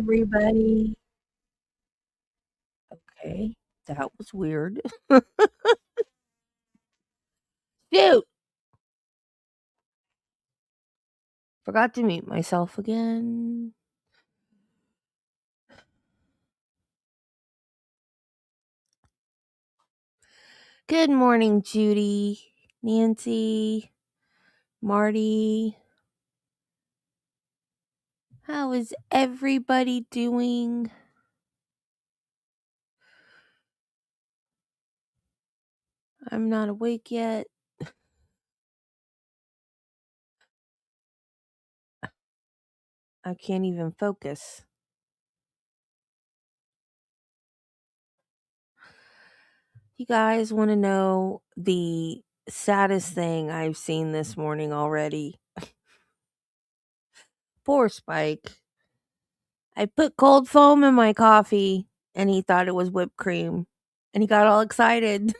everybody. Okay, that was weird. Shoot! Forgot to mute myself again. Good morning, Judy, Nancy, Marty. How is everybody doing? I'm not awake yet. I can't even focus. You guys want to know the saddest thing I've seen this morning already? Poor Spike. I put cold foam in my coffee and he thought it was whipped cream and he got all excited.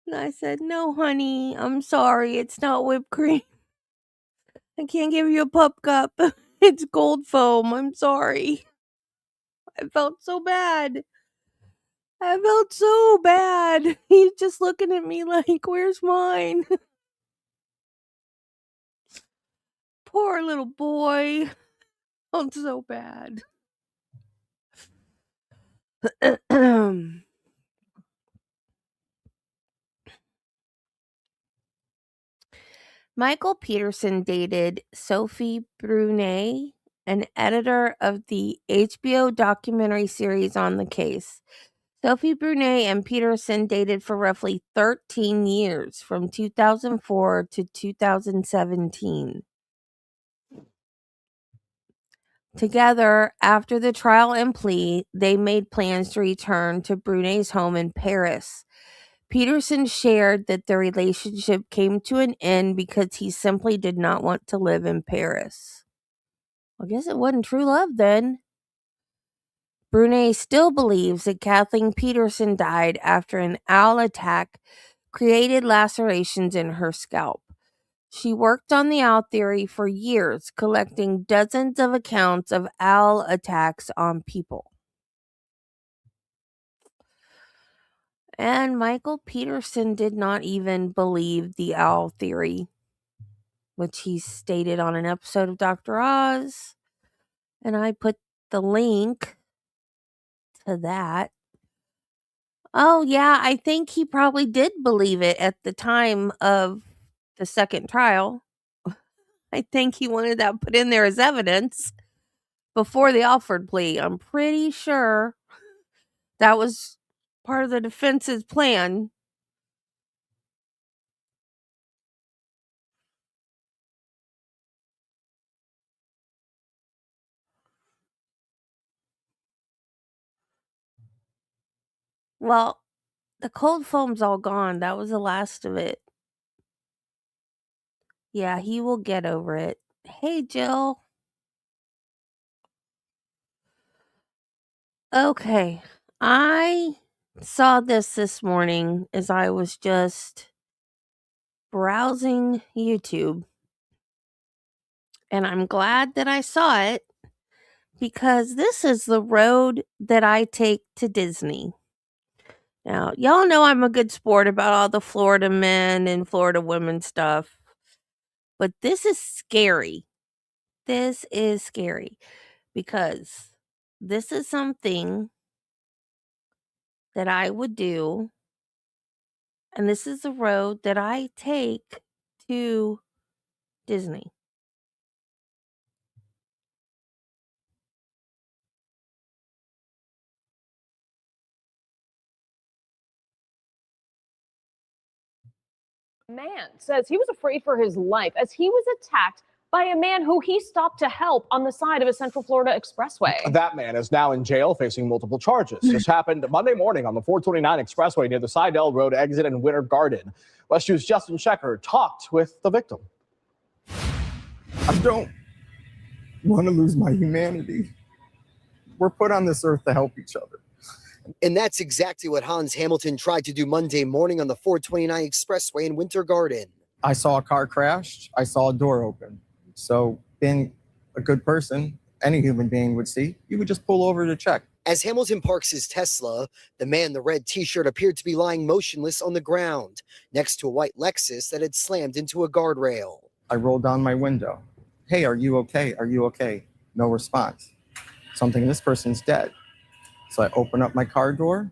And I said, "No, honey, I'm sorry. It's not whipped cream. I can't give you a pup cup. It's cold foam. I'm sorry." I felt so bad. I felt so bad. He's just looking at me like, "Where's mine?" Poor little boy. Felt so bad. Michael Peterson dated Sophie Brunet, an editor of the HBO documentary series on the case. Sophie Brunet and Peterson dated for roughly 13 years, from 2004 to 2017. Together, after the trial and plea, they made plans to return to Brunet's home in Paris. Peterson shared that their relationship came to an end because he simply did not want to live in Paris. I guess it wasn't true love then. Brunet still believes that Kathleen Peterson died after an owl attack created lacerations in her scalp. She worked on the owl theory for years, collecting dozens of accounts of owl attacks on people. And Michael Peterson did not even believe the owl theory, which he stated on an episode of Dr. Oz. And I put the link to that. Oh, yeah, I think he probably did believe it at the time of the second trial. I think he wanted that put in there as evidence before the Alford plea. I'm pretty sure that was part of the defense's plan. Well, the cold foam's all gone. That was the last of it. Yeah, he will get over it. Hey, Jill. Okay. I saw this morning as I was just browsing YouTube. And I'm glad that I saw it because this is the road that I take to Disney. Now, y'all know I'm a good sport about all the Florida men and Florida women stuff. But this is scary. This is scary because this is something that I would do. And this is the road that I take to Disney. Man says he was afraid for his life as he was attacked by a man who he stopped to help on the side of a Central Florida expressway. That man is now in jail facing multiple charges. This happened Monday morning on the 429 expressway near the Sidell Road exit in Winter Garden. West 2's Justin Shecker talked with the victim. I don't want to lose my humanity. We're put on this earth to help each other. And that's exactly what Hans Hamilton tried to do Monday morning on the 429 expressway in Winter Garden. I saw a car crash. I saw a door open. So then a good person, any human being would see, you would just pull over to check. As Hamilton parks his Tesla, the man in the red t-shirt appeared to be lying motionless on the ground next to a white Lexus that had slammed into a guardrail. I rolled down my window. Hey, are you okay? Are you okay? No response. So I'm thinking, this person's dead. So I open up my car door.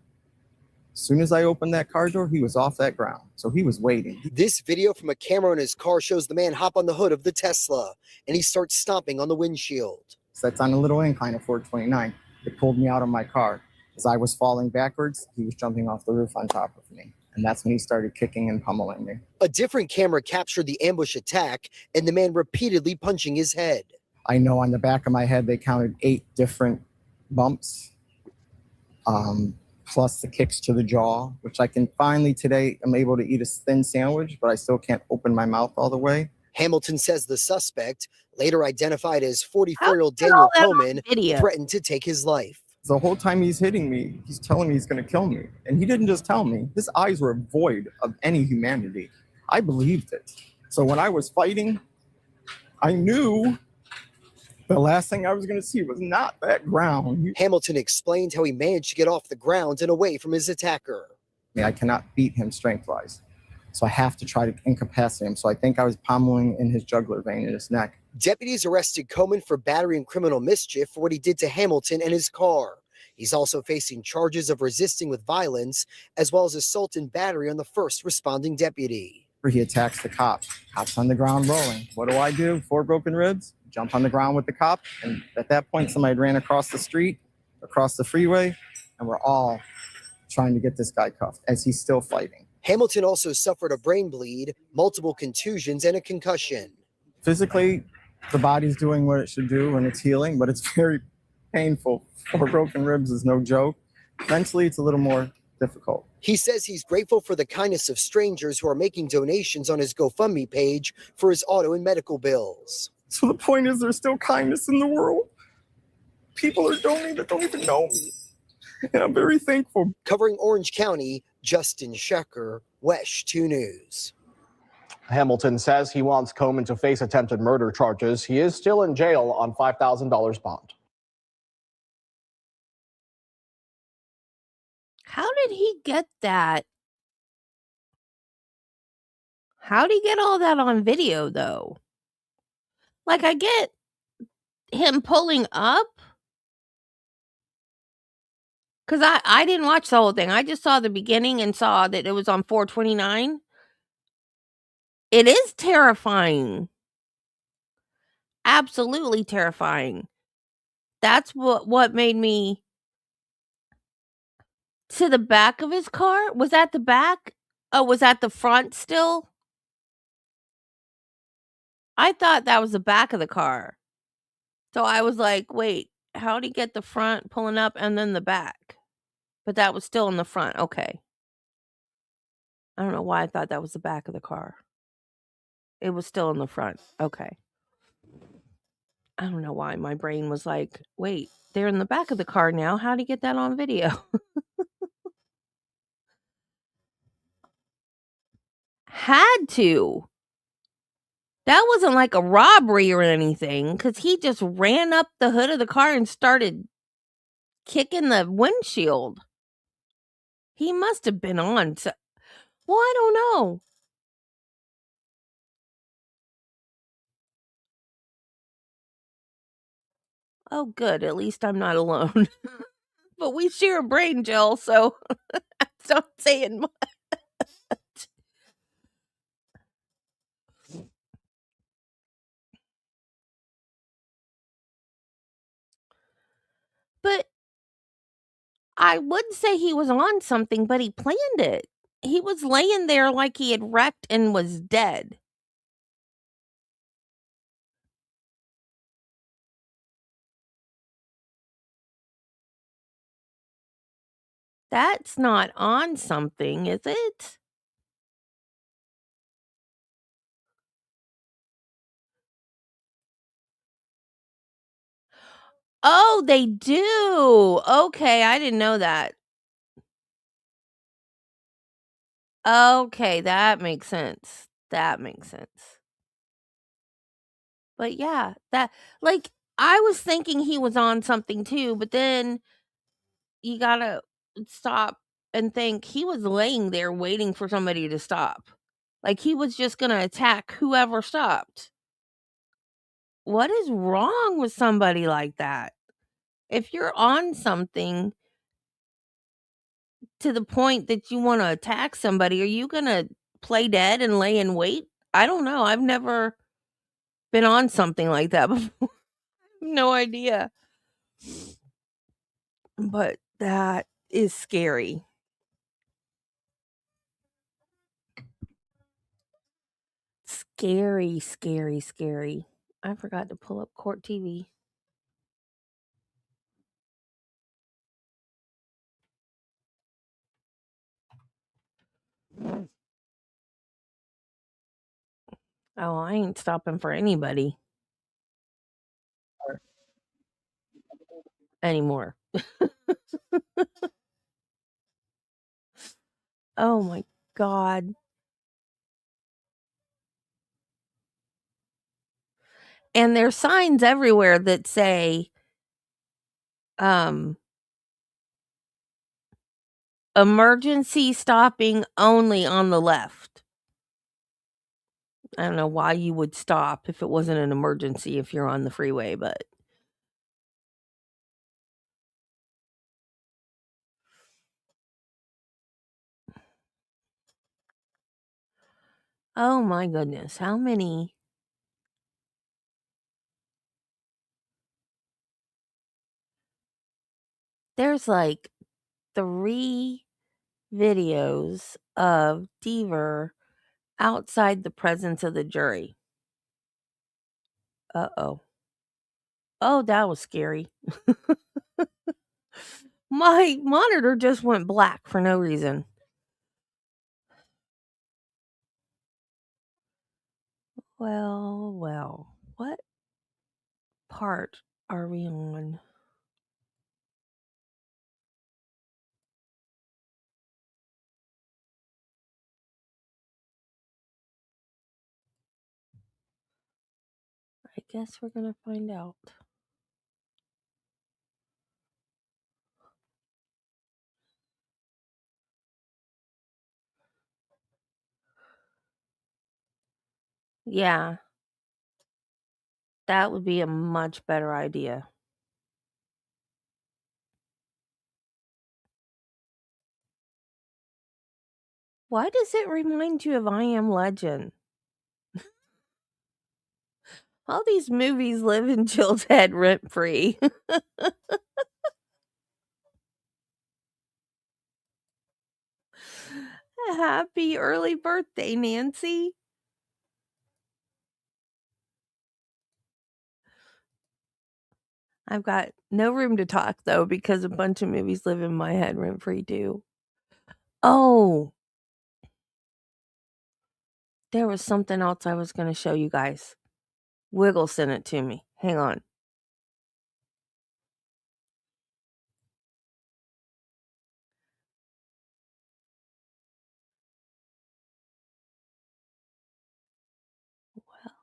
As soon as I opened that car door, he was off that ground. So he was waiting. This video from a camera in his car shows the man hop on the hood of the Tesla, and he starts stomping on the windshield. So that's on a little incline of 429. It pulled me out of my car. As I was falling backwards, he was jumping off the roof on top of me. And that's when he started kicking and pummeling me. A different camera captured the ambush attack and the man repeatedly punching his head. I know on the back of my head, they counted 8 different bumps, plus the kicks to the jaw, which I can finally today, I'm able to eat a thin sandwich, but I still can't open my mouth all the way. Hamilton says the suspect, later identified as 44-year-old How did all Daniel that on Coleman, video? threatened to take his life. The whole time he's hitting me, he's telling me he's going to kill me. And he didn't just tell me. His eyes were void of any humanity. I believed it. So when I was fighting, I knew the last thing I was going to see was not that ground. Hamilton explained how he managed to get off the ground and away from his attacker. I cannot beat him strength-wise. So I have to try to incapacitate him. So I think I was pommeling in his jugular vein in his neck. Deputies arrested Coleman for battery and criminal mischief for what he did to Hamilton and his car. He's also facing charges of resisting with violence, as well as assault and battery on the first responding deputy. He attacks the cop. Cop's on the ground rolling. What do? 4 broken ribs, jump on the ground with the cop. And at that point, somebody ran across the street, across the freeway, and we're all trying to get this guy cuffed as he's still fighting. Hamilton also suffered a brain bleed, multiple contusions, and a concussion. Physically, the body's doing what it should do and it's healing, but it's very painful. 4 broken ribs is no joke. Mentally, it's a little more difficult. He says he's grateful for the kindness of strangers who are making donations on his GoFundMe page for his auto and medical bills. So the point is, there's still kindness in the world. People are donating that don't even know me. And I'm very thankful. Covering Orange County, Justin Schecker, WESH 2 News. Hamilton says he wants Coleman to face attempted murder charges. He is still in jail on $5,000 bond. How did he get that? How did he get all that on video, though? Like, I get him pulling up. Because I didn't watch the whole thing. I just saw the beginning and saw that it was on 429. It is terrifying. Absolutely terrifying. That's what made me... To the back of his car? Was that the back? Oh, was that the front still? I thought that was the back of the car. So I was like, wait, how'd he get the front pulling up and then the back? But that was still in the front. Okay. I don't know why I thought that was the back of the car. It was still in the front. Okay. I don't know why my brain was like, wait, they're in the back of the car now. How'd he get that on video? Had to. That wasn't like a robbery or anything, because he just ran up the hood of the car and started kicking the windshield. He must have been on. Well, I don't know. Oh, good. At least I'm not alone. But we share a brain, Jill, so that's not saying much. But I would say he was on something, but he planned it. He was laying there like he had wrecked and was dead. That's not on something, is it? Oh, they do. Okay, I didn't know that. Okay, that makes sense. That makes sense. But yeah, that, like, I was thinking he was on something too, but then you gotta stop and think he was laying there waiting for somebody to stop. Like he was just gonna attack whoever stopped. What is wrong with somebody like that? If you're on something to the point that you want to attack somebody, are you gonna play dead and lay in wait? I don't know. I've never been on something like that before. No idea. But that is scary. Scary, scary, scary. I forgot to pull up Court TV. Oh, I ain't stopping for anybody anymore. Oh my God. And there's signs everywhere that say, emergency stopping only on the left. I don't know why you would stop if it wasn't an emergency if you're on the freeway, but oh my goodness, how many? There's like 3 videos of Deaver outside the presence of the jury. Uh-oh. Oh, that was scary. My monitor just went black for no reason. Well, what part are we on? I guess we're gonna find out. Yeah, that would be a much better idea. Why does it remind you of I Am Legend? All these movies live in Jill's head rent free. Happy early birthday, Nancy. I've got no room to talk though because a bunch of movies live in my head rent free too. Oh, there was something else I was going to show you guys. Wiggle sent it to me. Hang on.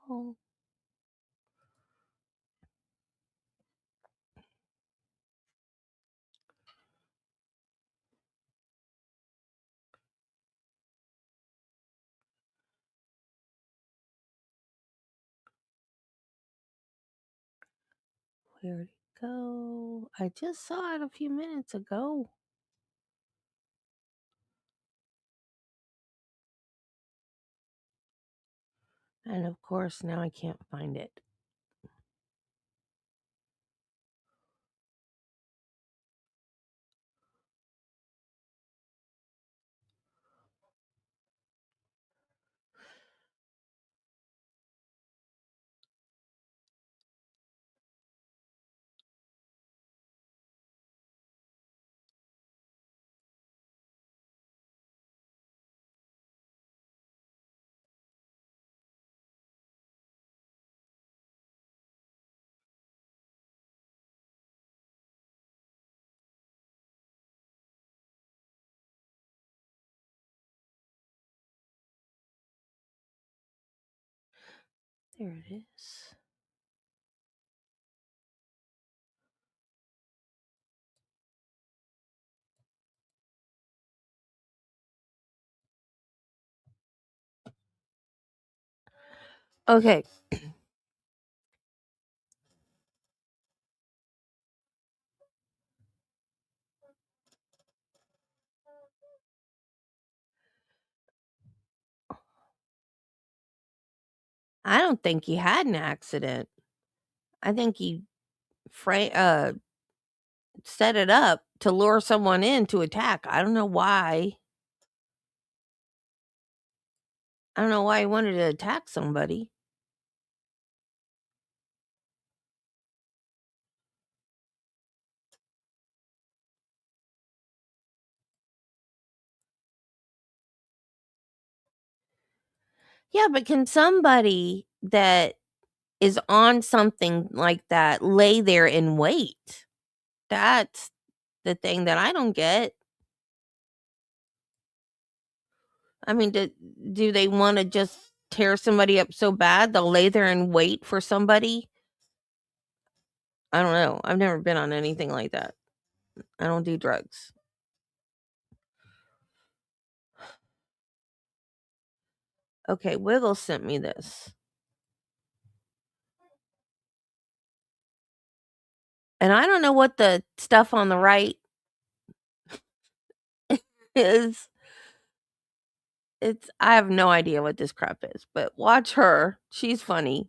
Well, where'd it go? I just saw it a few minutes ago. And of course, now I can't find it. There it is. Okay. I don't think he had an accident. I think he set it up to lure someone in to attack. I don't know why. I don't know why he wanted to attack somebody. Yeah, but can somebody that is on something like that lay there and wait? That's the thing that I don't get. I mean, do they want to just tear somebody up so bad they'll lay there and wait for somebody? I don't know. I've never been on anything like that. I don't do drugs. Okay, Wiggle sent me this. And I don't know what the stuff on the right is. I have no idea what this crap is, but watch her. She's funny.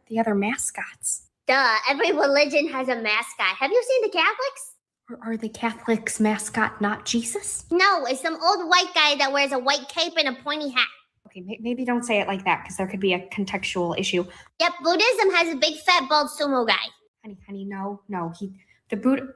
The other mascots. Duh, every religion has a mascot. Have you seen the Catholics? Or are the Catholics' mascot not Jesus? No, it's some old white guy that wears a white cape and a pointy hat. Okay, maybe don't say it like that because there could be a contextual issue. Yep, Buddhism has a big fat bald sumo guy. Honey, no. The Buddha.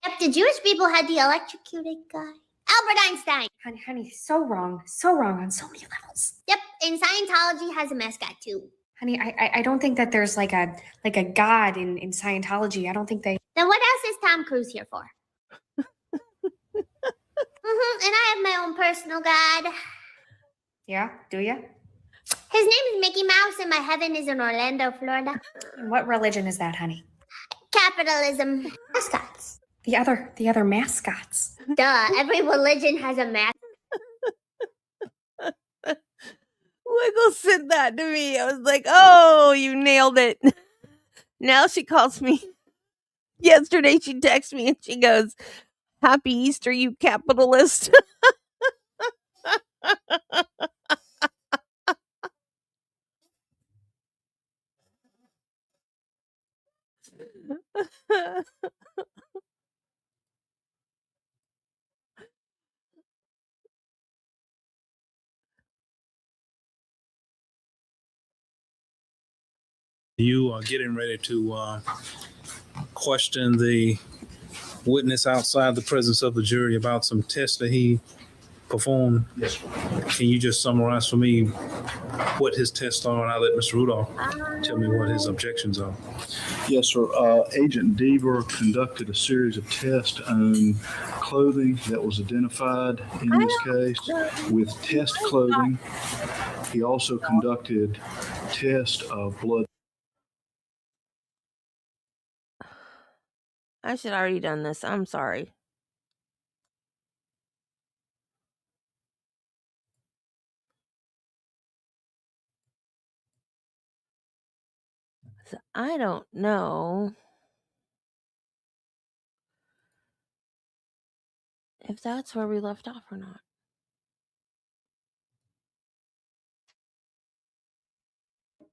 Yep, the Jewish people had the electrocuted guy. Albert Einstein. Honey, so wrong on so many levels. Yep, and Scientology has a mascot too. Honey, I don't think that there's like a god in Scientology. I don't think they. Then what else is Tom Cruise here for? And I have my own personal god. Yeah, do you? His name is Mickey Mouse and my heaven is in Orlando, Florida. What religion is that, honey? Capitalism. Mascots. The other mascots. Duh, every religion has a mascot. Wiggle sent that to me. I was like, oh, you nailed it. Now she calls me. Yesterday she texted me and she goes, Happy Easter, you capitalist. You are getting ready to question the witness outside the presence of the jury about some tests that he performed. Yes, sir. Can you just summarize for me what his tests are, and I'll let Mr. Rudolph tell me what his objections are. Yes, sir. Agent Deaver conducted a series of tests on clothing that was identified in this case with test clothing. He also conducted tests of blood. I should already done this. I'm sorry. So I don't know if that's where we left off or not.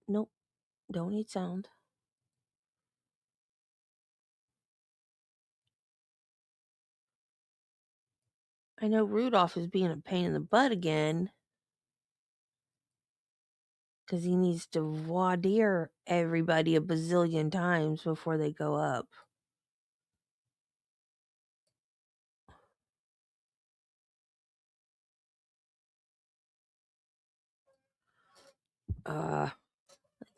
Nope. Don't need sound. I know Rudolph is being a pain in the butt again. Because he needs to voir dire everybody a bazillion times before they go up. It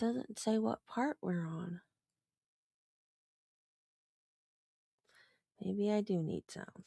doesn't say what part we're on. Maybe I do need sound.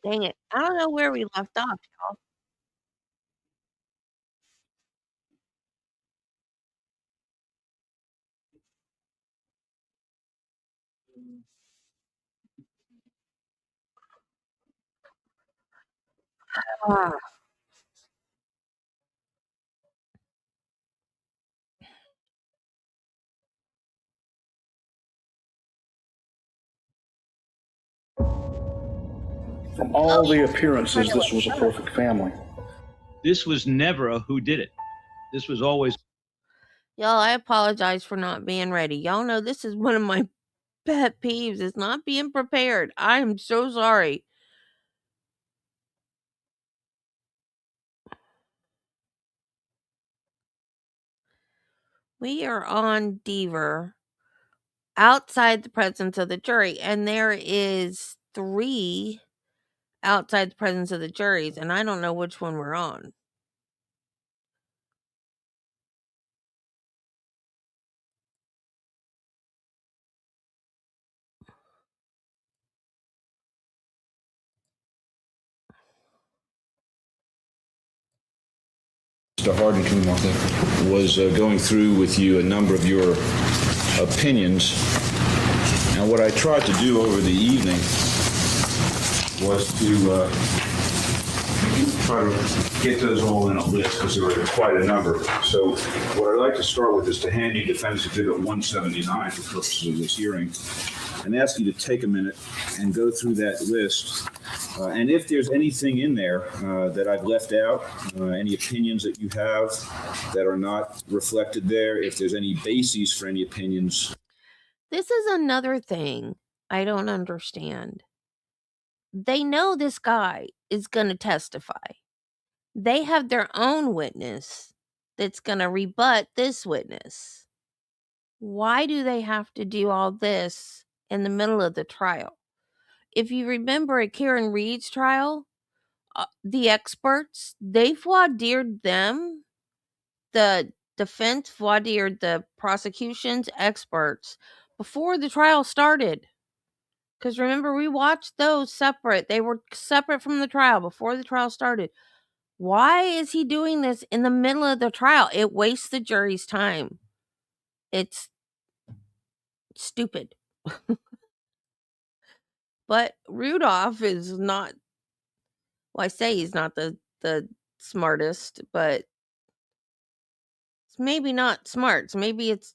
Dang it. I don't know where we left off, y'all. Ah, From all the appearances, this was a perfect family. This was never a whodidit. This was always. y'all, I apologize for not being ready. Y'all know this is one of my pet peeves is not being prepared. I am so sorry. We are on Deaver outside the presence of the jury, and there is 3 outside the presence of the juries, and I don't know which one we're on. Mr. Hardington was going through with you a number of your opinions. And what I tried to do over the evening was to try to get those all in a list because there were quite a number. So what I'd like to start with is to hand you Defense Exhibit 179 for purposes of this hearing and ask you to take a minute and go through that list. And if there's anything in there that I've left out, any opinions that you have that are not reflected there, if there's any bases for any opinions. This is another thing I don't understand. They know this guy is going to testify. They have their own witness that's going to rebut this witness. Why do they have to do all this in the middle of the trial? If you remember at Karen Reed's trial, the experts, they voir dired them. The defense voir dired the prosecution's experts before the trial started. Because remember, we watched those separate. They were separate from the trial before the trial started. Why is he doing this in the middle of the trial? It wastes the jury's time. It's stupid. But Rudolph is not, well, I say he's not the smartest, but it's maybe not smart. So maybe it's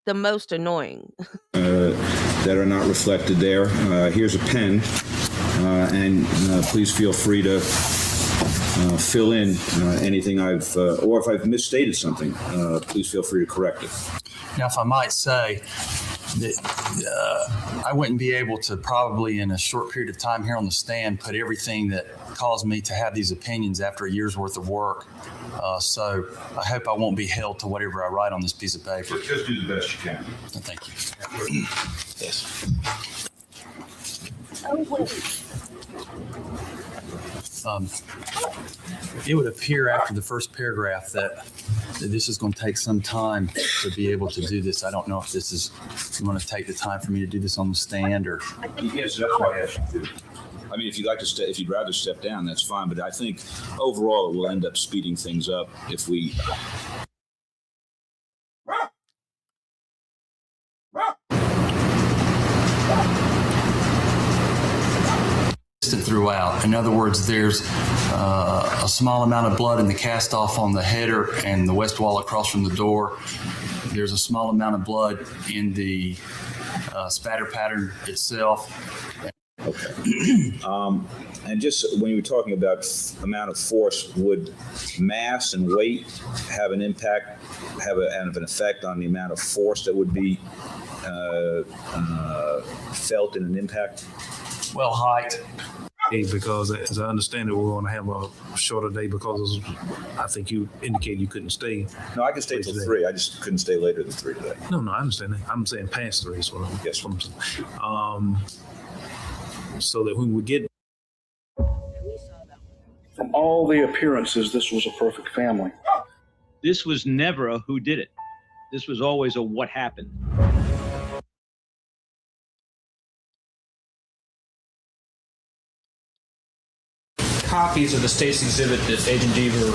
the most annoying. That are not reflected there. Here's a pen, and please feel free to fill in anything I've, or if I've misstated something, please feel free to correct it. Now, if I might say that I wouldn't be able to probably in a short period of time here on the stand put everything that caused me to have these opinions after a year's worth of work. So I hope I won't be held to whatever I write on this piece of paper. Just do the best you can. Thank you. Yes. Oh, wait. It would appear after the first paragraph that this is going to take some time to be able to do this. I don't know if this is going to take the time for me to do this on the stand or. Yes, that's why I asked you to. I mean, if you'd like to if you'd rather step down, that's fine. But I think overall it will end up speeding things up if we. Throughout. In other words, there's a small amount of blood in the cast off on the header and the west wall across from the door. There's a small amount of blood in the spatter pattern itself. Okay. And just when you were talking about amount of force, would mass and weight have an impact, have an effect on the amount of force that would be felt in an impact? Well, height. Because as I understand it, we're going to have a shorter day because I think you indicated you couldn't stay. No, I can stay till 3. I just couldn't stay later than 3 today. No, I understand that. I'm saying past 3 is what I'm. Yes. So that when we get. From all the appearances, this was a perfect family. This was never a whodidit. This was always a what happened. copies of the state's exhibit that Agent Deaver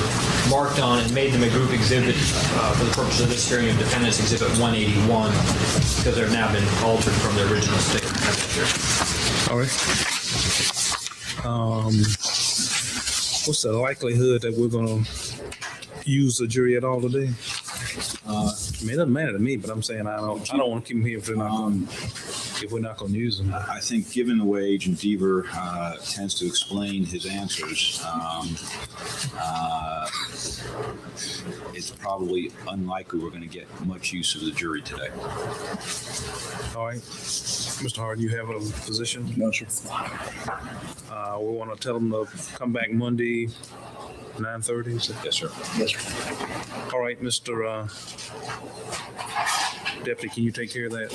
marked on and made them a group exhibit for the purpose of this hearing of Defendant's Exhibit 181 because they've now been altered from the original statement. All right. What's the likelihood that we're going to use the jury at all today? I mean, it doesn't matter to me, but I'm saying I don't want to keep them here if we're not going to use them. I think given the way Agent Deaver tends to explain his answers, it's probably unlikely we're going to get much use of the jury today. All right. Mr. Hard, you have a position? No, sir. We want to tell them to come back Monday, 9:30? Yes, sir. Yes, sir. All right, Mr. Deputy, can you take care of that?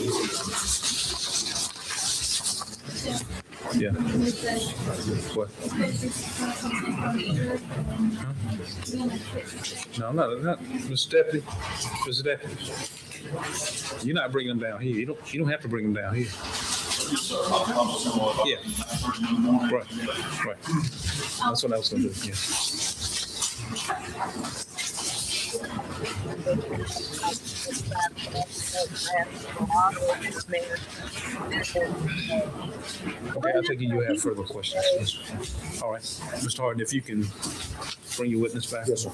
Yeah. What? Huh? No, not Mr. Deputy. Mr. Deputy. You're not bringing them down here. You don't have to bring them down here. Yeah. Right. That's what I was going to do. Yeah. Okay, I take it you have further questions. All right. Mr. Harden, if you can bring your witness back. Yes, sir.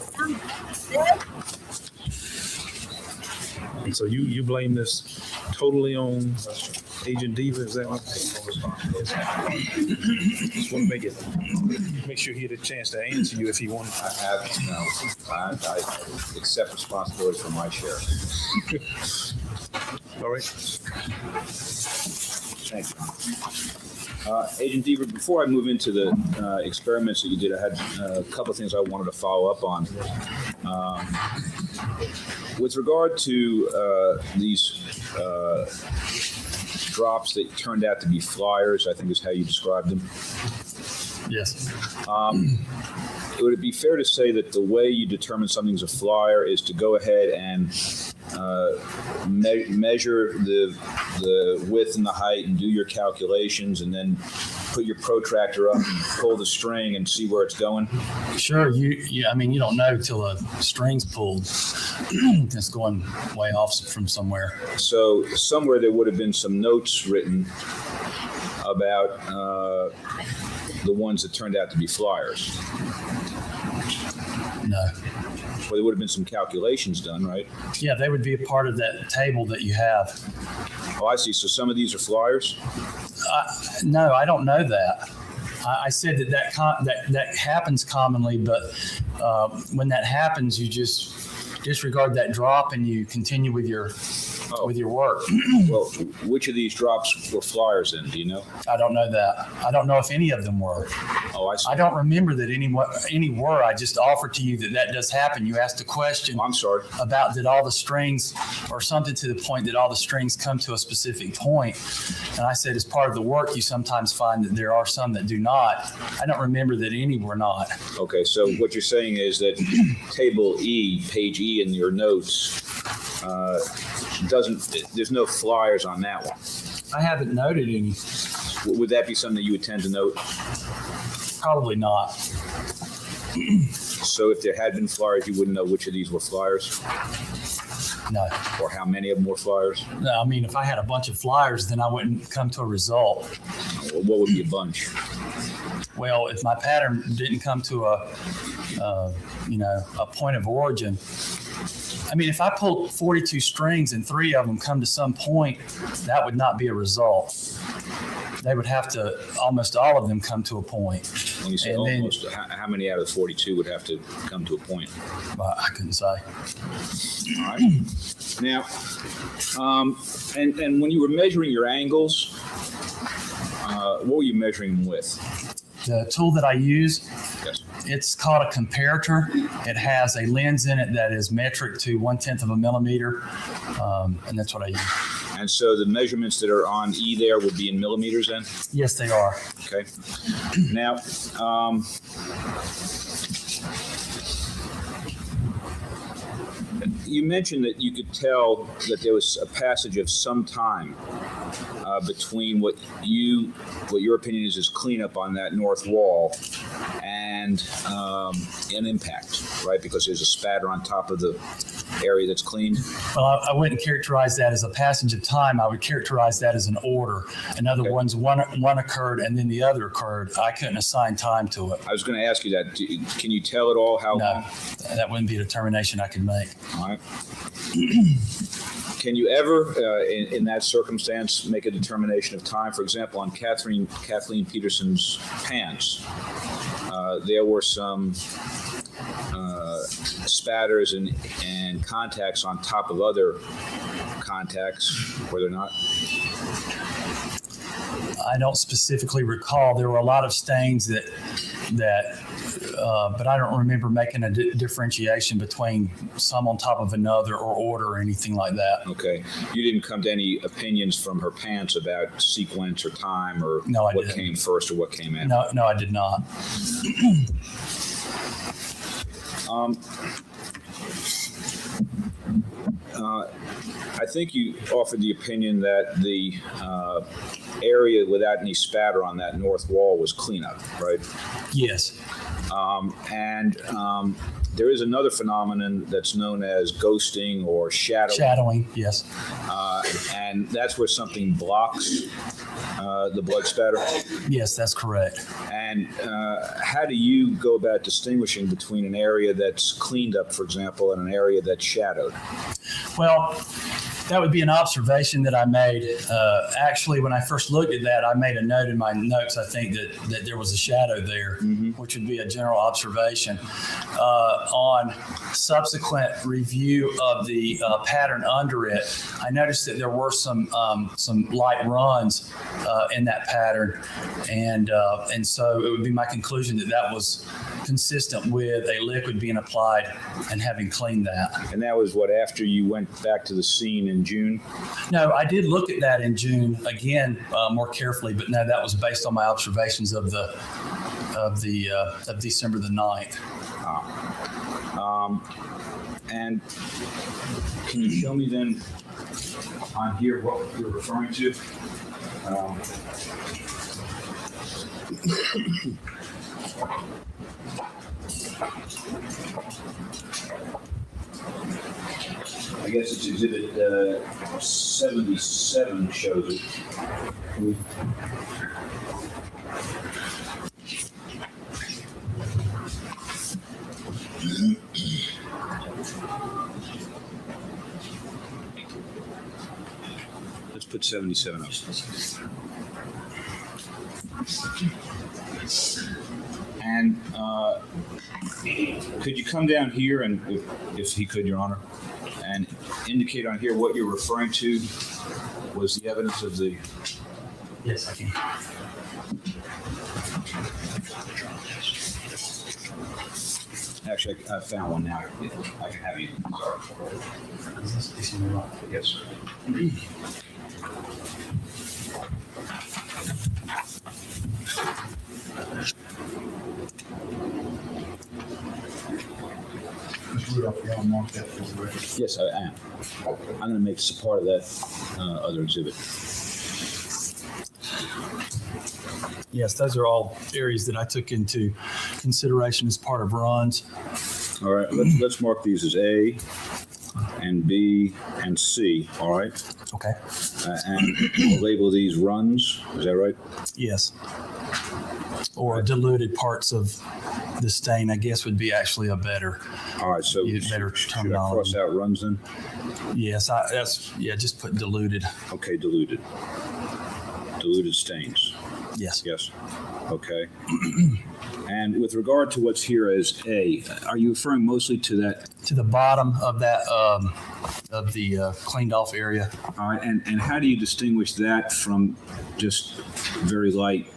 And so you blame this totally on Agent Deaver, is that what? Just want to make sure he had a chance to answer you if he wanted. I accept responsibility for my share. All right. Thank you. Agent Deaver, before I move into the experiments that you did, I had a couple of things I wanted to follow up on. With regard to these drops that turned out to be flyers, I think is how you described them. Yes. Would it be fair to say that the way you determine something's a flyer is to go ahead and measure the width and the height and do your calculations and then put your protractor up and pull the string and see where it's going? Sure. I mean, you don't know till a string's pulled. It's going way off from somewhere. So somewhere there would have been some notes written about the ones that turned out to be flyers. No. Well, there would have been some calculations done, right? Yeah, they would be a part of that table that you have. Oh, I see. So some of these are flyers? No, I don't know that. I said that happens commonly, but when that happens, you just disregard that drop and you continue with your work. Well, which of these drops were flyers then? Do you know? I don't know that. I don't know if any of them were. Oh, I see. I don't remember that any were. I just offered to you that does happen. You asked a question. I'm sorry. About did all the strings, or something to the point that all the strings come to a specific point. And I said, as part of the work, you sometimes find that there are some that do not. I don't remember that any were not. Okay, so what you're saying is that table E, page E in your notes, there's no flyers on that one. I haven't noted any. Would that be something that you would tend to note? Probably not. So if there had been flyers, you wouldn't know which of these were flyers? No. Or how many of them were flyers? No, I mean, if I had a bunch of flyers, then I wouldn't come to a result. Well, what would be a bunch? Well, if my pattern didn't come to a point of origin, I mean, if I pulled 42 strings and 3 of them come to some point, that would not be a result. They would have to, almost all of them come to a point. When you say and almost, how many out of the 42 would have to come to a point? Well, I couldn't say. All right. Now, and when you were measuring your angles, what were you measuring them with? The tool that I use, yes. It's called a comparator. It has a lens in it that is metric to 1/10 of a millimeter, and that's what I use. And so the measurements that are on E there would be in millimeters then? Yes, they are. Okay. Now, you mentioned that you could tell that there was a passage of some time between what your opinion is cleanup on that north wall and an impact, right? Because there's a spatter on top of the area that's cleaned. Well, I wouldn't characterize that as a passage of time. I would characterize that as an order. In other words, one occurred and then the other occurred. I couldn't assign time to it. I was going to ask you that. Can you tell at all how long? That wouldn't be a determination I could make. All right. Can you ever, in that circumstance, make a determination of time? For example, on Kathleen Peterson's pants, there were some spatters and contacts on top of other contacts, were there not? I don't specifically recall. There were a lot of stains that but I don't remember making a differentiation between some on top of another or order or anything like that. Okay. You didn't come to any opinions from her pants about sequence or time or what came first or what came after? No, I did not. I think you offered the opinion that the area without any spatter on that north wall was cleanup, right? Yes. There is another phenomenon that's known as ghosting or shadowing. Shadowing, yes. And that's where something blocks the blood spatter. Yes, that's correct. And how do you go about distinguishing between an area that's cleaned up, for example, and an area that's shadowed? Well, that would be an observation that I made. Actually, when I first looked at that, I made a note in my notes, I think, that there was a shadow there, which would be a general observation. On subsequent review of the pattern under it, I noticed that there were some light runs in that pattern. And so it would be my conclusion that was consistent with a liquid being applied and having cleaned that. And that was what, after you went back to the scene in June? No, I did look at that in June again more carefully, but no, that was based on my observations of December the 9th. And can you show me then on here what you're referring to? I guess it's exhibit 77 shows it. Let's put 77 up. And could you come down here and, if he could, Your Honor, and indicate on here what you're referring to was the evidence of the... Yes, I can. Actually, I found one now. I can have you. Yes. Yes, I am. I'm going to make this a part of that other exhibit. Yes, those are all areas that I took into consideration as part of runs. All right, let's mark these as A and B and C, all right? Okay. And we'll label these runs, is that right? Yes. Or diluted parts of the stain, I guess, would be actually a better. All right, so better should I terminology. cross out runs then? Yes, just put diluted. Okay, diluted. Diluted stains. Yes. Yes. Okay. And with regard to what's here as A, are you referring mostly to that? To the bottom of that, of the cleaned off area. All right, and how do you distinguish that from just very light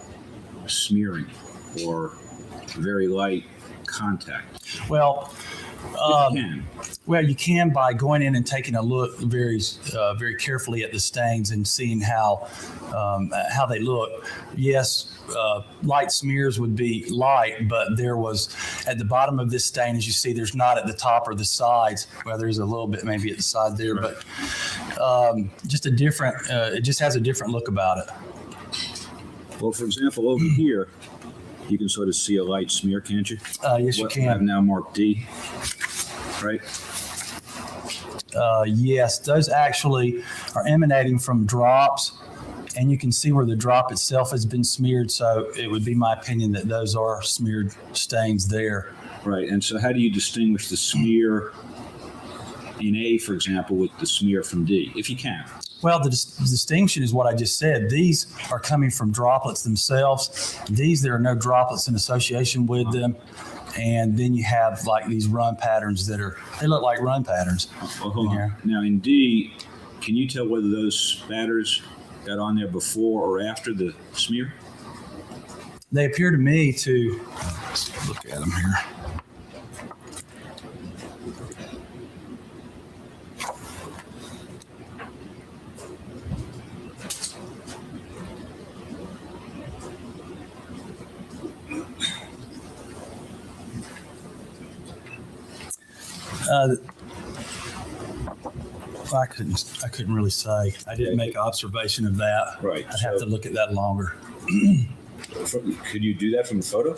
smearing or very light contact? Well, you can by going in and taking a look very carefully at the stains and seeing how they look. Yes, light smears would be light, but there was at the bottom of this stain, as you see, there's not at the top or the sides. Well, there's a little bit maybe at the side there, right. But just a different. It just has a different look about it. Well, for example, over here, You can sort of see a light smear, can't you? Yes, you can. I've now marked D, right? Yes, those actually are emanating from drops, and you can see where the drop itself has been smeared. So it would be my opinion that those are smeared stains there. Right. And so how do you distinguish the smear in A, for example, with the smear from D, if you can? Well, the distinction is what I just said. These are coming from droplets themselves. These, there are no droplets in association with them. And then you have like these run patterns they look like run patterns. Oh, hold on. Now in D, can you tell whether those spatters got on there before or after the smear? They appear to me to, let's look at them here. I couldn't really say. I didn't make an observation of that. Right. I'd have to look at that longer. Could you do that from a photo?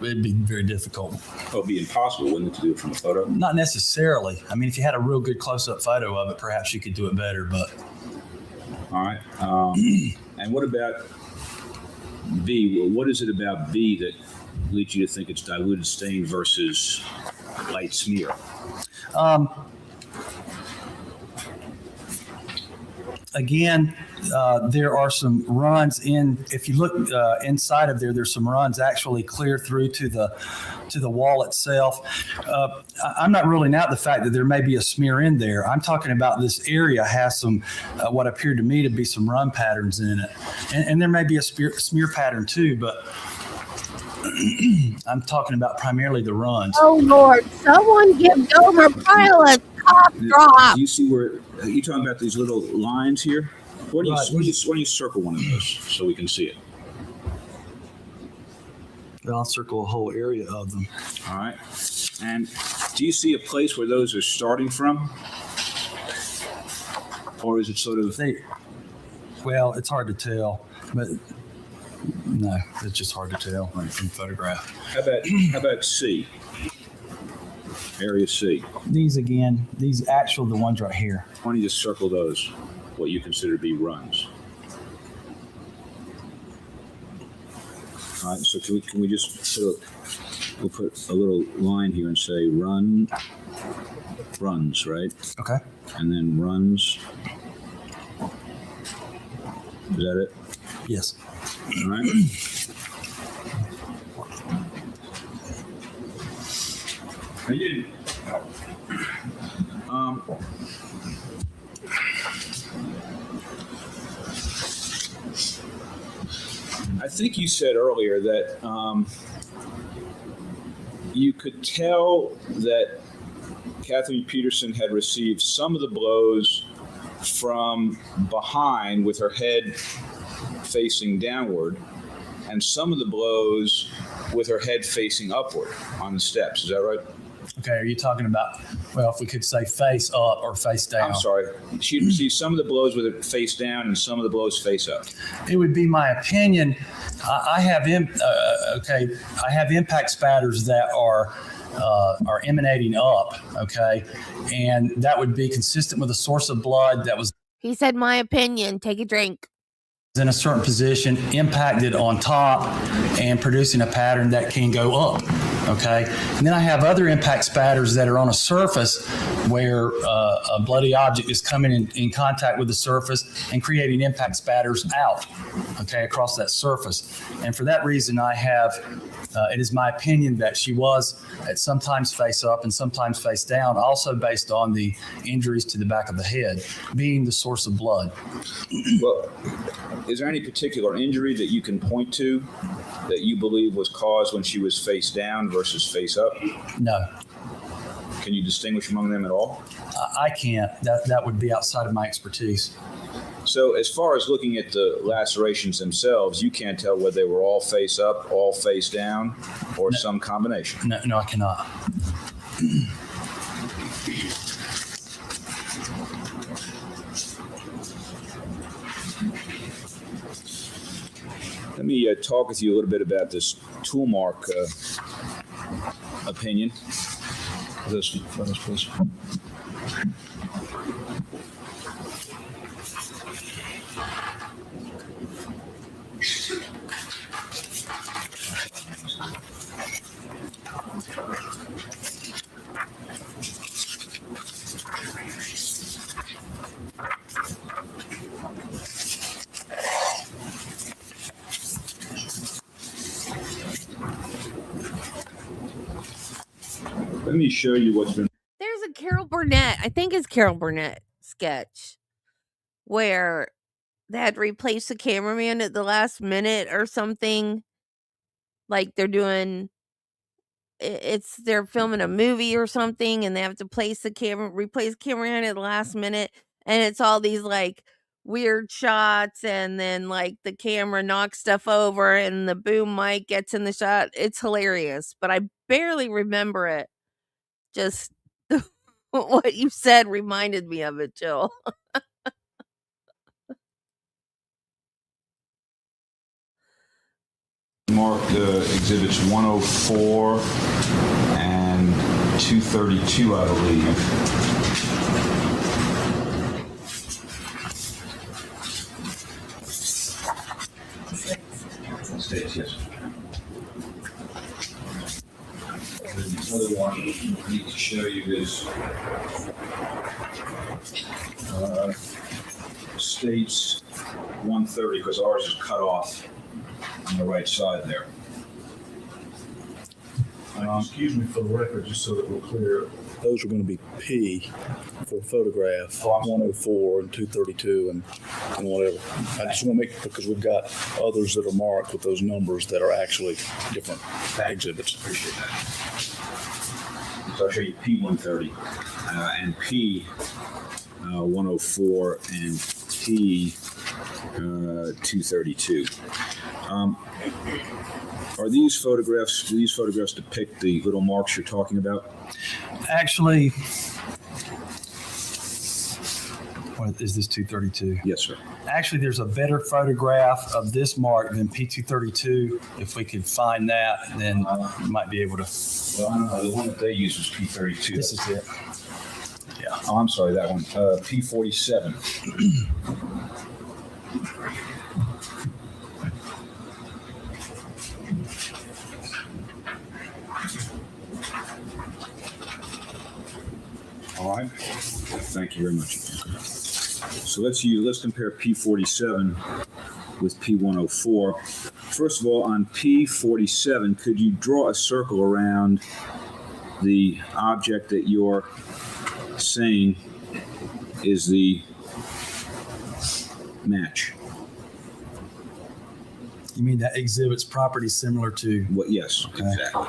It'd be very difficult. Oh, it'd be impossible, wouldn't it, to do it from a photo? Not necessarily. I mean, if you had a real good close-up photo of it, perhaps you could do it better, but. All right. And what about B? Well, what is it about B that leads you to think it's diluted stain versus light smear? Again, there are some runs in. If you look inside of there, there's some runs actually clear through to the wall itself. I'm not ruling out the fact that there may be a smear in there. I'm talking about this area has some what appeared to me to be some run patterns in it, and there may be a smear pattern too, but. I'm talking about primarily the runs. Oh Lord! Someone give Gomer Pyle a cough drop. Do you see where you talking about these little lines here? Why don't you circle one of those so we can see it? I'll circle a whole area of them. All right. And do you see a place where those are starting from, or is it sort of? Well, it's hard to tell, but. No, it's just hard to tell from photograph. How about C? Area C. These actual the ones right here. Why don't you just circle those, what you consider to be runs? All right, so can we just we'll put a little line here and say runs, right? Okay. And then runs. Is that it? Yes. All right. I think you said earlier that you could tell that Kathleen Peterson had received some of the blows from behind with her head facing downward, and some of the blows with her head facing upward on the steps. Is that right? Okay, are you talking about, well, if we could say face up or face down? I'm sorry. She received some of the blows with it face down and some of the blows face up. It would be my opinion. I have impact spatters that are emanating up, okay? And that would be consistent with a source of blood that was. He said, my opinion. Take a drink. In a certain position, impacted on top and producing a pattern that can go up, okay? And then I have other impact spatters that are on a surface where a bloody object is coming in contact with the surface and creating impact spatters out, okay, across that surface. And for that reason, I have, it is my opinion that she was at sometimes face up and sometimes face down, also based on the injuries to the back of the head being the source of blood. Well, is there any particular injury that you can point to that you believe was caused when she was face down versus face up? No. Can you distinguish among them at all? I can't. That would be outside of my expertise. So as far as looking at the lacerations themselves, you can't tell whether they were all face up, all face down, or some combination? No, I cannot. Let me talk with you a little bit about this tool mark opinion. This, please. Let me show you what's been. There's a Carol Burnett, I think it's Carol Burnett sketch where they had to replace the cameraman at the last minute or something. Like they're doing, they're filming a movie or something, and they have to replace the cameraman at the last minute, and it's all these like weird shots, and then like the camera knocks stuff over, and the boom mic gets in the shot. It's hilarious, but I barely remember it. Just what you said reminded me of it, Jill. Marked exhibits 104 and 232, I believe. States, yes. The other one I need to show you is states 130, because ours is cut off on the right side there. Excuse me for the record, just so that we're clear, those are going to be P for photograph, 104 and 232 and whatever. I just want to make, because we've got others that are marked with those numbers that are actually different exhibits. Appreciate that. So I'll show you P130 and P 104 and P 232. Do these photographs depict the little marks you're talking about? Actually, what is this 232? Yes, sir. Actually, there's a better photograph of this mark than P232. If we could find that, then we might be able to. Well, I don't know. The one that they use was P32. This is it. Yeah. Oh, I'm sorry, that one. P47. All right. Thank you very much. So let's compare P47 with P104. First of all, on P47, could you draw a circle around the object that you're saying is the match? You mean that exhibits property similar to? What? Yes, okay. Exactly.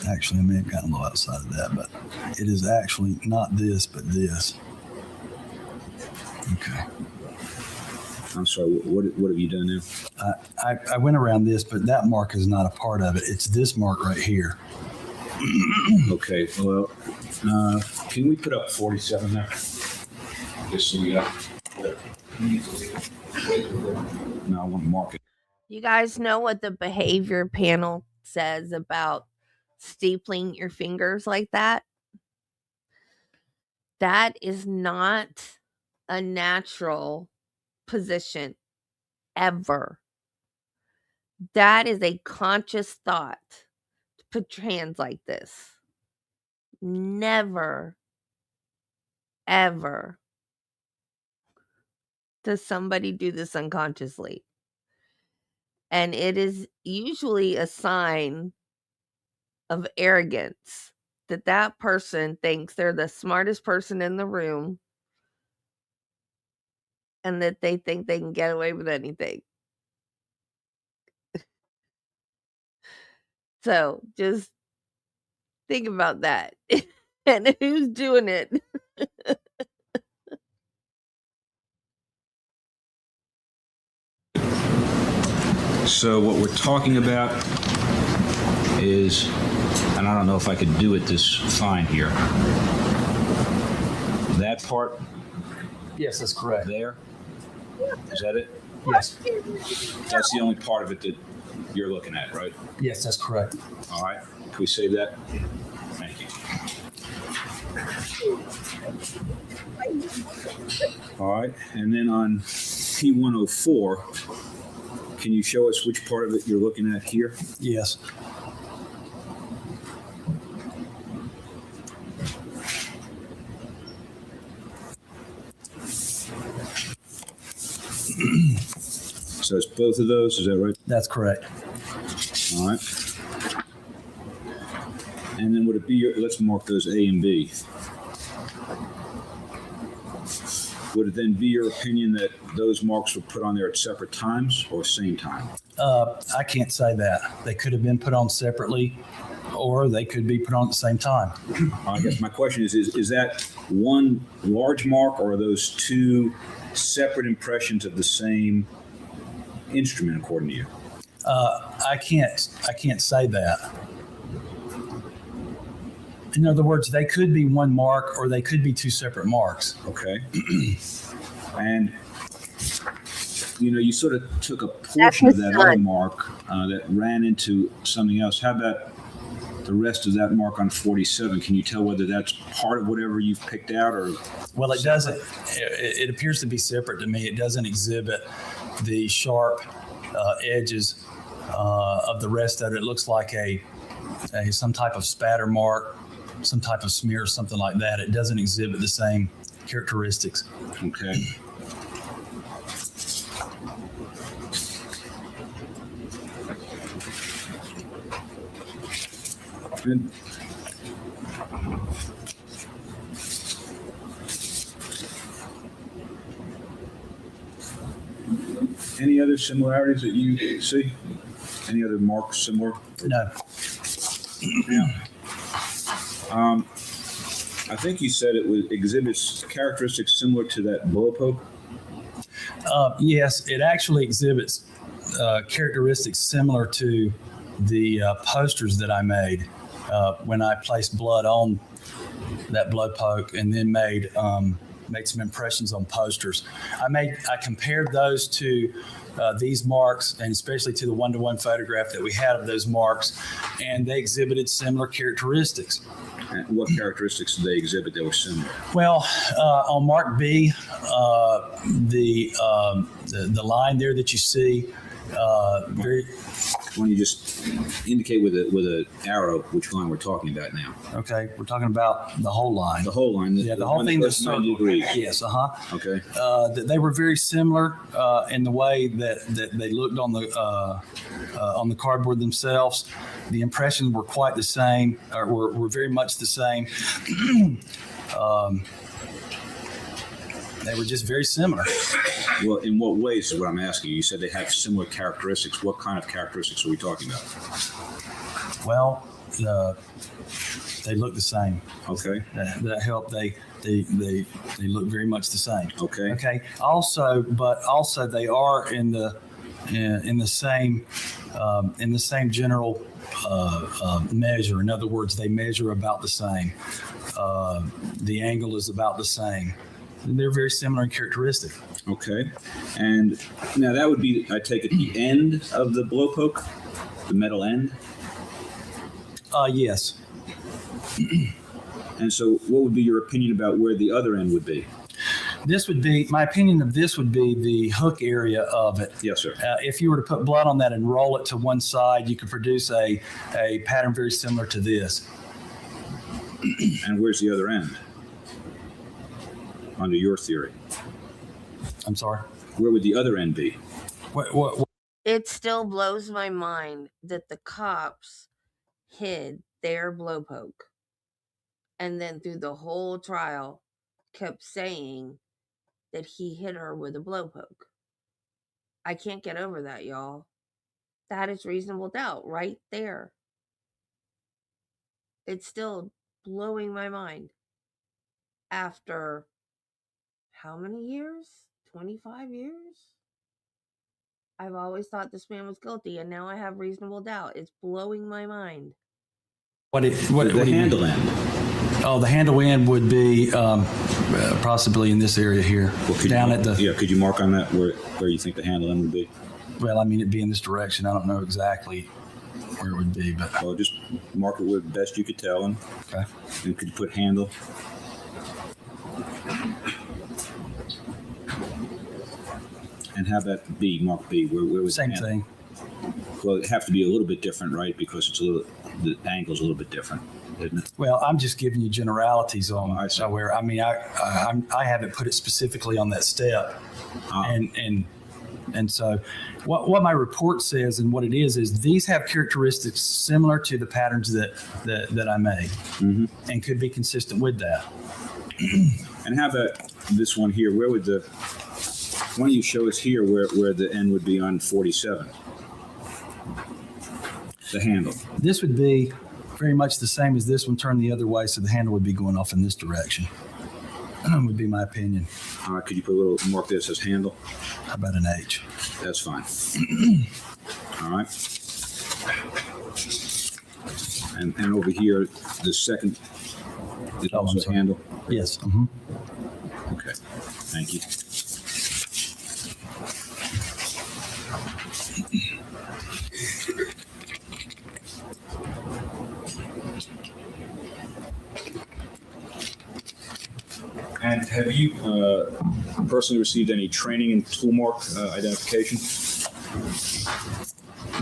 Actually, I may have gotten a little outside of that, but it is actually not this, but this. Okay. I'm sorry, what have you done now? I went around this, but that mark is not a part of it. It's this mark right here. Okay, well, can we put up 47 there? Just so we got. No, I want to mark it. You guys know what the behavior panel says about stapling your fingers like that? That is not a natural position ever. That is a conscious thought to put your hands like this. Never, ever does somebody do this unconsciously. And it is usually a sign of arrogance that person thinks they're the smartest person in the room and that they think they can get away with anything. So just think about that. And who's doing it? So what we're talking about is, and I don't know if I could do it this fine here, that part Yes, that's correct. There? Is that it? Yes. That's the only part of it that you're looking at, right? Yes, that's correct. All right. Can we save that? Thank you. All right. And then on P104, can you show us which part of it you're looking at here? Yes. So it's both of those, is that right? That's correct. All right. And then would it be let's mark those A and B. Would it then be your opinion that those marks were put on there at separate times or same time? I can't say that. They could have been put on separately, or they could be put on at the same time. I guess my question is that one large mark, or are those two separate impressions of the same instrument, according to you? I can't say that. In other words, they could be one mark or they could be two separate marks. Okay. And you sort of took a portion of that other mark that ran into something else. How about the rest of that mark on 47? Can you tell whether that's part of whatever you've picked out, or? Well, it doesn't. It appears to be separate to me. It doesn't exhibit the sharp edges of the rest of it. It looks like some type of spatter mark, some type of smear, something like that. It doesn't exhibit the same characteristics. Okay. And any other similarities that you see? Any other marks similar? No. Yeah. I think you said it exhibits characteristics similar to that blow poke. Yes, it actually exhibits characteristics similar to the posters that I made when I placed blood on that blood poke and then made some impressions on posters. I compared those to these marks, and especially to the one-to-one photograph that we had of those marks, and they exhibited similar characteristics. And what characteristics did they exhibit that were similar? Well, on Mark B, the line there that you see, very. Why don't you just indicate with an arrow which line we're talking about now? Okay, we're talking about the whole line. The whole line. The whole thing that's 90 degrees. Yes. Okay. They were very similar in the way that they looked on the cardboard themselves. The impressions were quite the same, or were very much the same. They were just very similar. Well, in what ways is what I'm asking you? You said they have similar characteristics. What kind of characteristics are we talking about? Well, they look the same. Okay. That helped. They look very much the same. Okay. Okay. Also they are in the same general measure. In other words, they measure about the same. The angle is about the same. They're very similar in characteristic. Okay. And now that would be, I take it, the end of the blow poke, the metal end? Yes. And so what would be your opinion about where the other end would be? My opinion of this would be the hook area of it. Yes, sir. If you were to put blood on that and roll it to one side, you could produce a pattern very similar to this. And where's the other end? Under your theory. I'm sorry? Where would the other end be? What? It still blows my mind that the cops hid their blow poke and then through the whole trial kept saying that he hit her with a blow poke. I can't get over that, y'all. That is reasonable doubt right there. It's still blowing my mind after how many years? 25 years? I've always thought this man was guilty, and now I have reasonable doubt. It's blowing my mind. The handle end. Oh, the handle end would be possibly in this area here. Well, could you mark on that where you think the handle end would be? Well, I mean, it'd be in this direction. I don't know exactly where it would be, but well, just mark it where best you could tell. And okay. And could you put handle? And have that B, mark B. Where would same thing? Well, it'd have to be a little bit different, right? Because the angle's a little bit different, isn't it? Well, I'm just giving you generalities on where. I mean, I haven't put it specifically on that step, and so what my report says and what it is these have characteristics similar to the patterns that I made, and could be consistent with that. And how about this one here? Where would why don't you show us here where the end would be on 47? The handle. This would be very much the same as this one, turned the other way, so the handle would be going off in this direction. Would be my opinion. Could you put a little mark this as handle? How about an H? That's fine. All right. And over here, the second is also handle? Yes. Okay. Thank you. And have you personally received any training in tool mark identification?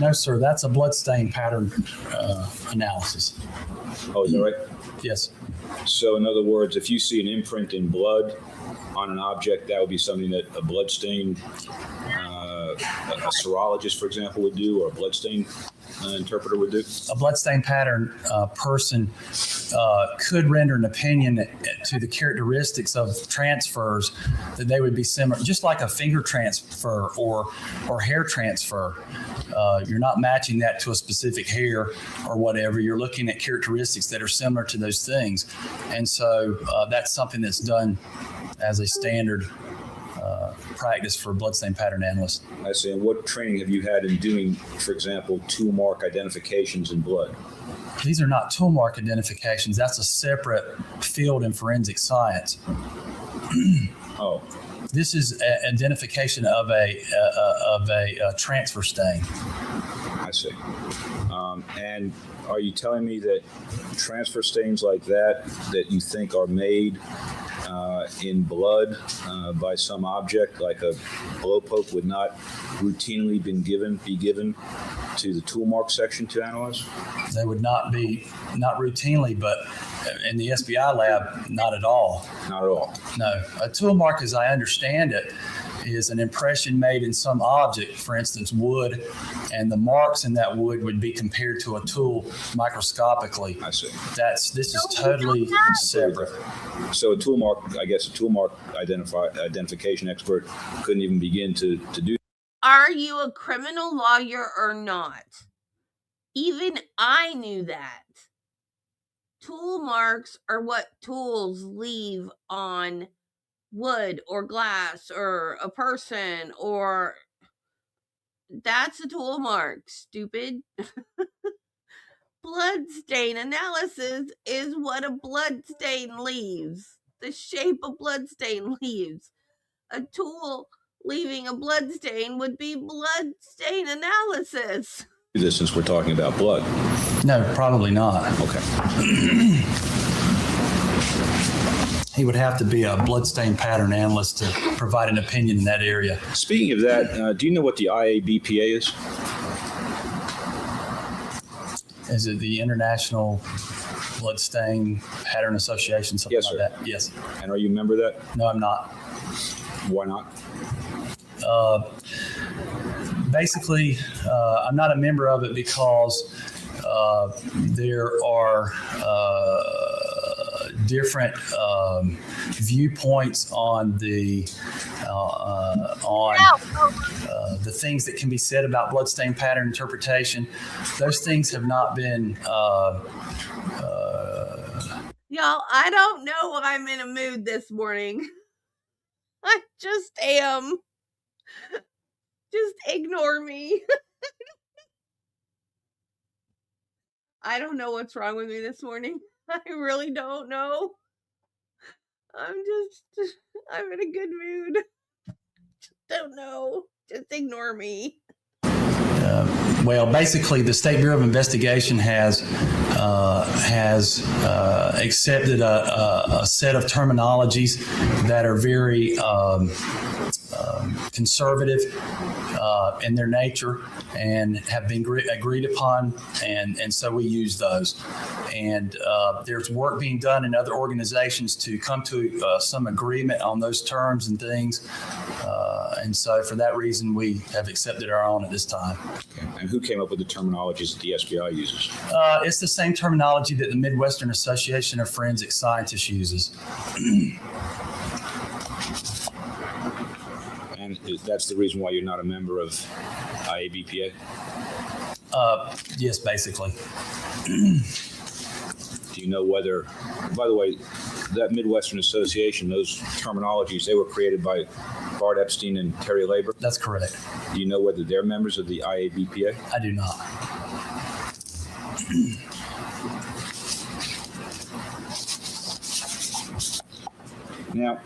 No, sir. That's a bloodstain pattern analysis. Oh, is that right? Yes. So, in other words, if you see an imprint in blood on an object, that would be something that a bloodstain, a serologist, for example, would do, or a bloodstain interpreter would do? A bloodstain pattern person could render an opinion to the characteristics of transfers that they would be similar, just like a finger transfer or hair transfer. You're not matching that to a specific hair or whatever. You're looking at characteristics that are similar to those things. And so that's something that's done as a standard practice for bloodstain pattern analysts. I see. And what training have you had in doing, for example, tool mark identifications in blood? These are not tool mark identifications. That's a separate field in forensic science. Oh. This is identification of a transfer stain. I see. And are you telling me that transfer stains like that you think are made in blood by some object, like a blow poke, would not routinely be given to the tool mark section to analyze? They would not routinely, but in the SBI lab, not at all. Not at all. No. A tool mark, as I understand it, is an impression made in some object, for instance, wood, and the marks in that wood would be compared to a tool microscopically. I see. This is totally separate. So a tool mark identification expert couldn't even begin to do. Are you a criminal lawyer or not? Even I knew that. Tool marks are what tools leave on wood or glass or a person, or that's a tool mark, stupid. Bloodstain analysis is what a bloodstain leaves. The shape a bloodstain leaves. A tool leaving a bloodstain would be bloodstain analysis. This, since we're talking about blood. No, probably not. Okay. He would have to be a bloodstain pattern analyst to provide an opinion in that area. Speaking of that, do you know what the IABPA is? Is it the International Bloodstain Pattern Association, something yes, like sir. that? Yes. And are you a member of that? No, I'm not. Why not? Basically, I'm not a member of it because there are different viewpoints on the things that can be said about bloodstain pattern interpretation. Those things have not been. Y'all, I don't know why I'm in a mood this morning. I just am. Just ignore me. I don't know what's wrong with me this morning. I really don't know. I'm in a good mood. Just don't know. Just ignore me. Well, basically, the State Bureau of Investigation has accepted a set of terminologies that are very conservative in their nature and have been agreed upon, and so we use those. And there's work being done in other organizations to come to some agreement on those terms and things. And so for that reason, we have accepted our own at this time. Okay. And who came up with the terminologies that the SBI uses? It's the same terminology that the Midwestern Association of Forensic Scientists uses. And that's the reason why you're not a member of IABPA? Yes, basically. Do you know whether, by the way, that Midwestern Association, those terminologies, they were created by Bart Epstein and Terry Labor? That's correct. Do you know whether they're members of the IABPA? I do not. Now,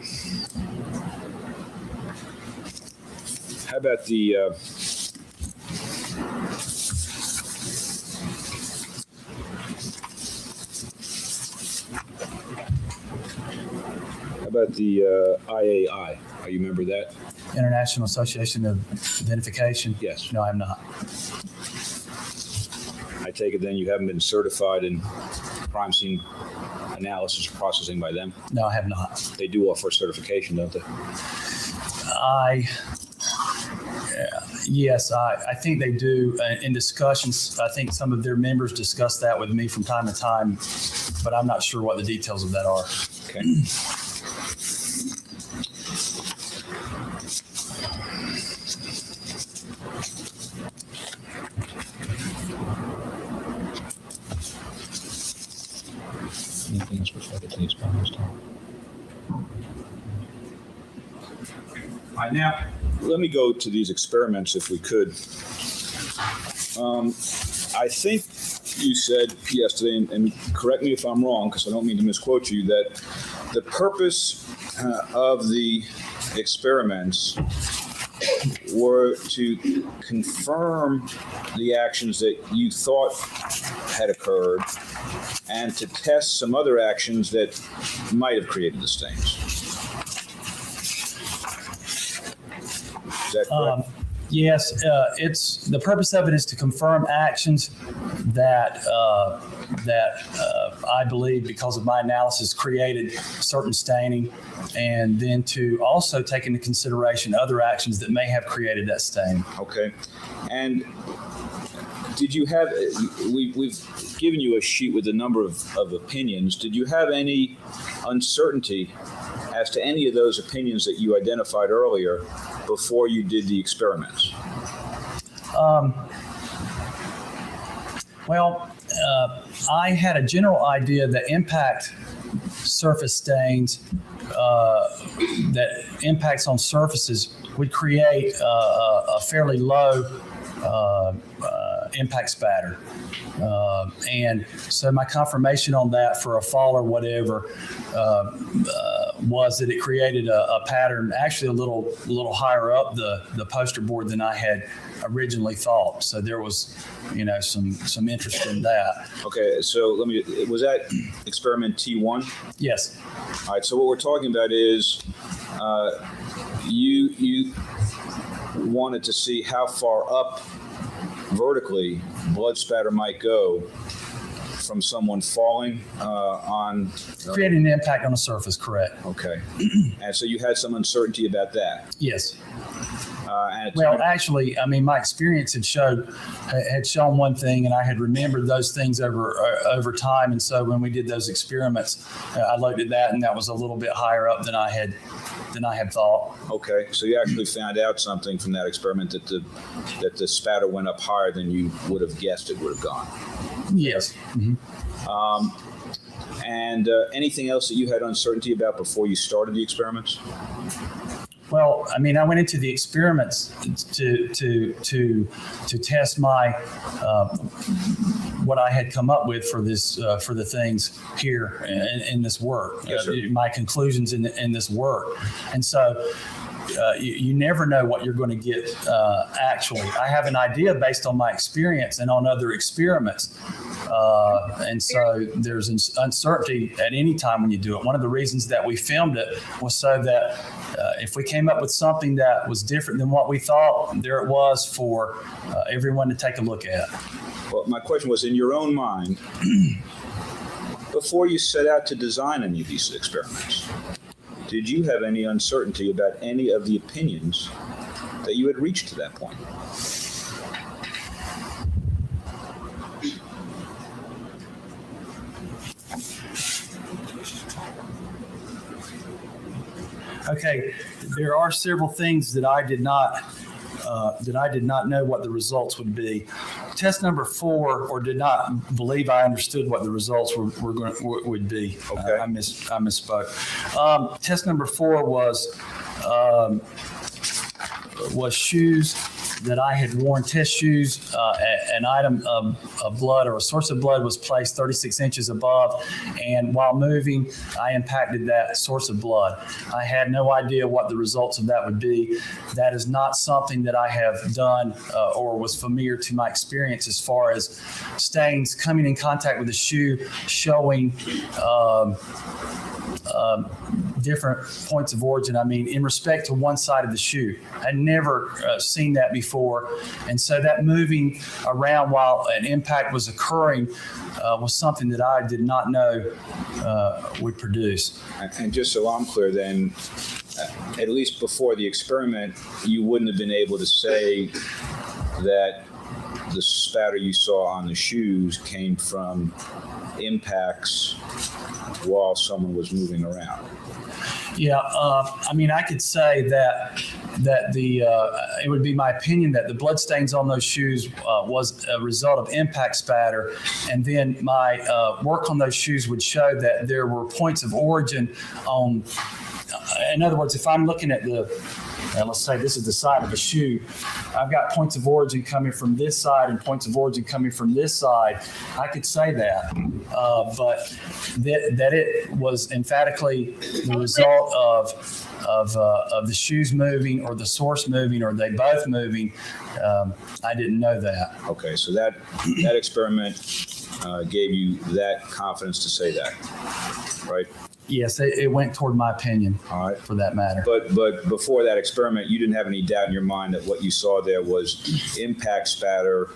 how about the IAI? Are you a member of that? International Association of Identification? Yes. No, I'm not. I take it then you haven't been certified in crime scene analysis or processing by them? No, I have not. They do offer certification, don't they? Yes, I think they do. In discussions, I think some of their members discuss that with me from time to time, but I'm not sure what the details of that are. Okay. Anything else before I get to the experiments, Tom? All right, now, let me go to these experiments if we could. I think you said yesterday, and correct me if I'm wrong, because I don't mean to misquote you, that the purpose of the experiments were to confirm the actions that you thought had occurred and to test some other actions that might have created the stains. Is that correct? Yes, it's the purpose of it is to confirm actions that I believe, because of my analysis, created certain staining, and then to also take into consideration other actions that may have created that stain. Okay, and did you have? We've given you a sheet with a number of opinions. Did you have any uncertainty as to any of those opinions that you identified earlier before you did the experiments? I had a general idea that impact surface stains, that impacts on surfaces would create a fairly low impact spatter. And so my confirmation on that for a fall or whatever was that it created a pattern actually a little higher up the poster board than I had originally thought. So there was, some interest in that. Okay, so was that experiment T1? Yes. All right, so what we're talking about is you wanted to see how far up vertically blood spatter might go from someone falling on... Creating an impact on the surface, correct. Okay. And so you had some uncertainty about that? Yes. Actually, my experience had shown one thing, and I had remembered those things over time. And so when we did those experiments, I looked at that, and that was a little bit higher up than I had thought. Okay, so you actually found out something from that experiment that the spatter went up higher than you would have guessed it would have gone. Yes. Mm-hmm. And anything else that you had uncertainty about before you started the experiments? Well, I mean, I went into the experiments to test my what I had come up with for this for the things here in this work, Yes, sir. my conclusions in this work, and so. You never know what you're going to get actually. I have an idea based on my experience and on other experiments. And so there's uncertainty at any time when you do it. One of the reasons that we filmed it was so that if we came up with something that was different than what we thought, there it was for everyone to take a look at. Well, my question was, in your own mind, before you set out to design any of these experiments, did you have any uncertainty about any of the opinions that you had reached to that point? Okay, there are several things that I did not know what the results would be. Test number 4, or did not believe I understood what the results would be. Okay. I misspoke. Test number 4 was shoes that I had worn, test shoes. An item of blood or a source of blood was placed 36 inches above, and while moving, I impacted that source of blood. I had no idea what the results of that would be. That is not something that I have done or was familiar to my experience as far as stains coming in contact with the shoe showing different points of origin. I mean, in respect to one side of the shoe. I'd never seen that before. And so that moving around while an impact was occurring was something that I did not know would produce. And just so I'm clear then, at least before the experiment, you wouldn't have been able to say that the spatter you saw on the shoes came from impacts while someone was moving around. Yeah, I mean, I could say that it would be my opinion that the bloodstains on those shoes was a result of impact spatter, and then my work on those shoes would show that there were points of origin on. In other words, if I'm looking at let's say this is the side of a shoe, I've got points of origin coming from this side and points of origin coming from this side. I could say that, but that it was emphatically the result of the shoes moving or the source moving or they both moving. I didn't know that. Okay, so that experiment gave you that confidence to say that, right? Yes, it went toward my opinion. All right. For that matter. But before that experiment, you didn't have any doubt in your mind that what you saw there was impact spatter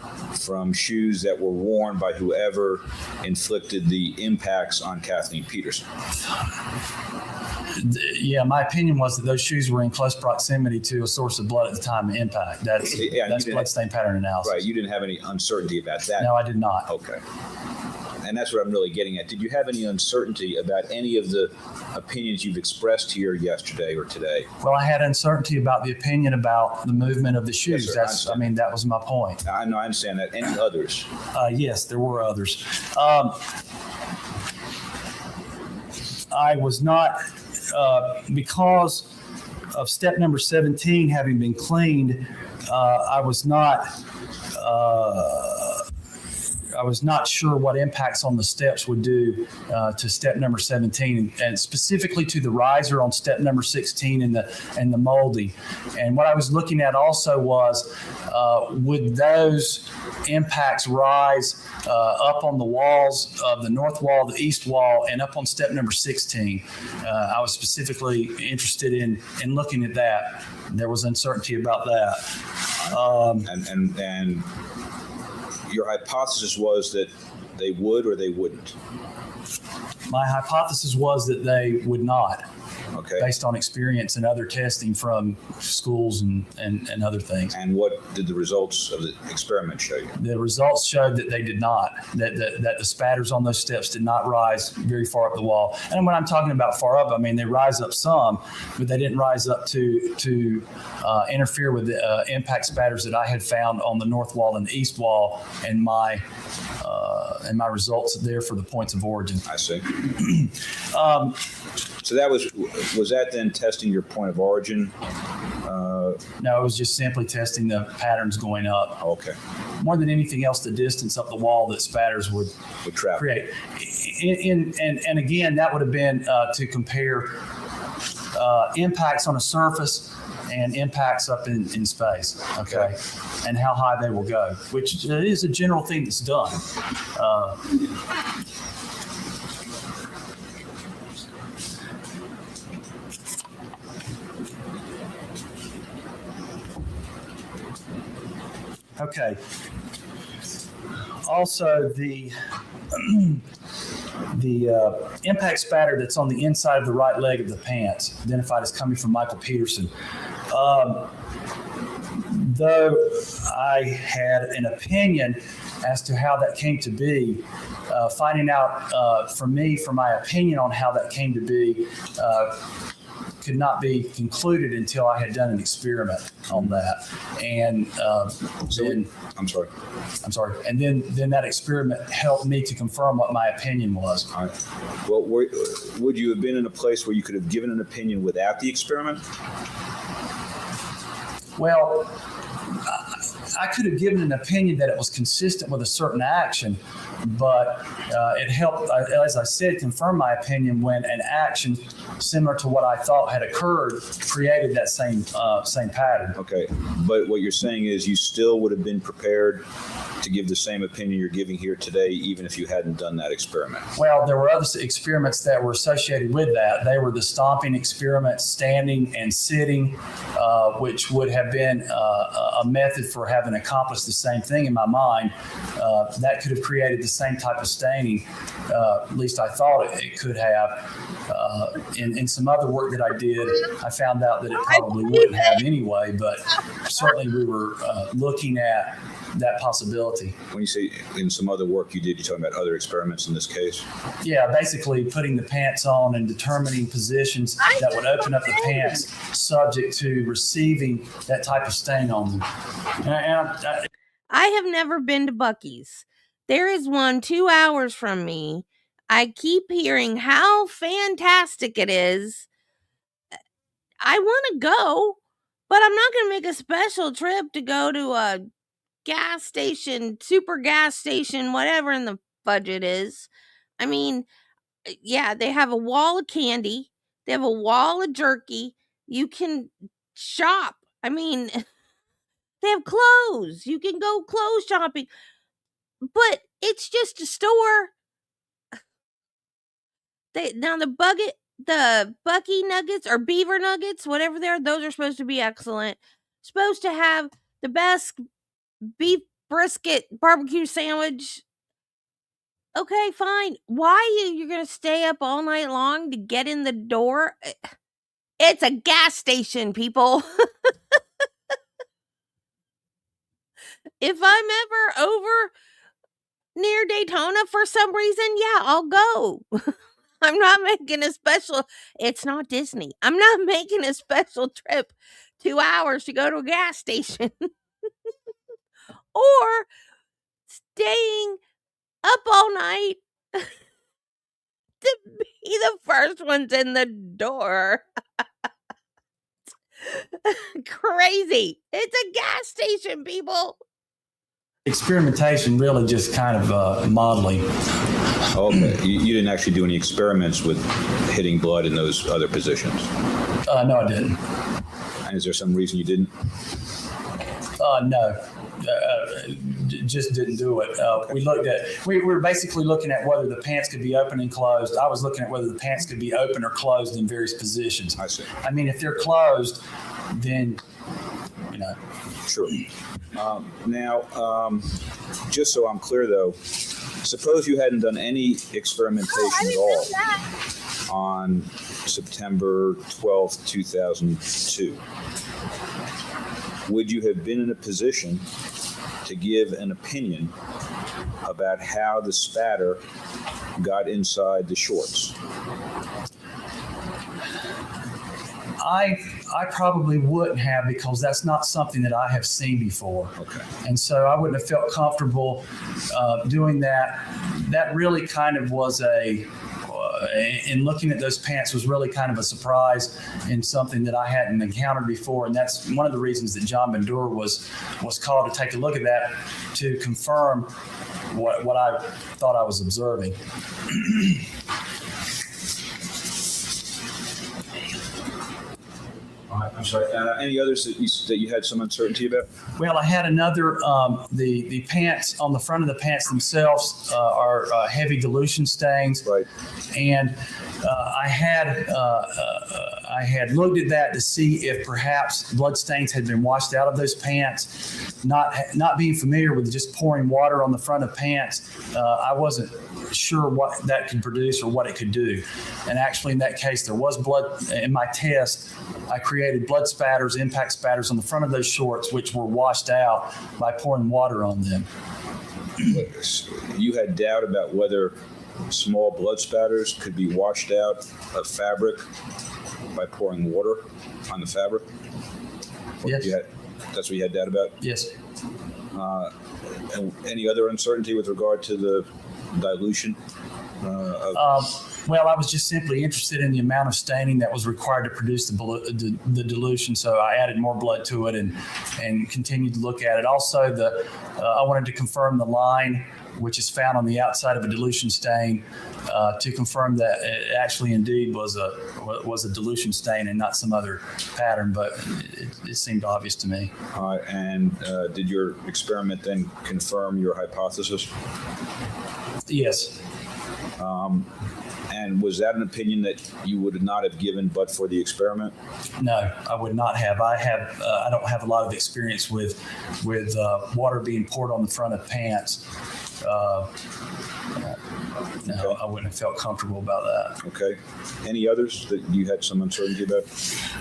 from shoes that were worn by whoever inflicted the impacts on Kathleen Peterson. Yeah, my opinion was that those shoes were in close proximity to a source of blood at the time of impact. That's bloodstain pattern analysis. Right. You didn't have any uncertainty about that. No, I did not. Okay. And that's what I'm really getting at. Did you have any uncertainty about any of the opinions you've expressed here yesterday or today? Well, I had uncertainty about the opinion about the movement of the shoes. Yes, sir, that was my point. I know, I understand that. Any others? Yes, there were others. I was not, because of step number 17 having been cleaned, I was not sure what impacts on the steps would do to step number 17, and specifically to the riser on step number 16 and the molding. And what I was looking at also was, would those impacts rise up on the walls of the north wall, the east wall, and up on step number 16? I was specifically interested in looking at that. There was uncertainty about that. And your hypothesis was that they would or they wouldn't? My hypothesis was that they would not. Okay. Based on experience and other testing from schools and other things. And what did the results of the experiment show you? The results showed that they did not, that the spatters on those steps did not rise very far up the wall. And when I'm talking about far up, I mean they rise up some, but they didn't rise up to interfere with the impact spatters that I had found on the north wall and the east wall and my results there for the points of origin. I see. So that was that then testing your point of origin? No, it was just simply testing the patterns going up. Okay. More than anything else, the distance up the wall that spatters would create. And again, that would have been to compare impacts on a surface and impacts up in space, okay, and how high they will go, which is a general thing that's done. Okay. Also, the impact spatter that's on the inside of the right leg of the pants, identified as coming from Michael Peterson. Though I had an opinion as to how that came to be, finding out for my opinion on how that came to be could not be concluded until I had done an experiment on that. And I'm sorry. And then that experiment helped me to confirm what my opinion was. All right. Well, would you have been in a place where you could have given an opinion without the experiment? Well, I could have given an opinion that it was consistent with a certain action, but it helped, as I said, confirm my opinion when an action similar to what I thought had occurred created that same pattern. Okay, but what you're saying is you still would have been prepared to give the same opinion you're giving here today, even if you hadn't done that experiment? Well, there were other experiments that were associated with that. They were the stomping experiments, standing and sitting, which would have been a method for having accomplished the same thing in my mind. That could have created the same type of staining, at least I thought it could have. In some other work that I did, I found out that it probably wouldn't have anyway, but certainly we were looking at that possibility. When you say in some other work you did, you're talking about other experiments in this case? Yeah, basically putting the pants on and determining positions that would open up the pants subject to receiving that type of stain on them. I have never been to Buc-ee's. There is one 2 hours from me. I keep hearing how fantastic it is. I want to go, but I'm not going to make a special trip to go to a gas station, super gas station, whatever in the budget is. I mean, yeah, they have a wall of candy. They have a wall of jerky. You can shop. I mean, they have clothes. You can go clothes shopping. But it's just a store. The Bucky nuggets or beaver nuggets, whatever they are, those are supposed to be excellent. Supposed to have the best beef brisket barbecue sandwich. Okay, fine. Why you're going to stay up all night long to get in the door? It's a gas station, people. If I'm ever over near Daytona for some reason, yeah, I'll go. I'm not making a special. It's not Disney. I'm not making a special trip 2 hours to go to a gas station. Or staying up all night to be the first ones in the door. Crazy. It's a gas station, people. Experimentation really just kind of modeling. Okay, you didn't actually do any experiments with hitting blood in those other positions? No, I didn't. And is there some reason you didn't? No. Just didn't do it. We were basically looking at whether the pants could be open and closed. I was looking at whether the pants could be open or closed in various positions. I see. I mean, if they're closed, then, you know. Sure. Now, just so I'm clear, though, suppose you hadn't done any experimentation at all on September 12th, 2002. Would you have been in a position to give an opinion about how the spatter got inside the shorts? I probably wouldn't have, because that's not something that I have seen before. Okay. And so I wouldn't have felt comfortable doing that. That really kind of was in looking at those pants was really kind of a surprise and something that I hadn't encountered before. And that's one of the reasons that John Bandura was called to take a look at that to confirm what I thought I was observing. I'm sorry. Any others that you had some uncertainty about? Well, I had another. The pants on the front of the pants themselves are heavy dilution stains, right? And I had looked at that to see if perhaps blood stains had been washed out of those pants. Not being familiar with just pouring water on the front of pants, I wasn't sure what that could produce or what it could do. And actually, in that case, there was blood in my test. I created blood spatters, impact spatters on the front of those shorts, which were washed out by pouring water on them. You had doubt about whether small blood spatters could be washed out of fabric by pouring water on the fabric? Yes. That's what you had doubt about? Yes. And any other uncertainty with regard to the dilution? Well, I was just simply interested in the amount of staining that was required to produce the dilution, so I added more blood to it and continued to look at it. Also, I wanted to confirm the line which is found on the outside of a dilution stain to confirm that it actually indeed was a dilution stain and not some other pattern, but it seemed obvious to me. All right, and did your experiment then confirm your hypothesis? Yes. And was that an opinion that you would not have given but for the experiment? No, I would not have. I don't have a lot of experience with water being poured on the front of pants. No, I wouldn't have felt comfortable about that. Okay. Any others that you had some uncertainty about?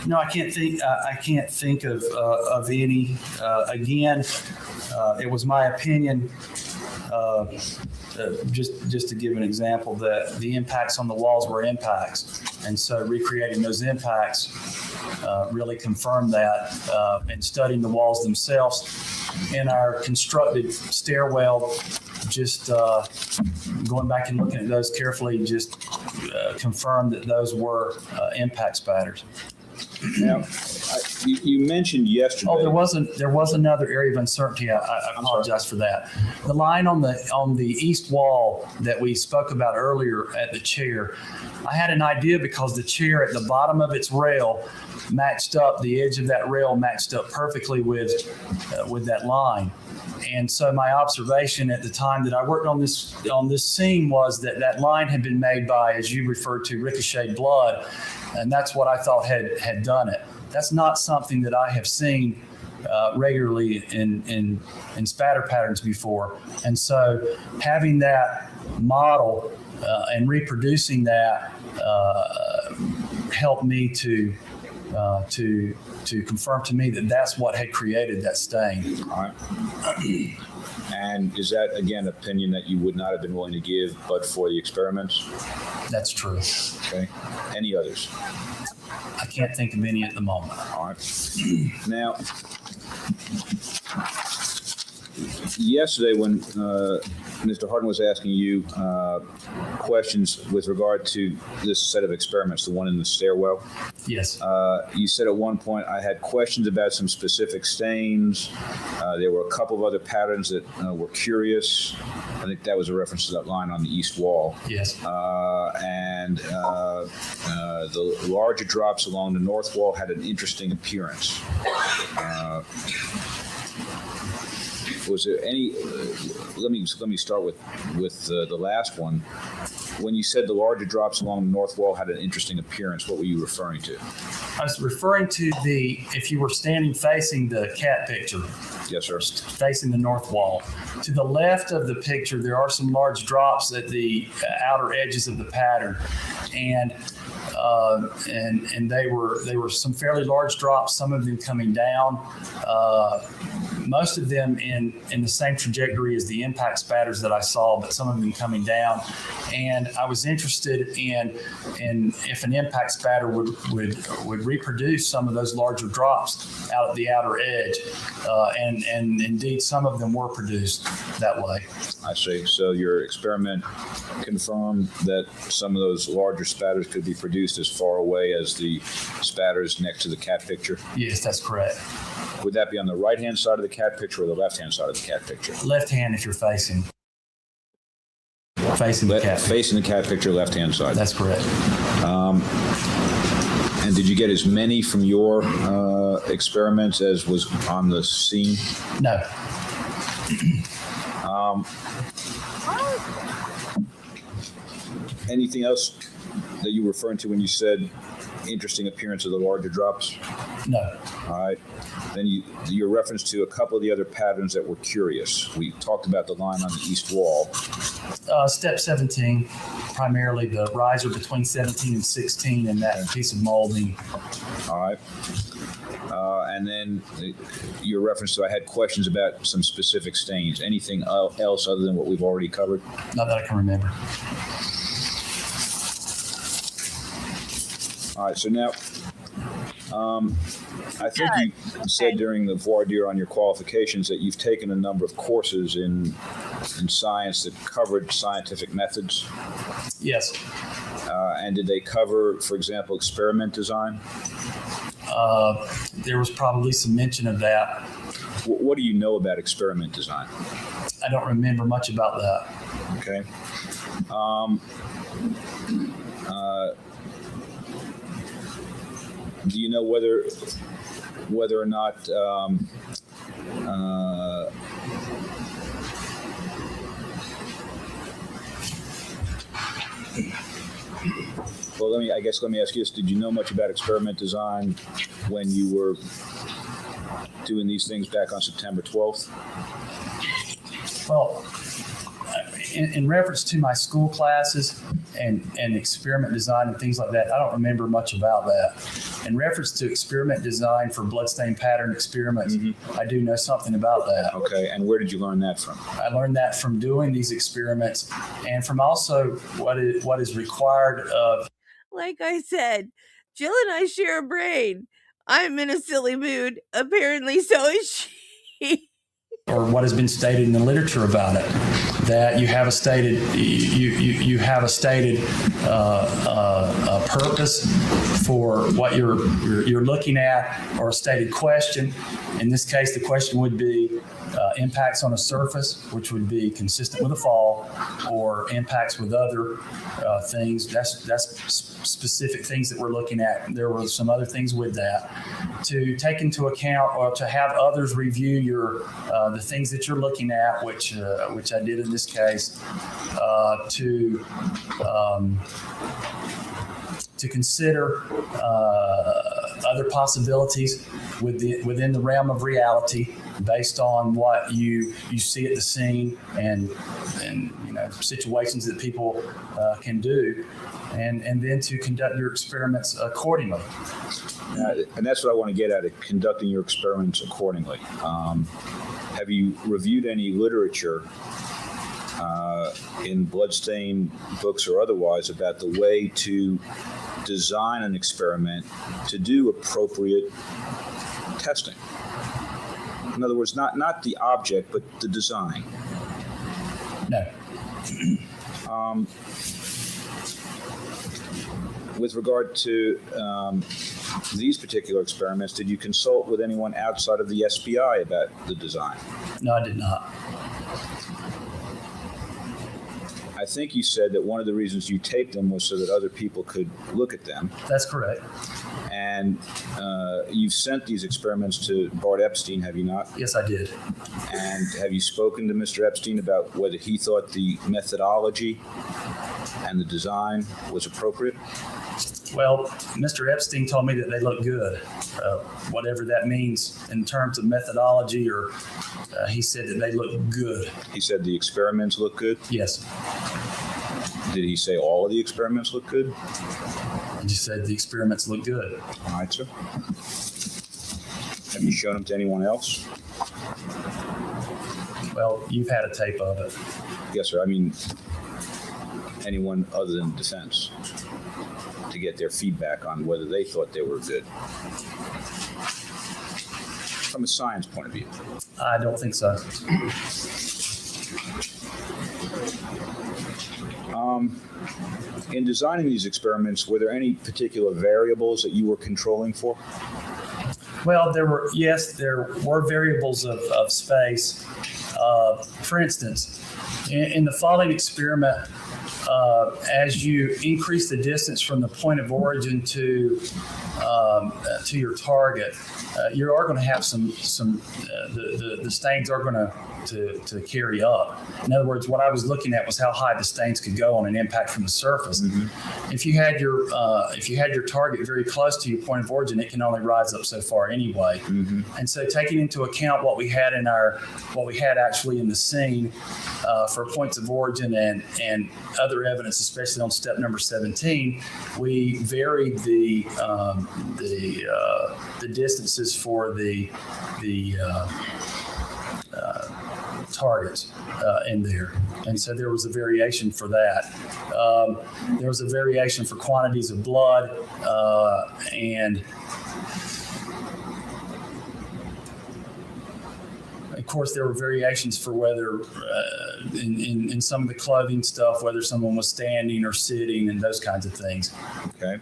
No, I can't think of any. Again, it was my opinion. Just to give an example, that the impacts on the walls were impacts, and so recreating those impacts really confirmed that. And studying the walls themselves in our constructed stairwell, just going back and looking at those carefully, just confirmed that those were impact spatters. Now, you mentioned yesterday. Oh, there was another area of uncertainty. I apologize for that. The line on the east wall that we spoke about earlier at the chair, I had an idea because the chair at the bottom of its rail matched up. The edge of that rail matched up perfectly with that line. And so my observation at the time that I worked on this scene was that line had been made by, as you referred to, ricocheted blood, and that's what I thought had done it. That's not something that I have seen regularly in spatter patterns before. And so having that model and reproducing that helped me to confirm to me that that's what had created that stain. All right. And is that, again, opinion that you would not have been willing to give but for the experiments? That's true. Okay. Any others? I can't think of any at the moment. All right. Now, yesterday when Mr. Hardin was asking you questions with regard to this set of experiments, the one in the stairwell. Yes. You said at one point I had questions about some specific stains. There were a couple of other patterns that were curious. I think that was a reference to that line on the east wall. Yes. And the larger drops along the north wall had an interesting appearance. Was there any? Let me start with the last one. When you said the larger drops along the north wall had an interesting appearance, what were you referring to? I was referring to if you were standing facing the cat picture. Yes, sir. Facing the north wall. To the left of the picture, there are some large drops at the outer edges of the pattern, and they were some fairly large drops. Some of them coming down. Most of them in the same trajectory as the impact spatters that I saw, but some of them coming down. and I was interested in if an impact spatter would reproduce some of those larger drops out at the outer edge, and indeed some of them were produced that way. I see. So your experiment confirmed that some of those larger spatters could be produced as far away as the spatters next to the cat picture? Yes, that's correct. Would that be on the right-hand side of the cat picture or the left-hand side of the cat picture? Left hand if you're facing the cat. Facing the cat picture, left-hand side. That's correct. And did you get as many from your experiments as was on the scene? No. Anything else that you were referring to when you said interesting appearance of the larger drops? No. All right. Then your reference to a couple of the other patterns that were curious. We talked about the line on the east wall. Step 17, primarily the riser between 17 and 16 and that piece of molding. All right. And then your reference to I had questions about some specific stains. Anything else other than what we've already covered? Not that I can remember. All right. So now, I think you said during the voir dire on your qualifications that you've taken a number of courses in science that covered scientific methods. Yes. And did they cover, for example, experiment design? There was probably some mention of that. What do you know about experiment design? I don't remember much about that. Okay. Do you know whether or not well, let me ask you this. Did you know much about experiment design when you were doing these things back on September 12th? Well, in reference to my school classes and experiment design and things like that, I don't remember much about that. In reference to experiment design for bloodstain pattern experiments, I do know something about that. Okay, and where did you learn that from? I learned that from doing these experiments and from also what is required of. Like I said, Jill and I share a brain. I'm in a silly mood. Apparently, so is she. Or what has been stated in the literature about it, that you have a stated purpose for what you're looking at, or a stated question. In this case, the question would be impacts on a surface, which would be consistent with a fall, or impacts with other things. That's specific things that we're looking at. There were some other things with that to take into account, or to have others review your the things that you're looking at, which I did in this case, to consider other possibilities within the realm of reality, based on what you see at the scene and situations that people can do, and then to conduct your experiments accordingly. And that's what I want to get at, conducting your experiments accordingly. Have you reviewed any literature in bloodstain books or otherwise about the way to design an experiment to do appropriate testing? In other words, not the object, but the design. No. With regard to these particular experiments, did you consult with anyone outside of the SBI about the design? No, I did not. I think you said that one of the reasons you taped them was so that other people could look at them. That's correct. And you've sent these experiments to Bart Epstein, have you not? Yes, I did. And have you spoken to Mr. Epstein about whether he thought the methodology and the design was appropriate? Well, Mr. Epstein told me that they look good, whatever that means in terms of methodology, or he said that they look good. He said the experiments look good? Yes. Did he say all of the experiments look good? He just said the experiments look good. All right, sir. Have you shown them to anyone else? Well, you've had a tape of it. Yes, sir. I mean, anyone other than defense to get their feedback on whether they thought they were good? From a science point of view. I don't think so. In designing these experiments, were there any particular variables that you were controlling for? Well, there were variables of space. For instance, in the following experiment, as you increase the distance from the point of origin to your target, you are going to have the stains are going to carry up. In other words, what I was looking at was how high the stains could go on an impact from the surface. Mm-hmm. If you had your target very close to your point of origin, it can only rise up so far anyway. Mm-hmm. And so, taking into account what we had actually in the scene for points of origin and other evidence, especially on step number 17, we varied the distances for the targets in there. And so there was a variation for that. There was a variation for quantities of blood and of course, there were variations for whether in some of the clothing stuff, whether someone was standing or sitting and those kinds of things. Okay.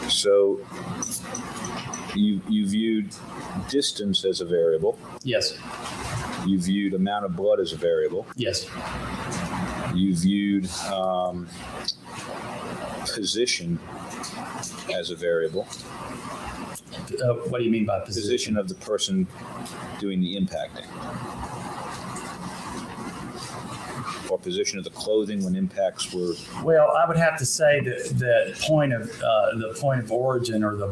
So you viewed distance as a variable. Yes. You viewed amount of blood as a variable. Yes. You viewed position as a variable. What do you mean by position? Position of the person doing the impacting. Or position of the clothing when impacts were. Well, I would have to say that the point of origin or the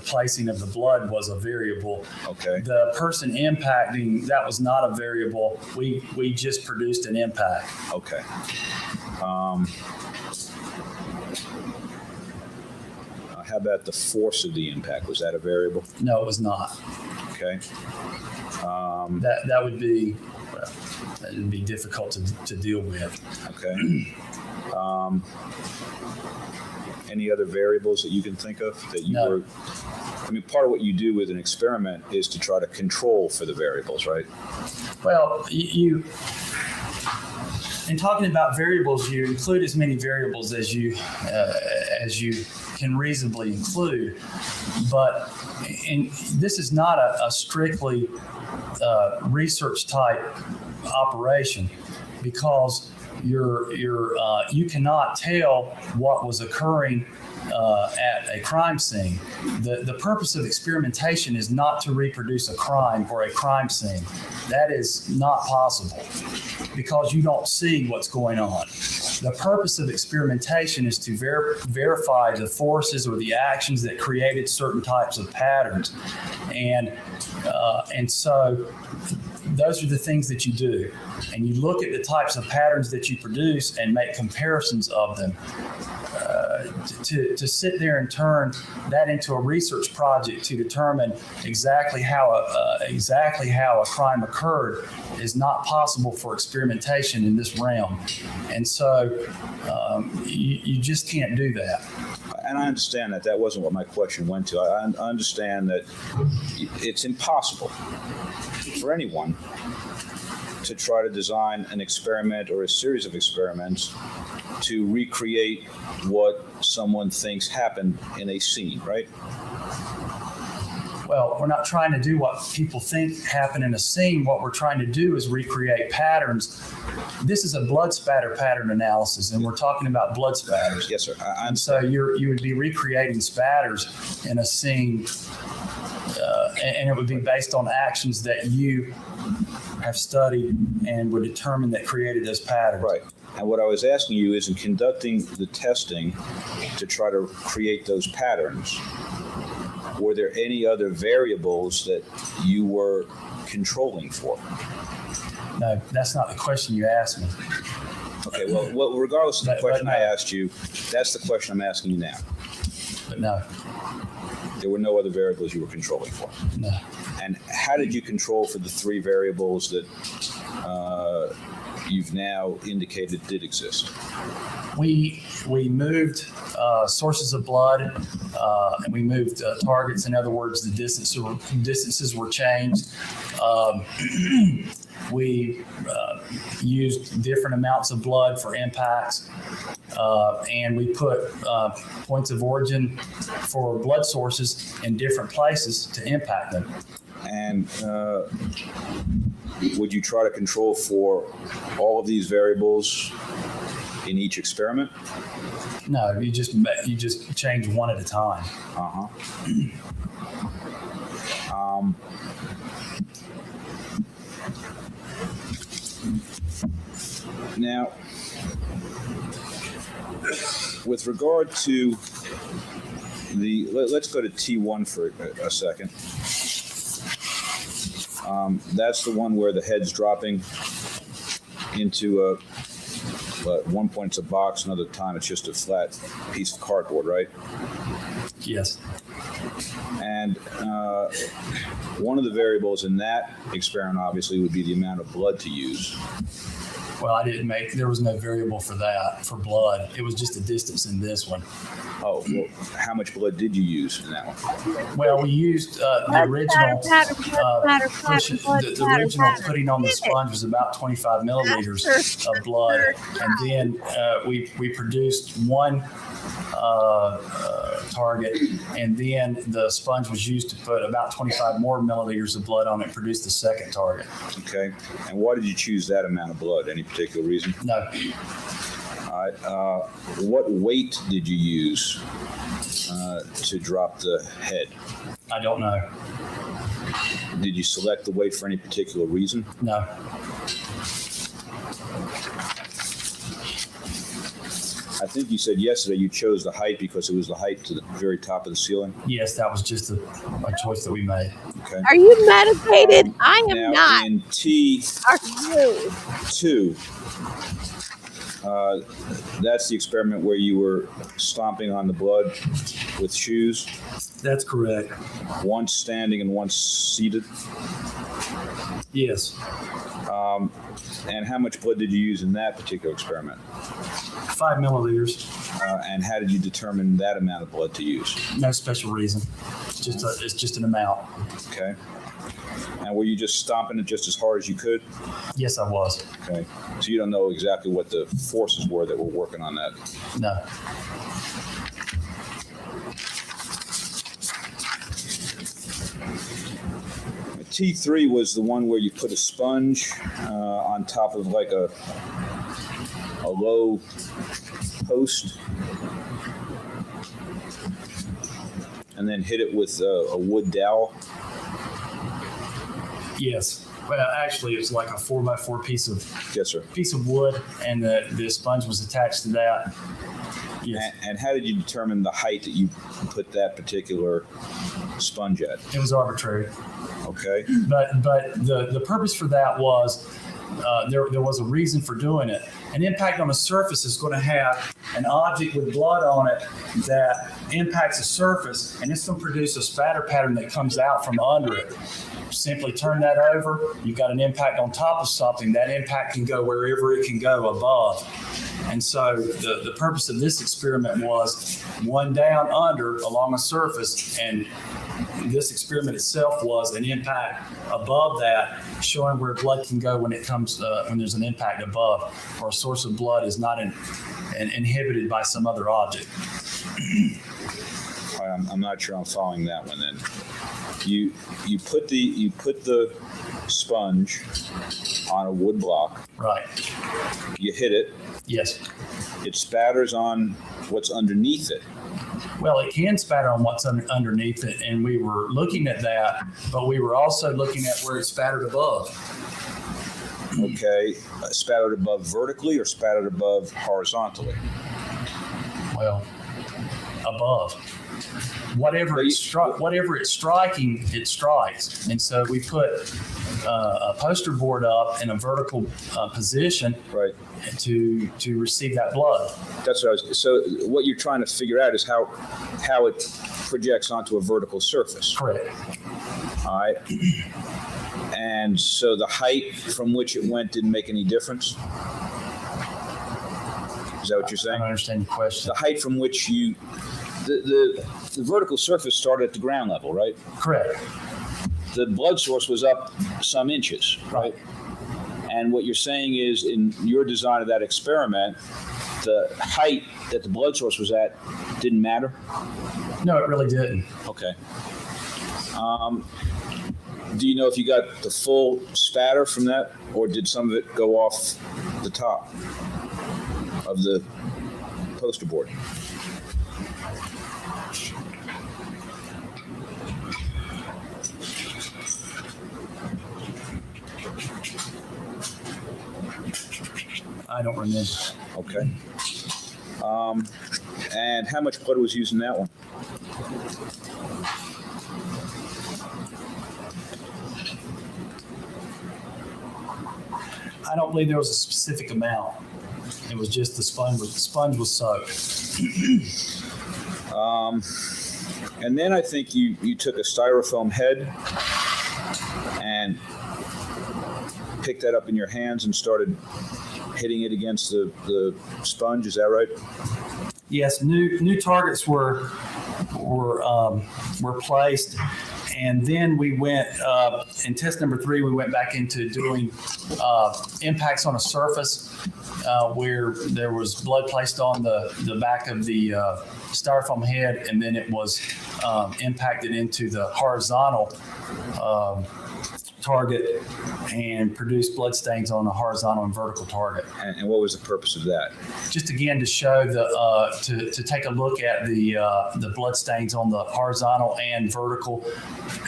placing of the blood was a variable. Okay. The person impacting, that was not a variable. We just produced an impact. Okay. How about the force of the impact? Was that a variable? No, it was not. Okay. That would be it'd be difficult to deal with. Okay. Any other variables that you can think of that you were? I mean, part of what you do with an experiment is to try to control for the variables, right? Well, you in talking about variables, you include as many variables as you can reasonably include, but this is not a strictly research type operation because you cannot tell what was occurring at a crime scene. The purpose of experimentation is not to reproduce a crime or a crime scene. That is not possible because you don't see what's going on. The purpose of experimentation is to verify the forces or the actions that created certain types of patterns. And so those are the things that you do. And you look at the types of patterns that you produce and make comparisons of them. To sit there and turn that into a research project to determine exactly how a crime occurred is not possible for experimentation in this realm. And so you just can't do that. And I understand that. That wasn't what my question went to. I understand that it's impossible for anyone to try to design an experiment or a series of experiments to recreate what someone thinks happened in a scene, right? Well, we're not trying to do what people think happened in a scene. What we're trying to do is recreate patterns. This is a blood spatter pattern analysis, and we're talking about blood spatters. Yes, sir. And so you would be recreating spatters in a scene, and it would be based on actions that you have studied and would determine that created those patterns. Right. And what I was asking you is, in conducting the testing to try to create those patterns, were there any other variables that you were controlling for? No, that's not the question you asked me. Okay, well, regardless of the question I asked you, that's the question I'm asking you now. But no. There were no other variables you were controlling for? No. And how did you control for the three variables that you've now indicated did exist? We moved sources of blood, and we moved targets. In other words, the distances were changed. We used different amounts of blood for impacts, and we put points of origin for blood sources in different places to impact them. And would you try to control for all of these variables in each experiment? No, you just change one at a time. Now, with regard to let's go to T1 for a second. That's the one where the head's dropping into one point it's a box, another time it's just a flat piece of cardboard, right? Yes. And one of the variables in that experiment, obviously, would be the amount of blood to use. Well, there was no variable for that, for blood. It was just a distance in this one. Oh, well, how much blood did you use in that one? Well, we used the original putting on the sponge was about 25 milliliters of blood. And then we produced one target, and then the sponge was used to put about 25 more milliliters of blood on it, produce the second target. Okay. And why did you choose that amount of blood? Any particular reason? No. All right. What weight did you use to drop the head? I don't know. Did you select the weight for any particular reason? No. I think you said yesterday you chose the height because it was the height to the very top of the ceiling. Yes, that was just a choice that we made. Okay. Are you medicated? I am now, not. In T2, that's the experiment where you were stomping on the blood with shoes. That's correct. Once standing and once seated. Yes. And how much blood did you use in that particular experiment? 5 milliliters. And how did you determine that amount of blood to use? No special reason. It's just an amount. Okay. And were you just stomping it just as hard as you could? Yes, I was. Okay. So you don't know exactly what the forces were that were working on that? No. T3 was the one where you put a sponge on top of like a low post and then hit it with a wood dowel. Yes. Well, actually, it's like a 4x4 piece of piece of wood, and the sponge was attached to that. Yes. And how did you determine the height that you put that particular sponge at? It was arbitrary. Okay. But the purpose for that was there was a reason for doing it. An impact on a surface is going to have an object with blood on it that impacts a surface, and it's going to produce a spatter pattern that comes out from under it. Simply turn that over, you've got an impact on top of something. That impact can go wherever it can go above. And so the purpose of this experiment was one down under along a surface, and this experiment itself was an impact above that, showing where blood can go when it comes when there's an impact above, or a source of blood is not inhibited by some other object. I'm not sure I'm following that one. Then you put the sponge on a wood block. Right. You hit it. Yes. It spatters on what's underneath it. Well, it can spatter on what's underneath it, and we were looking at that, but we were also looking at where it spattered above. Okay, spattered above vertically or spattered above horizontally? Well, above. Whatever it's striking, it strikes. And so we put a poster board up in a vertical position, right, to receive that blood. That's what I was. So what you're trying to figure out is how it projects onto a vertical surface. Correct. All right. And And so the height from which it went didn't make any difference? Is that what you're saying? I don't understand your question. The height from which the vertical surface started at the ground level, right? Correct. The blood source was up some inches, right? And what you're saying is, in your design of that experiment, the height that the blood source was at didn't matter? No, it really didn't. Okay. Do you know if you got the full spatter from that, or did some of it go off the top of the poster board? I don't remember. Okay. And how much blood was used in that one? I don't believe there was a specific amount. It was just the sponge was soaked. And then I think you took a styrofoam head and picked that up in your hands and started hitting it against the sponge. Is that right? Yes, new targets were placed, and then we went in test number 3. We went back into doing impacts on a surface where there was blood placed on the back of the styrofoam head, and then it was impacted into the horizontal target and produced blood stains on the horizontal and vertical target. And what was the purpose of that? Just again to show to take a look at the blood stains on the horizontal and vertical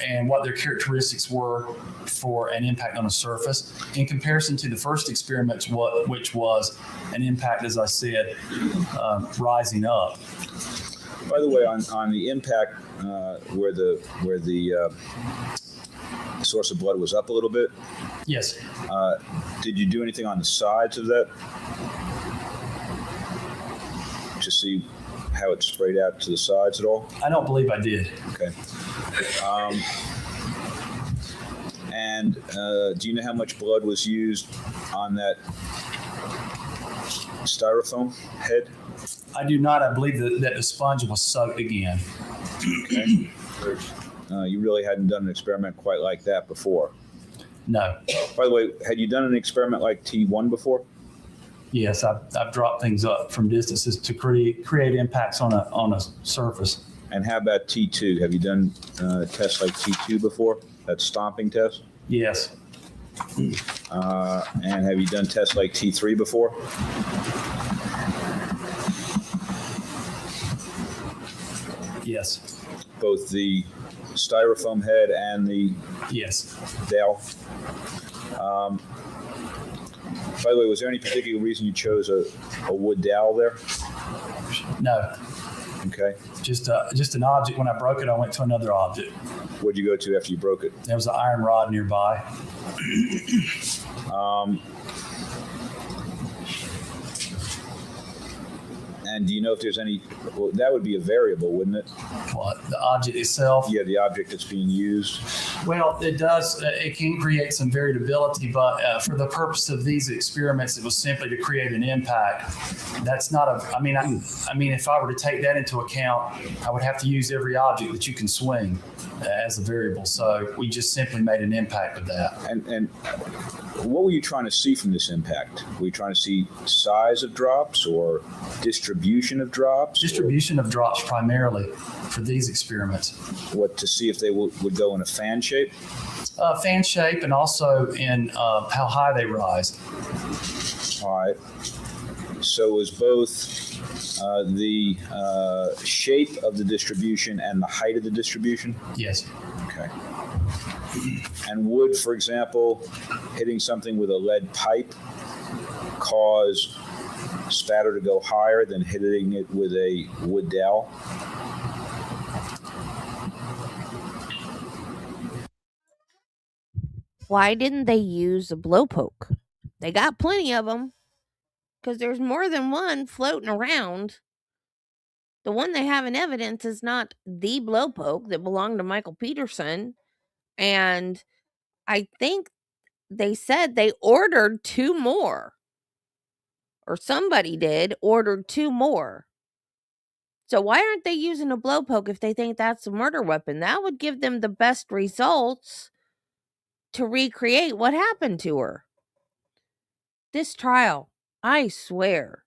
and what their characteristics were for an impact on a surface in comparison to the first experiments, which was an impact, as I said, rising up. By the way, on the impact where the source of blood was up a little bit. Yes. Did you do anything on the sides of that to see how it sprayed out to the sides at all? I don't believe I did. Okay. And do you know how much blood was used on that styrofoam head? I do not. I believe that the sponge was soaked again. Okay. You really hadn't done an experiment quite like that before. No. By the way, had you done an experiment like T1 before? Yes, I've dropped things up from distances to create impacts on a surface. And how about T2? Have you done tests like T2 before? That stomping test? Yes. And have you done tests like T3 before? Yes. Both the styrofoam head and the dowel. By the way, was there any particular reason you chose a wood dowel there? No. Okay. Just an object. When I broke it, I went to another object. What'd you go to after you broke it? There was an iron rod nearby. And do you know if there's any, well, that would be a variable, wouldn't it? What, the object itself? Yeah, the object that's being used. Well, it does. It can create some variability, but for the purpose of these experiments, it was simply to create an impact. That's not a. I mean, if I were to take that into account, I would have to use every object that you can swing as a variable. So we just simply made an impact of that. And what were you trying to see from this impact? Were you trying to see size of drops or distribution of drops? Distribution of drops primarily for these experiments. What, to see if they would go in a fan shape? Fan shape, and also in how high they rise. All right. So it was both the shape of the distribution and the height of the distribution? Yes. Okay. And would, for example, hitting something with a lead pipe cause spatter to go higher than hitting it with a wood dowel? Why didn't they use a blowpoke? They got plenty of them because there's more than one floating around. The one they have in evidence is not the blowpoke that belonged to Michael Peterson. And I think they said they ordered 2 more. Or somebody did, ordered 2 more. So why aren't they using a blowpoke if they think that's a murder weapon? That would give them the best results to recreate what happened to her. This trial, I swear,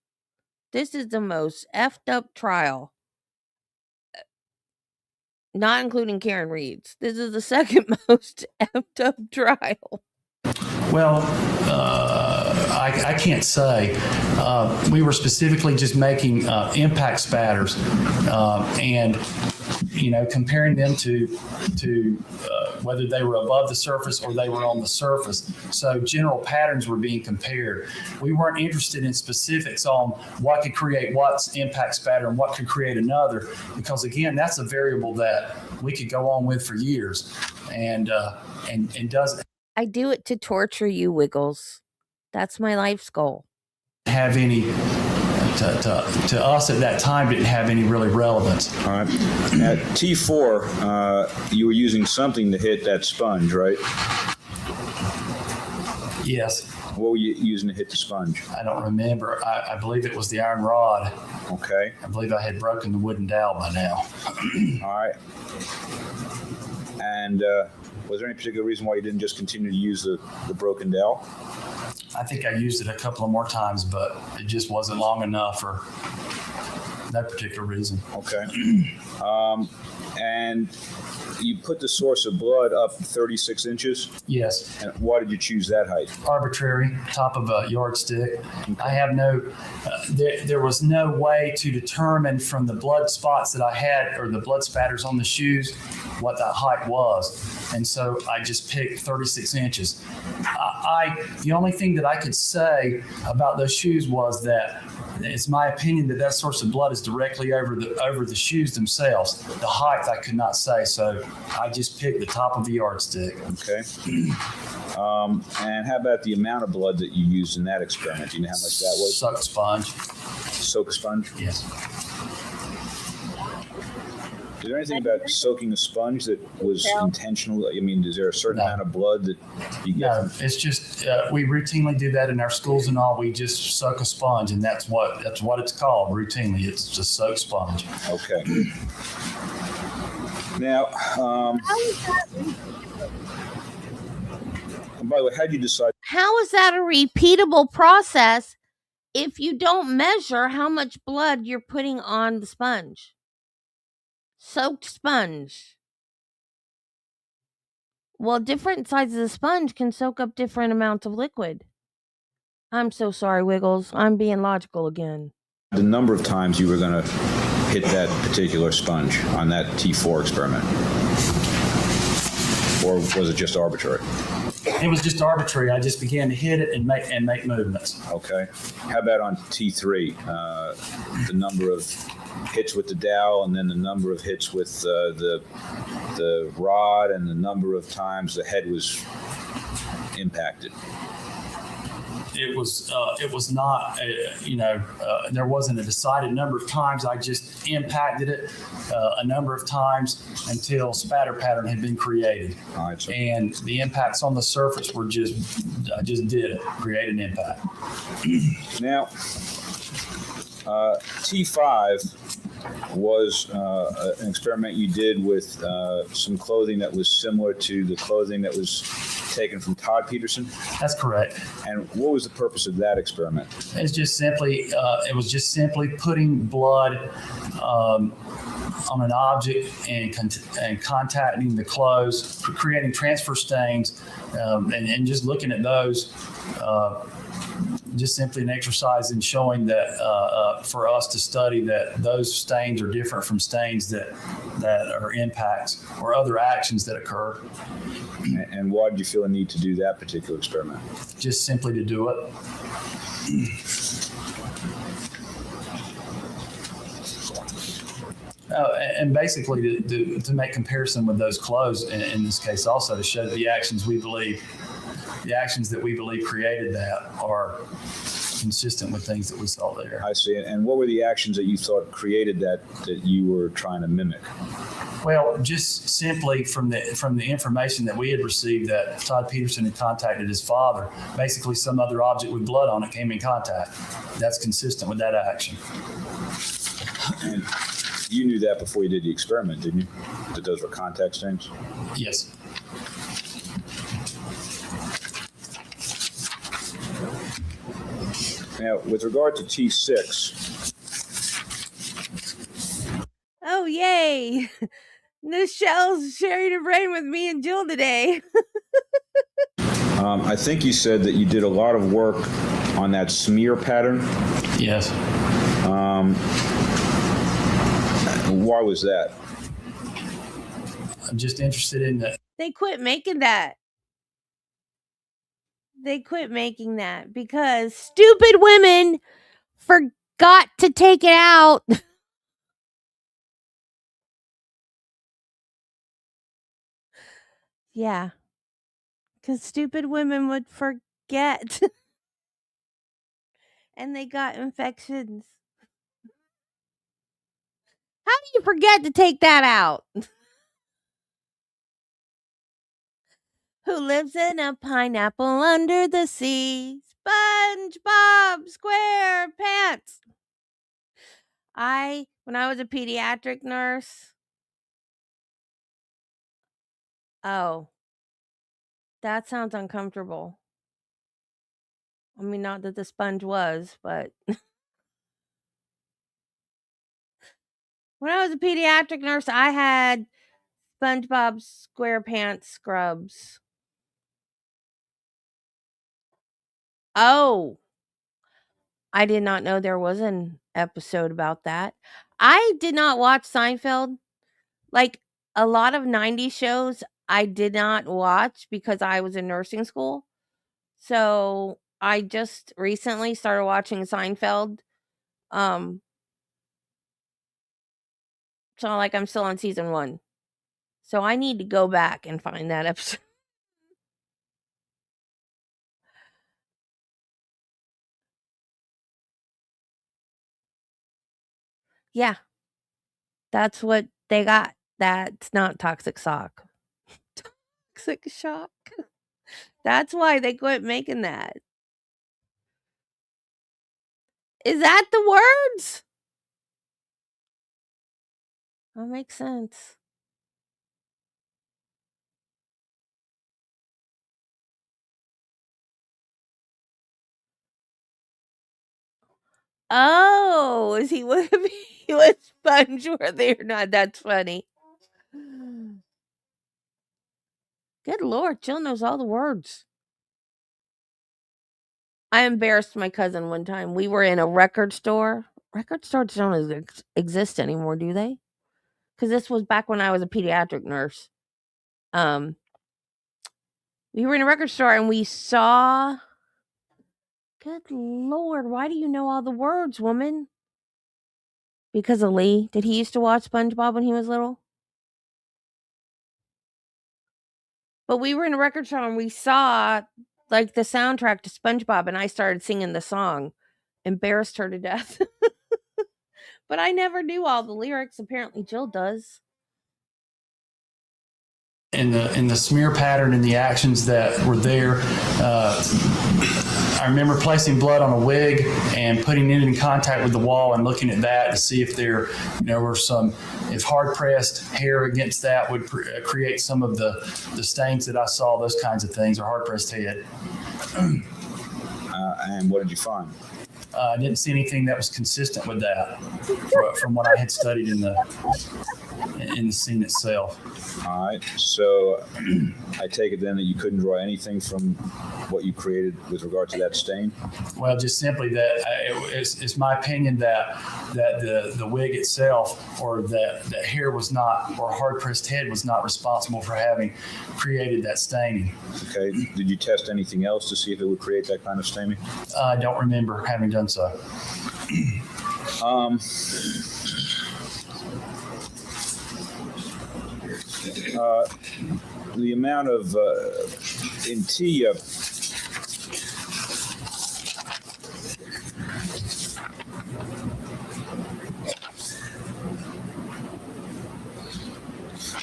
this is the most effed up trial. Not including Karen Reed's. This is the second most effed up trial. Well, I can't say. We were specifically just making impact spatters and, comparing them to whether they were above the surface or they were on the surface. So general patterns were being compared. We weren't interested in specifics on what could create what's impact spatter and what could create another, because again, that's a variable that we could go on with for years and doesn't I do it to torture you, Wiggles. That's my life's goal. Have any to us at that time didn't have any really relevance. All right. At T4, you were using something to hit that sponge, right? Yes. What were you using to hit the sponge? I don't remember. I believe it was the iron rod. Okay. I believe I had broken the wooden dowel by now. All right. And was there any particular reason why you didn't just continue to use the broken dowel? I think I used it a couple of more times, but it just wasn't long enough for that particular reason. Okay. And you put the source of blood up 36 inches? Yes. And why did you choose that height? Arbitrary, top of a yardstick. Okay. I have no, there was no way to determine from the blood spots that I had or the blood spatters on the shoes what that height was. And so I just picked 36 inches. The only thing that I could say about those shoes was that it's my opinion that that source of blood is directly over the shoes themselves. The height I could not say, so I just picked the top of the yardstick. Okay. And how about the amount of blood that you used in that experiment? Do you know how much that was? Soak a sponge. Soak a sponge? Yes. Is there anything about soaking a sponge that was intentional? I mean, is there a certain amount of blood that you get? No, it's just we routinely do that in our schools and all. We just soak a sponge, and that's what it's called routinely. It's just soak sponge. Okay. Now, and by the way, how did you decide? How is that a repeatable process if you don't measure how much blood you're putting on the sponge? Soaked sponge. Well, different sizes of sponge can soak up different amounts of liquid. I'm so sorry, Wiggles. I'm being logical again. The number of times you were going to hit that particular sponge on that T4 experiment? Or was it just arbitrary? It was just arbitrary. I just began to hit it and make movements. Okay. How about on T3? The number of hits with the dowel, and then the number of hits with the rod, and the number of times the head was impacted. It was not, there wasn't a decided number of times. I just impacted it a number of times until spatter pattern had been created. All right, so and the impacts on the surface were I just did it, create an impact. Now, T5 was an experiment you did with some clothing that was similar to the clothing that was taken from Todd Peterson? That's correct. And what was the purpose of that experiment? It's just simply, it was just simply putting blood on an object and contacting the clothes, creating transfer stains, and just looking at those. Just simply an exercise in showing that for us to study that those stains are different from stains that are impacts or other actions that occur. And why did you feel a need to do that particular experiment? Just simply to do it. And basically to make comparison with those clothes in this case also to show the actions that we believe created that are consistent with things that we saw there. I see. And what were the actions that you thought created that you were trying to mimic? Well, just simply from the information that we had received that Todd Peterson had contacted his father, basically some other object with blood on it came in contact. That's consistent with that action. And you knew that before you did the experiment, didn't you? That those were contact stains? Yes. Now, with regard to T6. Oh, yay. Michelle's sharing a brain with me and Jill today. I think you said that you did a lot of work on that smear pattern. Yes. Why was that? I'm just interested in that. They quit making that. They quit making that because stupid women forgot to take it out. Yeah. Because stupid women would forget. And they got infections. How do you forget to take that out? Who lives in a pineapple under the sea? SpongeBob SquarePants. When I was a pediatric nurse. Oh. That sounds uncomfortable. I mean, not that the sponge was, but when I was a pediatric nurse, I had SpongeBob SquarePants scrubs. Oh. I did not know there was an episode about that. I did not watch Seinfeld. Like a lot of 90s shows, I did not watch because I was in nursing school. So I just recently started watching Seinfeld. So like I'm still on season 1. So I need to go back and find that episode. Yeah. That's what they got. That's not toxic shock. Toxic shock. That's why they quit making that. Is that the words? That makes sense. Oh, is he with me with Sponge worthy or not? That's funny. Good Lord, Jill knows all the words. I embarrassed my cousin one time. We were in a record store. Record stores don't exist anymore, do they? Because this was back when I was a pediatric nurse. We were in a record store and we saw. Good Lord, why do you know all the words, woman? Because of Lee. Did he used to watch SpongeBob when he was little? But we were in a record store and we saw like the soundtrack to SpongeBob and I started singing the song. Embarrassed her to death. But I never knew all the lyrics. Apparently Jill does. In the smear pattern and the actions that were there, I remember placing blood on a wig and putting it in contact with the wall and looking at that to see if there were if hard pressed hair against that would create some of the stains that I saw, those kinds of things, or hard pressed head. And what did you find? I didn't see anything that was consistent with that from what I had studied in the scene itself. All right. So I take it then that you couldn't draw anything from what you created with regard to that stain? Well, just simply that it's my opinion that the wig itself or that hair was not, or hard pressed head was not responsible for having created that staining. Okay. Did you test anything else to see if it would create that kind of staining? I don't remember having done so. The amount of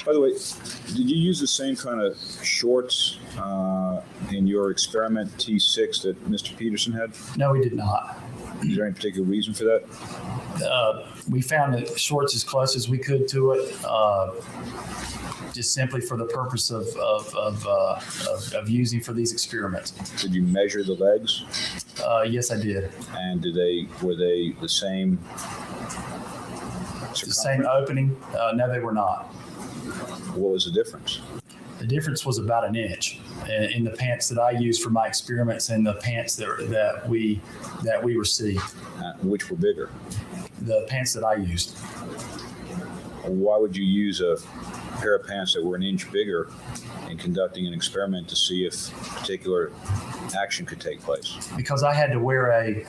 By the way, did you use the same kind of shorts in your experiment T6 that Mr. Peterson had? No, we did not. Is there any particular reason for that? We found the shorts as close as we could to it, just simply for the purpose of using for these experiments. Did you measure the legs? Yes, I did. And were they the same? The same opening? No, they were not. What was the difference? The difference was about an inch in the pants that I used for my experiments and the pants that we received. Which were bigger? The pants that I used. Why would you use a pair of pants that were an inch bigger in conducting an experiment to see if particular action could take place? Because I had to wear a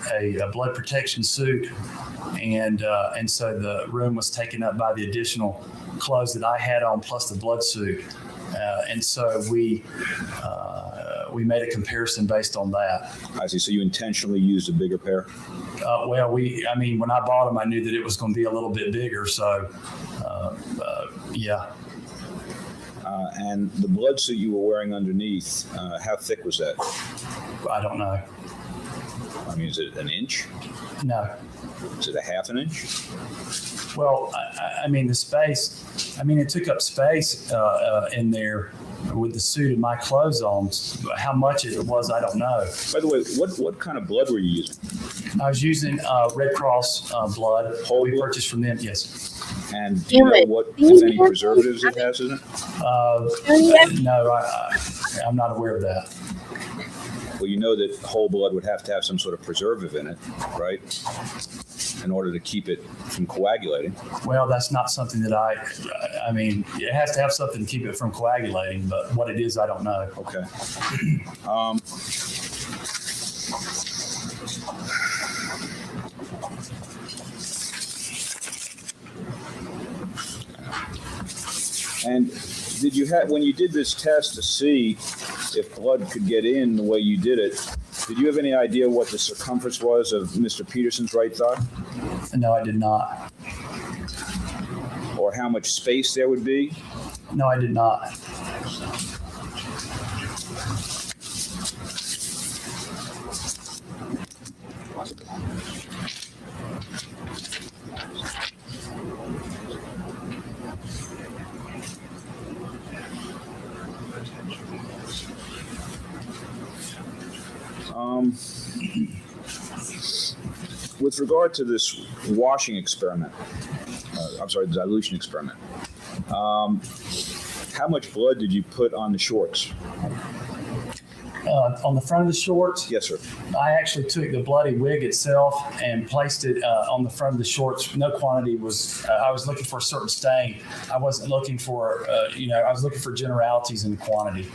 blood protection suit, and so the room was taken up by the additional clothes that I had on plus the blood suit, and so we made a comparison based on that. I see. So you intentionally used a bigger pair? Well, when I bought them, I knew that it was going to be a little bit bigger, so yeah. And the blood suit you were wearing underneath, how thick was that? I don't know. I mean, is it an inch? No. Is it a half an inch? Well, the space, it took up space in there with the suit and my clothes on. How much it was, I don't know. By the way, what kind of blood were you using? I was using Red Cross blood. Whole we blood? Purchased from them, yes. And do you know what, if any preservatives it has in it? No, I'm not aware of that. Well, you know that whole blood would have to have some sort of preservative in it, right? In order to keep it from coagulating. Well, that's not something that it has to have something to keep it from coagulating, but what it is, I don't know. Okay. And did you have, when you did this test to see if blood could get in the way you did it, did you have any idea what the circumference was of Mr. Peterson's right thigh? No, I did not. Or how much space there would be? No, I did not. With regard to this washing experiment, the dilution experiment, how much blood did you put on the shorts? On the front of the shorts? Yes, sir. I actually took the bloody wig itself and placed it on the front of the shorts. No quantity was, I was looking for a certain stain. I wasn't looking for, I was looking for generalities in the quantity.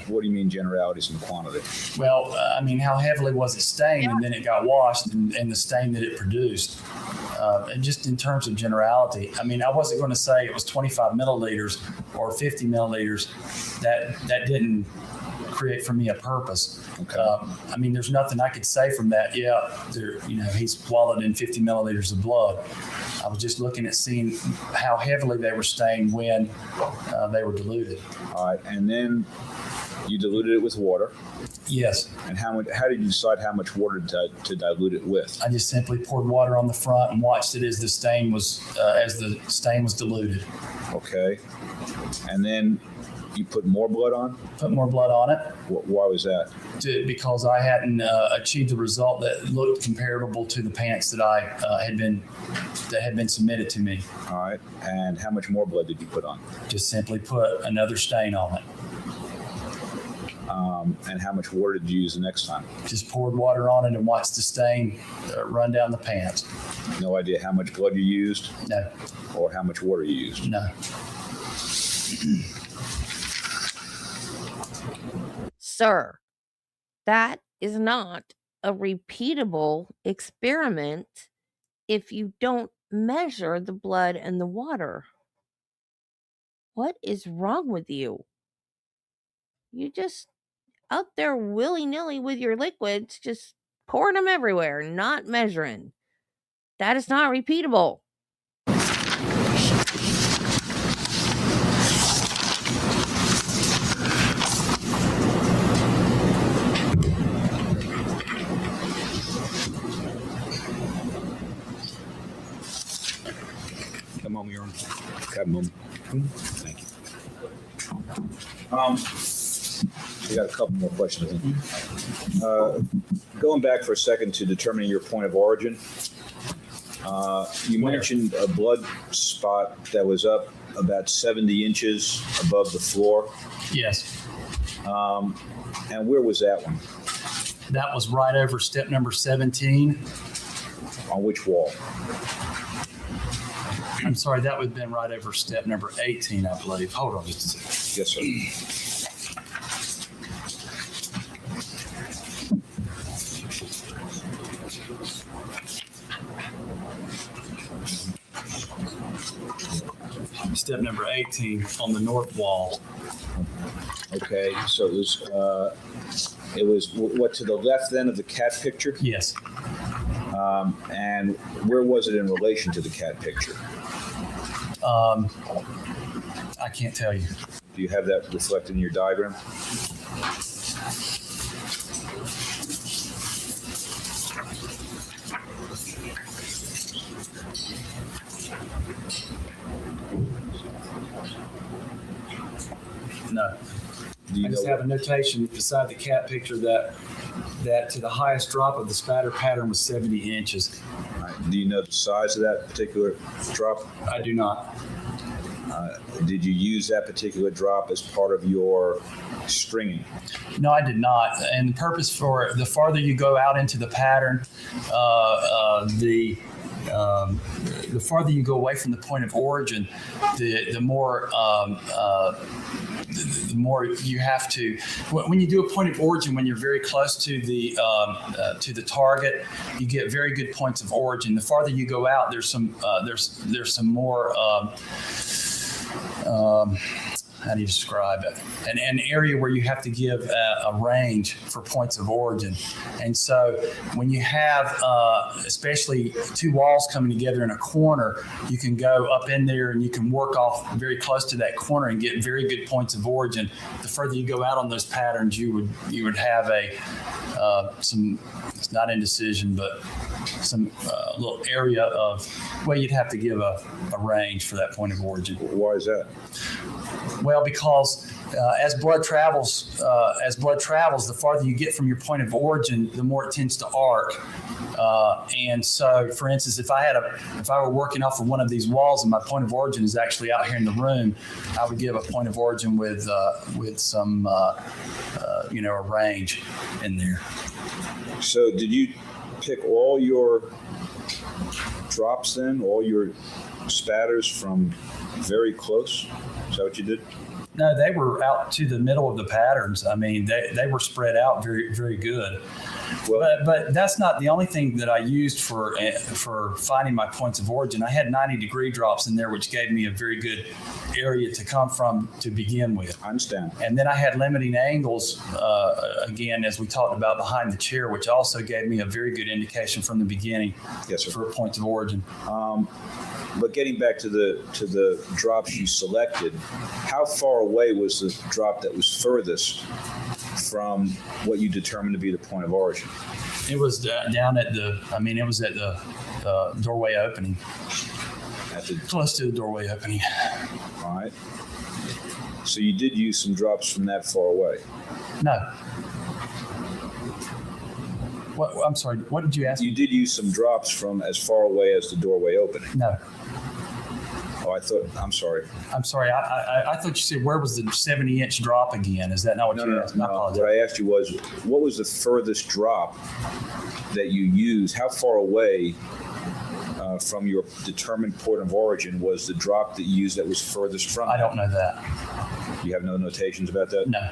What do you mean generalities in quantity? Well, how heavily was it stained, and then it got washed, and the stain that it produced. And just in terms of generality, I wasn't going to say it was 25 milliliters or 50 milliliters. That didn't create for me a purpose. Okay. There's nothing I could say from that. Yeah, he swallowed in 50 milliliters of blood. I was just looking at seeing how heavily they were stained when they were diluted. All right, and then you diluted it with water. Yes. And how did you decide how much water to dilute it with? I just simply poured water on the front and watched it as the stain was diluted. Okay. And then you put more blood on? Put more blood on it. Why was that? Because I hadn't achieved the result that looked comparable to the pants that had been submitted to me. All right. And how much more blood did you put on? Just simply put another stain on it. And how much water did you use the next time? Just poured water on it and watched the stain run down the pants. No idea how much blood you used? No. Or how much water you used? No. Sir, that is not a repeatable experiment if you don't measure the blood and the water. What is wrong with you? You just out there willy-nilly with your liquids, just pouring them everywhere, not measuring. That is not repeatable. room. Thank you. We got a couple more questions, I think. Going back for a second to determining your point of origin, you mentioned a blood spot that was up about 70 inches above the floor. Yes. And where was that one? That was right over step number 17. On which wall? I'm sorry, that would have been right over step number 18, I believe. Hold on just a second. Yes, sir. Step number 18 on the north wall. Okay, so it was what, to the left then of the cat picture? Yes. And where was it in relation to the cat picture? I can't tell you. Do you have that reflected in your diagram? No. I just have a notation beside the cat picture that to the highest drop of the spatter pattern was 70 inches. Right. Do you know the size of that particular drop? I do not. Did you use that particular drop as part of your stringing? No, I did not. And the purpose for the farther you go out into the pattern, the farther you go away from the point of origin, the more the more you have to. When you do a point of origin, when you're very close to the target, you get very good points of origin. The farther you go out, there's some more. How do you describe it? An area where you have to give a range for points of origin. And so when you have, especially two walls coming together in a corner, you can go up in there and you can work off very close to that corner and get very good points of origin. The further you go out on those patterns, you would have some, it's not indecision, but some little area of, well, you'd have to give a range for that point of origin. Why is that? Well, because as blood travels, the farther you get from your point of origin, the more it tends to arc. And so, for instance, if I were working off of one of these walls and my point of origin is actually out here in the room, I would give a point of origin with some a range in there. So, did you pick all your drops then, all your spatters from very close? Is that what you did? No, they were out to the middle of the patterns. I mean, they were spread out very, very good. Well, but that's not the only thing that I used for finding my points of origin. I had 90-degree drops in there, which gave me a very good area to come from to begin with. I understand. And then I had limiting angles, again, as we talked about behind the chair, which also gave me a very good indication from the beginning. Yes, sir. For points of origin. But getting back to the drops you selected, how far away was the drop that was furthest from what you determined to be the point of origin? It was down at it was at the doorway opening. Close to the doorway opening. All right. So you did use some drops from that far away? No. What, I'm sorry, what did you ask me? You did use some drops from as far away as the doorway opening? No. Oh, I'm sorry. I'm sorry. I thought you said where was the 70-inch drop again? Is that not what you asked? No. What I asked you was, what was the furthest drop that you used? How far away from your determined point of origin was the drop that you used that was furthest from? I don't know that. You have no notations about that? No.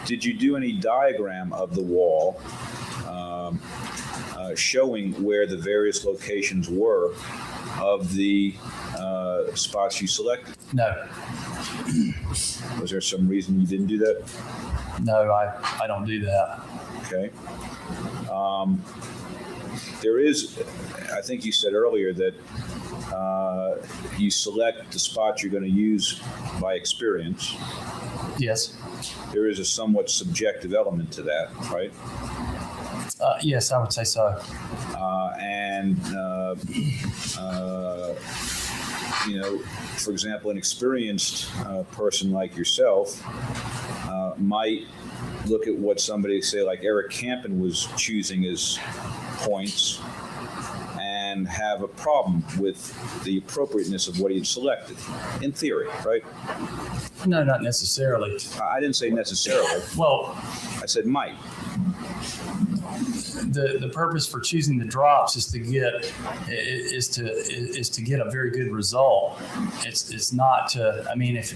Did you do any diagram of the wall showing where the various locations were of the spots you selected? No. Was there some reason you didn't do that? No, I don't do that. Okay. There is, I think you said earlier that you select the spots you're going to use by experience. Yes. There is a somewhat subjective element to that, right? Yes, I would say so. for example, an experienced person like yourself might look at what somebody, say, like Eric Campen was choosing as points and have a problem with the appropriateness of what he had selected, in theory, right? No, not necessarily. I didn't say necessarily. Well, I said might. The purpose for choosing the drops is to get a very good result. It's not to. I mean, if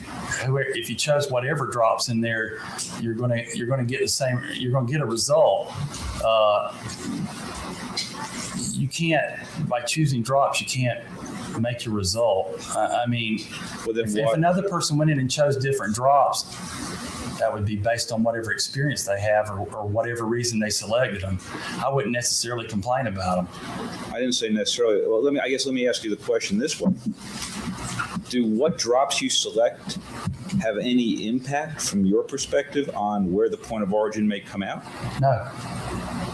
you chose whatever drops in there, you're gonna get the same. You're gonna get a result. You can't, by choosing drops, you can't make your result. I mean, if another person went in and chose different drops, that would be based on whatever experience they have or whatever reason they selected them. I wouldn't necessarily complain about them. I didn't say necessarily. Well, let me ask you the question this way. Do what drops you select have any impact from your perspective on where the point of origin may come out? No.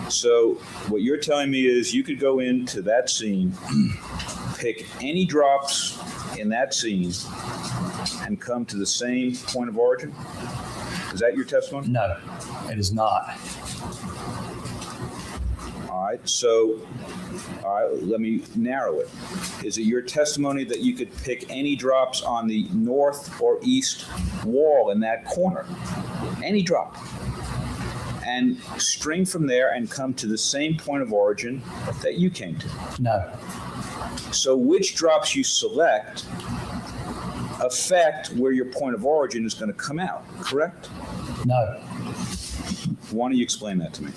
So what you're telling me is you could go into that scene, pick any drops in that scene, and come to the same point of origin? Is that your testimony? No, it is not. All right, let me narrow it. Is it your testimony that you could pick any drops on the north or east wall in that corner? Any drop. And string from there and come to the same point of origin that you came to? No. So which drops you select affect where your point of origin is going to come out, correct? No. Why don't you explain that to me?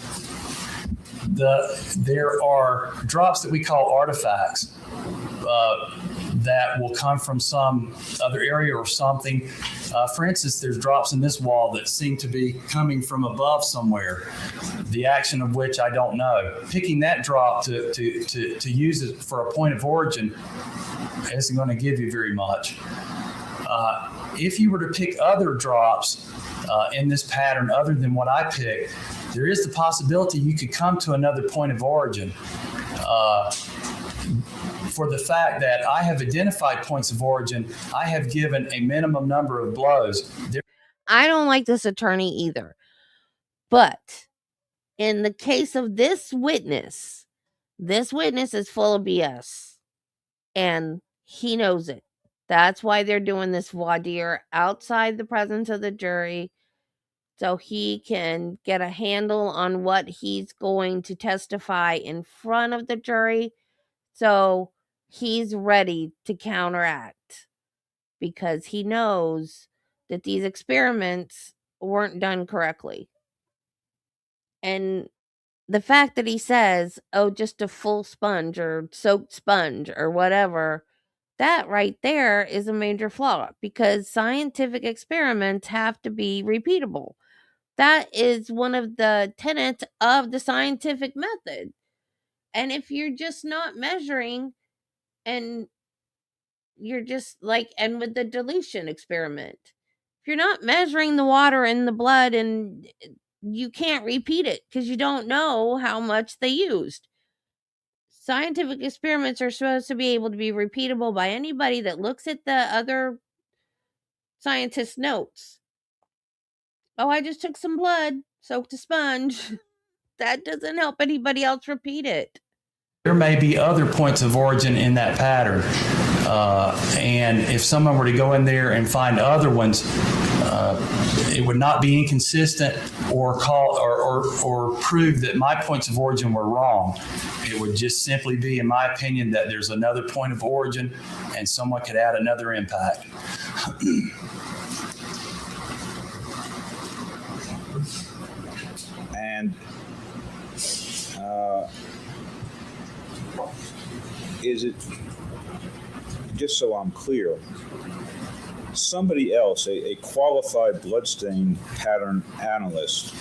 There are drops that we call artifacts that will come from some other area or something. For instance, there's drops in this wall that seem to be coming from above somewhere, the action of which I don't know. Picking that drop to use it for a point of origin isn't going to give you very much. If you were to pick other drops in this pattern other than what I picked, there is the possibility you could come to another point of origin. For the fact that I have identified points of origin, I have given a minimum number of blows. I don't like this attorney either. But in the case of this witness is full of BS. And he knows it. That's why they're doing this voir dire outside the presence of the jury, so he can get a handle on what he's going to testify in front of the jury. So he's ready to counteract because he knows that these experiments weren't done correctly. And the fact that he says, oh, just a full sponge or soaked sponge or whatever, that right there is a major flaw because scientific experiments have to be repeatable. That is one of the tenets of the scientific method. And if you're just not measuring and you're just like, and with the dilution experiment, if you're not measuring the water in the blood and you can't repeat it because you don't know how much they used. Scientific experiments are supposed to be able to be repeatable by anybody that looks at the other scientist's notes. Oh, I just took some blood, soaked a sponge. That doesn't help anybody else repeat it. There may be other points of origin in that pattern. And if someone were to go in there and find other ones, it would not be inconsistent or prove that my points of origin were wrong. It would just simply be, in my opinion, that there's another point of origin and someone could add another impact. And is it, just so I'm clear, somebody else, a qualified bloodstain pattern analyst,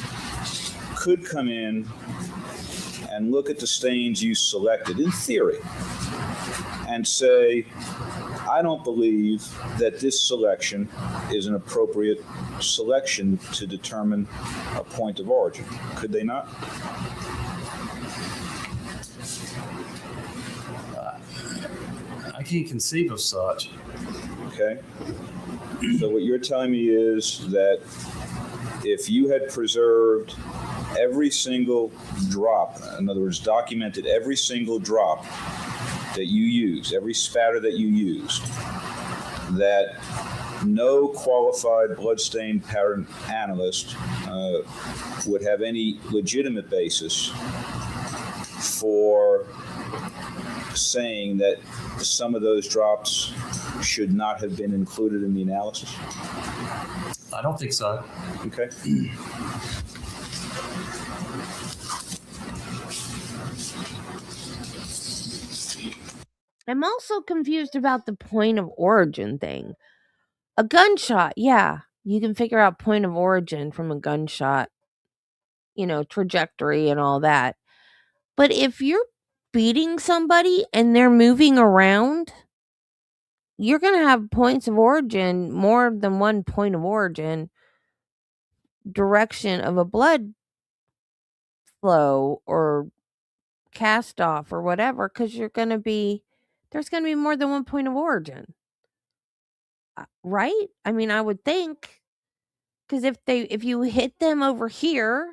could come in and look at the stains you selected, in theory, and say, I don't believe that this selection is an appropriate selection to determine a point of origin. Could they not? can't conceive of such. Okay. So what you're telling me is that if you had preserved every single drop, in other words, documented every single drop that you used, every spatter that you used, that no qualified bloodstain pattern analyst would have any legitimate basis for saying that some of those drops should not have been included in the analysis? I don't think so. Okay. I'm also confused about the point of origin thing. A gunshot, yeah, you can figure out point of origin from a gunshot, trajectory and all that. But if you're beating somebody and they're moving around, you're going to have points of origin, more than one point of origin, direction of a blood flow or cast off or whatever, because there's going to be more than one point of origin. Right? I mean, I would think, because if you hit them over here,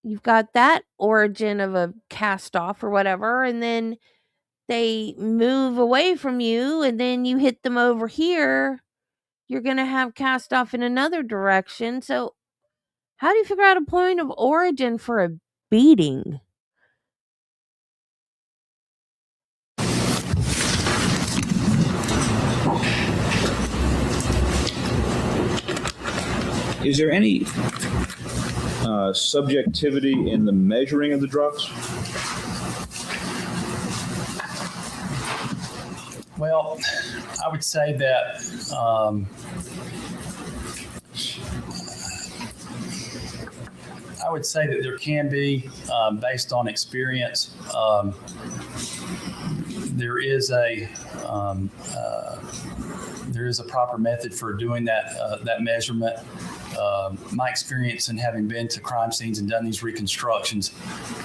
you've got that origin of a cast off or whatever, and then they move away from you, and then you hit them over here, you're going to have cast off in another direction. So how do you figure out a point of origin for a beating? Is there any subjectivity in the measuring of the drops? Well, I would say that there can be, based on experience. There is a proper method for doing that measurement. My experience in having been to crime scenes and done these reconstructions,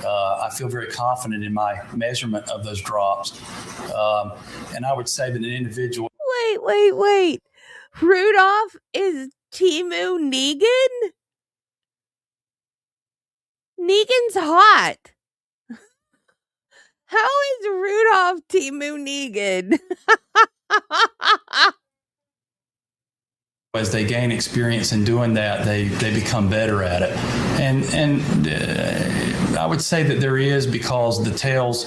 I feel very confident in my measurement of those drops. And I would say that an individual... Wait. Rudolph is Timu Negan? Negan's hot. How is Rudolph Timu Negan? As they gain experience in doing that, they become better at it. And I would say that there is, because the tails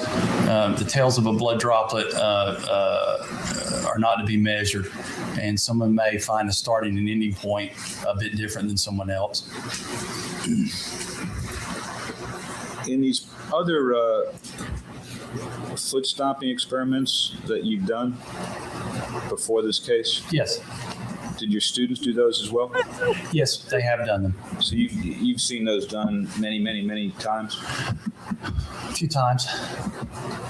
of a blood droplet are not to be measured. And someone may find a starting and ending point a bit different than someone else. In these other foot stomping experiments that you've done before this case? Yes. Did your students do those as well? Yes, they have done them. So you've seen those done many times? A few times.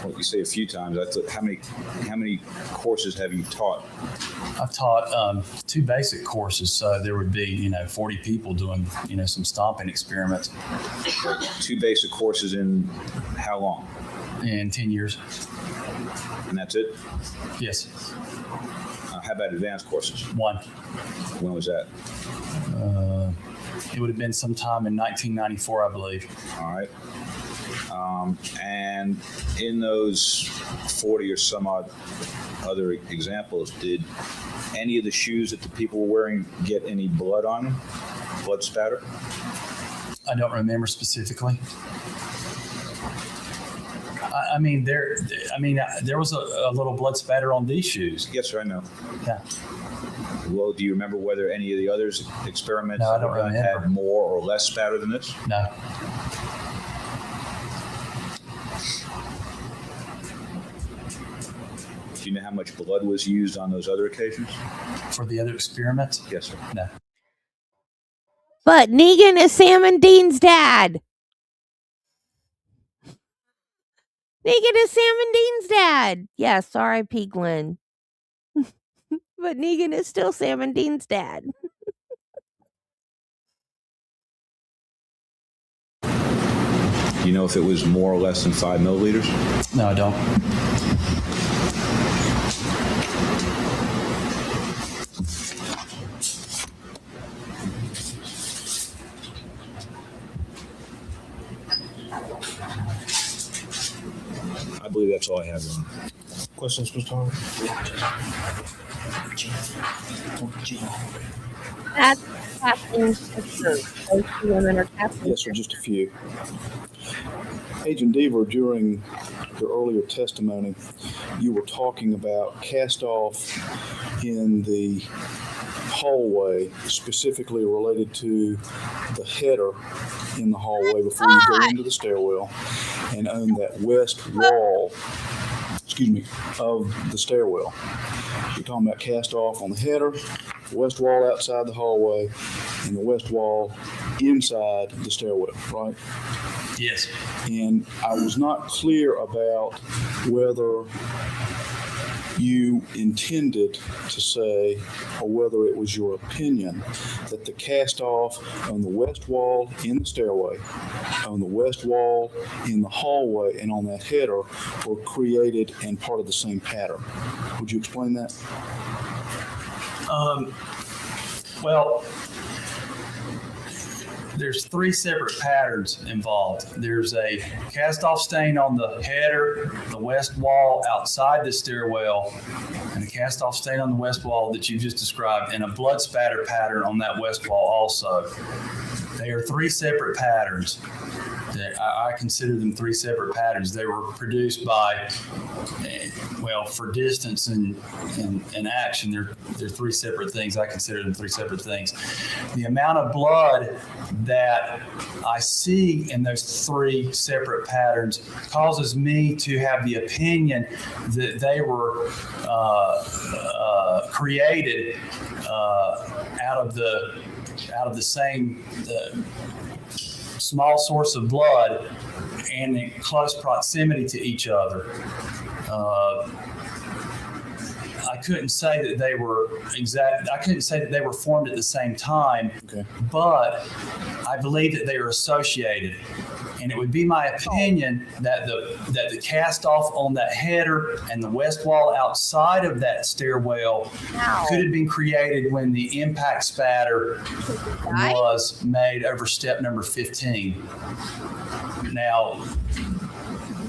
Well, you say a few times. I thought, how many courses have you taught? I've taught 2 basic courses, so there would be 40 people doing some stomping experiments. 2 basic courses in how long? In 10 years. And that's it? Yes. How about advanced courses? 1. When was that? It would have been sometime in 1994, I believe. All right. And in those 40 or some odd other examples, did any of the shoes that the people were wearing get any blood on them? Blood spatter? I don't remember specifically. There was a little blood spatter on these shoes. Yes, sir, I know. Yeah. Well, do you remember whether any of the others experiments No, I don't remember. had more or less spatter than this? No. Do you know how much blood was used on those other occasions? For the other experiments? Yes, sir. No. But Negan is Sam and Dean's dad. Negan is Sam and Dean's dad. Yes, R.I.P. Glenn. But Negan is still Sam and Dean's dad. Do you know if it was more or less than 5 milliliters? No, I don't. I believe that's all I have, Your Honor. Questions, Mr. Harvey? That's Kathleen Peterson. Those two women are Kathleen. Yes, sir, just a few. Agent Deaver, during your earlier testimony, you were talking about cast off in the hallway, specifically related to the header in the hallway before you go into the stairwell, and on that west wall, of the stairwell. You're talking about cast off on the header, the west wall outside the hallway, and the west wall inside the stairwell, right? Yes. And I was not clear about whether you intended to say, or whether it was your opinion, that the cast off on the west wall in the stairway, on the west wall in the hallway, and on that header were created and part of the same pattern. Would you explain that? Well, there's 3 separate patterns involved. There's a cast-off stain on the header, the west wall outside the stairwell, and a cast-off stain on the west wall that you just described, and a blood spatter pattern on that west wall also. They are 3 separate patterns. I consider them 3 separate patterns. They were produced by, well, for distance and action, they're 3 separate things. I consider them 3 separate things. The amount of blood that I see in those 3 separate patterns causes me to have the opinion that they were created out of the same small source of blood and in close proximity to each other. I couldn't say that they were exact. I couldn't say that they were formed at the same time, okay, but I believe that they are associated. And it would be my opinion that the cast off on that header and the west wall outside of that stairwell could have been created when the impact spatter was made over step number 15. Now,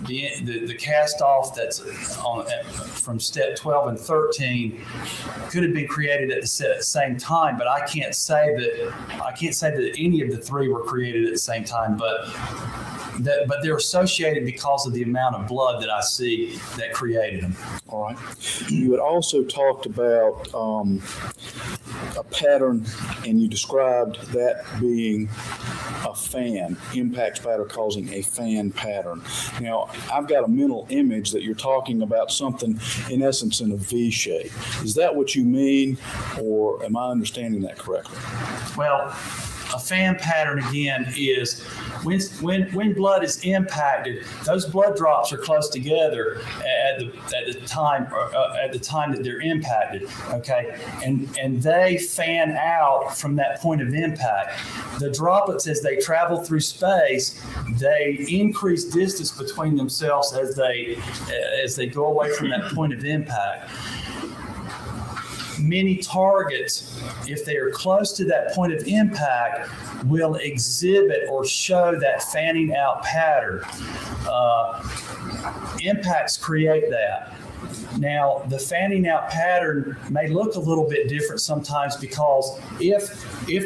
the cast off that's on from step 12 and 13 could have been created at the same time, but I can't say that any of the 3 were created at the same time, but they're associated because of the amount of blood that I see that created them. All right. You had also talked about a pattern, and you described that being a fan, impact spatter causing a fan pattern. Now, I've got a mental image that you're talking about something, in essence, in a V shape. Is that what you mean, or am I understanding that correctly? Well, a fan pattern, again, is when blood is impacted, those blood drops are close together at the time that they're impacted. Okay, and they fan out from that point of impact. The droplets, as they travel through space, they increase distance between themselves as they go away from that point of impact. Many targets, if they are close to that point of impact, will exhibit or show that fanning out pattern. Impacts create that. Now, the fanning out pattern may look a little bit different sometimes, because if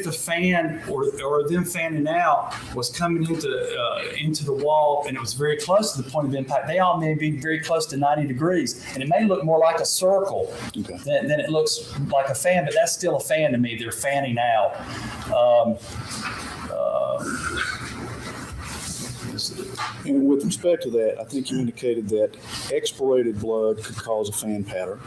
the fan or them fanning out was coming into the wall and it was very close to the point of impact, they all may be very close to 90 degrees, and it may look more like a circle than it looks like a fan, but that's still a fan to me. They're fanning out. And with respect to that, I think you indicated that expirated blood could cause a fan pattern.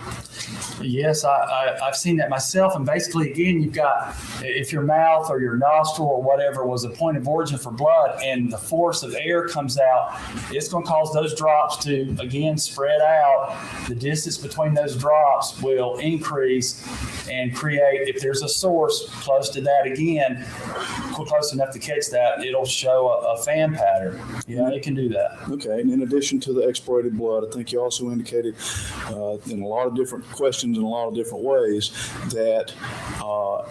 Yes, I've seen that myself. And basically, again, you've got, if your mouth or your nostril or whatever was a point of origin for blood and the force of air comes out, it's going to cause those drops to, again, spread out. The distance between those drops will increase and create, if there's a source close to that, again, close enough to catch that, it'll show a fan pattern. Yeah. Yeah, it can do that. Okay, and in addition to the explorated blood, I think you also indicated in a lot of different questions in a lot of different ways that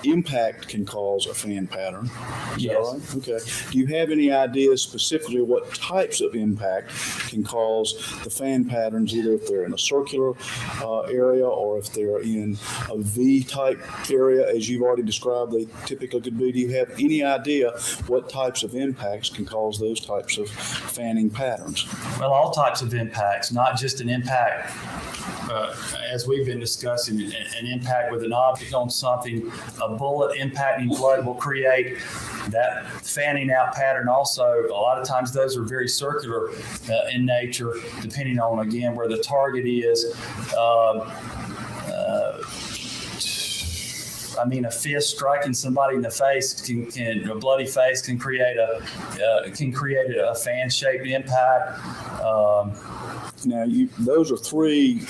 impact can cause a fan pattern. Is Yes. that right? Okay. Do you have any ideas specifically what types of impact can cause the fan patterns, either if they're in a circular area or if they're in a V-type area, as you've already described they typically could be? Do you have any idea what types of impacts can cause those types of fanning patterns? Well, all types of impacts, not just an impact, as we've been discussing, an impact with an object on something. A bullet impacting blood will create that fanning out pattern also. A lot of times those are very circular in nature, depending on, again, where the target is. I mean, a fist striking somebody in the face can a bloody face can create a fan-shaped impact. Now, those are three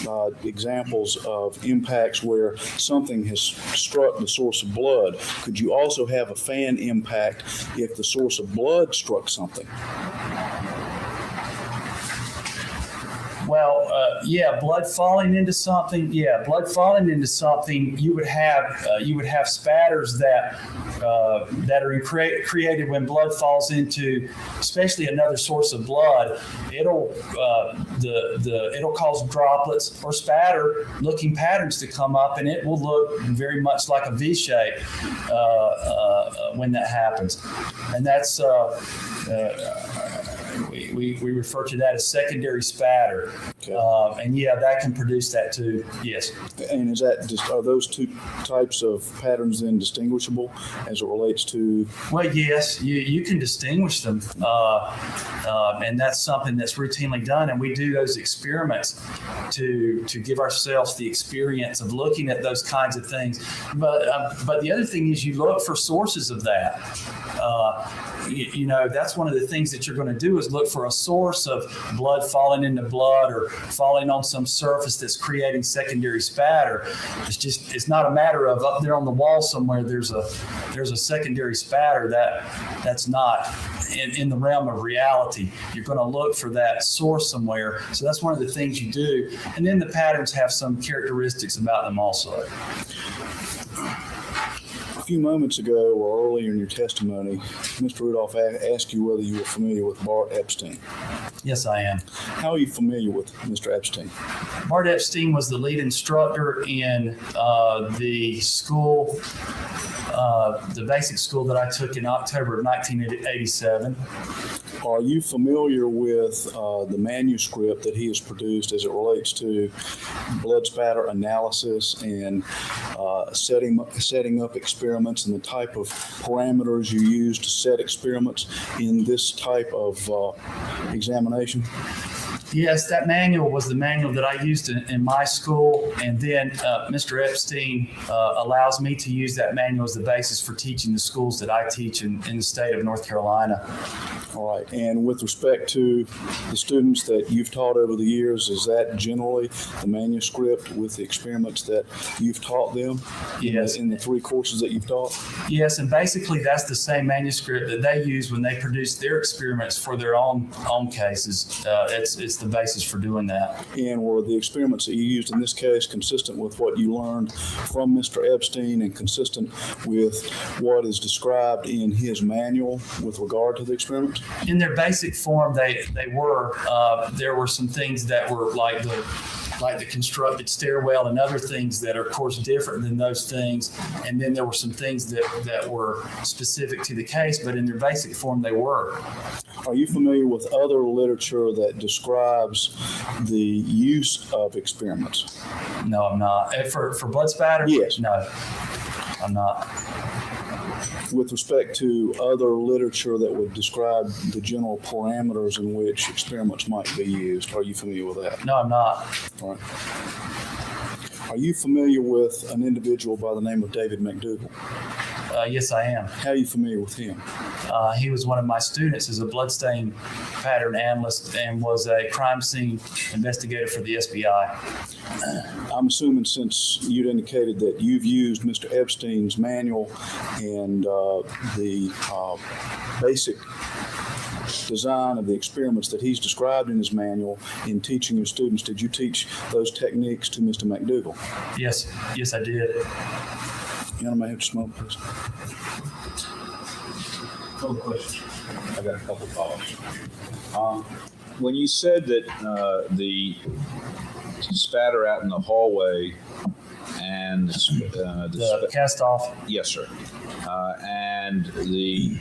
examples of impacts where something has struck the source of blood. Could you also have a fan impact if the source of blood struck something? Well, blood falling into something. Yeah, blood falling into something. You would have spatters that are created when blood falls into, especially another source of blood. It'll cause droplets or spatter-looking patterns to come up, and it will look very much like a V shape when that happens, and that's. We refer to that as secondary spatter. Okay. And that can produce that too. Yes. And are those two types of patterns then distinguishable as it relates to? Well, yes, you can distinguish them, and that's something that's routinely done. And we do those experiments to give ourselves the experience of looking at those kinds of things. But the other thing is you look for sources of that. That's one of the things that you're going to do is look for a source of blood falling into blood or falling on some surface that's creating secondary spatter. It's not a matter of up there on the wall somewhere there's a secondary spatter that's not in the realm of reality. You're going to look for that source somewhere. So that's one of the things you do. And then the patterns have some characteristics about them also. A few moments ago or earlier in your testimony, Mr. Rudolph asked you whether you were familiar with Bart Epstein. Yes, I am. How are you familiar with Mr. Epstein? Bart Epstein was the lead instructor in the school, the basic school that I took in October of 1987. Are you familiar with the manuscript that he has produced as it relates to blood spatter analysis and setting up experiments and the type of parameters you use to set experiments in this type of examination? Yes, that manual was the manual that I used in my school, and then Mr. Epstein allows me to use that manual as the basis for teaching the schools that I teach in the state of North Carolina. All right, and with respect to the students that you've taught over the years, is that generally the manuscript with the experiments that you've taught them? Yes. In the three courses that you've taught? Yes, and basically that's the same manuscript that they use when they produce their experiments for their own cases. It's the basis for doing that. And were the experiments that you used in this case consistent with what you learned from Mr. Epstein and consistent with what is described in his manual with regard to the experiments? In their basic form, they were. There were some things that were like the constructed stairwell and other things that are, of course, different than those things. And then there were some things that were specific to the case, but in their basic form, they were. Are you familiar with other literature that describes the use of experiments? No, I'm not. For blood spatter? Yes. No, I'm not. With respect to other literature that would describe the general parameters in which experiments might be used, are you familiar with that? No, I'm not. All right. Are you familiar with an individual by the name of David McDougall? Yes, I am. How are you familiar with him? He was one of my students as a bloodstain pattern analyst and was a crime scene investigator for the SBI. I'm assuming, since you'd indicated that you've used Mr. Epstein's manual and the basic design of the experiments that he's described in his manual in teaching your students, did you teach those techniques to Mr. McDougall? Yes, I did. You may have to smoke, please. No question. I got a couple follows. When you said that the spatter out in the hallway and the cast off. Yes, sir. And the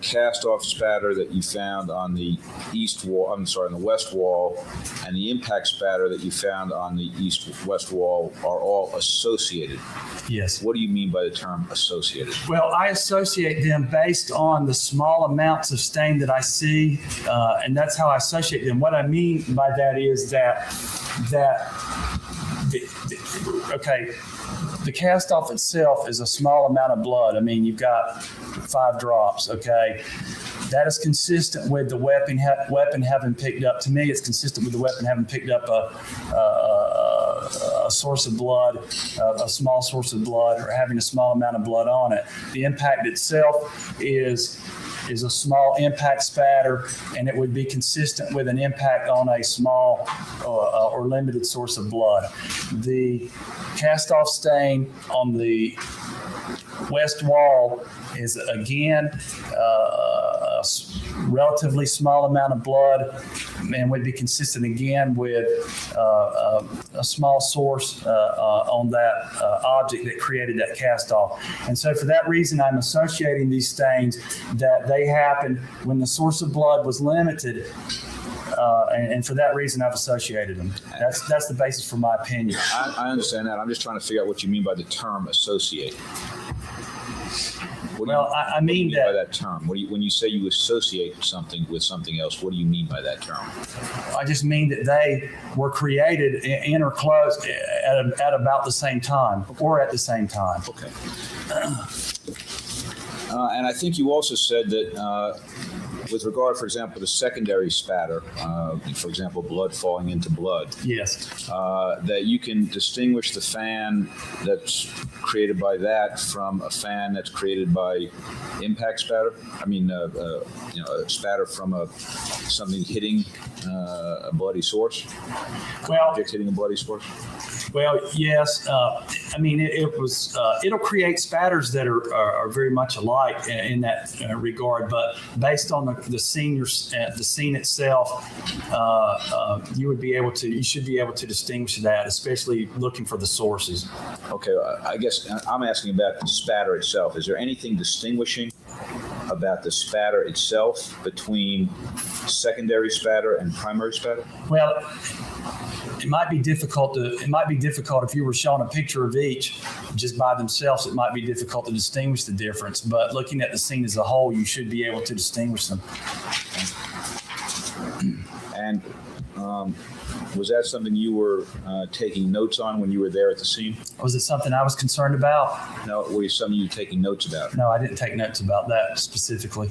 cast-off spatter that you found on the on the west wall, and the impact spatter that you found on the east-west wall are all associated. Yes. What do you mean by the term associated? Well, I associate them based on the small amounts of stain that I see, and that's how I associate them. What I mean by that is that the cast off itself is a small amount of blood. I mean, you've got 5 drops, okay? That is consistent with the weapon having picked up. To me, it's consistent with the weapon having picked up a source of blood, a small source of blood, or having a small amount of blood on it. The impact itself is a small impact spatter, and it would be consistent with an impact on a small or limited source of blood. The cast-off stain on the west wall is, again, a relatively small amount of blood, and would be consistent again with a small source on that object that created that cast-off. And so for that reason, I'm associating these stains that they happened when the source of blood was limited, and for that reason, I've associated them. That's the basis for my opinion. I understand that. I'm just trying to figure out what you mean by the term associate. I mean by that term. When you say you associate something with something else, what do you mean by that term? I just mean that they were created in or close at about the same time, or at the same time. Okay. And I think you also said that with regard, for example, to secondary spatter, for example, blood falling into blood. Yes. That you can distinguish the fan that's created by that from a fan that's created by impact spatter. I mean, a spatter from something hitting a bloody source. Object hitting a bloody source. Well, yes. I mean, it'll create spatters that are very much alike in that regard, but based on the scene itself, you should be able to distinguish that, especially looking for the sources. Okay, I guess I'm asking about the spatter itself. Is there anything distinguishing about the spatter itself between secondary spatter and primary spatter? Well, it might be difficult if you were shown a picture of each just by themselves. It might be difficult to distinguish the difference, but looking at the scene as a whole, you should be able to distinguish them. And was that something you were taking notes on when you were there at the scene? Was it something I was concerned about? No, were you something you were taking notes about? No, I didn't take notes about that specifically.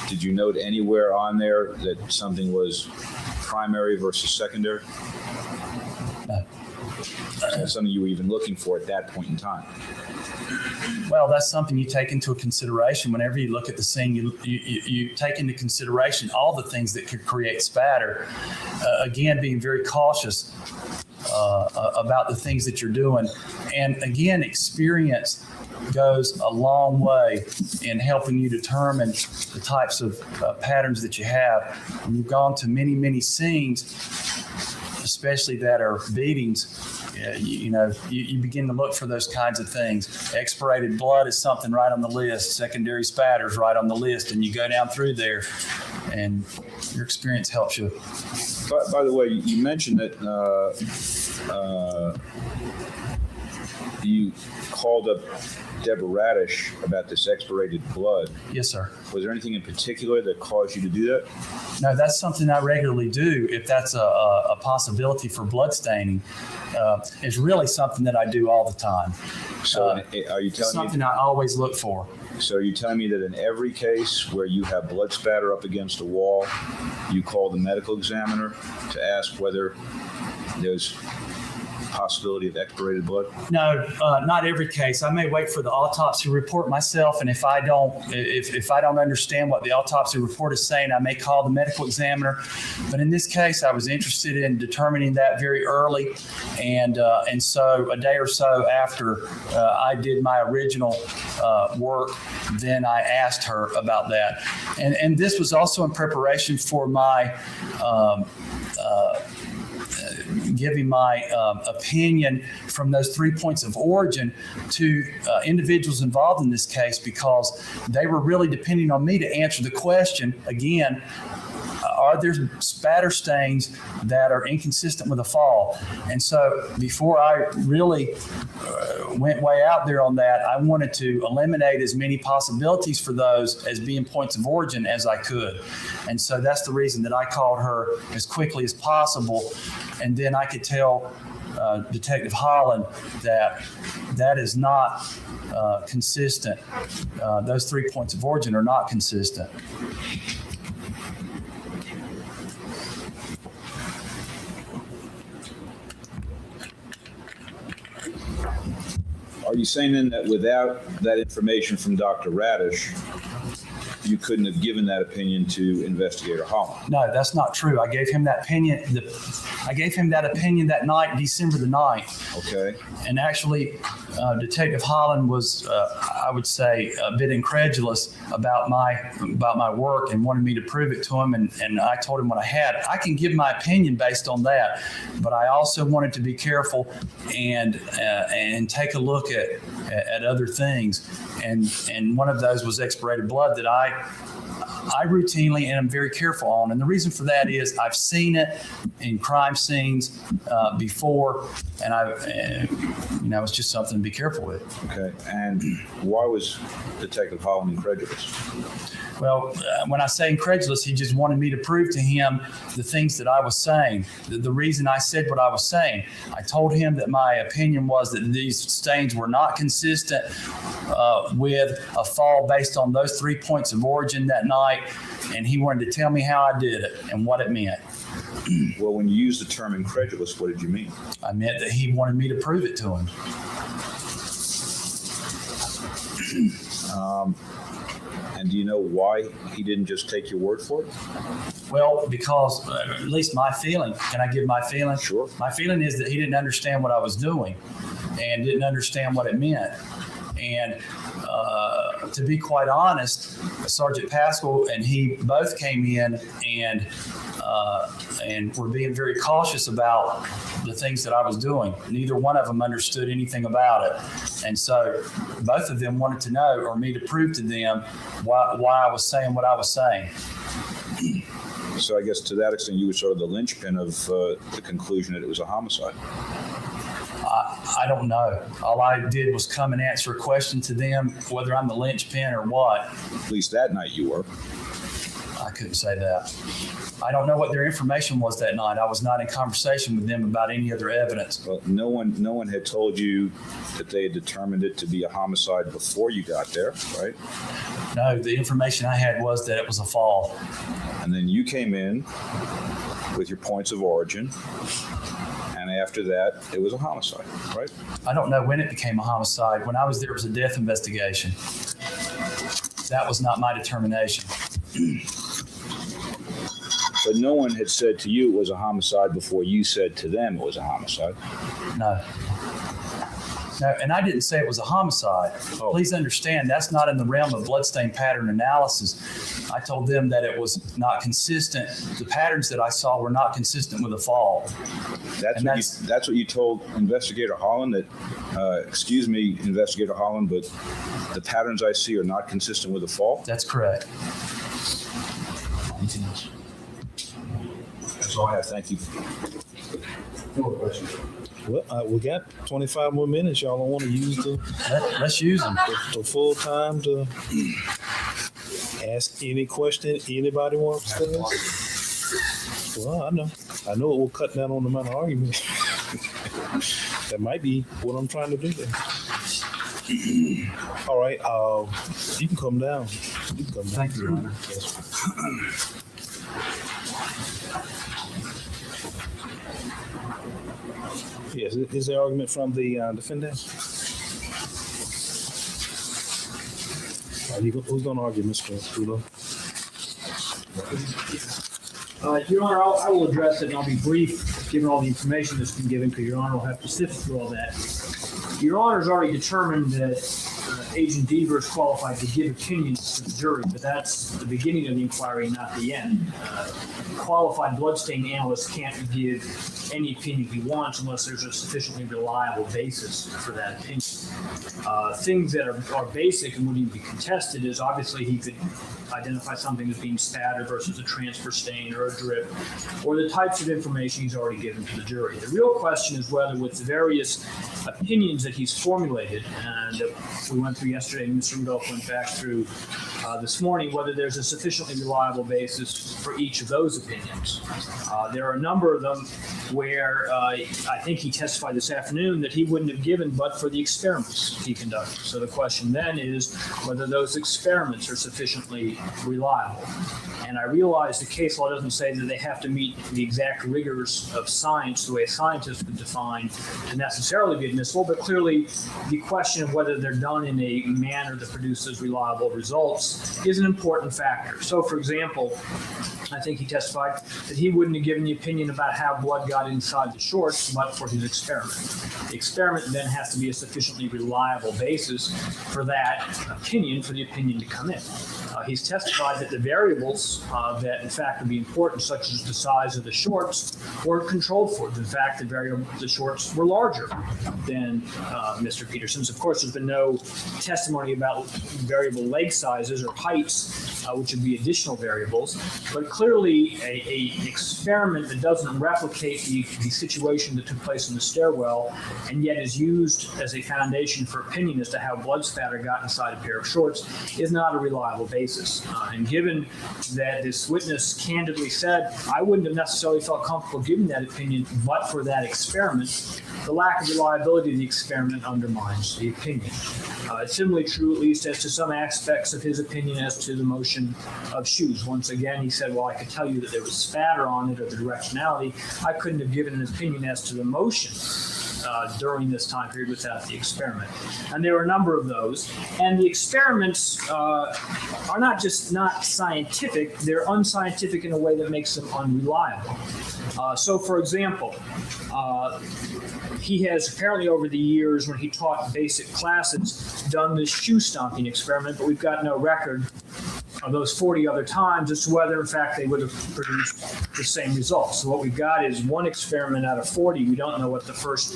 Did you note anywhere on there that something was primary versus secondary? No. Is that something you were even looking for at that point in time? Well, that's something you take into consideration whenever you look at the scene. You take into consideration all the things that could create spatter. Again, being very cautious about the things that you're doing. And again, experience goes a long way in helping you determine the types of patterns that you have. When you've gone to many, many scenes, especially that are beatings, you begin to look for those kinds of things. Expirated blood is something right on the list. Secondary spatters right on the list, and you go down through there, and your experience helps you. By the way, you mentioned that you called up Deborah Radish about this expirated blood. Yes, sir. Was there anything in particular that caused you to do that? No, that's something I regularly do if that's a possibility for blood staining. It's really something that I do all the time. So are you telling it's something I always look for. So are you telling me that in every case where you have blood spatter up against a wall, you call the medical examiner to ask whether there's possibility of expirated blood? No, not every case. I may wait for the autopsy report myself, and if I don't understand what the autopsy report is saying, I may call the medical examiner. But in this case, I was interested in determining that very early, and so a day or so after I did my original work, then I asked her about that, and this was also in preparation for my giving my opinion from those 3 points of origin to individuals involved in this case, because they were really depending on me to answer the question again. Are there spatter stains that are inconsistent with a fall? And so before I really went way out there on that, I wanted to eliminate as many possibilities for those as being points of origin as I could. And so that's the reason that I called her as quickly as possible. And then I could tell Detective Holland that that is not consistent. Those 3 points of origin are not consistent. Are you saying then that without that information from Dr. Radish, you couldn't have given that opinion to Investigator Holland? No, that's not true. I gave him that opinion. I gave him that opinion that night, December the 9th. Okay. And actually, Detective Holland was, I would say, a bit incredulous about my work and wanted me to prove it to him. And I told him what I had. I can give my opinion based on that, but I also wanted to be careful and take a look at other things. And one of those was expirated blood that I routinely and I'm very careful on. And the reason for that is I've seen it in crime scenes before, and it's just something to be careful with. Okay. And why was Detective Holland incredulous? Well, when I say incredulous, he just wanted me to prove to him the things that I was saying. The reason I said what I was saying, I told him that my opinion was that these stains were not consistent with a fall based on those 3 points of origin that night, and he wanted to tell me how I did it and what it meant. Well, when you used the term incredulous, what did you mean? I meant that he wanted me to prove it to him. And do you know why he didn't just take your word for it? Well, because at least my feeling, can I give my feeling? Sure. My feeling is that he didn't understand what I was doing and didn't understand what it meant. And to be quite honest, Sergeant Pascal and he both came in and were being very cautious about the things that I was doing. Neither one of them understood anything about it. And so both of them wanted to know, or me to prove to them, why I was saying what I was saying. So I guess to that extent, you were sort of the linchpin of the conclusion that it was a homicide. I don't know. All I did was come and answer a question to them, whether I'm the linchpin or what. At least that night you were. I couldn't say that. I don't know what their information was that night. I was not in conversation with them about any other evidence. Well, no one had told you that they had determined it to be a homicide before you got there, right? No, the information I had was that it was a fall. And then you came in with your points of origin, and after that, it was a homicide, right? I don't know when it became a homicide. When I was there, it was a death investigation. That was not my determination. But no one had said to you it was a homicide before you said to them it was a homicide. No. No, and I didn't say it was a homicide. Oh. Please understand, that's not in the realm of bloodstain pattern analysis. I told them that it was not consistent. The patterns that I saw were not consistent with a fall. That's what you told Investigator Holland, that, excuse me, Investigator Holland, but the patterns I see are not consistent with a fall? That's correct. That's all I have. Thank you. No more questions. Well, we got 25 more minutes. Y'all don't want to use let's use them. The full time to ask any question anybody wants to ask. Well, I know it will cut down on the amount of argument. That might be what I'm trying to do there. All right, you can come down. Thank you, Your Honor. Yes, is there argument from the defendant? Who's going to argue, Mr. Rulo? Your Honor, I will address it, and I'll be brief, given all the information that's been given, because Your Honor will have to sift through all that. Your Honor has already determined that Agent Deaver is qualified to give opinions to the jury, but that's the beginning of the inquiry, not the end. Qualified bloodstain analyst can't give any opinion he wants unless there's a sufficiently reliable basis for that opinion. Things that are basic and wouldn't even be contested is obviously he could identify something as being spattered versus a transfer stain or a drip, or the types of information he's already given to the jury. The real question is whether with the various opinions that he's formulated, and we went through yesterday, and Mr. Rudolph went back through this morning, whether there's a sufficiently reliable basis for each of those opinions. There are a number of them where I think he testified this afternoon that he wouldn't have given but for the experiments he conducted. So the question then is whether those experiments are sufficiently reliable. And I realize the case law doesn't say that they have to meet the exact rigors of science the way a scientist would define to necessarily be admissible, but clearly the question of whether they're done in a manner that produces reliable results is an important factor. So, for example, I think he testified that he wouldn't have given the opinion about how blood got inside the shorts but for his experiment. The experiment then has to be a sufficiently reliable basis for that opinion, for the opinion to come in. He's testified that the variables that in fact would be important, such as the size of the shorts, weren't controlled for. In fact, the shorts were larger than Mr. Peterson's. Of course, there's been no testimony about variable leg sizes or heights, which would be additional variables. But clearly, an experiment that doesn't replicate the situation that took place in the stairwell and yet is used as a foundation for opinion as to how blood spatter got inside a pair of shorts is not a reliable basis. And given that this witness candidly said, I wouldn't have necessarily felt comfortable giving that opinion but for that experiment, the lack of reliability of the experiment undermines the opinion. It's similarly true, at least as to some aspects of his opinion as to the motion of shoes. Once again, he said, well, I could tell you that there was spatter on it or the directionality. I couldn't have given an opinion as to the motion during this time period without the experiment. And there were a number of those. And the experiments are not just not scientific, they're unscientific in a way that makes them unreliable. So, for example, he has apparently over the years when he taught basic classes done this shoe stomping experiment, but we've got no record of those 40 other times as to whether in fact they would have produced the same results. So what we've got is one experiment out of 40. We don't know what the first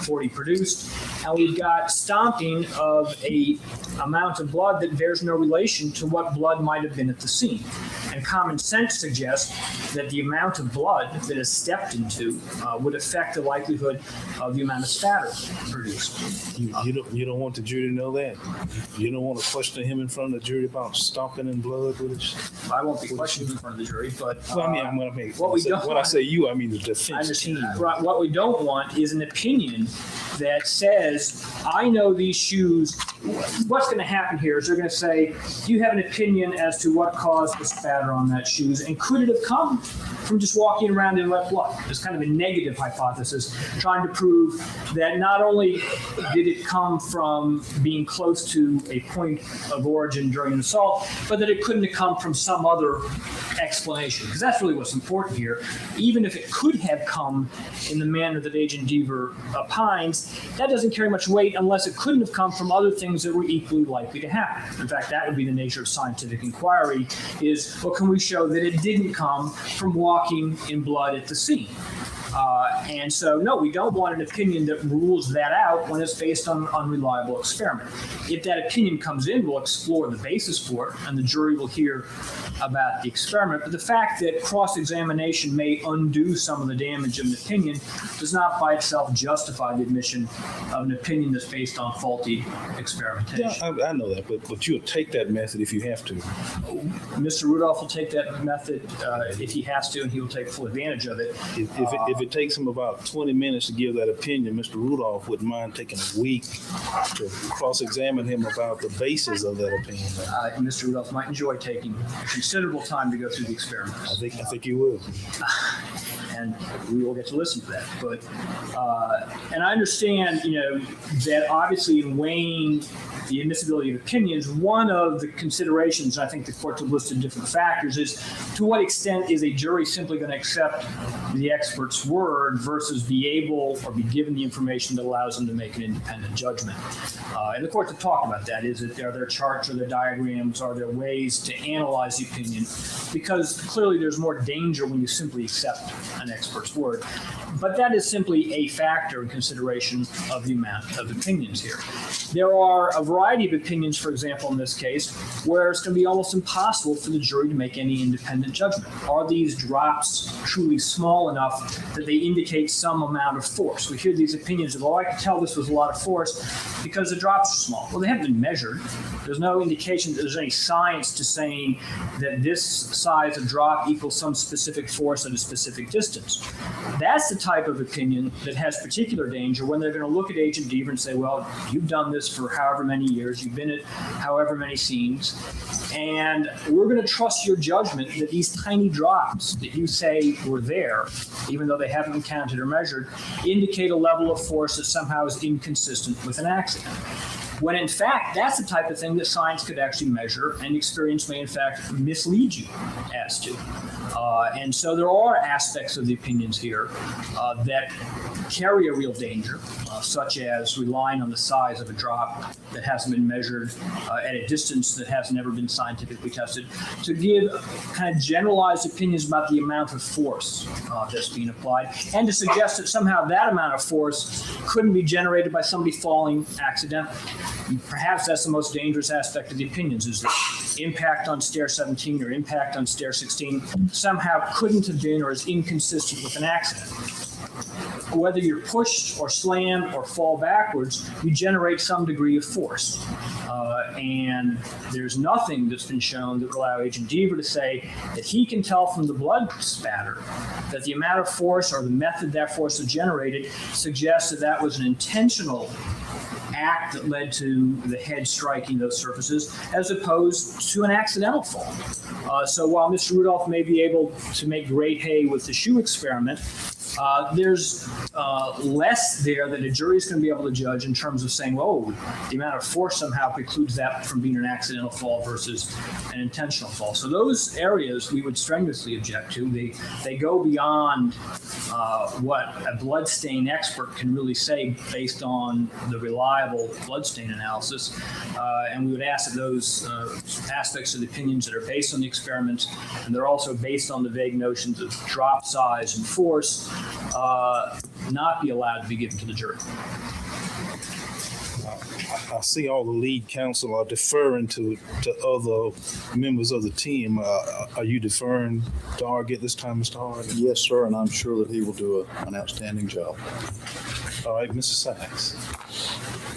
40 produced. And we've got stomping of a amount of blood that bears no relation to what blood might have been at the scene. And common sense suggests that the amount of blood that is stepped into would affect the likelihood of the amount of spatter produced. You don't want the jury to know that? You don't want to question him in front of the jury about stomping in blood with it? I won't be questioned in front of the jury, but well, I mean, when I say you, I mean the defense. I understand. What we don't want is an opinion that says, I know these shoes. What's going to happen here is they're going to say, you have an opinion as to what caused the spatter on that shoes, and could it have come from just walking around in wet blood? It's kind of a negative hypothesis, trying to prove that not only did it come from being close to a point of origin during an assault, but that it couldn't have come from some other explanation, because that's really what's important here. Even if it could have come in the manner that Agent Deaver opines, that doesn't carry much weight unless it couldn't have come from other things that were equally likely to happen. In fact, that would be the nature of scientific inquiry, is, well, can we show that it didn't come from walking in blood at the scene? And so, no, we don't want an opinion that rules that out when it's based on an unreliable experiment. If that opinion comes in, we'll explore the basis for it, and the jury will hear about the experiment. But the fact that cross-examination may undo some of the damage of an opinion does not by itself justify the admission of an opinion that's based on faulty experimentation. Yeah, I know that, but you'll take that method if you have to. Mr. Rudolph will take that method if he has to, and he will take full advantage of it. If it takes him about 20 minutes to give that opinion, Mr. Rudolph wouldn't mind taking a week to cross-examine him about the basis of that opinion. Mr. Rudolph might enjoy taking considerable time to go through the experiments. I think he will. and we will get to listen to that. But and I understand, that obviously in weighing the admissibility of opinions, one of the considerations, I think the courts have listed different factors, is to what extent is a jury simply going to accept the expert's word versus be able or be given the information that allows them to make an independent judgment. And the courts have talked about that. Are there charts, are there diagrams, are there ways to analyze the opinion? Because clearly there's more danger when you simply accept an expert's word. But that is simply a factor in consideration of the amount of opinions here. There are a variety of opinions, for example, in this case, where it's going to be almost impossible for the jury to make any independent judgment. Are these drops truly small enough that they indicate some amount of force? We hear these opinions of, I could tell this was a lot of force because the drops are small. Well, they haven't been measured. There's no indication that there's any science to saying that this size of drop equals some specific force at a specific distance. That's the type of opinion that has particular danger when they're going to look at Agent Deaver and say, well, you've done this for however many years, you've been at however many scenes, and we're going to trust your judgment that these tiny drops that you say were there, even though they haven't been counted or measured, indicate a level of force that somehow is inconsistent with an accident. When in fact, that's the type of thing that science could actually measure, and experience may in fact mislead you as to. And so there are aspects of the opinions here that carry a real danger, such as relying on the size of a drop that hasn't been measured at a distance that has never been scientifically tested, to give kind of generalized opinions about the amount of force that's being applied, and to suggest that somehow that amount of force couldn't be generated by somebody falling accidentally. Perhaps that's the most dangerous aspect of the opinions, is that impact on stair 17 or impact on stair 16 somehow couldn't have been or is inconsistent with an accident. Whether you're pushed or slammed or fall backwards, you generate some degree of force. And there's nothing that's been shown that would allow Agent Deaver to say that he can tell from the blood spatter that the amount of force or the method that force was generated suggests that that was an intentional act that led to the head striking those surfaces, as opposed to an accidental fall. So while Mr. Rudolph may be able to make great hay with the shoe experiment, there's less there that a jury is going to be able to judge in terms of saying, oh, the amount of force somehow precludes that from being an accidental fall versus an intentional fall. So those areas we would strenuously object to. They go beyond what a bloodstain expert can really say based on the reliable bloodstain analysis. And we would ask that those aspects of the opinions that are based on the experiments, and they're also based on the vague notions of drop size and force, not be allowed to be given to the jury. I see all the lead counsel are deferring to other members of the team. Are you deferring to Argett this time, Mr. Harding? Yes, sir, and I'm sure that he will do an outstanding job. All right, Mr. Sachs.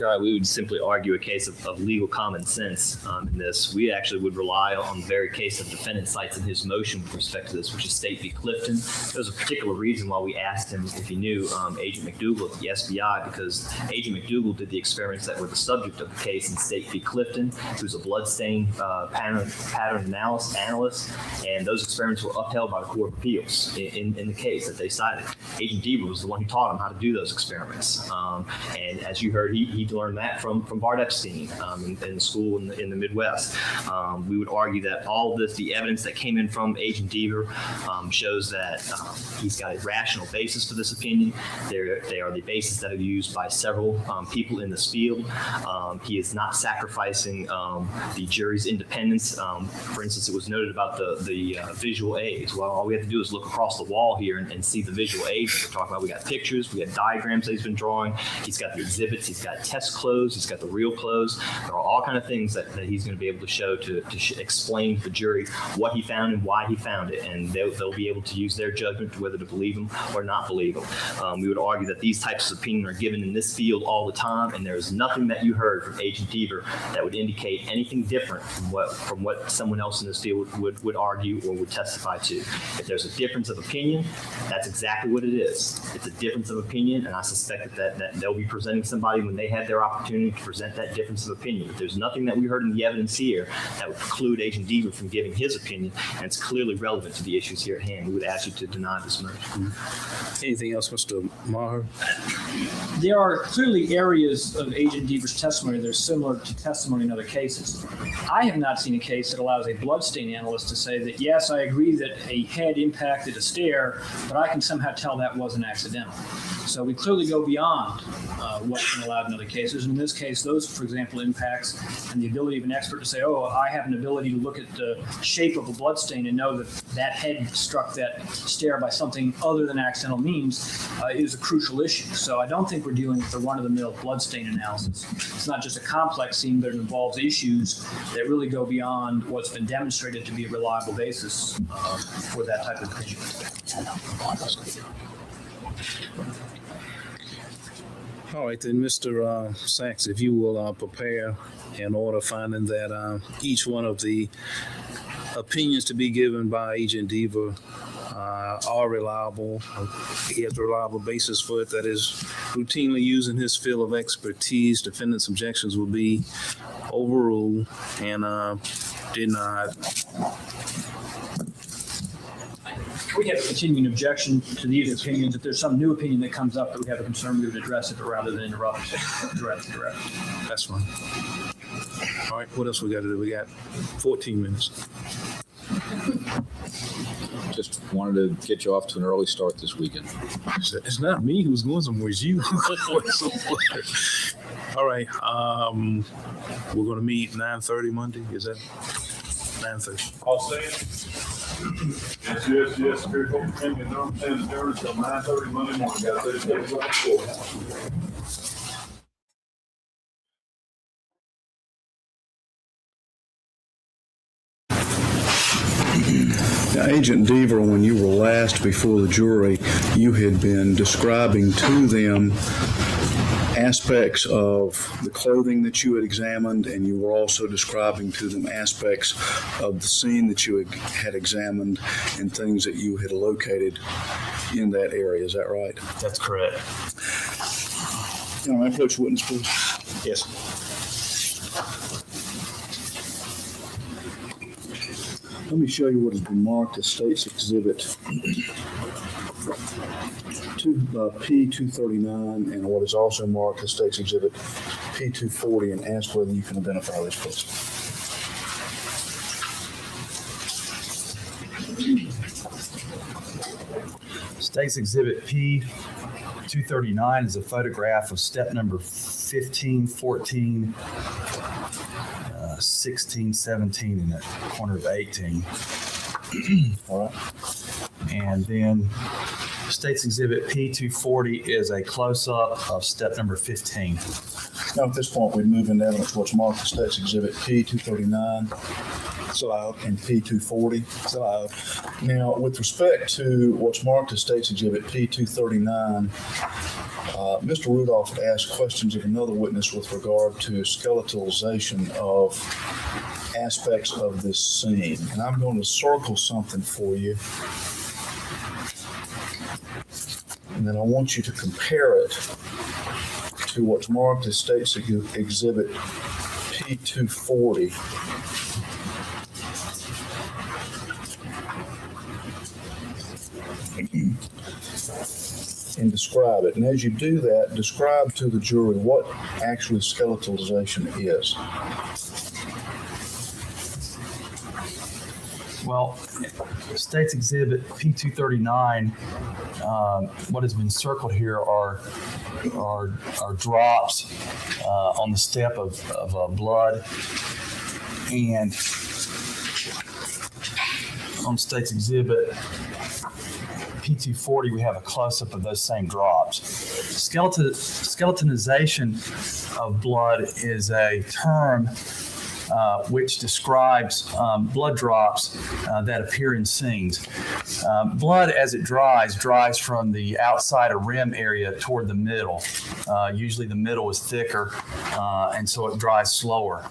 All right, we would simply argue a case of legal common sense in this. We actually would rely on the very case that the defendant cites in his motion with respect to this, which is State v. Clifton. There's a particular reason why we asked him if he knew Agent McDougal at the SBI, because Agent McDougal did the experiments that were the subject of the case in State v. Clifton, who's a bloodstain pattern analyst, and those experiments were upheld by the Court of Appeals in the case that they cited. Agent Deaver was the one who taught him how to do those experiments. And as you heard, he learned that from Bart Epstein in school in the Midwest. We would argue that all of this, the evidence that came in from Agent Deaver shows that he's got a rational basis for this opinion. They are the basis that are used by several people in this field. He is not sacrificing the jury's independence. For instance, it was noted about the visual aids. Well, all we have to do is look across the wall here and see the visual aids that we're talking about. We got pictures, we got diagrams that he's been drawing. He's got the exhibits, he's got test clothes, he's got the real clothes. There are all kind of things that he's going to be able to show to explain to the jury what he found and why he found it, and they'll be able to use their judgment whether to believe him or not believe him. We would argue that these types of opinions are given in this field all the time, and there is nothing that you heard from Agent Deaver that would indicate anything different from what someone else in this field would argue or would testify to. If there's a difference of opinion, that's exactly what it is. It's a difference of opinion, and I suspect suspect that they'll be presenting somebody when they had their opportunity to present that difference of opinion. But there's nothing that we heard in the evidence here that would preclude Agent Deaver from giving his opinion, and it's clearly relevant to the issues here at hand. We would ask you to deny this motion. Anything else, Mr. Maher? There are clearly areas of Agent Deaver's testimony that are similar to testimony in other cases. I have not seen a case that allows a bloodstain analyst to say that, yes, I agree that a head impacted a stair, but I can somehow tell that wasn't accidental. So we clearly go beyond what's been allowed in other cases. And in this case, those, for example, impacts and the ability of an expert to say, oh, I have an ability to look at the shape of a bloodstain and know that that head struck that stair by something other than accidental means is a crucial issue. So I don't think we're dealing with the run-of-the-mill bloodstain analysis. It's not just a complex scene, but it involves issues that really go beyond what's been demonstrated to be a reliable basis for that type of opinion. All right, then, Mr. Sachs, if you will prepare an order finding that each one of the opinions to be given by Agent Deaver are reliable. He has a reliable basis for it that is routinely used in his field of expertise. Defendant's objections will be overruled and denied. We have a continuing objection to these opinions. If there's some new opinion that comes up that we have a concern, we would address it rather than interrupt. Direct. That's fine. All right, what else we got to do? We got 14 minutes. Just wanted to get you off to an early start this weekend. It's not me who's going somewhere, it's you. All right, we're going to meet 9:30 Monday. Is that 9:30? All set? Yes. Very cool. And the Durham Standard Journal till 9:30 Monday morning. Got 30 days left before. Now, Agent Deaver, when you were last before the jury, you had been describing to them aspects of the clothing that you had examined, and you were also describing to them aspects of the scene that you had examined and things that you had located in that area. Is that right? That's correct. All right, approach witness, please. Yes. Let me show you what has been marked as State's Exhibit P239 and what is also marked as State's Exhibit P240, and ask whether you can identify this, please. State's Exhibit P239 is a photograph of step number 15, 14, 16, 17, and the corner of 18. All right. And then State's Exhibit P240 is a close-up of step number 15. Now, at this point, we move into evidence what's marked as State's Exhibit P239 and P240. Now, with respect to what's marked as State's Exhibit P239, Mr. Rudolph had asked questions of another witness with regard to skeletalization of aspects of this scene. And I'm going to circle something for you. And then I want you to compare it to what's marked as State's Exhibit P240. And describe it. And as you do that, describe to the jury what actually skeletalization is. Well, State's Exhibit P239, what has been circled here are drops on the step of blood, and on State's Exhibit P240, we have a close-up of those same drops. Skeletonization of blood is a term which describes blood drops that appear in scenes. Blood, as it dries from the outside of rim area toward the middle. Usually the middle is thicker, and so it dries slower.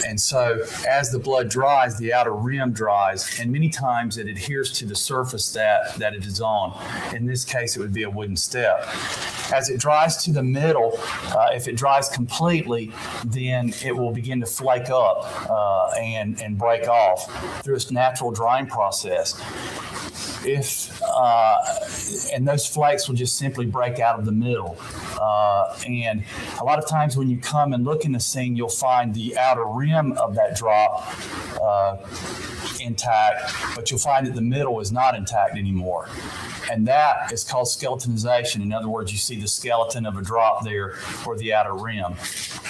And so as the blood dries, the outer rim dries, and many times it adheres to the surface that it is on. In this case, it would be a wooden step. As it dries to the middle, if it dries completely, then it will begin to flake up and break off through its natural drying process. And those flakes will just simply break out of the middle. And a lot of times when you come and look in the scene, you'll find the outer rim of that drop intact, but you'll find that the middle is not intact anymore. And that is called skeletonization. In other words, you see the skeleton of a drop there or the outer rim.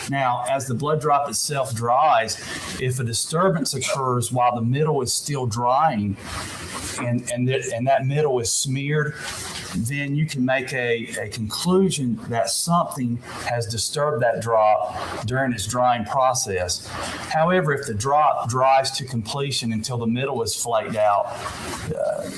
Now, as the blood drop itself dries, if a disturbance occurs while the middle is still drying and that middle is smeared, then you can make a conclusion that something has disturbed that drop during its drying process. However, if the drop dries to completion until the middle is flaked out,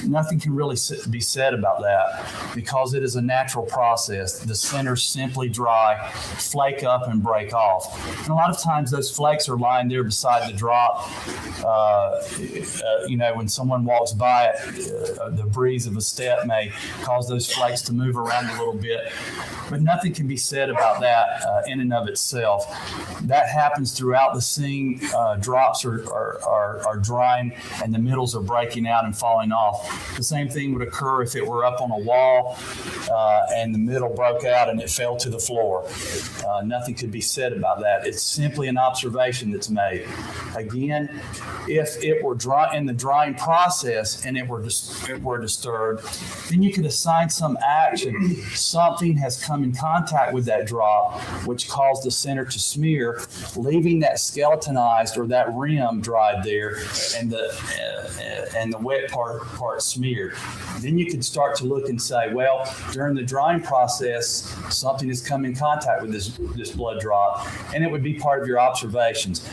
nothing can really be said about that because it is a natural process. The centers simply dry, flake up, and break off. And a lot of times those flakes are lying there beside the drop. When someone walks by it, the breeze of a step may cause those flakes to move around a little bit, but nothing can be said about that in and of itself. That happens throughout the scene. Drops are drying and the middles are breaking out and falling off. The same thing would occur if it were up on a wall and the middle broke out and it fell to the floor. Nothing could be said about that. It's simply an observation that's made. Again, if it were dry in the drying process and it were disturbed, then you could assign some action. Something has come in contact with that drop, which caused the center to smear, leaving that skeletonized or that rim dried there, and the wet part smeared. Then you could start to look and say, well, during the drying process, something has come in contact with this blood drop, and it would be part of your observations.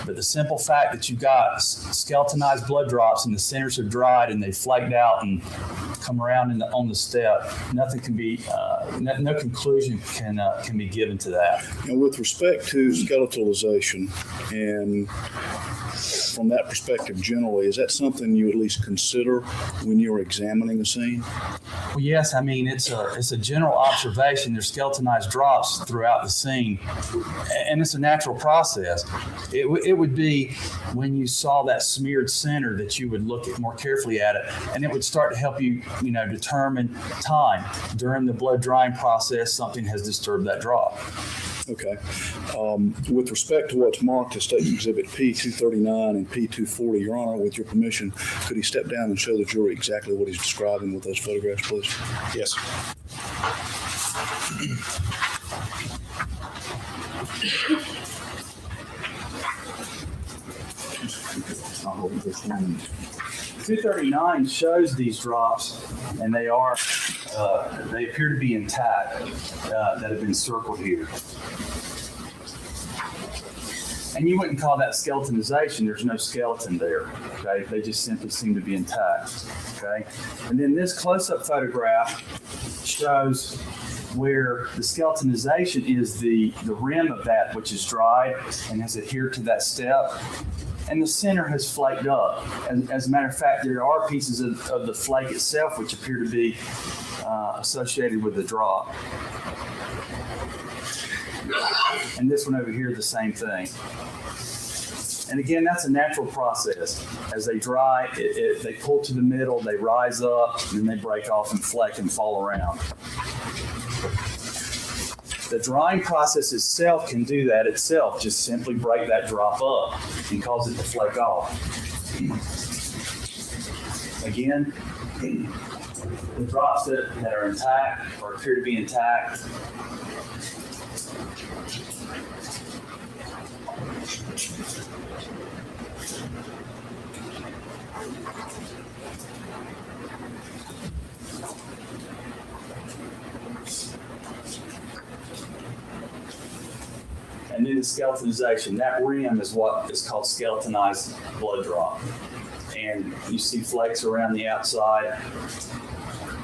But the simple fact that you've got skeletonized blood drops and the centers are dried and they flaked out and come around on the step, nothing can be, no conclusion can be given to that. And with respect to skeletalization, and from that perspective generally, is that something you at least consider when you're examining a scene? Well, yes. I mean, it's a general observation. There's skeletonized drops throughout the scene, and it's a natural process. It would be when you saw that smeared center that you would look more carefully at it, and it would start to help you, determine time. During the blood drying process, something has disturbed that drop. Okay. With respect to what's marked as State Exhibit P239 and P240, Your Honor, with your permission, could he step down and show the jury exactly what he's describing with those photographs, please? Yes. I'll hold this one. 239 shows these drops, and they appear to be intact, that have been circled here. And you wouldn't call that skeletonization. There's no skeleton there, okay? They just simply seem to be intact, okay? And then this close-up photograph shows where the skeletonization is the rim of that which is dried and has adhered to that step. And the center has flaked up. As a matter of fact, there are pieces of the flake itself which appear to be associated with the drop. And this one over here, the same thing. And again, that's a natural process. As they dry, they pull to the middle, they rise up, and then they break off and flake and fall around. The drying process itself can do that itself, just simply break that drop up and cause it to flake off. Again, the drops that are intact or appear to be intact, and then the skeletonization. That rim is what is called skeletonized blood drop. And you see flakes around the outside.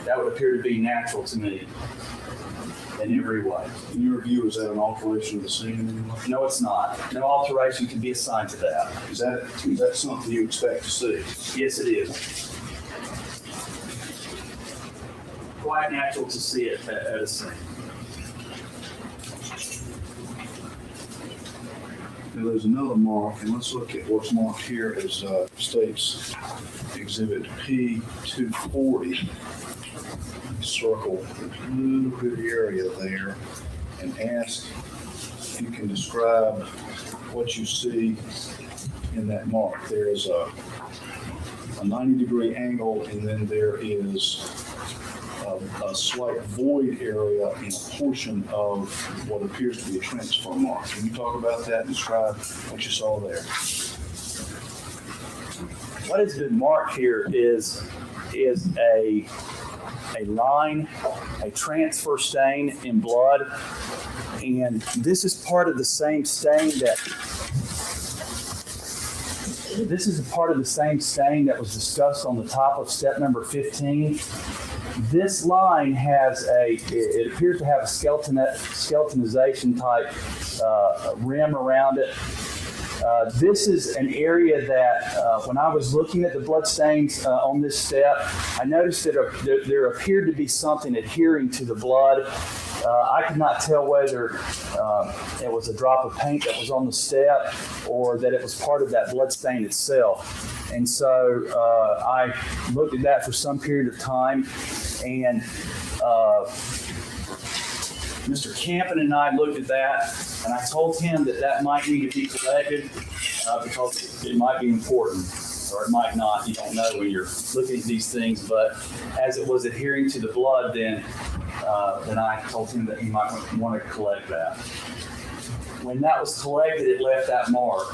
That would appear to be natural to me in every way. In your view, is that an alteration of the scene in any way? No, it's not. No alteration can be assigned to that. Is that something you expect to see? Yes, it is. quite natural to see it at a scene. Now there's another mark, and let's look at what's marked here as State's Exhibit P240. Circle a little bit area there and ask if you can describe what you see in that mark. There is a 90-degree angle, and then there is a slight void area in a portion of what appears to be a transfer mark. Can you talk about that and describe what you saw there? What has been marked here is a line, a transfer stain in blood, and this is part of the same stain that was discussed on the top of step number 15. This line has it appears to have a skeletonization type rim around it. This is an area that when I was looking at the blood stains on this step, I noticed that there appeared to be something adhering to the blood. I could not tell whether it was a drop of paint that was on the step or that it was part of that blood stain itself. And so I looked at that for some period of time, and Mr. Campen and I looked at that, and I told him that might need to be collected because it might be important, or it might not. You don't know when you're looking at these things, but as it was adhering to the blood, then I told him that he might want to collect that. When that was collected, it left that mark.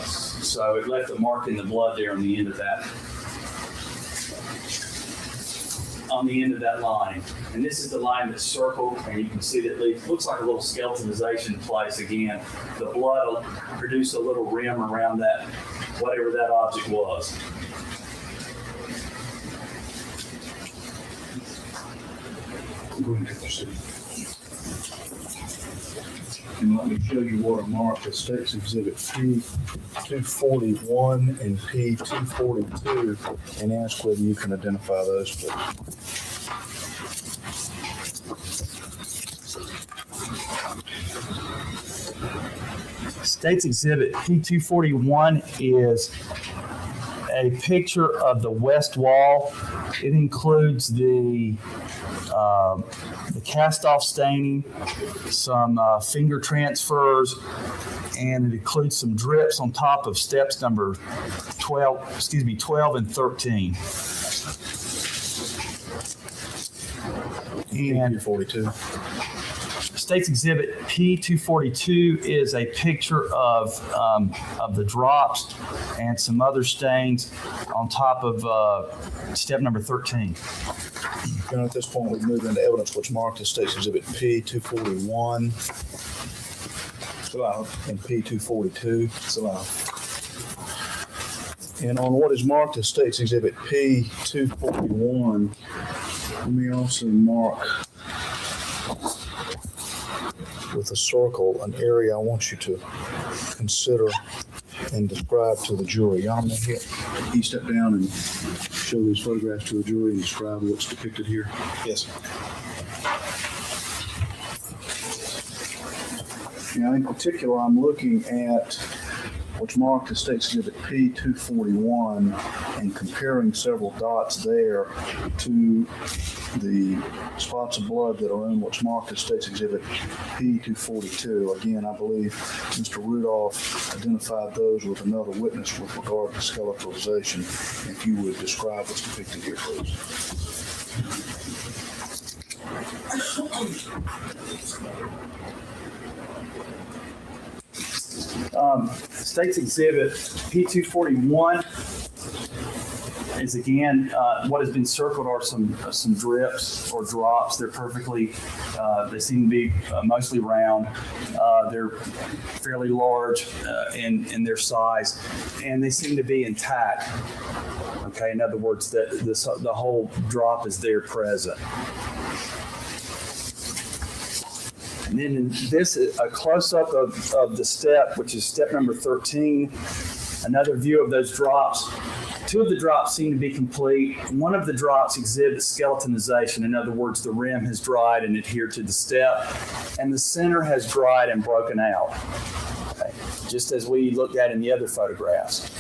So it left a mark in the blood there on the end of that line. And this is the line that's circled, and you can see that it looks like a little skeletonization place again. The blood will produce a little rim around that, whatever that object was. And let me show you what are marked as State's Exhibit P241 and P242 and ask whether you can identify those, please. State's Exhibit P241 is a picture of the west wall. It includes the cast-off staining, some finger transfers, and it includes some drips on top of steps number 12 and 13. And P242. State's Exhibit P242 is a picture of the drops and some other stains on top of step number 13. And at this point, we've moved into evidence which marked as State's Exhibit P241 and P242. And on what is marked as State's Exhibit P241, let me also mark with a circle an area I want you to consider and describe to the jury. Y'all may can you step down and show these photographs to the jury and describe what's depicted here? Yes. Now, in particular, I'm looking at what's marked as State's Exhibit P241 and comparing several dots there to the spots of blood that are in what's marked as State's Exhibit P242. Again, I believe Mr. Rudolph identified those with another witness with regard to skeletalization. If you would describe what's depicted here, please. State's Exhibit P241 is again what has been circled are some drips or drops. They're perfectly. They seem to be mostly round. They're fairly large in their size, and they seem to be intact. Okay, in other words, that the whole drop is there present. And then in this, a close-up of the step, which is step number 13, another view of those drops. Two of the drops seem to be complete. One of the drops exhibits skeletonization. In other words, the rim has dried and adhered to the step, and the center has dried and broken out, okay, just as we looked at in the other photographs.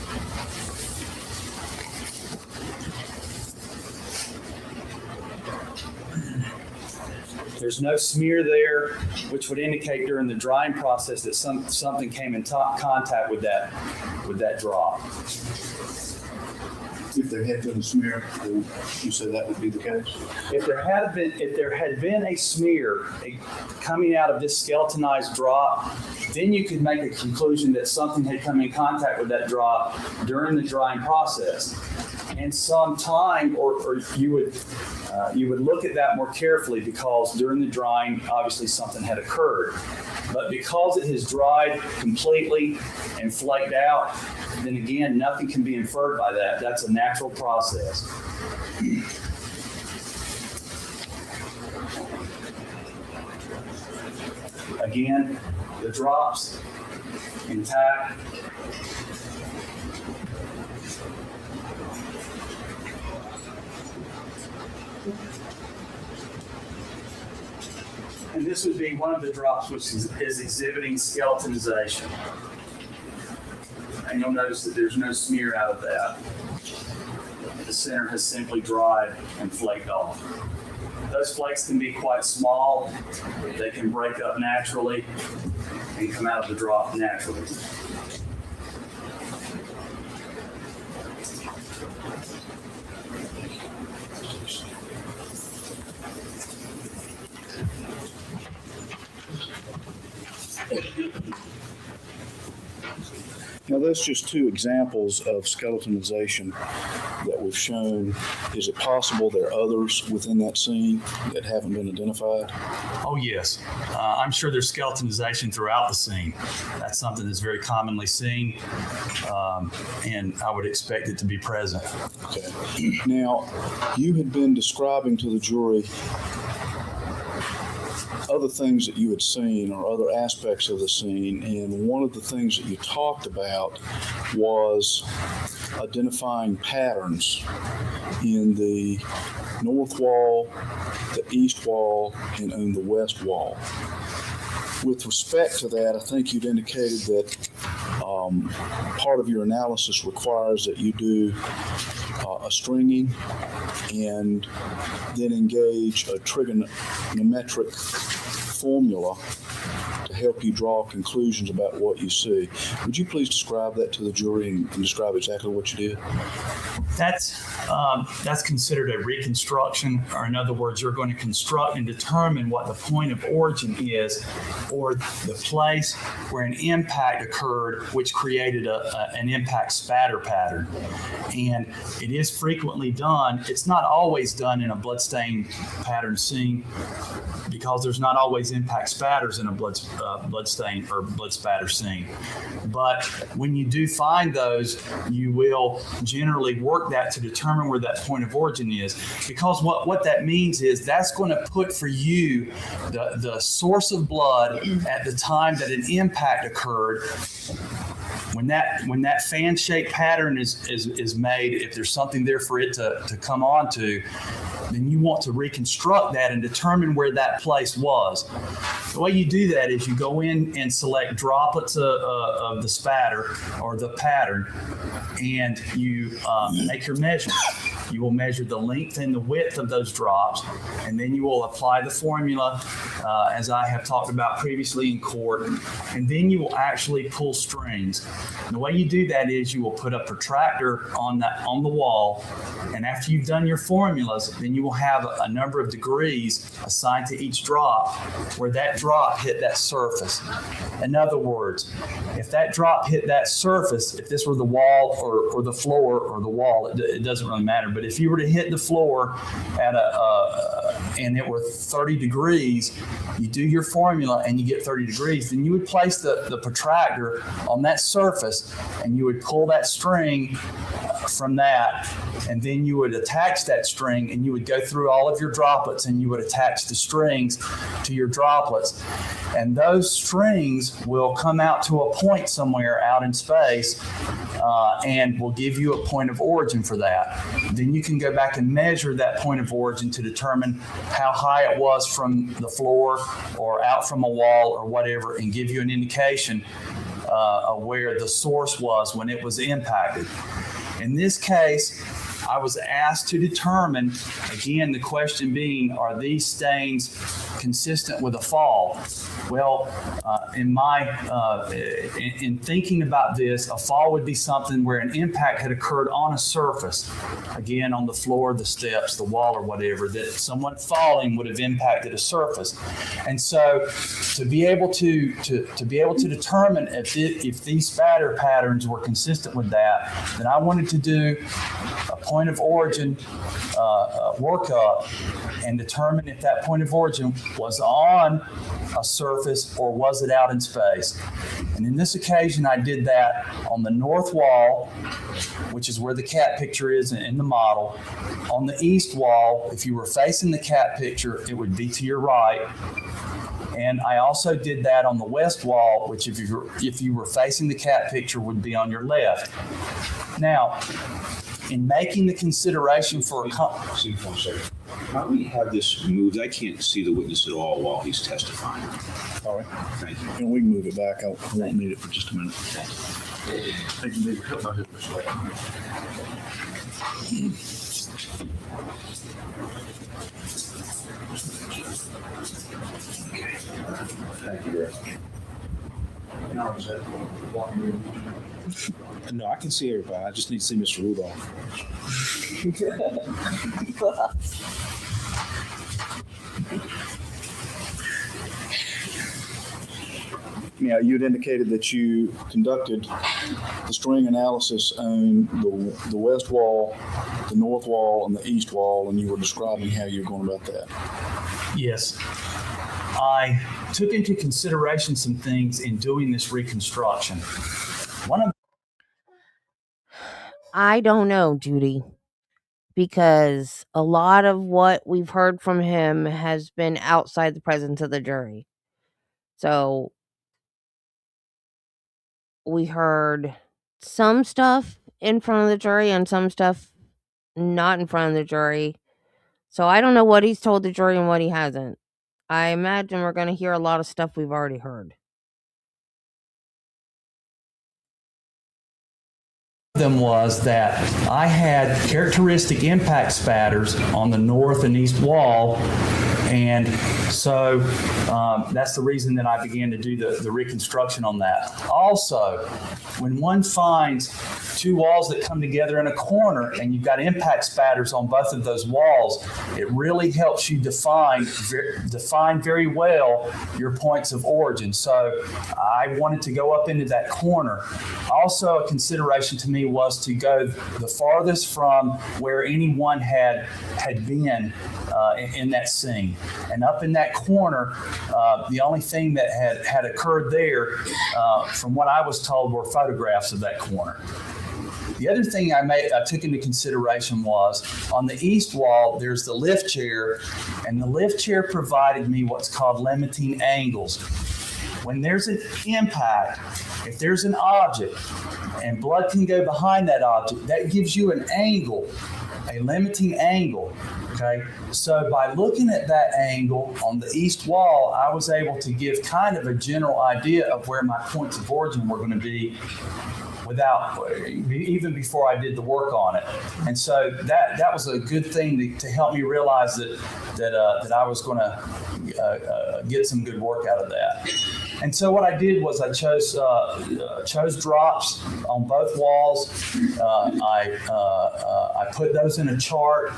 There's no smear there, which would indicate during the drying process that something came in contact with that drop. If there had been a smear, you said that would be the case? If there had been a smear coming out of this skeletonized drop, then you could make a conclusion that something had come in contact with that drop during the drying process. And some time, or you would look at that more carefully, because during the drying, obviously something had occurred. But because it has dried completely and flaked out, then again, nothing can be inferred by that. That's a natural process. Again, the drops intact. And this would be one of the drops which is exhibiting skeletonization. And you'll notice that there's no smear out of that. The center has simply dried and flaked off. Those flakes can be quite small. They can break up naturally and come out of the drop naturally. Now, that's just two examples of skeletonization that we've shown. Is it possible there are others within that scene that haven't been identified? Oh, yes. I'm sure there's skeletonization throughout the scene. That's something that's very commonly seen, and I would expect it to be present. Okay. Now, you had been describing to the jury other things that you had seen or other aspects of the scene, and one of the things that you talked about was identifying patterns in the north wall, the east wall, and on the west wall. With respect to that, I think you'd indicated that part of your analysis requires that you do a stringing and then engage a trigonometric formula to help you draw conclusions about what you see. Would you please describe that to the jury and describe exactly what you did? That's considered a reconstruction, or in other words, you're going to construct and determine what the point of origin is, or the place where an impact occurred which created an impact spatter pattern. And it is frequently done. It's not always done in a bloodstain pattern scene, because there's not always impact spatters in a bloodstain or blood spatter scene. But when you do find those, you will generally work that to determine where that point of origin is, because what that means is that's going to put for you the source of blood at the time that an impact occurred. When that fan-shaped pattern is made, if there's something there for it to come onto, then you want to reconstruct that and determine where that place was. The way you do that is you go in and select droplets of the spatter or the pattern, and you make your measurement. You will measure the length and the width of those drops, and then you will apply the formula as I have talked about previously in court, and then you will actually pull strings. And the way you do that is you will put a protractor on the wall, and after you've done your formulas, then you will have a number of degrees assigned to each drop where that drop hit that surface. In other words, if that drop hit that surface, if this were the wall or the floor or the wall, it doesn't really matter. But if you were to hit the floor at and it were 30 degrees, you do your formula and you get 30 degrees, then you would place the protractor on that surface and you would pull that string from that, and then you would attach that string, and you would go through all of your droplets, and you would attach the strings to your droplets. And those strings will come out to a point somewhere out in space, and will give you a point of origin for that. Then you can go back and measure that point of origin to determine how high it was from the floor or out from a wall or whatever, and give you an indication of where the source was when it was impacted. In this case, I was asked to determine, again, the question being, are these stains consistent with a fall? Well, in thinking about this, a fall would be something where an impact had occurred on a surface, again, on the floor, the steps, the wall, or whatever, that someone falling would have impacted a surface. And so, to be able to determine if these spatter patterns were consistent with that, then I wanted to do a point of origin workup and determine if that point of origin was on a surface or was it out in space. And in this occasion, I did that on the north wall, which is where the cat picture is in the model. On the east wall, if you were facing the cat picture, it would be to your right. And I also did that on the west wall, which if you were facing the cat picture would be on your left. Now, in making the consideration for a How do we have this moved? I can't see the witness at all while he's testifying. All right. Thank you. And we can move it back. I won't need it for just a minute. Thank you. Thank you, No, I can see everybody. I just need to see Mr. Rudolph. Now, you had indicated that you conducted the string analysis on the west wall, the north wall, and the east wall, and you were describing how you were going about that. Yes. I took into consideration some things in doing this reconstruction. I don't know, Judy, because a lot of what we've heard from him has been outside the presence of the jury. So we heard some stuff in front of the jury and some stuff not in front of the jury. So I don't know what he's told the jury and what he hasn't. I imagine we're going to hear a lot of stuff we've already heard. Them was that I had characteristic impact spatters on the north and east wall, and so that's the reason that I began to do the reconstruction on that. Also, when one finds two walls that come together in a corner and you've got impact spatters on both of those walls, it really helps you define very well your points of origin. So I wanted to go up into that corner. Also, a consideration to me was to go the farthest from where anyone had been in that scene. And up in that corner, the only thing that had occurred there, from what I was told, were photographs of that corner. The other thing I took into consideration was on the east wall, there's the lift chair, and the lift chair provided me what's called limiting angles. When there's an impact, if there's an object and blood can go behind that object, that gives you an angle, a limiting angle. Okay, so by looking at that angle on the east wall, I was able to give kind of a general idea of where my points of origin were going to be even before I did the work on it. And so that was a good thing to help me realize that I was going to get some good work out of that. And so what I did was I chose drops on both walls. I put those in a chart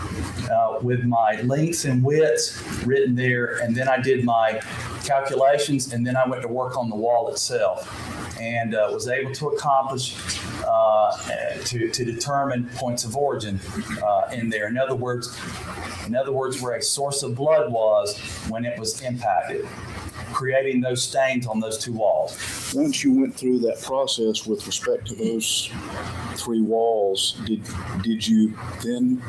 with my lengths and widths written there, and then I did my calculations, and then I went to work on the wall itself, and was able to accomplish to determine points of origin in there. In other words, where a source of blood was when it was impacted, creating those stains on those two walls. Once you went through that process with respect to those 3 walls, did you then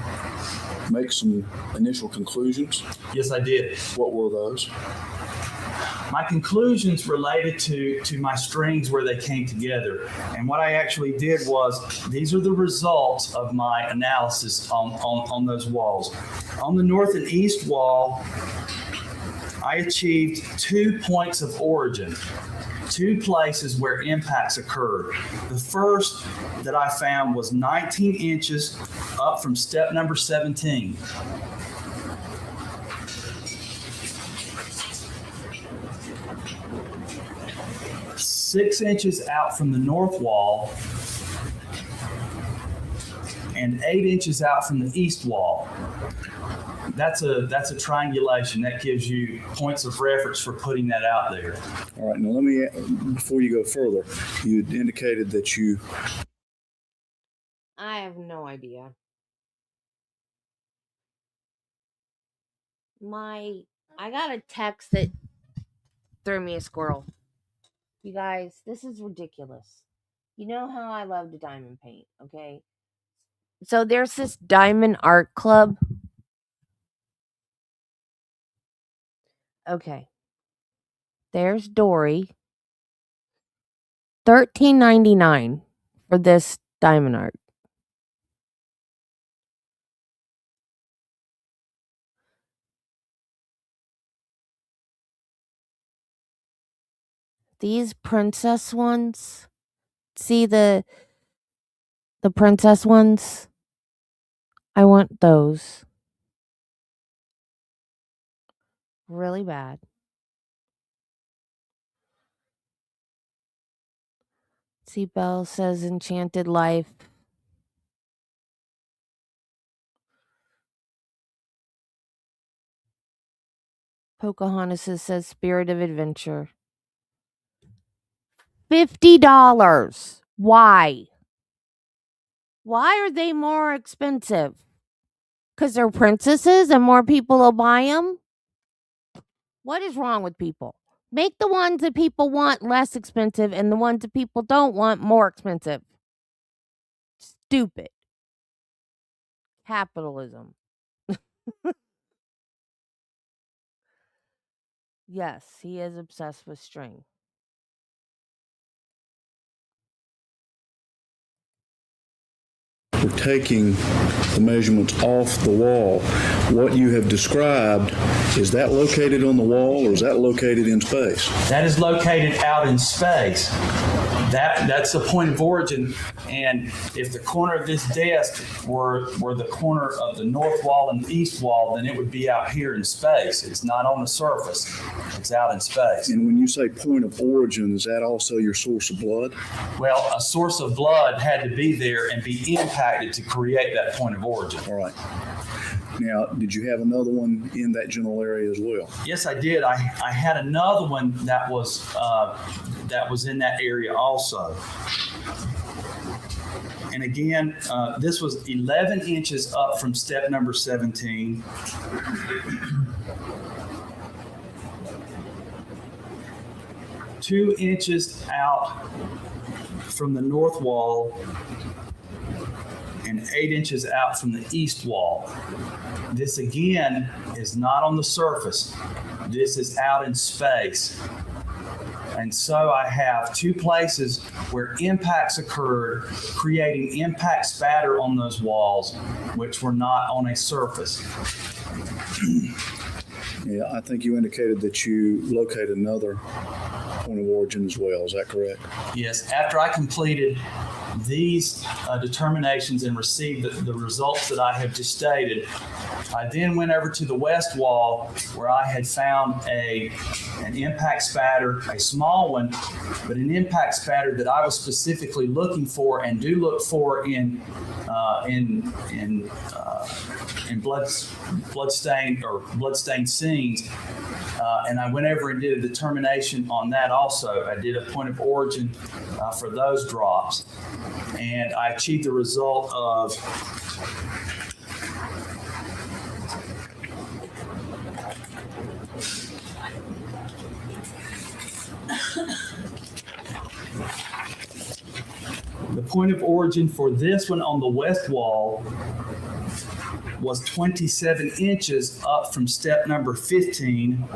make some initial conclusions? Yes, I did. What were those? My conclusions related to my strings where they came together. And what I actually did was, these are the results of my analysis on those walls. On the north and east wall, I achieved 2 points of origin, 2 places where impacts occurred. The first that I found was 19 inches up from step number 17. Six inches out from the north wall and 8 inches out from the east wall. That's a triangulation. That gives you points of reference for putting that out there. All right, now let me, before you go further, you indicated that you... I have no idea. I got a text that threw me a squirrel. You guys, this is ridiculous. You know how I love to diamond paint, okay? So there's this diamond art club. Okay. There's Dory. $13.99 for this diamond art. These princess ones. See the princess ones? I want those. Really bad. See, Belle says Enchanted Life. Pocahontas says Spirit of Adventure. $50. Why? Why are they more expensive? Because they're princesses and more people will buy them? What is wrong with people? Make the ones that people want less expensive and the ones that people don't want more expensive. Stupid. Capitalism. Yes, he is obsessed with string. We're taking the measurements off the wall. What you have described, is that located on the wall or is that located in space? That is located out in space. That's the point of origin. And if the corner of this desk were the corner of the north wall and the east wall, then it would be out here in space. It's not on the surface. It's out in space. And when you say point of origin, is that also your source of blood? Well, a source of blood had to be there and be impacted to create that point of origin. All right. Now, did you have another one in that general area as well? Yes, I did. I had another one that was in that area also. And again, this was 11 inches up from step number 17. Two inches out from the north wall and 8 inches out from the east wall. This again is not on the surface. This is out in space. And so I have 2 places where impacts occurred, creating impact spatter on those walls, which were not on a surface. Yeah, I think you indicated that you located another point of origin as well. Is that correct? Yes. After I completed these determinations and received the results that I have just stated, I then went over to the west wall where I had found an impact spatter, a small one, but an impact spatter that I was specifically looking for and do look for in bloodstained scenes. And I went over and did a determination on that also. I did a point of origin for those drops. And I achieved the result of point of origin for this one on the west wall was 27 inches up from step number 15.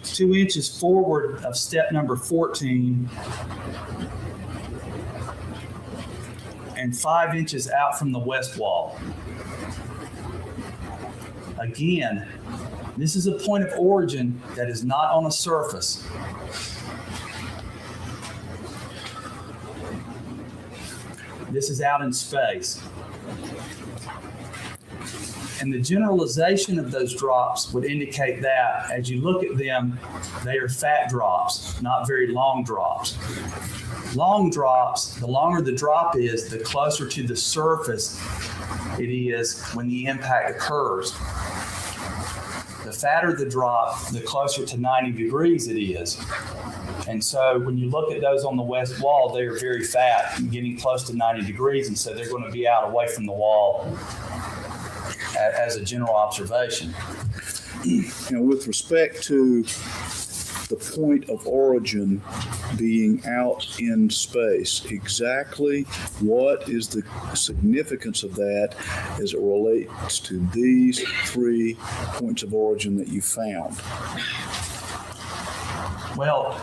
Two inches forward of step number 14, and 5 inches out from the west wall. Again, this is a point of origin that is not on a surface. This is out in space. And the generalization of those drops would indicate that as you look at them, they are fat drops, not very long drops. Long drops, the longer the drop is, the closer to the surface it is when the impact occurs. The fatter the drop, the closer to 90 degrees it is. And so when you look at those on the west wall, they are very fat, getting close to 90 degrees, and so they're going to be out away from the wall as a general observation. Now, with respect to the point of origin being out in space, exactly what is the significance of that as it relates to these 3 points of origin that you found? Well,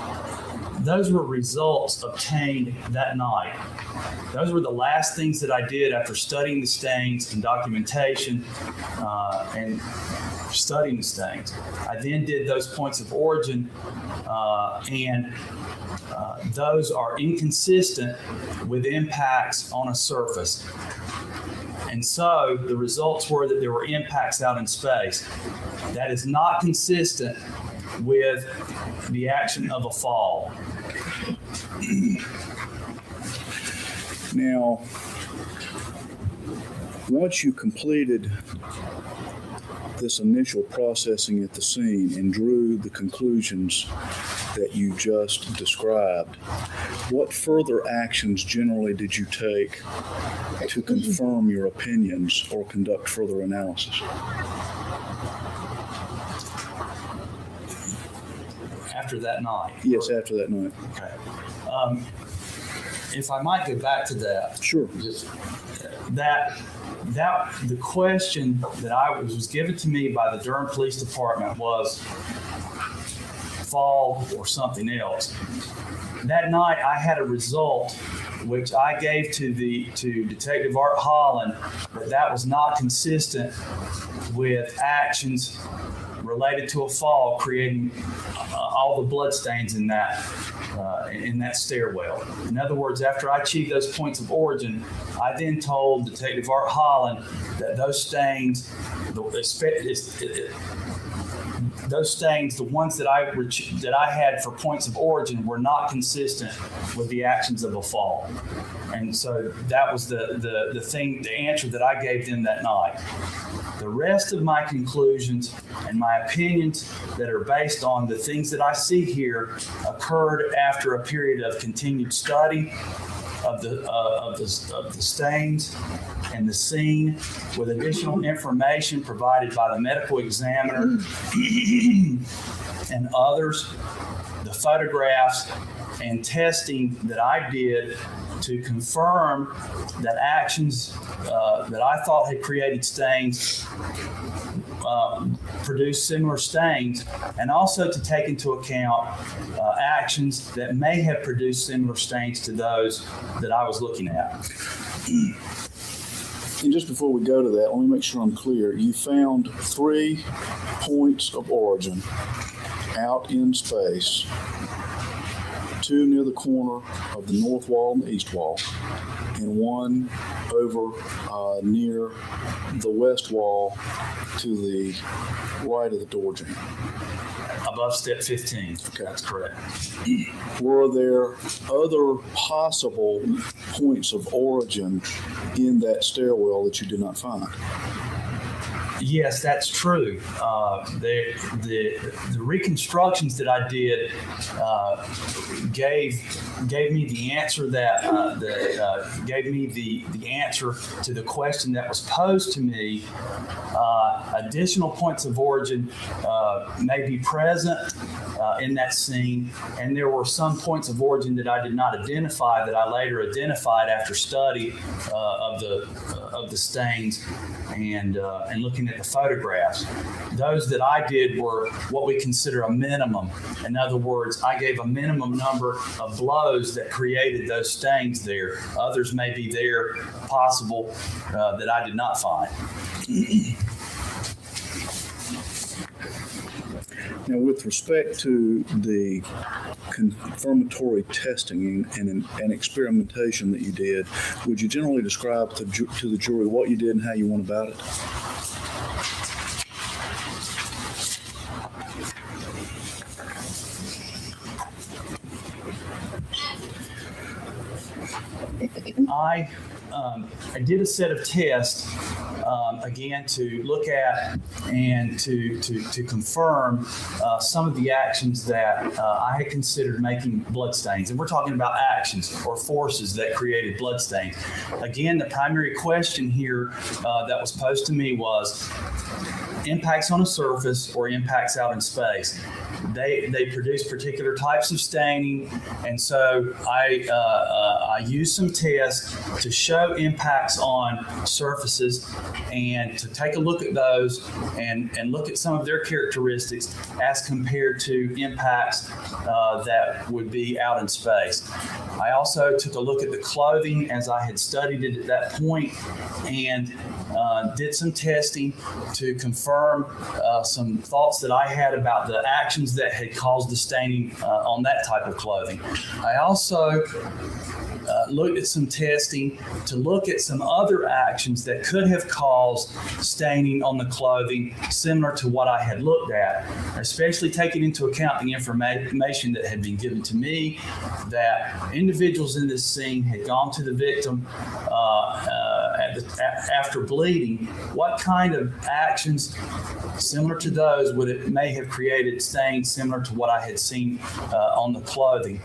those were results obtained that night. Those were the last things that I did after studying the stains and documentation and studying the stains. I then did those points of origin and those are inconsistent with impacts on a surface. And so the results were that there were impacts out in space. That is not consistent with the action of a fall. Now, once you completed this initial processing at the scene and drew the conclusions that you just described, what further actions generally did you take to confirm your opinions or conduct further analysis? After that night? Yes, after that night. Okay. If I might go back to that. Sure. Just that the question that was given to me by the Durham Police Department was fall or something else. That night I had a result which I gave to Detective Art Holland that was not consistent with actions related to a fall, creating all the blood stains in that stairwell. In other words, after I achieved those points of origin, I then told Detective Art Holland that those stains, the ones that I had for points of origin, were not consistent with the actions of a fall. And so that was the answer that I gave them that night. The rest of my conclusions and my opinions that are based on the things that I see here occurred after a period of continued study of the stains and the scene, with additional information provided by the medical examiner and others, the photographs and testing that I did to confirm that actions that I thought had created stains produced similar stains, and also to take into account actions that may have produced similar stains to those that I was looking at. And just before we go to that, let me make sure I'm clear. You found 3 points of origin out in space, 2 near the corner of the north wall and the east wall, and 1 over near the west wall to the right of the door jamb. Above step 15. Okay, that's correct. Were there other possible points of origin in that stairwell that you did not find? Yes, that's true. The reconstructions that I did gave me the answer gave me the answer to the question that was posed to me. Additional points of origin may be present in that scene, and there were some points of origin that I did not identify that I later identified after study of the stains and looking at the photographs. Those that I did were what we consider a minimum. In other words, I gave a minimum number of blows that created those stains there. Others may be there, possible, that I did not find. Now, with respect to the confirmatory testing and experimentation that you did, would you generally describe to the jury what you did and how you went about it? I did a set of tests, again, to look at and to confirm some of the actions that I had considered making blood stains. And we're talking about actions or forces that created blood stains. Again, the primary question here that was posed to me was impacts on a surface or impacts out in space. They produce particular types of staining, and so I used some tests to show impacts on surfaces and to take a look at those and look at some of their characteristics as compared to impacts that would be out in space. I also took a look at the clothing as I had studied it at that point and did some testing to confirm some thoughts that I had about the actions that had caused the staining on that type of clothing. I also looked at some testing to look at some other actions that could have caused staining on the clothing similar to what I had looked at, especially taking into account the information that had been given to me that individuals in this scene had gone to the victim after bleeding. What kind of actions similar to those may have created stains similar to what I had seen on the clothing?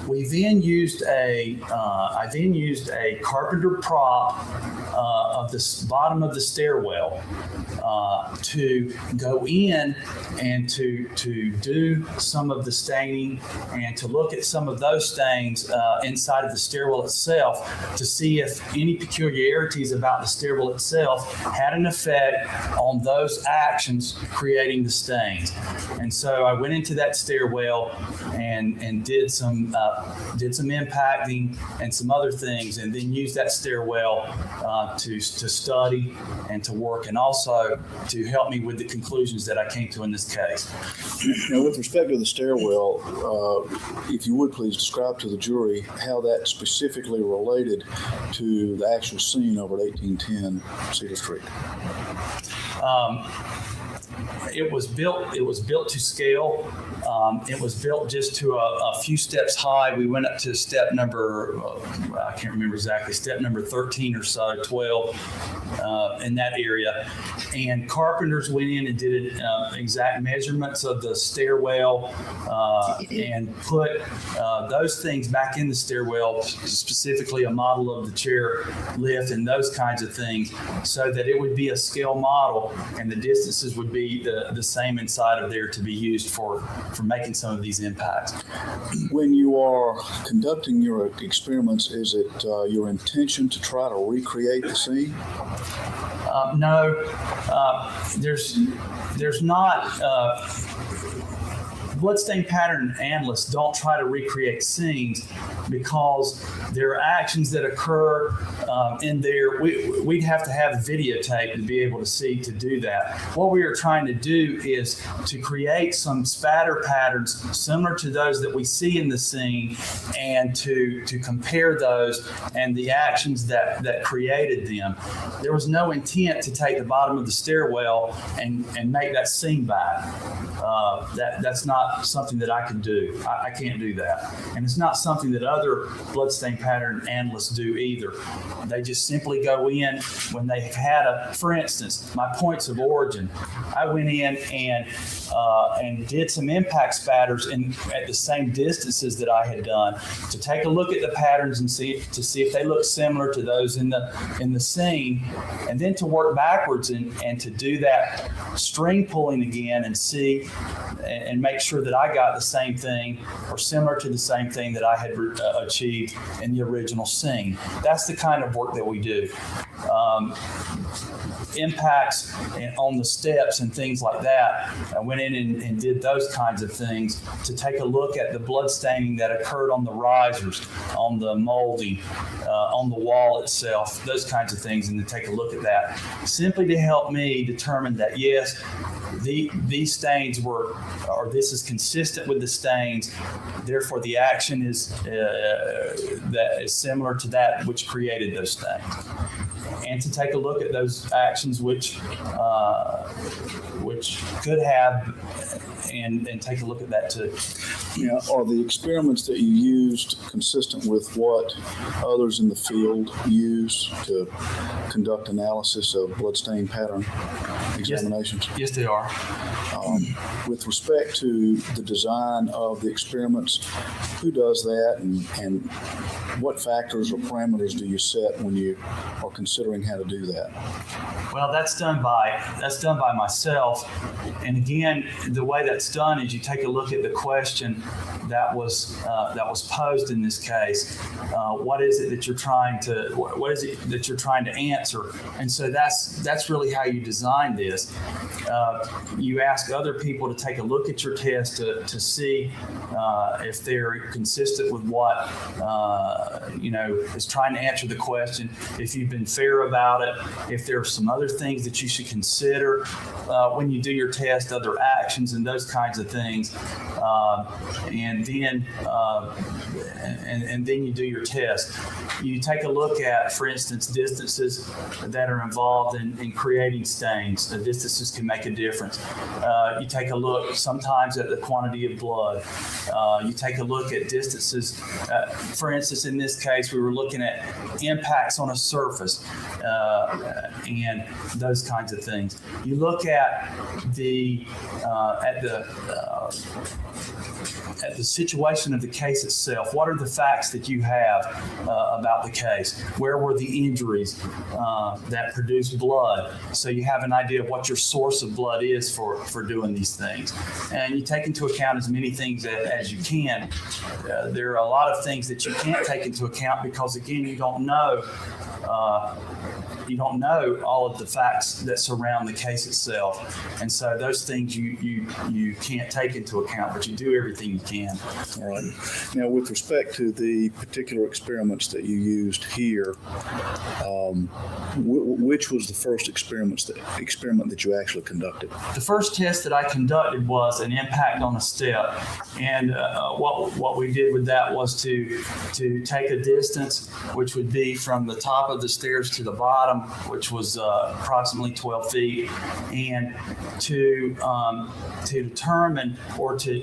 We then used I then used a carpenter prop of the bottom of the stairwell to go in and to do some of the staining and to look at some of those stains inside of the stairwell itself to see if any peculiarities about the stairwell itself had an effect on those actions creating the stains. And so I went into that stairwell and did some impacting and some other things, and then used that stairwell to study and to work, and also to help me with the conclusions that I came to in this case. Now, with respect to the stairwell, if you would please describe to the jury how that specifically related to the actual scene over at 1810 Cedar Street. It was built to scale. It was built just to a few steps high. We went up to step number, I can't remember exactly, step number 13 or so, 12 in that area. And carpenters went in and did exact measurements of the stairwell and put those things back in the stairwell, specifically a model of the chair lift and those kinds of things, so that it would be a scale model and the distances would be the same inside of there to be used for making some of these impacts. When you are conducting your experiments, is it your intention to try to recreate the scene? No, there's not. Bloodstain pattern analysts don't try to recreate scenes because there are actions that occur in there. We'd have to have a videotape to be able to see to do that. What we are trying to do is to create some spatter patterns similar to those that we see in the scene and to compare those and the actions that created them. There was no intent to take the bottom of the stairwell and make that scene back. That's not not something that I can do. I can't do that. And it's not something that other bloodstain pattern analysts do either. They just simply go in when they've had for instance, my points of origin. I went in and did some impact spatters at the same distances that I had done to take a look at the patterns and see if they look similar to those in the scene, and then to work backwards and to do that string pulling again and see and make sure that I got the same thing or similar to the same thing that I had achieved in the original scene. That's the kind of work that we do. Impacts on the steps and things like that. I went in and did those kinds of things to take a look at the blood staining that occurred on the risers, on the molding, on the wall itself, those kinds of things, and to take a look at that, simply to help me determine that yes, these stains were, or this is consistent with the stains, therefore the action is that is similar to that which created those stains. And to take a look at those actions which could have, and take a look at that too. Now, are the experiments that you used consistent with what others in the field use to conduct analysis of bloodstain pattern examinations? Yes, they are. With respect to the design of the experiments, who does that, and what factors or parameters do you set when you are considering how to do that? Well, that's done by myself. And again, the way that's done is you take a look at the question that was posed in this case. What is it that you're trying to answer? And so that's really how you design this. You ask other people to take a look at your test to see if they're consistent with what is trying to answer the question. If you've been fair about it, if there are some other things that you should consider when you do your test, other actions and those kinds of things, and then you do your test. You take a look at, for instance, distances that are involved in creating stains. The distances can make a difference. You take a look sometimes at the quantity of blood. You take a look at distances. For instance, in this case, we were looking at impacts on a surface and those kinds of things. You look at the situation of the case itself. What are the facts that you have about the case? Where were the injuries that produced blood? So you have an idea of what your source of blood is for doing these things. And you take into account as many things as you can. There are a lot of things that you can't take into account because, again, you don't know all of the facts that surround the case itself. And so those things you can't take into account, but you do everything you can. All right. Now, with respect to the particular experiments that you used here, which was the first experiment that you actually conducted? The first test that I conducted was an impact on a step. And what we did with that was to take a distance, which would be from the top of the stairs to the bottom, which was approximately 12 feet, and to determine or to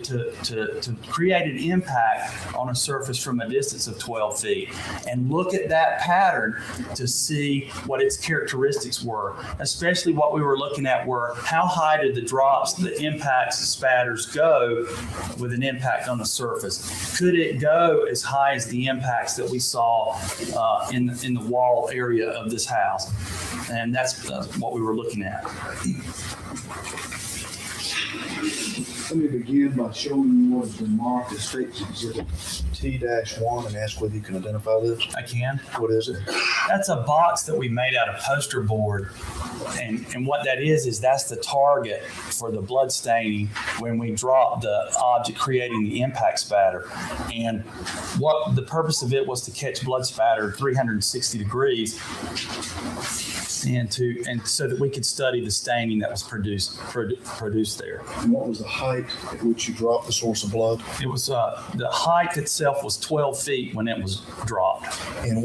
create an impact on a surface from a distance of 12 feet and look at that pattern to see what its characteristics were. Especially what we were looking at were how high did the drops, the impacts, the spatters go with an impact on the surface. Could it go as high as the impacts that we saw in the wall area of this house? And that's what we were looking at. Let me begin by showing you what has been marked as State's Exhibit T-1 and ask whether you can identify this. I can. What is it? That's a box that we made out of poster board. And what that is that's the target for the blood staining when we drop the object creating the impact spatter. And what the purpose of it was to catch blood spatter at 360 degrees and so that we could study the staining that was produced there. And what was the height height at which you dropped the source of blood? It was the height itself was 12 feet when it was dropped. And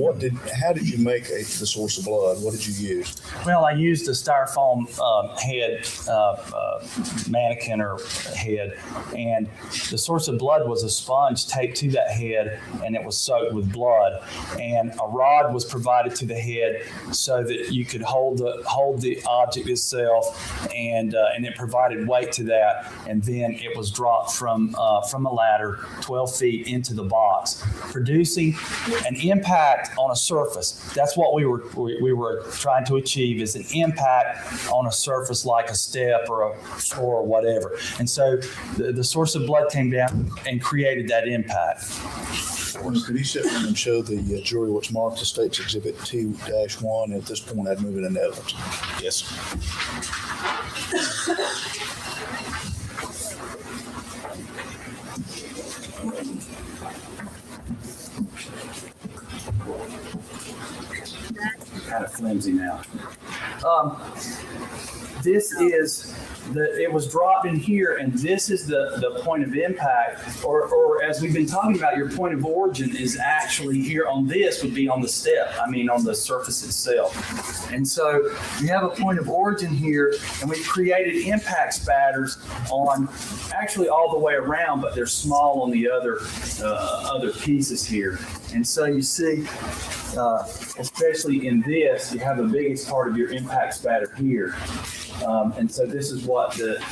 how did you make the source of blood? What did you use? Well, I used a styrofoam head, mannequin or head, and the source of blood was a sponge taped to that head, and it was soaked with blood. And a rod was provided to the head so that you could hold the object itself, and it provided weight to that. And then it was dropped from a ladder 12 feet into the box, producing an impact on a surface. That's what we were trying to achieve, is an impact on a surface like a step or a floor or whatever. And so the source of blood came down and created that impact. Could you sit down and show the jury what's marked as State's Exhibit T-1, and at this point I'd move it into evidence? Yes. Kind of flimsy now. This is it was dropped in here, and this is the point of impact, or as we've been talking about, your point of origin is actually here on this would be on the step, on the surface itself. And so we have a point of origin here, and we've created impact spatters on actually all the way around, but they're small on the other pieces here. And so you see, especially in this, you have the biggest part of your impact spatter here. And so this is what that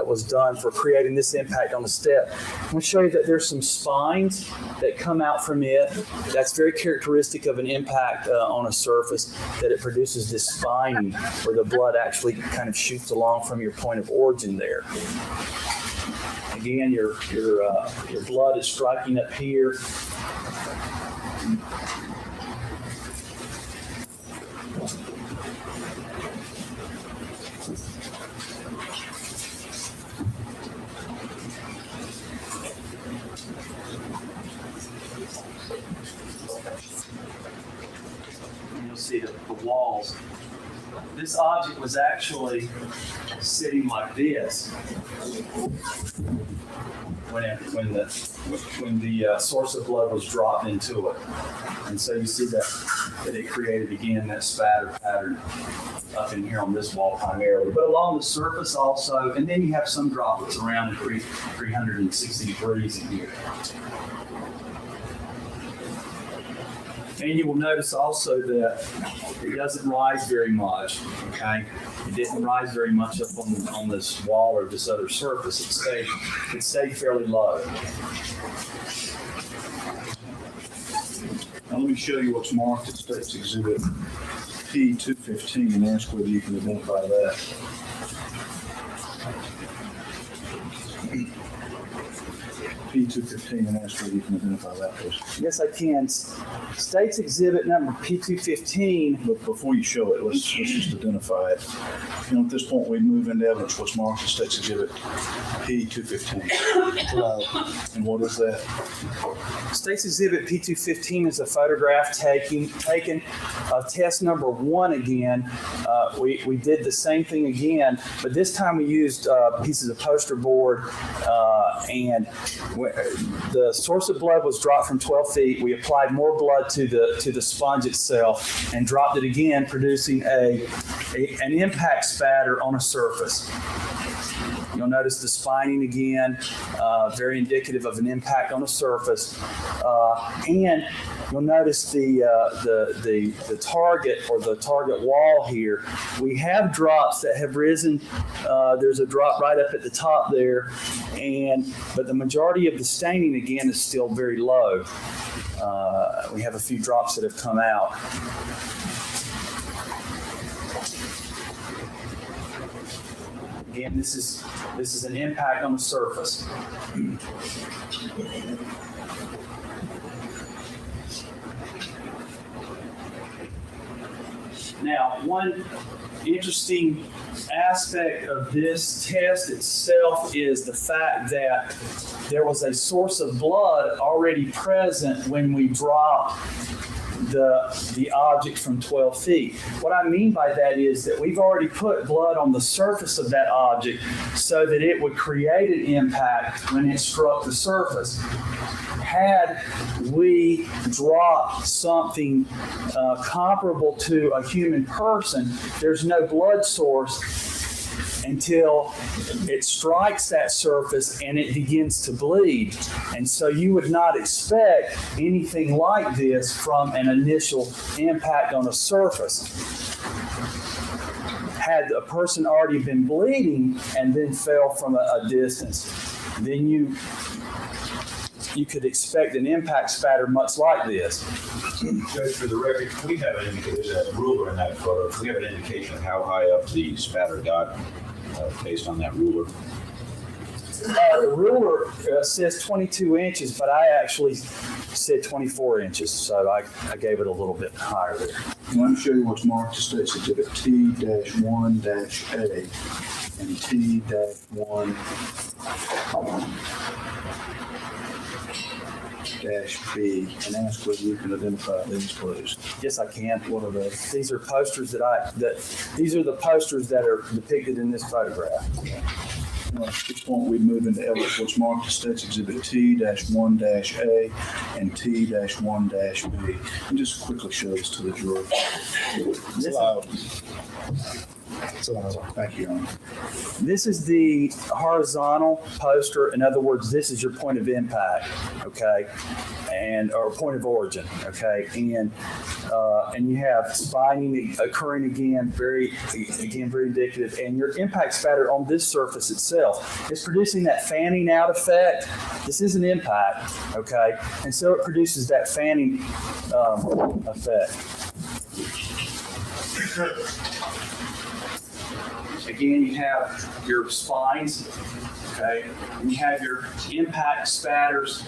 was done for creating this impact on the step. I'm going to show you that there's some spines that come out from it. That's very characteristic of an impact on a surface, that it produces this spining where the blood actually kind of shoots along from your point of origin there. Again, your blood is striking up here. You'll see the walls. This object was actually sitting like this when the source of blood was dropped into it. And so you see that it created, again, that spatter pattern up in here on this wall primarily, but along the surface also. And then you have some droplets around 360 degrees in here. And you will notice also that it doesn't rise very much, okay? It didn't rise very much up on this wall or this other surface. It stayed fairly low. Now let me show you what's marked at State's Exhibit P-215 and ask whether you can identify that. P-215 and ask whether you can identify that, please. Yes, I can. State's Exhibit number P-215. But before you show it, let's just identify it. At this point, we move into evidence what's marked at State's Exhibit P-215. And what is that? State's Exhibit P-215 is a photograph taken of test number 1 again. We did the same thing again, but this time we used pieces of poster board, and the source of blood was dropped from 12 feet. We applied more blood to the sponge itself and dropped it again, producing an impact spatter on a surface. You'll notice the spining again, very indicative of an impact on a surface. And you'll notice the target or the target wall here. We have drops that have risen. There's a drop right up at the top there, but the majority of the staining again is still very low. We have a few drops that have come out. Again, this is an impact on the surface. Now, one interesting aspect of this test itself is the fact that there was a source of blood already present when we dropped the object from 12 feet. What I mean by that is that we've already put blood on the surface of that object so that it would create an impact when it struck the surface. Had we dropped something comparable to a human person, there's no blood source until it strikes that surface and it begins to bleed. And so you would not expect anything like this from an initial impact on a surface. Had a person already been bleeding and then fell from a distance, then you could expect an impact spatter much like this. Judge, for the record, we have there's a ruler in that photo. We have an indication of how high up the spatter got based on that ruler. The ruler says 22 inches, but I actually said 24 inches, so I gave it a little bit higher there. Let me show you what's marked as State's Exhibit T-1-A and T-1-B and ask whether you can identify these, please. Yes, I can. What are those? These are posters these are the posters that are depicted in this photograph. At this point, we move into evidence what's marked as State's Exhibit T-1-A and T-1-B. And just quickly show this to the jury. Thank you, Your Honor. This is the horizontal poster. In other words, this is your point of impact, okay, or point of origin, okay, and you have spining occurring again, very indicative, and your impact spatter on this surface itself is producing that fanning out effect. This is an impact, okay, and so it produces that fanning effect. Again, you have your spines, okay? And you have your impact spatters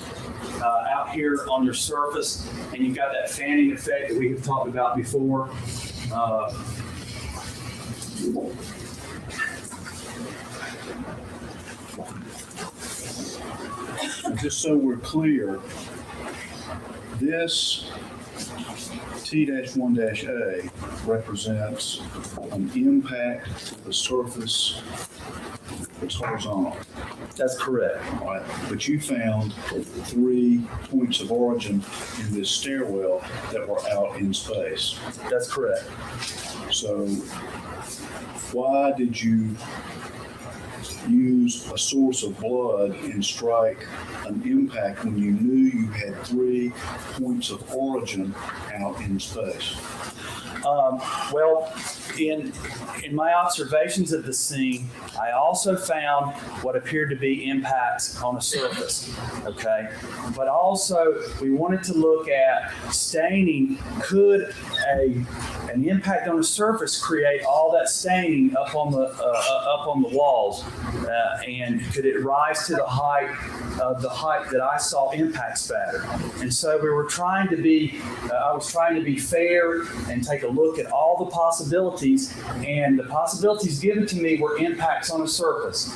out here on your surface, and you've got that fanning effect that we have talked about before. Just so we're clear, this T-1-A represents an impact to the surface that's horizontal. That's correct. All right. But you found 3 points of origin in this stairwell that were out in space. That's correct. So why did you use a source of blood and strike an impact when you knew you had 3 points of origin out in space? Well, in my observations of the scene, I also found what appeared to be impacts on a surface, okay? But also, we wanted to look at staining. Could an impact on a surface create all that staining up on the walls, and could it rise to the height that I saw impact spatter? And so we were trying to be, I was trying to be fair and take a look at all the possibilities, and the possibilities given to me were impacts on a surface.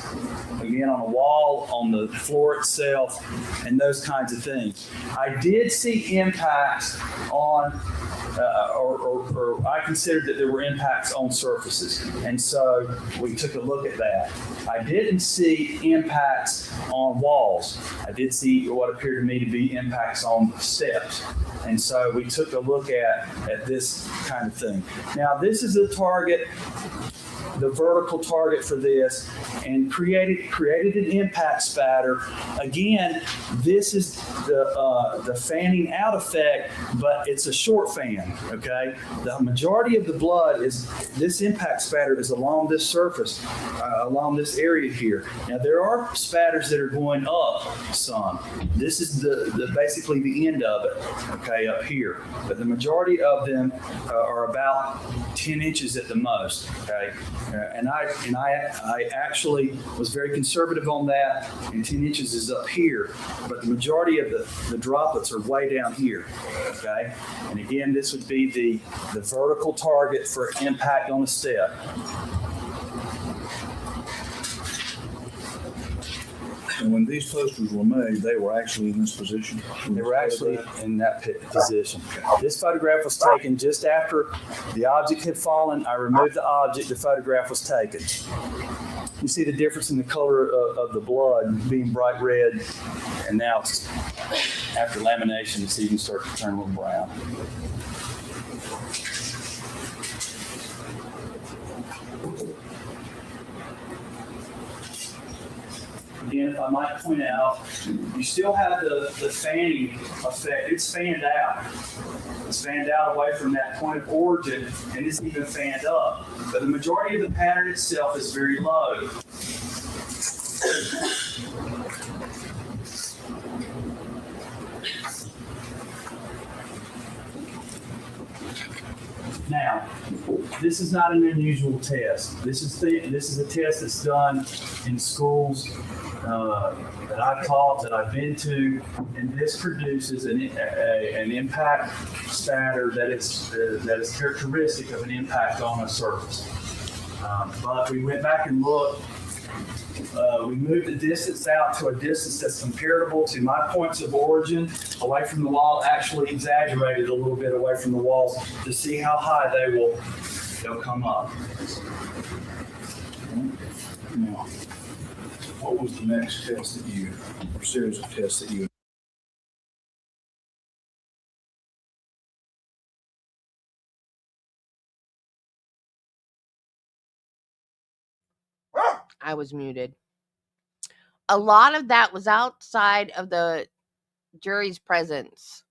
Again, on a wall, on the floor itself, and those kinds of things. I did see impacts on, or I considered that there were impacts on surfaces, and so we took a look at that. I didn't see impacts on walls. I did see what appeared to me to be impacts on steps, and so we took a look at this kind of thing. Now, this is the target, the vertical target for this, and created an impact spatter. Again, this is the fanning out effect, but it's a short fan, okay? The majority of the blood this impact spatter is along this surface, along this area here. Now, there are spatters that are going up some. This is basically the end of it, okay, up here. But the majority of them are about 10 inches at the most, okay? And I actually was very conservative on that, and 10 inches is up here, but the majority of the droplets are way down here, okay? And again, this would be the vertical target for impact on a step. And when these posters were made, they were actually in this position? They were actually in that position. This photograph was taken just after the object had fallen. I removed the object, the photograph was taken. You see the difference in the color of the blood being bright red, and now after lamination, it's even starting to turn a little brown. Again, if I might point out, you still have the fanning effect. It's fanned out. It's fanned out away from that point of origin, and it's even fanned up. But the majority of the pattern itself is very low. Now, this is not an unusual test. This is a test that's done in schools that I've taught, that I've been to, and this produces an impact spatter that is characteristic of an impact on a surface. But we went back and looked. We moved the distance out to a distance that's comparable to my points of origin away from the wall, actually exaggerated a little bit away from the walls to see how high they'll come up. Now, what was the next test or series of tests that you? I was muted. A lot of that was outside of the jury's presence.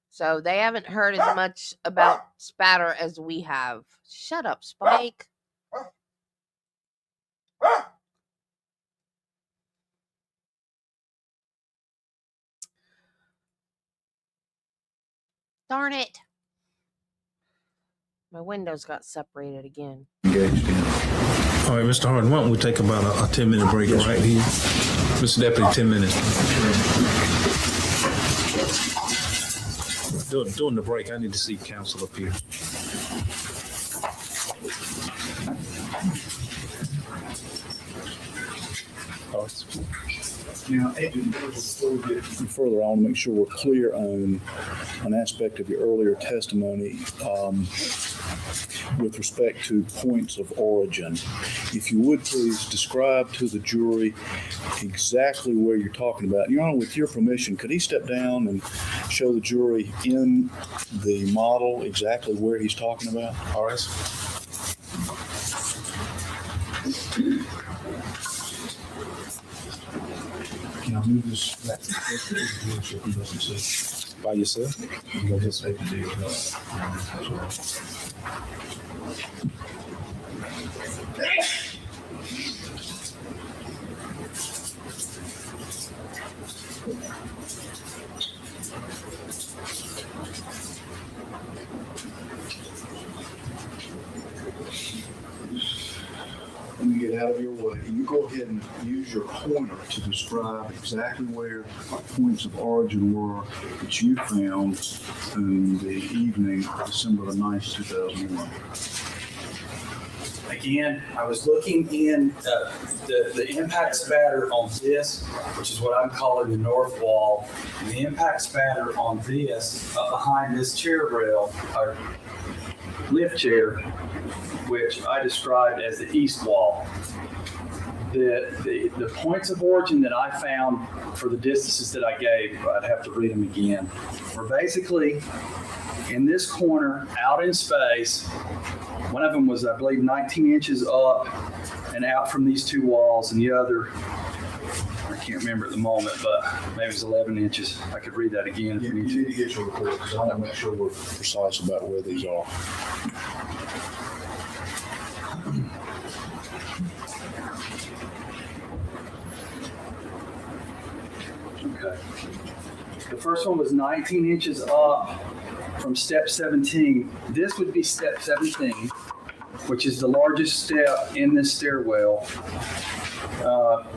So they haven't heard as much about spatter as we have. Shut up, Spike. Darn it. My windows got separated again. Engaged in. All right, Mr. Harden, why don't we take about a 10-minute break right here? Mr. Deputy, 10 minutes. During the break, I need to see counsel up here. Now, Agent, before we get further, I want to make sure we're clear on an aspect of your earlier testimony with respect to points of origin. If you would please describe to the jury exactly where you're talking about. Your Honor, with your permission, could he step down and show the jury in the model exactly where he's talking about? All right. Can I move this back to the first so he doesn't see? By yourself? I'll just take the deal. Let me get out of your way. You go ahead and use your pointer to describe exactly where points of origin were that you found in the evening of December the 9th, 2001. Again, I was looking in the impact spatter on this, which is what I'm calling the north wall, and the impact spatter on this up behind this chair rail, or lift chair, which I described as the east wall. The points of origin that I found for the distances that I gave, I'd have to read them again, were basically in this corner, out in space. One of them was, I believe, 19 inches up and out from these two walls, and the other, I can't remember at the moment, but maybe it was 11 inches. I could read that again if You you need need to get your report because I want to make sure we're precise about where these are. Okay. The first one was 19 inches up from step 17. This would be step 17, which is the largest step in this stairwell,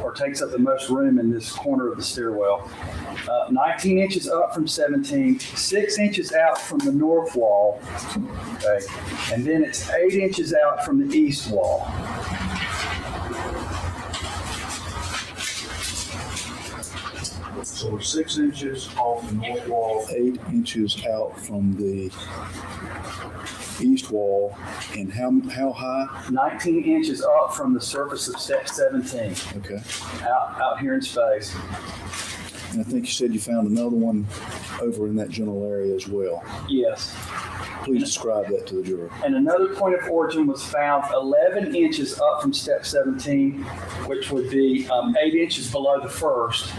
or takes up the most room in this corner of the stairwell. 19 inches up from 17, 6 inches out from the north wall, okay, and then it's 8 inches out from the east wall. So we're 6 inches off the north wall, 8 inches out from the east wall, and how high? 19 inches up from the surface of step 17. Okay. Out here in space. And I think you said you found another one over in that general area as well. Yes. Please describe that to the jury. And another point of origin was found 11 inches up from step 17, which would be 8 inches below the first.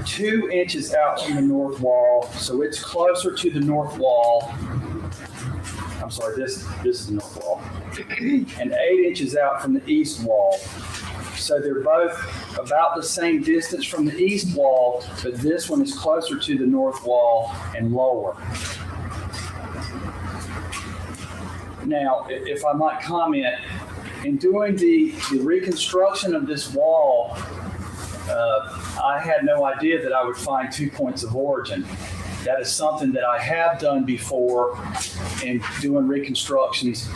2 inches out from the north wall, so it's closer to the north wall. I'm sorry, this is the north wall. And 8 inches out from the east wall. So they're both about the same distance from the east wall, but this one is closer to the north wall and lower. Now, if I might comment, in doing the reconstruction of this wall, I had no idea that I would find 2 points of origin. That is something that I have done before in doing reconstructions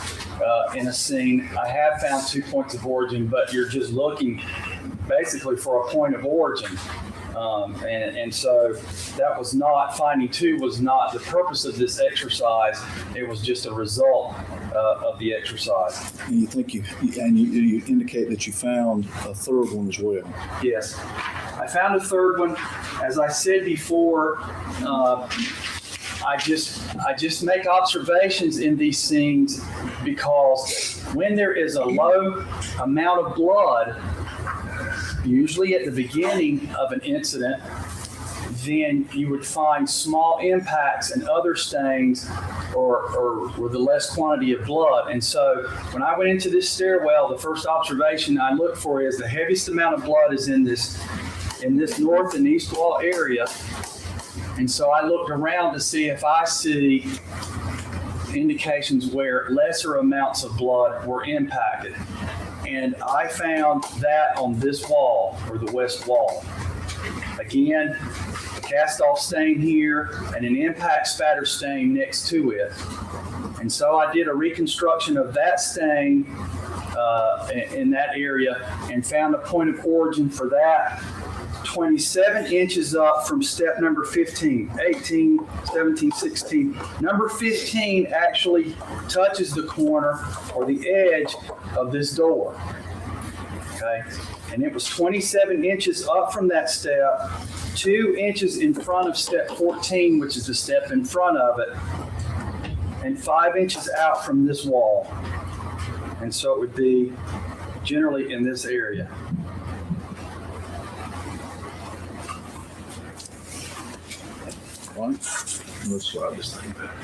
in a scene. I have found 2 points of origin, but you're just looking basically for a point of origin. And so that was not, finding 2 was not the purpose of this exercise. It was just a result of the exercise. And you think you indicate that you found a third one as well. Yes. I found a third one. As I said before, I just make observations in these scenes because when there is a low amount of blood, usually at the beginning of an incident, then you would find small impacts and other stains or with a less quantity of blood. And so when I went into this stairwell, the first observation I looked for is the heaviest amount of blood is in this north and east wall area. And so I looked around to see if I see indications where lesser amounts of blood were impacted. And I found that on this wall, or the west wall. Again, a cast-off stain here and an impact spatter stain next to it. And so I did a reconstruction of that stain in that area and found a point of origin for that 27 inches up from step number 15, 18, 17, 16. Number 15 actually touches the corner or the edge of this door. Okay, and it was 27 inches up from that step, 2 inches in front of step 14, which is the step in front of it, and 5 inches out from this wall. And so it would be generally in this area. All right, let's slide this thing back.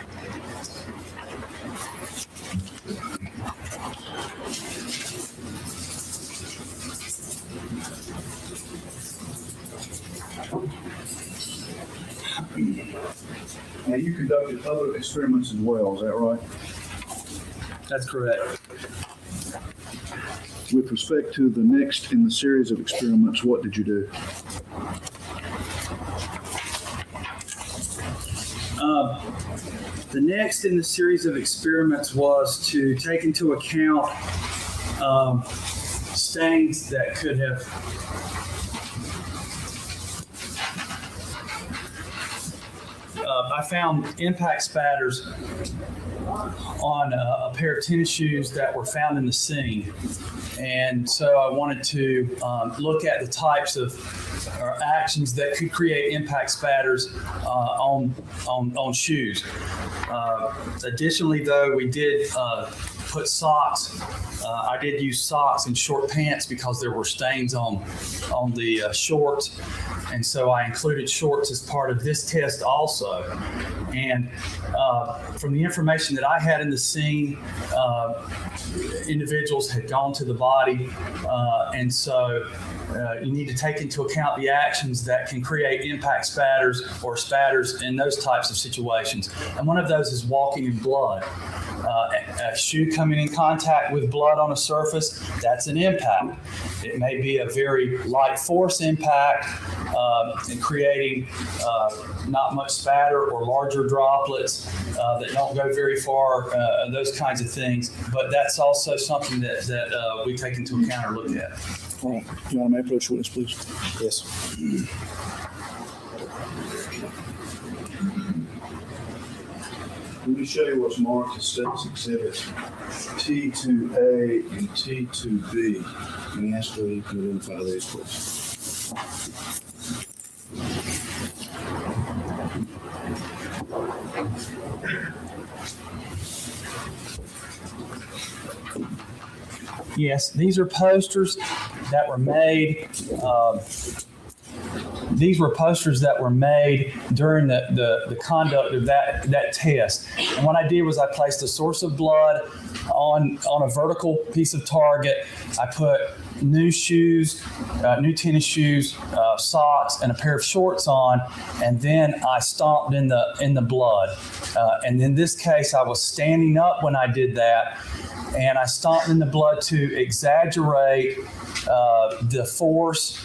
Now, you conducted other experiments as well, is that right? That's correct. With respect to the next in the series of experiments, what did you do? The next in the series of experiments was to take into account stains that could have I found impact spatters on a pair of tennis shoes that were found in the scene. And so I wanted to look at the types of actions that could create impact spatters on shoes. Additionally, though, we did put socks. I did use socks and short pants because there were stains on the shorts. And so I included shorts as part of this test also. And from the information that I had in the scene, individuals had gone to the body. And so you need to take into account the actions that can create impact spatters or spatters in those types of situations. And one of those is walking in blood. A shoe coming in contact with blood on a surface, that's an impact. It may be a very light force impact and creating not much spatter or larger droplets that don't go very far, those kinds of things. But that's also something that we take into account or look at. All right. Your Honor, may I approach the witness, please? Yes. Let me show you what's marked as State's Exhibits T2A and T2B. And ask whether you can identify these, please. Yes, these are posters that were made. These were posters that were made during the conduct of that test. And what I did was I placed a source of blood on a vertical piece of target. I put new shoes, new tennis shoes, socks, and a pair of shorts on, and then I stomped in the blood. And in this case, I was standing up when I did that, and I stomped in the blood to exaggerate the force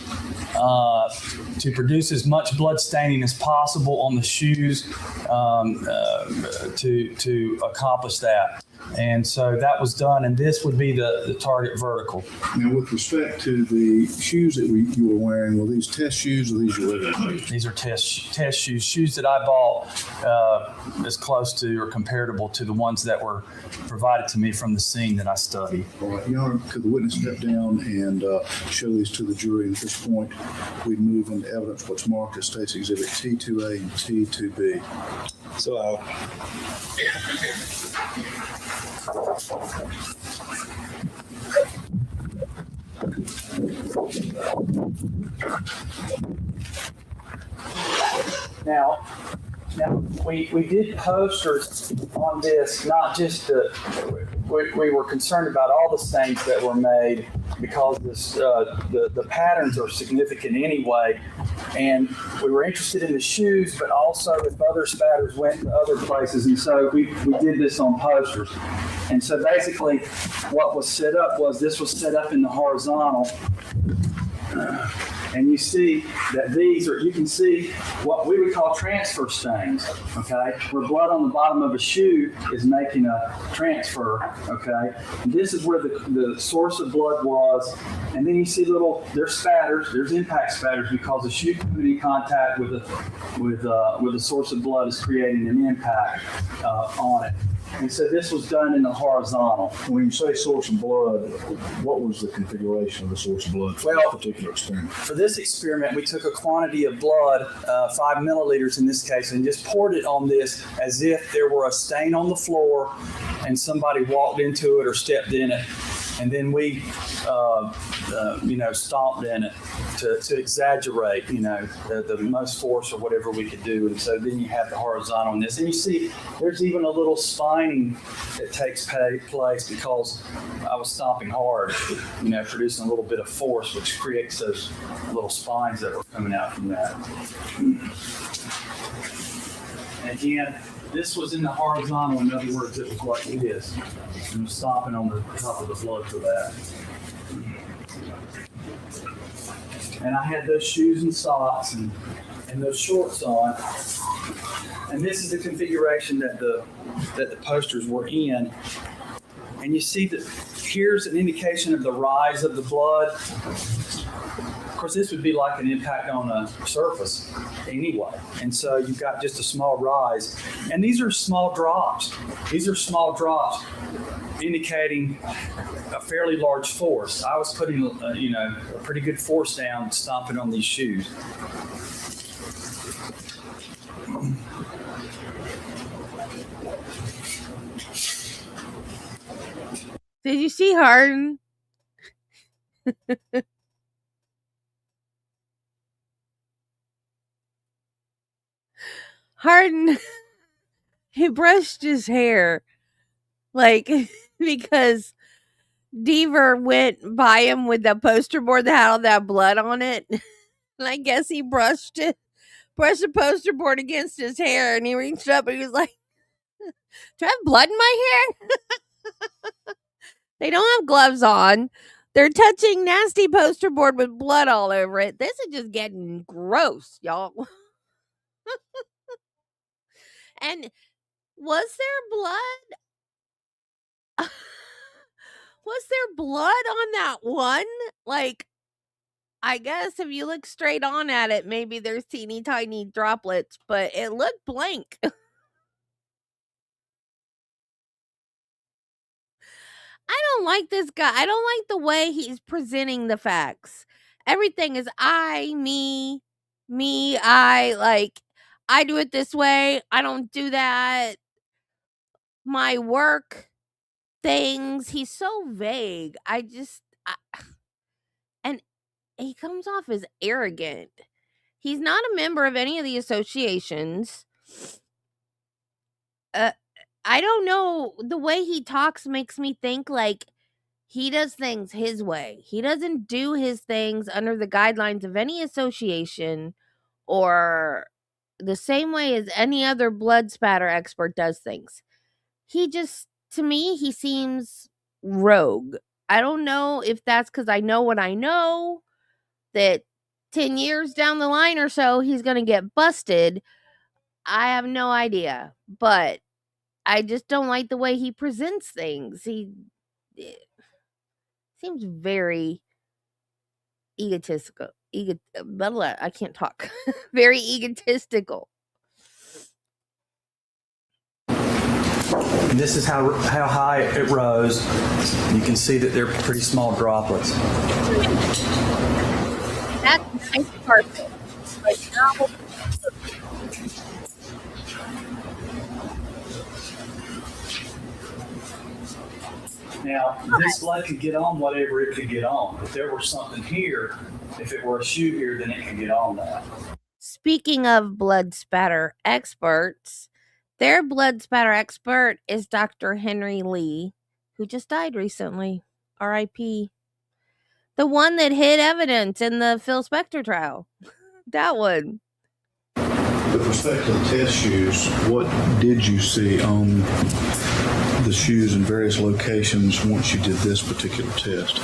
to produce as much blood staining as possible on the shoes to accomplish that. And so that was done, and this would be the target vertical. Now, with respect to the shoes that you were wearing, were these test shoes or these your regular shoes? These are test shoes that I bought as close to or comparable to the ones that were provided to me from the scene that I studied. All right, Your Honor, could the witness step down and show these to the jury? And at this point, we move into evidence what's marked as State's Exhibit T2A and T2B. So Now we did posters on this, not just we were concerned about all the stains that were made because the patterns are significant anyway, and we were interested in the shoes, but also if other spatters went to other places, and so we did this on posters. And so basically what was set up was this was set up in the horizontal. And you see that you can see what we would call transfer stains, okay? Where blood on the bottom of a shoe is making a transfer, okay? And this is where the source of blood was. And then you see there's spatters, there's impact spatters because the shoe coming in contact with the source of blood is creating an impact on it. And so this was done in the horizontal. When you say source of blood, what was the configuration of the source of blood for this particular experiment? For this experiment, we took a quantity of blood, 5 milliliters in this case, and just poured it on this as if there were a stain on the floor and somebody walked into it or stepped in it. And then we, stomped in it to exaggerate, the most force or whatever we could do. And so then you have the horizontal on this. And you see there's even a little spining that takes place because I was stomping hard, producing a little bit of force, which creates those little spines that were coming out from that. And again, this was in the horizontal. In other words, it was like this. And I'm stomping on the top of the blood for that. And I had those shoes and socks and those shorts on. And this is the configuration that the posters were in. And you see that here's an indication of the rise of the blood. Of course, this would be like an impact on a surface anyway. And so you've got just a small rise. And these are small drops. These are small drops indicating a fairly large force. I was putting, a pretty good force down, stomping on these shoes. Did you see Harden? Harden, he brushed his hair, because Deaver went by him with the poster board that had all that blood on it. And I guess he brushed the poster board against his hair, and he reached up and he was like, do I have blood in my hair? They don't have gloves on. They're touching nasty poster board with blood all over it. This is just getting gross, y'all. And was there blood? Was there blood on that one? I guess if you look straight on at it, maybe there's teeny tiny droplets, but it looked blank. I don't like this guy. I don't like the way he's presenting the facts. Everything is I, me, I. Like, I do it this way. I don't do that. My work things. He's so vague. And he comes off as arrogant. He's not a member of any of the associations. I don't know. The way he talks makes me think like he does things his way. He doesn't do his things under the guidelines of any association or the same way as any other blood spatter expert does things. He just, to me, he seems rogue. I don't know if that's because I know what I know, that 10 years down the line or so, he's going to get busted. I have no idea. But I just don't like the way he presents things. He seems very egotistical. I can't talk. Very egotistical. And this is how high it rose. You can see that they're pretty small droplets. That's nice carpet. Like, now, Now, this blood could get on whatever it could get on. If there were something here, if it were a shoe here, then it could get on that. speaking of blood spatter experts, their blood spatter expert is Dr. Henry Lee, who just died recently. R.I.P. The one that hid evidence in the Phil Spector trial. That one. With respect to the test shoes, what did you see on the shoes in various locations once you did this particular test?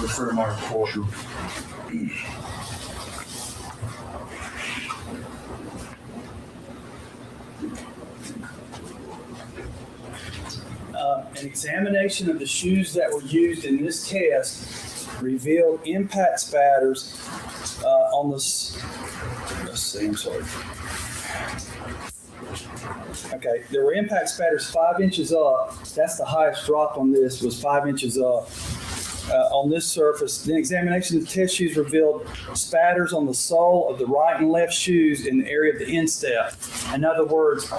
Refer to my report. An examination of the shoes that were used in this test revealed impact spatters on the. Let's see, I'm sorry. Okay, there were impact spatters 5 inches up. That's the highest drop on this, was 5 inches up. On this surface, the examination of the test shoes revealed spatters on the sole of the right and left shoes in the area of the instep. In other words,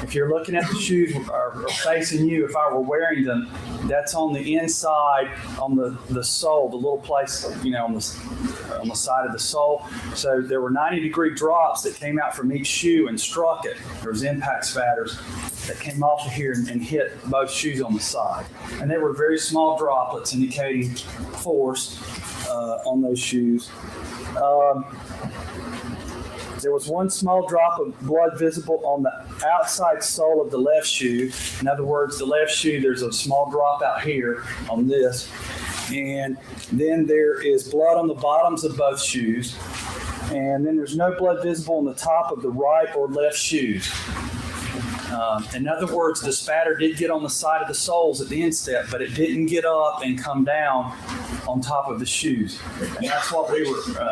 if you're looking at the shoes or facing you, if I were wearing them, that's on the inside, on the sole, the little place, you know, on the side of the sole. So there were 90-degree drops that came out from each shoe and struck it. There was impact spatters that came off of here and hit both shoes on the side. And they were very small droplets indicating force on those shoes. There was one small drop of blood visible on the outside sole of the left shoe. In other words, the left shoe, there's a small drop out here on this. And then there is blood on the bottoms of both shoes. And then there's no blood visible on the top of the right or left shoes. In other words, the spatter did get on the side of the soles at the instep, but it didn't get up and come down on top of the shoes. And that's what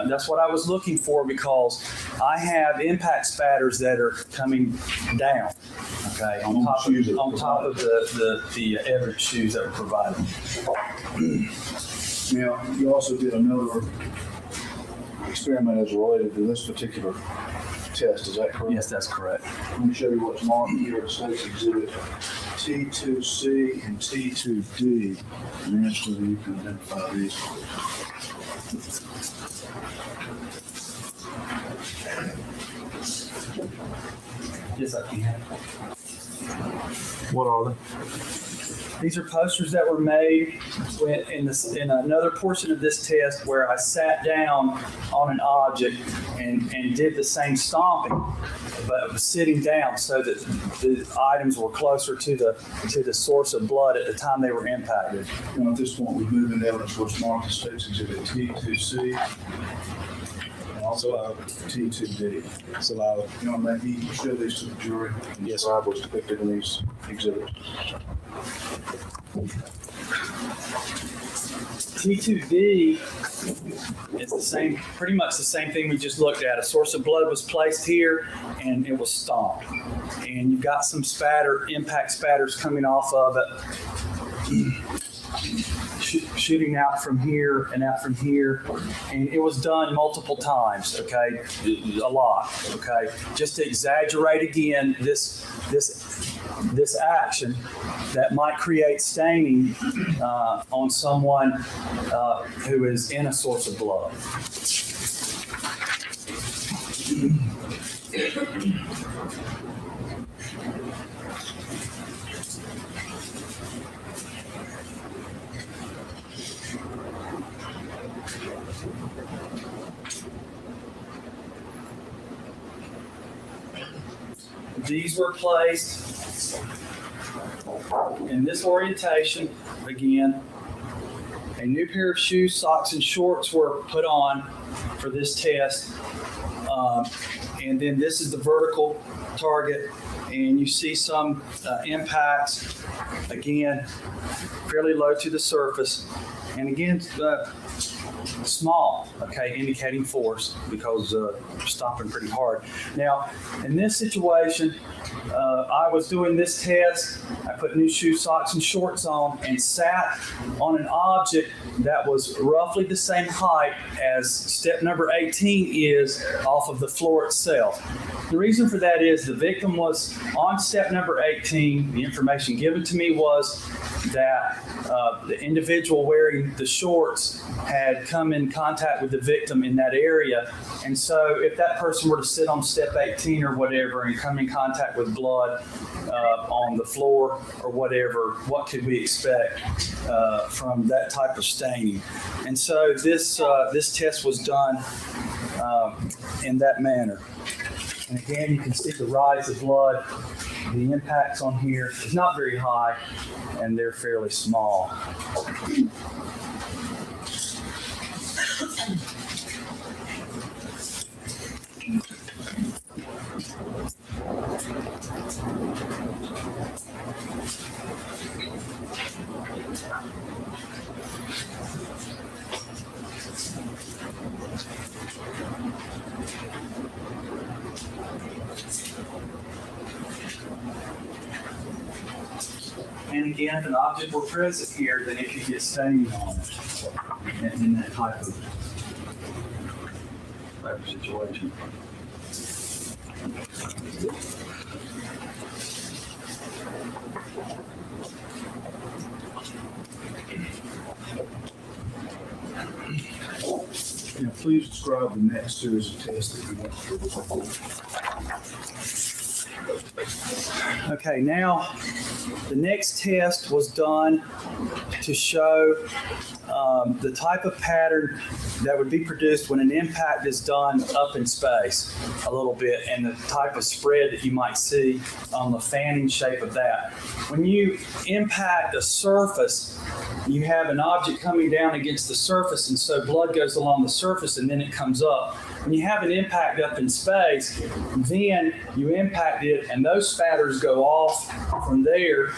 that's what I was looking for, because I have impact spatters that are coming down. Okay, on top of the evidence shoes that were provided. Now, you also did another experiment as related to this particular test, is that correct? Yes, that's correct. Let me show you what's marked here at State's Exhibit T2C and T2D, and that's whether you can identify these. Yes, I can. What are they? These are posters that were made in another portion of this test where I sat down on an object and did the same stomping, but it was sitting down so that the items were closer to the source of blood at the time they were impacted. Now, at this point, we've moved into evidence what's marked as State's Exhibit T2C. And So T2D. So You know, maybe show these to the jury and describe what's depicted in these exhibits. T2D is the same, pretty much the same thing we just looked at. A source of blood was placed here and it was stomped. And you've got some impact spatters coming off of it, shooting out from here and out from here. And it was done multiple times, okay? A lot, okay? Just to exaggerate again this action that might create staining on someone who is in a source of blood. These were placed in this orientation. Again, a new pair of shoes, socks, and shorts were put on for this test. And then this is the vertical target, and you see some impacts, again, fairly low to the surface. And again, small, okay, indicating force because stomping pretty hard. Now, in this situation, I was doing this test. I put new shoes, socks, and shorts on and sat on an object that was roughly the same height as step number 18 is off of the floor itself. The reason for that is the victim was on step number 18. The information given to me was that the individual wearing the shorts had come in contact with the victim in that area. And so if that person were to sit on step 18 or whatever and come in contact with blood on the floor or whatever, what could we expect from that type of staining? And so this test was done in that manner. And again, you can see the rise of blood. The impacts on here is not very high, and they're fairly small. And again, if an object were present here, then it could get staining on it in that type of situation. Now, please describe the next series of tests that you went through. Okay, now the next test was done to show the type of pattern that would be produced when an impact is done up in space a little bit, and the type of spread that you might see on the fanning shape of that. When you impact a surface, you have an object coming down against the surface, and so blood goes along the surface and then it comes up. When you have an impact up in space, then you impact it and those spatters go off from there.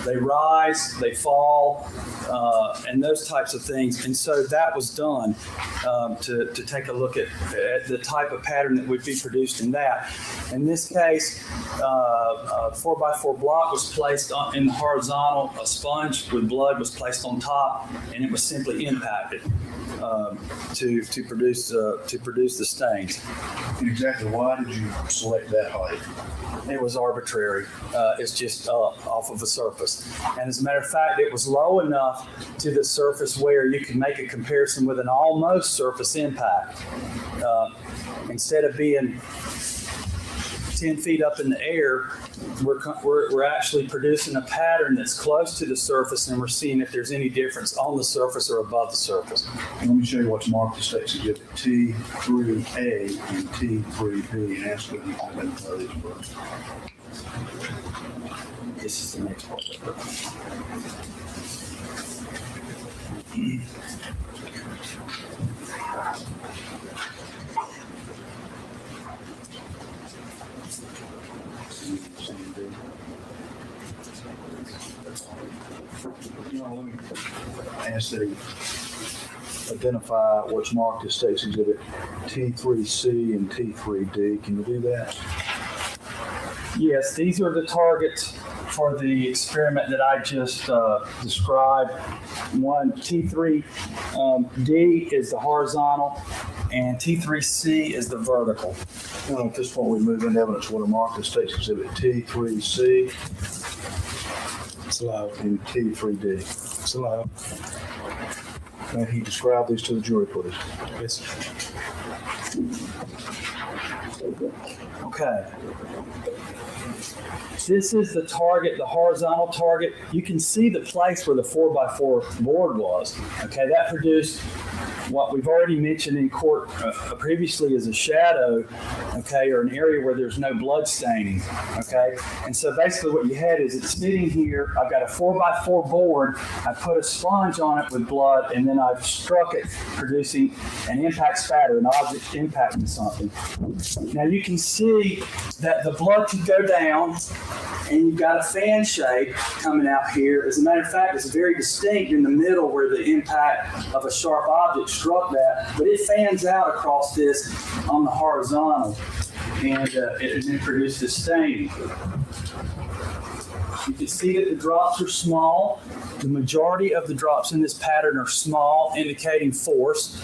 They rise, they fall, and those types of things. And so that was done to take a look at the type of pattern that would be produced in that. In this case, a 4x4 block was placed in the horizontal, a sponge with blood was placed on top, and it was simply impacted to produce the stains. And exactly why did you select that height? It was arbitrary. It's just up off of a surface. And as a matter of fact, it was low enough to the surface where you could make a comparison with an almost surface impact. Instead of being 10 feet up in the air, we're actually producing a pattern that's close to the surface, and we're seeing if there's any difference on the surface or above the surface. Let me show you what's marked as State's Exhibit T through A and T through B, and ask what you can identify these words. This is the next part. Let me ask that he identify what's marked as State's Exhibit T3C and T3D. Can you do that? Yes, these are the targets for the experiment that I just described. One, T3D is the horizontal, and T3C is the vertical. At this point, we move into evidence what are marked as State's Exhibit T3C. It's allowed. And T3D. It's allowed. May he describe these to the jury, please? Yes. Okay. This is the target, the horizontal target. You can see the place where the 4x4 board was. Okay, that produced what we've already mentioned in court previously as a shadow, okay, or an area where there's no blood staining, okay? And so basically what you had is it's sitting here, I've got a 4x4 board, I put a sponge on it with blood, and then I've struck it, producing an impact spatter, an object impacting something. Now you can see that the blood can go down, and you've got a fan shape coming out here. As a matter of fact, it's very distinct in the middle where the impact of a sharp object struck that, but it fans out across this on the horizontal, and it produces staining. You can see that the drops are small. The majority of the drops in this pattern are small, indicating force.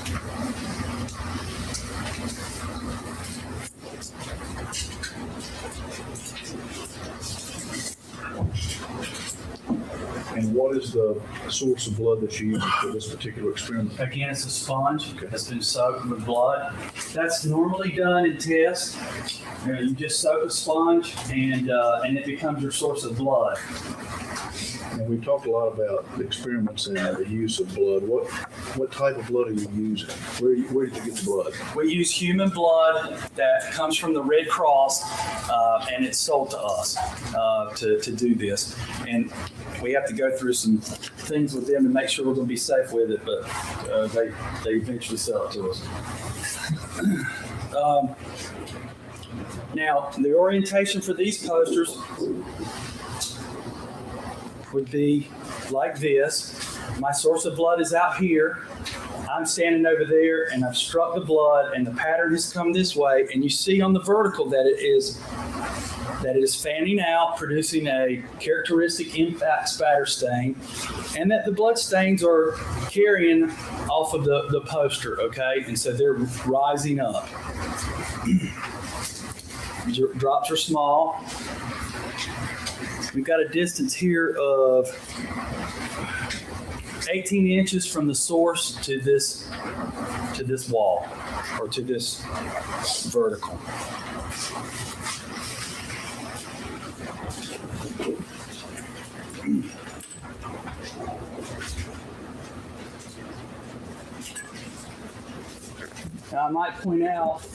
And what is the source of blood that you use for this particular experiment? Again, it's a sponge that's been soaked with blood. That's normally done in tests. You just soak a sponge and it becomes your source of blood. And we talked a lot about the experiments and the use of blood. What type of blood are you using? Where did you get the blood? We use human blood that comes from the Red Cross, and it's sold to us to do this. And we have to go through some things with them to make sure we're going to be safe with it, but they eventually sell it to us. Now, the orientation for these posters would be like this. My source of blood is out here. I'm standing over there, and I've struck the blood, and the pattern has come this way. And you see on the vertical that it is fanning out, producing a characteristic impact spatter stain, and that the blood stains are carrying off of the poster, okay? And so they're rising up. Drops are small. We've got a distance here of 18 inches from the source to this wall, or to this vertical. Now I might point out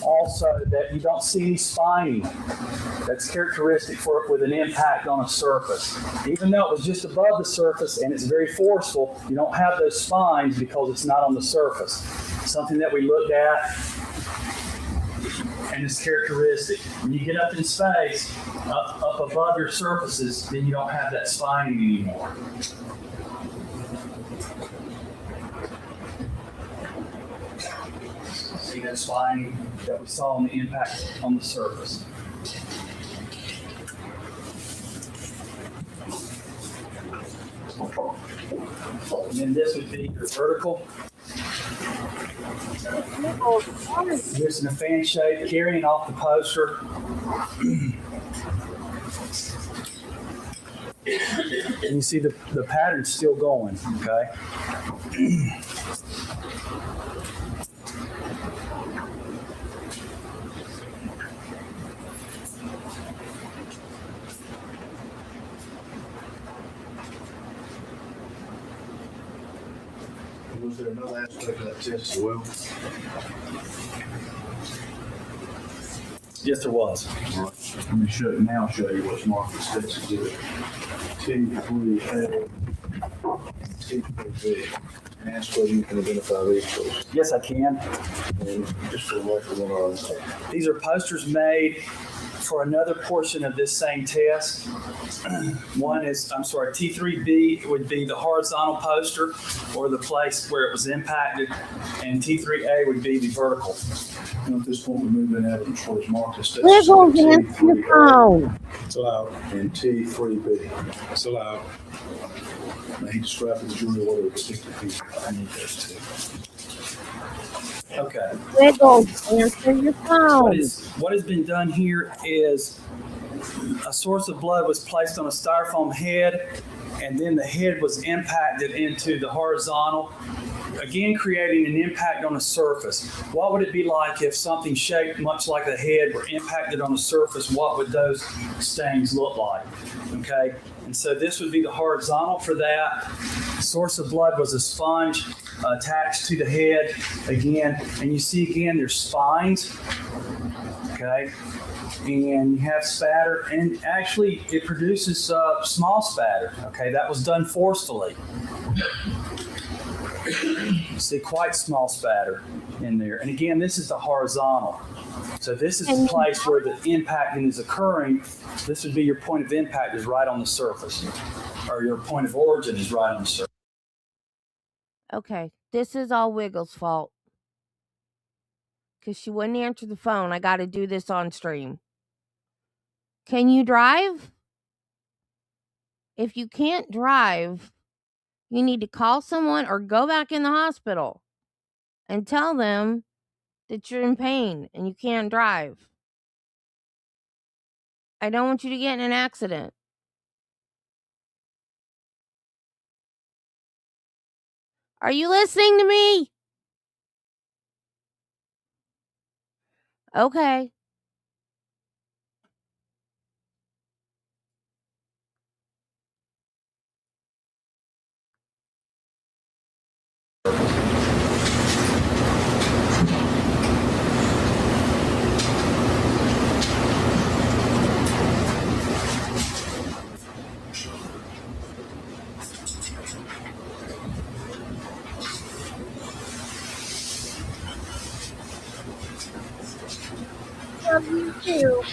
also that you don't see any spining. That's characteristic with an impact on a surface. Even though it was just above the surface and it's very forceful, you don't have those spines because it's not on the surface. Something that we looked at, and it's characteristic. When you get up in space, up above your surfaces, then you don't have that spining anymore. See that spining that we saw on the impact on the surface. And then this would be your vertical. This in a fan shape, carrying off the poster. And you see the pattern's still going, okay? Was there another aspect of that test as well? Yes, there was. All right. Let me show you what's marked as State's Exhibit T3A, T3B. And ask whether you can identify these, please. Yes, I can. And just for the record, These are posters made for another portion of this same test. One is, T3B would be the horizontal poster or the place where it was impacted, and T3A would be the vertical. And at this point, we're moving out towards Marcus. Wiggles, answer your phone. It's allowed. And T3B. It's allowed. Now, he described to the jury what a particular piece. I need those two. Okay. Wiggles, answer your phone. What has been done here is a source of blood was placed on a styrofoam head, and then the head was impacted into the horizontal, again creating an impact on a surface. What would it be like if something shaped much like a head were impacted on a surface? What would those stains look like? Okay, and so this would be the horizontal for that. The source of blood was a sponge attached to the head again, and you see again there's spines, okay, and you have spatter, and actually it produces small spatter, okay, that was done forcefully. You see quite small spatter in there, and again this is the horizontal, so this is the place where the impacting is occurring. This would be your point of impact is right on the surface, or your point of origin is right on the surface. Okay, this is all Wiggles' fault. Because she wouldn't answer the phone. I got to do this on stream. Can you drive? If you can't drive, you need to call someone or go back in the hospital and tell them that you're in pain and you can't drive. I don't want you to get in an accident. Are you listening to me? Okay. Love you too.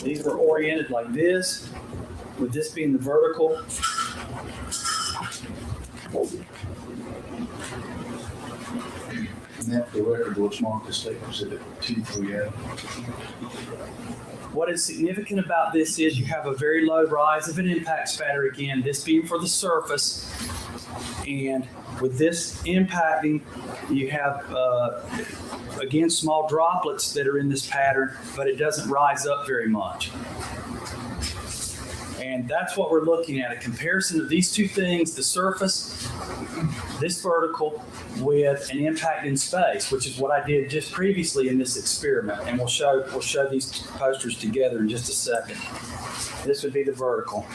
These were oriented like this, with this being the vertical. And that the record was Marcus statements that T3A. What is significant about this is you have a very low rise of an impact spatter again, this being for the surface. And with this impacting, you have, again, small droplets that are in this pattern, but it doesn't rise up very much. And that's what we're looking at, a comparison of these two things, the surface, this vertical, with an impact in space, which is what I did just previously in this experiment. And we'll show these posters together in just a second. This would be the vertical.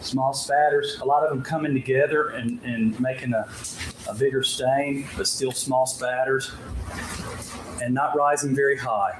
Small spatters, a lot of them coming together and making a bigger stain, but still small spatters and not rising very high.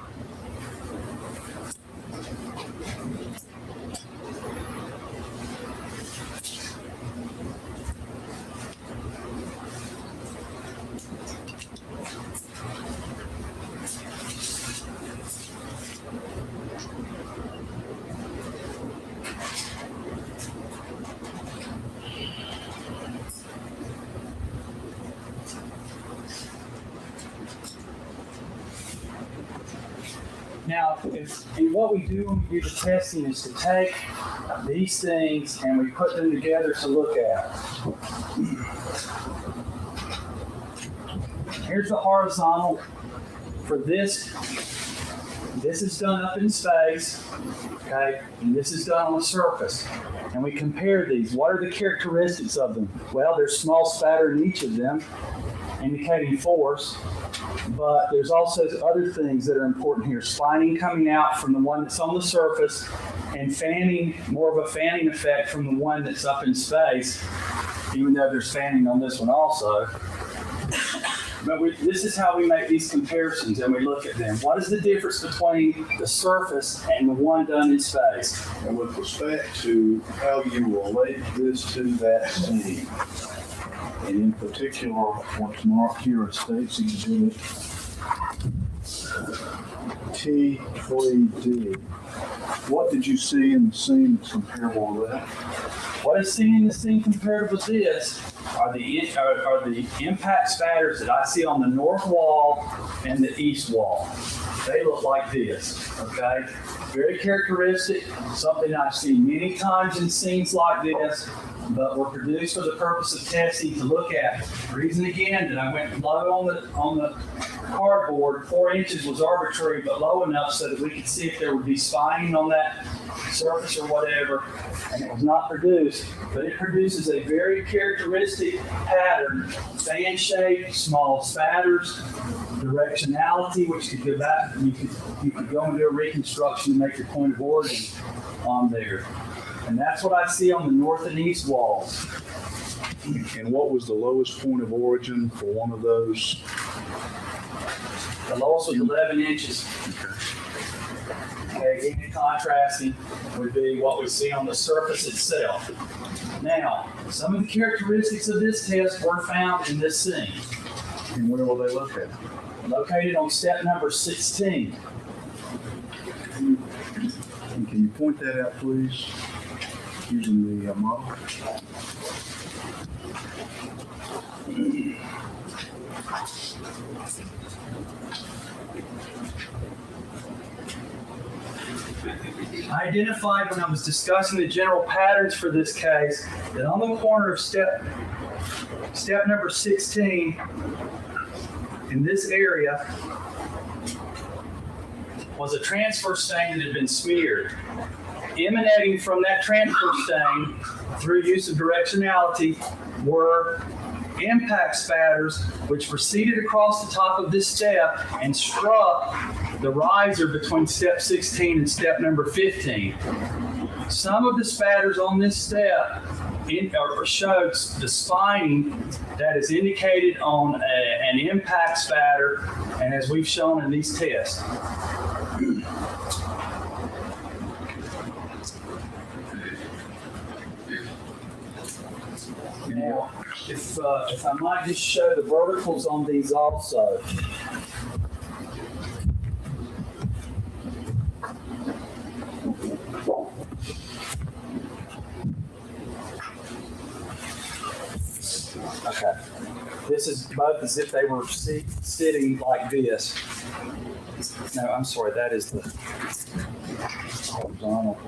Now, and what we do when we do the testing is to take these things and we put them together to look at. Here's the horizontal for this. This is done up in space, okay? And this is done on the surface. And we compare these. What are the characteristics of them? Well, there's small spatter in each of them, indicating force. But there's also other things that are important here. Spining coming out from the one that's on the surface, and fanning, more of a fanning effect from the one that's up in space, even though there's fanning on this one also. But this is how we make these comparisons and we look at them. What is the difference between the surface and the one done in space? And with respect to how you relate this to that scene, and in particular, what's marked here as State's Exhibit T3D, what did you see in the scene that's comparable to that? What is seen in the scene compared with this are the impact spatters that I see on the north wall and the east wall. They look like this, okay? Very characteristic, something I've seen many times in scenes like this, but were produced for the purpose of testing to look at. The reason again that I went low on the cardboard, 4 inches was arbitrary, but low enough so that we could see if there would be spine on that surface or whatever, and it was not produced, but it produces a very characteristic pattern, fan shape, small spatters, directionality, which could go back, you could go and do a reconstruction to make your point of origin on there. And that's what I see on the north and east walls. And what was the lowest point of origin for one of those? The lowest was 11 inches. Okay, again, contrasting would be what we see on the surface itself. Now, some of the characteristics of this test were found in this scene. And where will they located? Located on step number 16. And can you point that out, please, using the model? I identified when I was discussing the general patterns for this case that on the corner of step number 16 in this area was a transfer stain that had been smeared. Emanating from that transfer stain through use of directionality were impact spatters which proceeded across the top of this step and struck the riser between step 16 and step number 15. Some of the spatters on this step showed the spining that is indicated on an impact spatter, and as we've shown in these tests. Now, if I might just show the verticals on these also. Okay. This is both as if they were sitting like this. No, I'm sorry, that is the horizontal.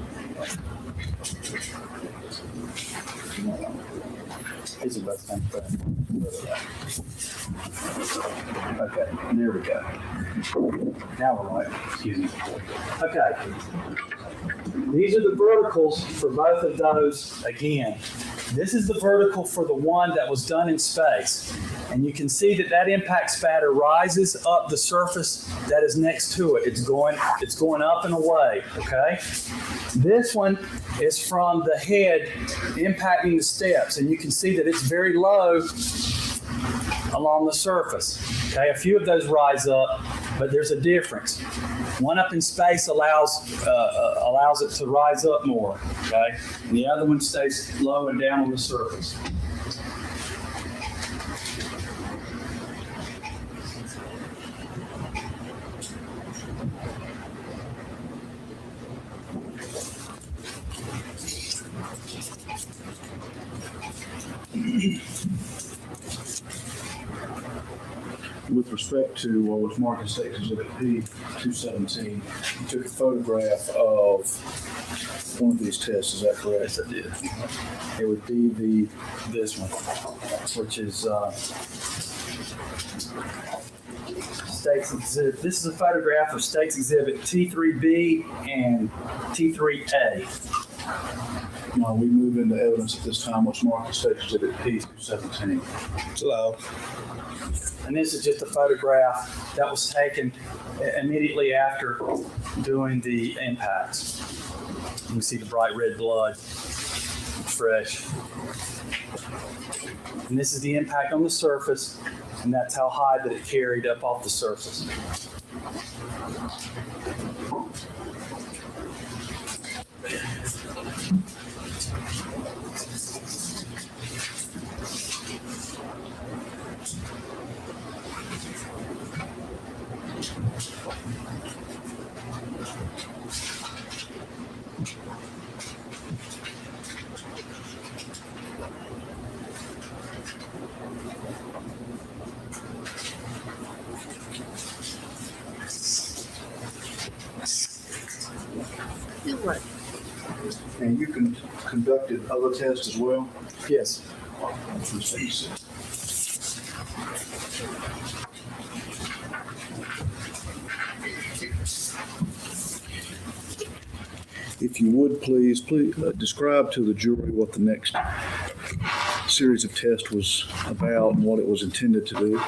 These are both same thing. Okay, there we go. Now we're right. Excuse me. Okay. These are the verticals for both of those again. This is the vertical for the one that was done in space. And you can see that that impact spatter rises up the surface that is next to it. It's going up and away, okay? This one is from the head impacting the steps. And you can see that it's very low along the surface. Okay, a few of those rise up, but there's a difference. One up in space allows it to rise up more, okay? And the other one stays low and down on the surface. With respect to what was marked as State's Exhibit P217, you took a photograph of one of these tests, is that correct? Yes, I did. It would be this one, which is State's Exhibit. This is a photograph of State's Exhibit T3B and T3A. Now we move into evidence at this time what's marked as State's Exhibit P217. Hello. And this is just a photograph that was taken immediately after doing the impacts. You can see the bright red blood, fresh. And this is the impact on the surface. and that's how high that it carried up off the surface. And you conducted other tests as well? Yes. If you would, please describe to the jury what the next series of tests was about and what it was intended to do.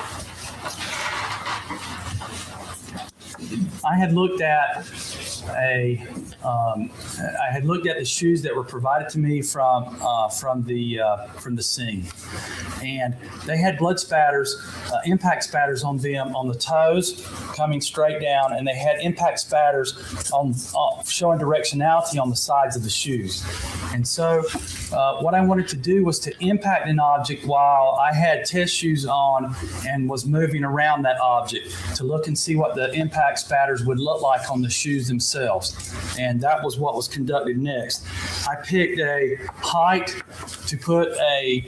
I had looked at the shoes that were provided to me from the scene, and they had blood spatters, impact spatters on them on the toes, coming straight down, and they had impact spatters on showing directionality on the sides of the shoes. And so, what I wanted to do was to impact an object while I had test shoes on and was moving around that object to look and see what the impact spatters would look like on the shoes themselves. And that was what was conducted next. I picked a height to put a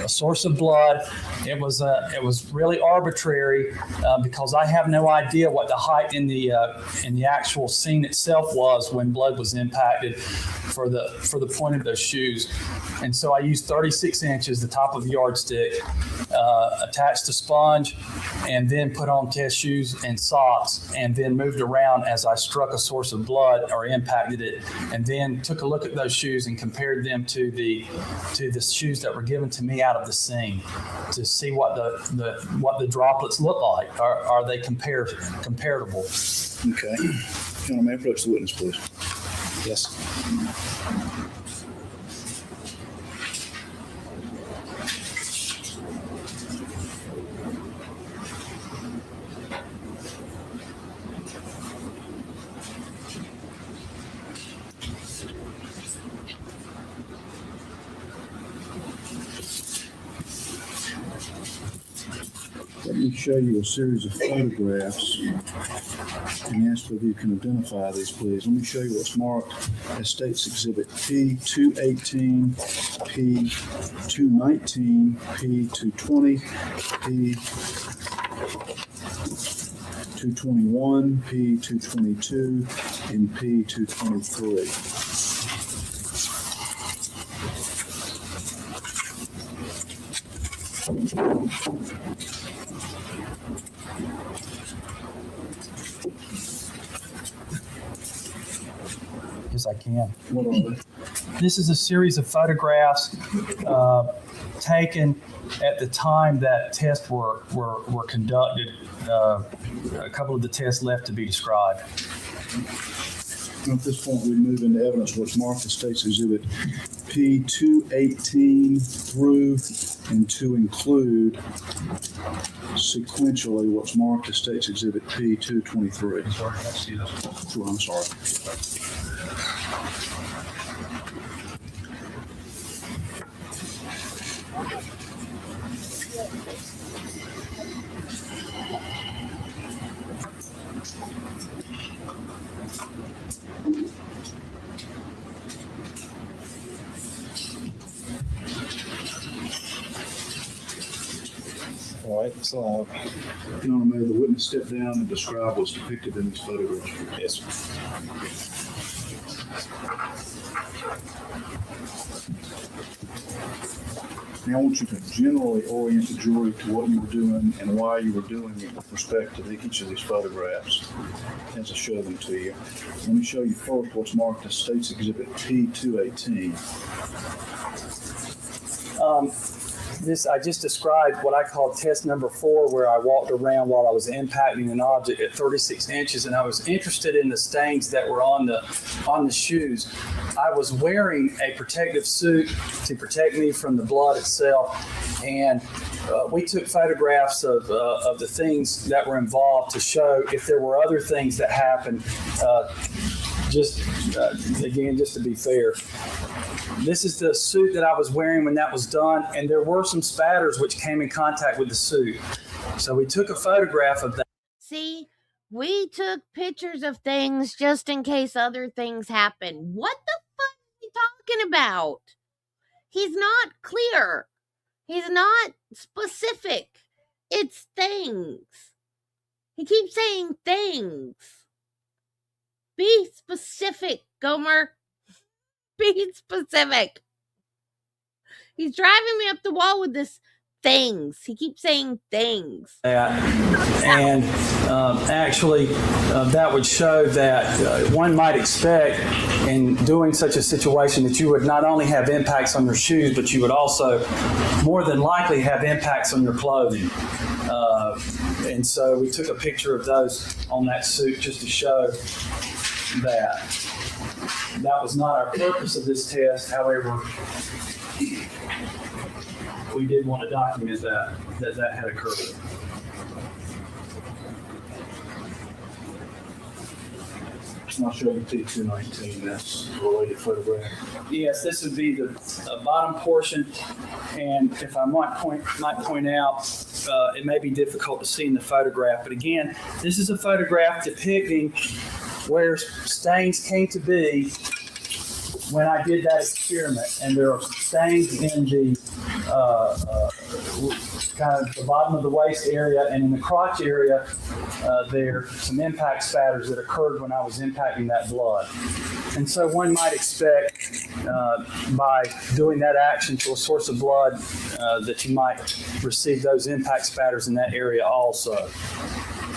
source of blood. It was really arbitrary because I have no idea what the height in the actual scene itself was when blood was impacted for the point of those shoes. And so I used 36 inches, the top of the yardstick, attached a sponge, and then put on test shoes and socks, and then moved around as I struck a source of blood or impacted it, and then took a look at those shoes and compared them to the shoes that were given to me out of the scene to see what the droplets look like. Are they comparable? Okay. Gentlemen, may I approach the witness, please? Yes. Let me show you a series of photographs and ask whether you can identify these, please. Let me show you what's marked as State's Exhibit P218, P219, P220, P221, P222, and P223. Yes, I can. What are they? This is a series of photographs taken at the time that tests were conducted. A couple of the tests left to be described. At this point, we move into evidence what's marked as State's Exhibit P218 through and to include sequentially what's marked as State's Exhibit P223. Sure, I'm sorry. All right, so Your Honor, may the witness step down and describe what's depicted in these photographs? Yes, sir. Now I want you to generally orient the jury to what you were doing and why you were doing it with respect to each of these photographs as I show them to you. Let me show you first what's marked as State's Exhibit P218. I just described what I call test number 4, where I walked around while I was impacting an object at 36 inches, and I was interested in the stains that were on the shoes. I was wearing a protective suit to protect me from the blood itself, and we took photographs of the things that were involved to show if there were other things that happened. Again, just to be fair, this is the suit that I was wearing when that was done, and there were some spatters which came in contact with the suit. So we took a photograph of that. See, we took pictures of things just in case other things happen. What the fuck are you talking about? He's not clear. He's not specific. It's things. He keeps saying things. Be specific, Gomer. Be specific. He's driving me up the wall with this things. He keeps saying things. And actually, that would show that one might expect in doing such a situation that you would not only have impacts on your shoes, but you would also more than likely have impacts on your clothing. And so we took a picture of those on that suit just to show that. That was not our purpose of this test. However, we did want to document that had occurred. It's not showing T219. That's a related photograph. Yes, this would be the bottom portion, and if I might point out, it may be difficult to see in the photograph, but again, this is a photograph depicting where stains came to be when I did that experiment, and there are stains in the kind of the bottom of the waist area, and in the crotch area, there are some impact spatters that occurred when I was impacting that blood. And so one might expect by doing that action to a source of blood that you might receive those impact spatters in that area also.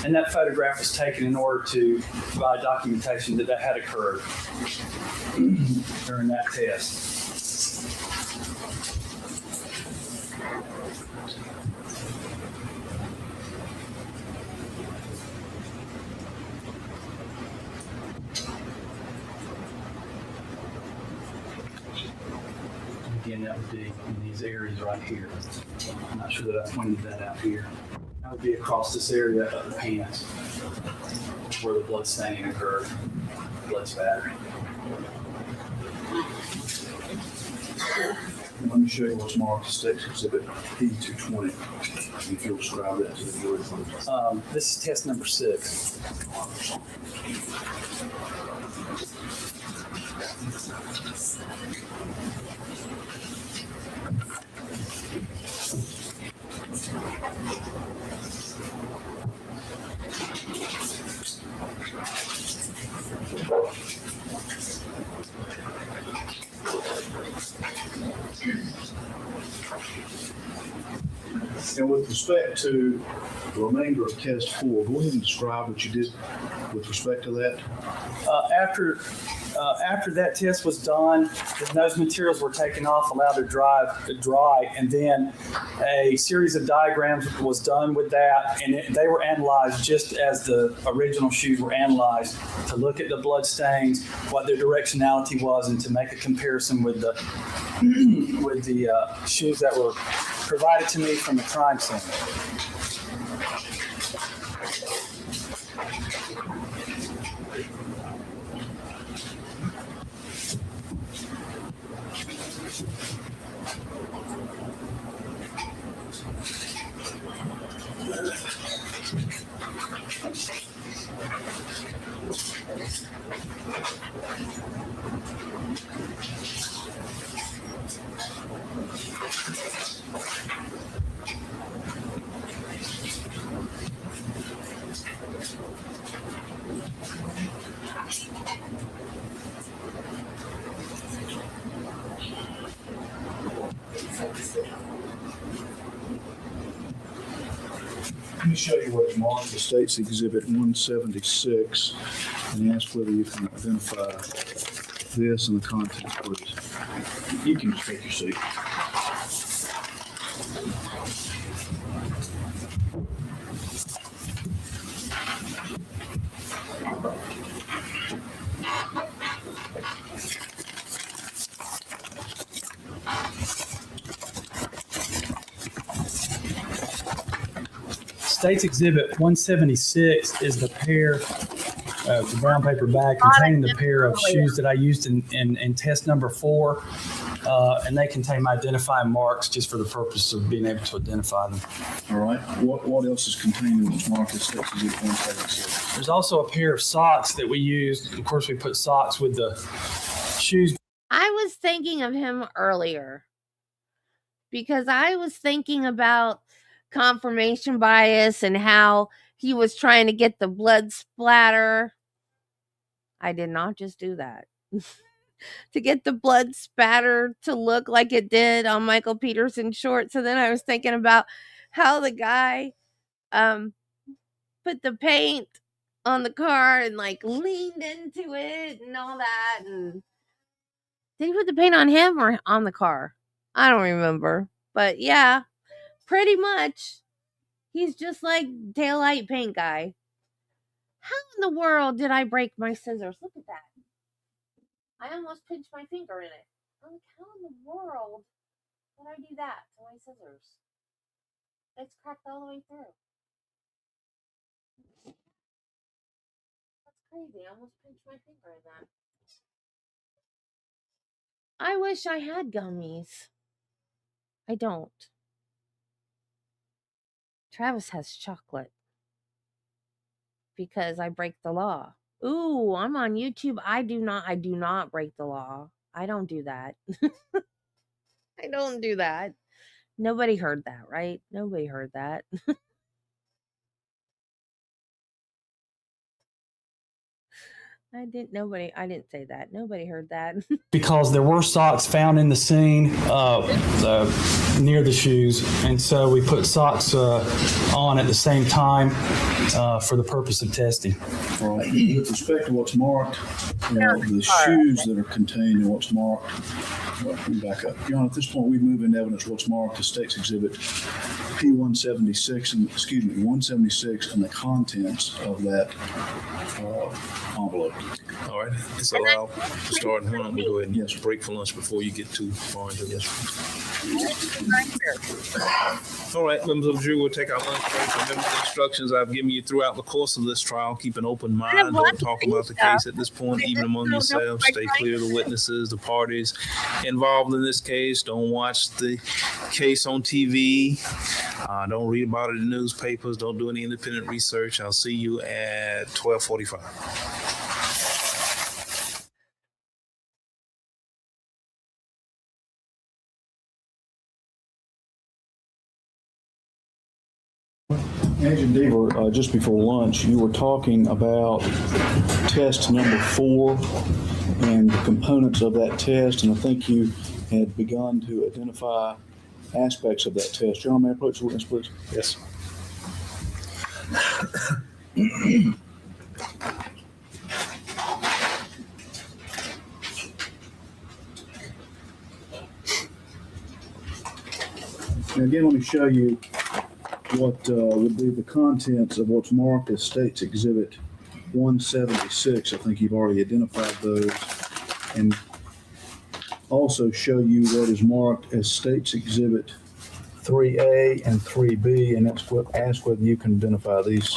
And that photograph was taken in order to provide documentation that had occurred during that test. Again, that would be in these areas right here. I'm not sure that I pointed that out here. That would be across this area of the pants where the blood staining occurred, blood spattering. Let me show you what's marked as State Exhibit P220. If you'll describe that to the jury, please. This is test number 6. And with respect to the remainder of test 4, go ahead and describe what you did with respect to that. After that test was done, those materials were taken off, allowed to dry, and then a series of diagrams was done with that, and they were analyzed just as the original shoes were analyzed to look at the blood stains, what their directionality was, and to make a comparison with the shoes that were provided to me from the crime scene. Let me show you what's marked as State's Exhibit 176 and ask whether you can identify this and the contents, please. You can take your seat. State's Exhibit 176 is the pair, the brown paper bag containing the pair of shoes that I used in test number 4. And they contain my identifying marks just for the purpose of being able to identify them. All right. What else is contained in what's marked as State's Exhibit 176? There's also a pair of socks that we used. Of course, we put socks with the shoes. I was thinking of him earlier because I was thinking about confirmation bias and how he was trying to get the blood splatter. I did not just do that. To get the blood spatter to look like it did on Michael Peterson's shorts. So then I was thinking about how the guy put the paint on the car and like leaned into it and all that. And did he put the paint on him or on the car? I don't remember. But yeah, pretty much. He's just like taillight paint guy. How in the world did I break my scissors? Look at that. I almost pinched my finger in it. I'm like, how in the world did I do that to my scissors? It's cracked all the way through. That's crazy. I almost pinched my finger in that. I wish I had gummies. I don't. Travis has chocolate because I break the law. Ooh, I'm on YouTube. I do not break the law. I don't do that. I don't do that. Nobody heard that, right? Nobody heard that. I didn't say that. Nobody heard that. Because there were socks found in the scene near the shoes. And so we put socks on at the same time for the purpose of testing. All right. With respect to what's marked, the shoes that are contained in what's marked, let me back up. Your Honor, at this point, we move into evidence what's marked as State's Exhibit P176 and 176 and the contents of that envelope. All right. So I'll start. Hold on. We'll go ahead and break for lunch before you get too far into this. All right, members of the jury, we'll take our lunch break. Remember the instructions I've given you throughout the course of this trial. Keep an open mind. Don't talk about the case at this point, even among yourselves. Stay clear of the witnesses, the parties involved in this case. Don't watch the case on TV. Don't read about it in the newspapers. Don't do any independent research. I'll see you at 12:45. Agent Deaver, just before lunch, you were talking about test number 4 and the components of that test, and I think you had begun to identify aspects of that test. Your Honor, may I approach the witness, please? Yes. And again, let me show you what would be the contents of what's marked as State's Exhibit 176. I think you've already identified those. And also show you what is marked as State's Exhibit 3A and 3B, and that's what ask whether you can identify these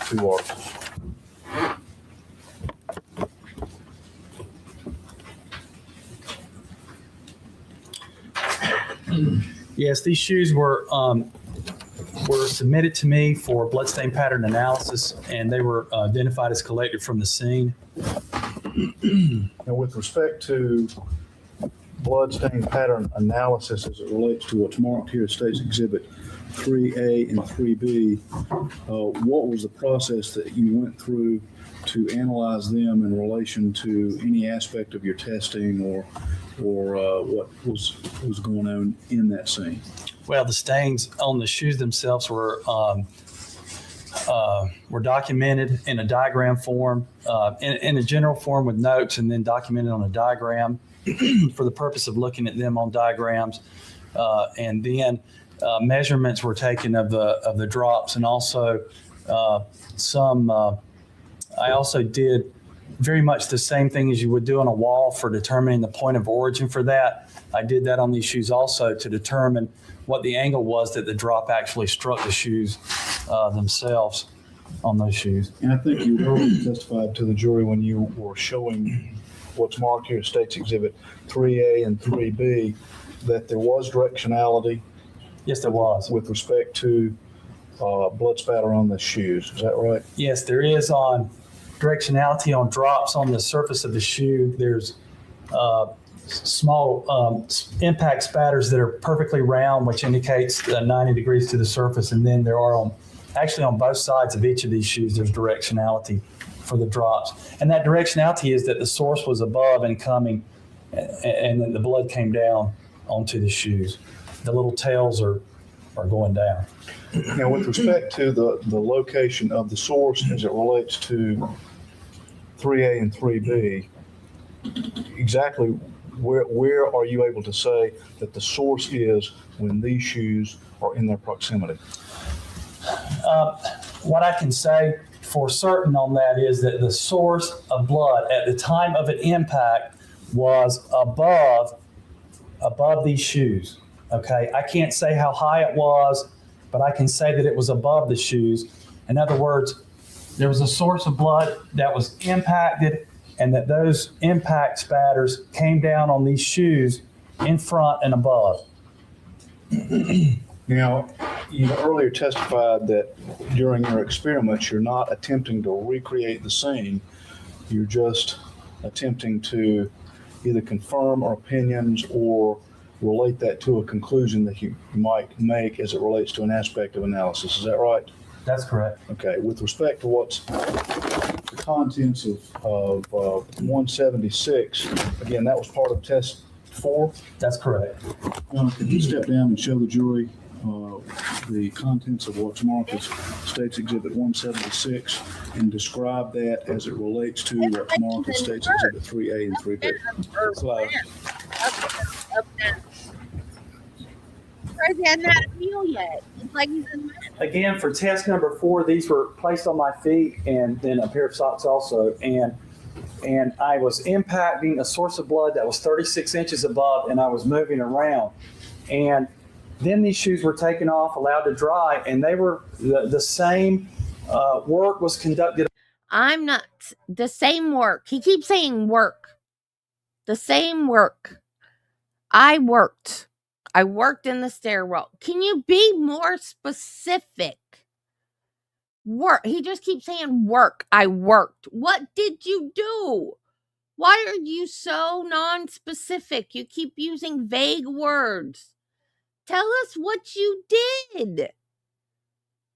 two articles. Yes, these shoes were submitted to me for bloodstain pattern analysis, and they were identified as collected from the scene. Now, with respect to bloodstain pattern analysis as it relates to what's marked here as State's Exhibit 3A and 3B, what was the process that you went through to analyze them in relation to any aspect of your testing or what was going on in that scene? Well, the stains on the shoes themselves were documented in a diagram form, in a general form with notes, and then documented on a diagram for the purpose of looking at them on diagrams. And then measurements were taken of the drops, and also I also did very much the same thing as you would do on a wall for determining the point of origin for that. I did that on these shoes also to determine what the angle was that the drop actually struck the shoes. themselves on those shoes. And I think you earlier testified to the jury when you were showing what's marked here, State's Exhibit 3A and 3B, that there was directionality. Yes, there was. With respect to blood spatter on the shoes. Is that right? Yes, there is on directionality on drops on the surface of the shoe. There's small impact spatters that are perfectly round, which indicates 90 degrees to the surface. And then there are actually on both sides of each of these shoes, there's directionality for the drops. And that directionality is that the source was above and coming, and then the blood came down onto the shoes. The little tails are going down. Now, with respect to the location of the source as it relates to 3A and 3B, exactly where are you able to say that the source is when these shoes are in their proximity? What I can say for certain on that is that the source of blood at the time of an impact was above these shoes. Okay, I can't say how high it was, but I can say that it was above the shoes. In other words, there was a source of blood that was impacted, and that those impact spatters came down on these shoes in front and above. Now, you earlier testified that during your experiments, you're not attempting to recreate the scene. You're just attempting to either confirm our opinions or relate that to a conclusion that you might make as it relates to an aspect of analysis. Is that right? That's correct. Okay. With respect to what's the contents of 176, again, that was part of test 4? That's correct. Could you step down and show the jury the contents of what's marked as State's Exhibit 176 and describe that as it relates to what's marked as State's Exhibit 3A and 3B? Slide. He hasn't had a meal yet. It's like he's in. Again, for test number 4, these were placed on my feet and then a pair of socks also. And I was impacting a source of blood that was 36 inches above, and I was moving around. And then these shoes were taken off, allowed to dry, and they were the same work was conducted. I'm not the same work. He keeps saying work. The same work. I worked in the stairwell. Can you be more specific? Work. He just keeps saying work. I worked. What did you do? Why are you so non-specific? You keep using vague words. Tell us what you did.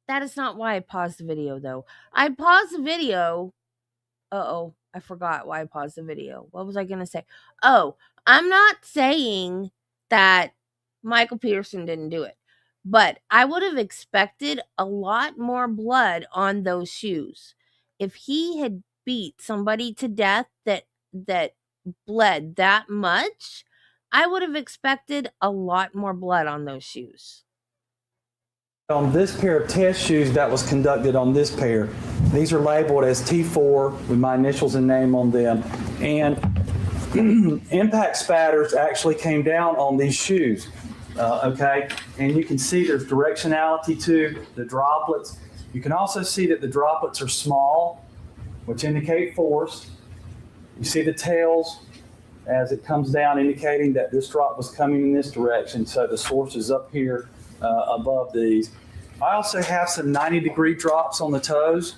That is not why I paused the video, though. I paused the video. Uh-oh. I forgot why I paused the video. What was I going to say? Oh, I'm not saying that Michael Peterson didn't do it, but I would have expected a lot more blood on those shoes. If he had beat somebody to death that bled that much, I would have expected a lot more blood on those shoes. On this pair of test shoes that was conducted on this pair, these are labeled as T4 with my initials and name on them. And impact spatters actually came down on these shoes. Okay, and you can see there's directionality to the droplets. You can also see that the droplets are small, which indicate force. You see the tails as it comes down, indicating that this drop was coming in this direction. So the source is up here above these. I also have some 90-degree drops on the toes.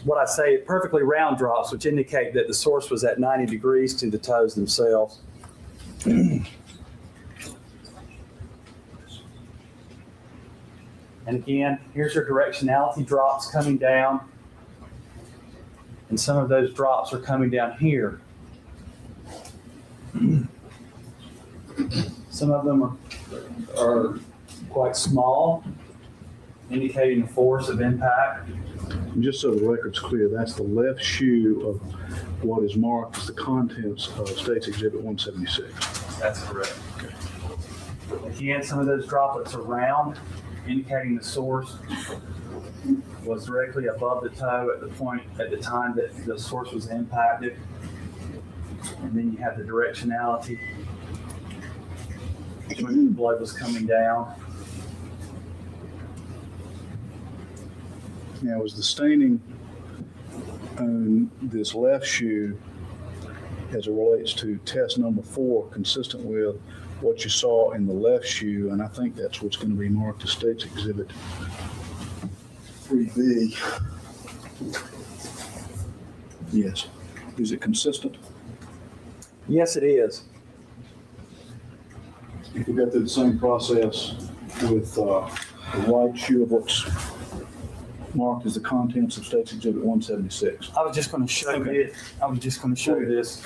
What I say, perfectly round drops, which indicate that the source was at 90 degrees to the toes themselves. And again, here's your directionality drops coming down. And some of those drops are coming down here. Some of them are quite small, indicating the force of impact. And just so the record's clear, that's the left shoe of what is marked as the contents of State's Exhibit 176. That's correct. Okay. Again, some of those droplets are round, indicating the source was directly above the toe at the time that the source was impacted. And then you have the directionality when the blood was coming down. Now, is the staining on this left shoe as it relates to test number 4 consistent with what you saw in the left shoe? And I think that's what's going to be marked as State's Exhibit 3B. Yes. Is it consistent? Yes, it is. If we go through the same process with the right shoe of what's marked as the contents of State's Exhibit 176. I was just going to show you this. I was just going to show you this.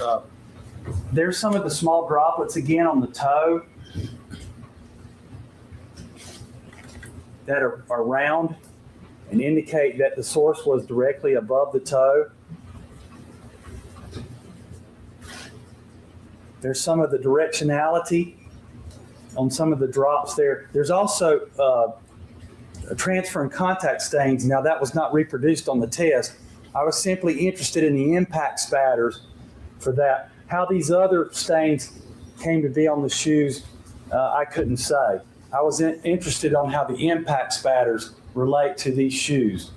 There's some of the small droplets again on the toe that are round and indicate that the source was directly above the toe. There's some of the directionality on some of the drops there. There's also transfer and contact stains. Now, that was not reproduced on the test. I was simply interested in the impact spatters for that. How these other stains came to be on the shoes, I couldn't say. I was interested on how the impact spatters relate to these shoes.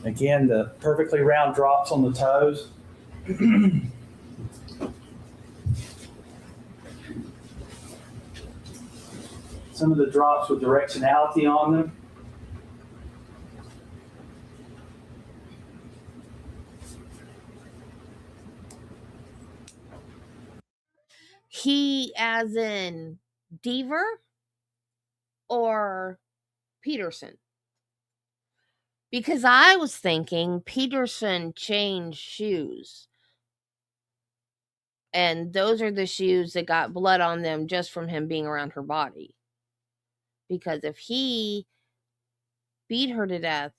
Again, the perfectly round drops on the toes. Some of the drops with directionality on them. He as in Deaver or Peterson? Because I was thinking Peterson changed shoes. And those are the shoes that got blood on them just from him being around her body. Because if he beat her to death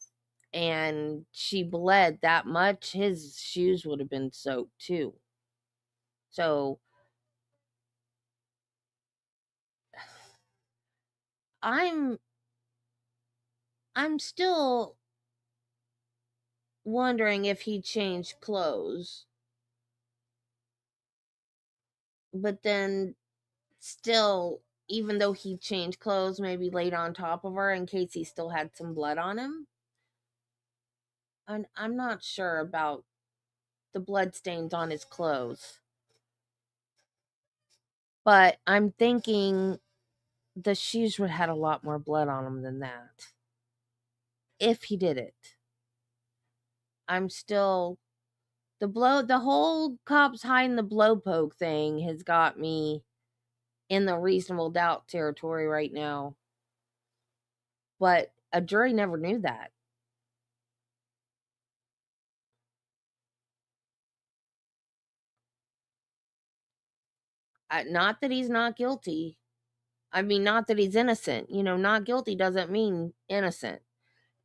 and she bled that much, his shoes would have been soaked too. So I'm still wondering if he changed clothes. But then still, even though he changed clothes, maybe laid on top of her in case he still had some blood on him. And I'm not sure about the blood stains on his clothes. But I'm thinking the shoes would have had a lot more blood on them than that. If he did it. I'm still... The whole cops hiding the blowpoke thing has got me in the reasonable doubt territory right now. But a jury never knew that. Not that he's not guilty. I mean, not that he's innocent. You know, not guilty doesn't mean innocent.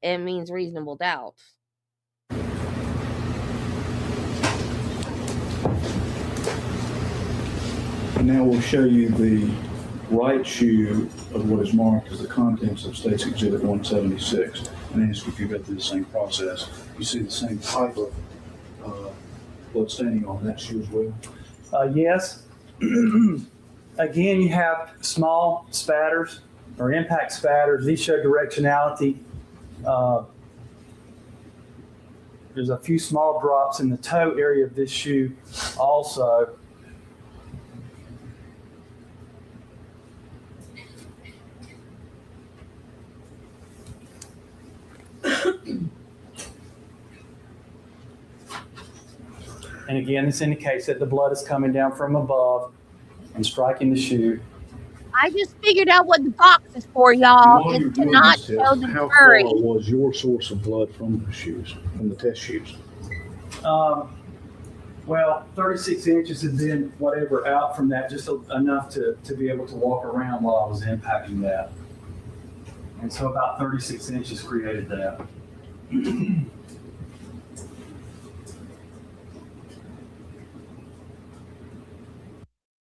It means reasonable doubt. And now we'll show you the right shoe of what is marked as the contents of State's Exhibit 176. And ask if you go through the same process. You see the same type of blood staining on that shoe as well? Yes. Again, you have small spatters or impact spatters. These show directionality. There's a few small drops in the toe area of this shoe also. And again, this indicates that the blood is coming down from above and striking the shoe. I just figured out what the box is for, y'all. It's to not show the how jury. far was your source of blood from the shoes, from the test shoes? Well, 36 inches and then whatever out from that, just enough to be able to walk around while I was impacting that. And so about 36 inches created that.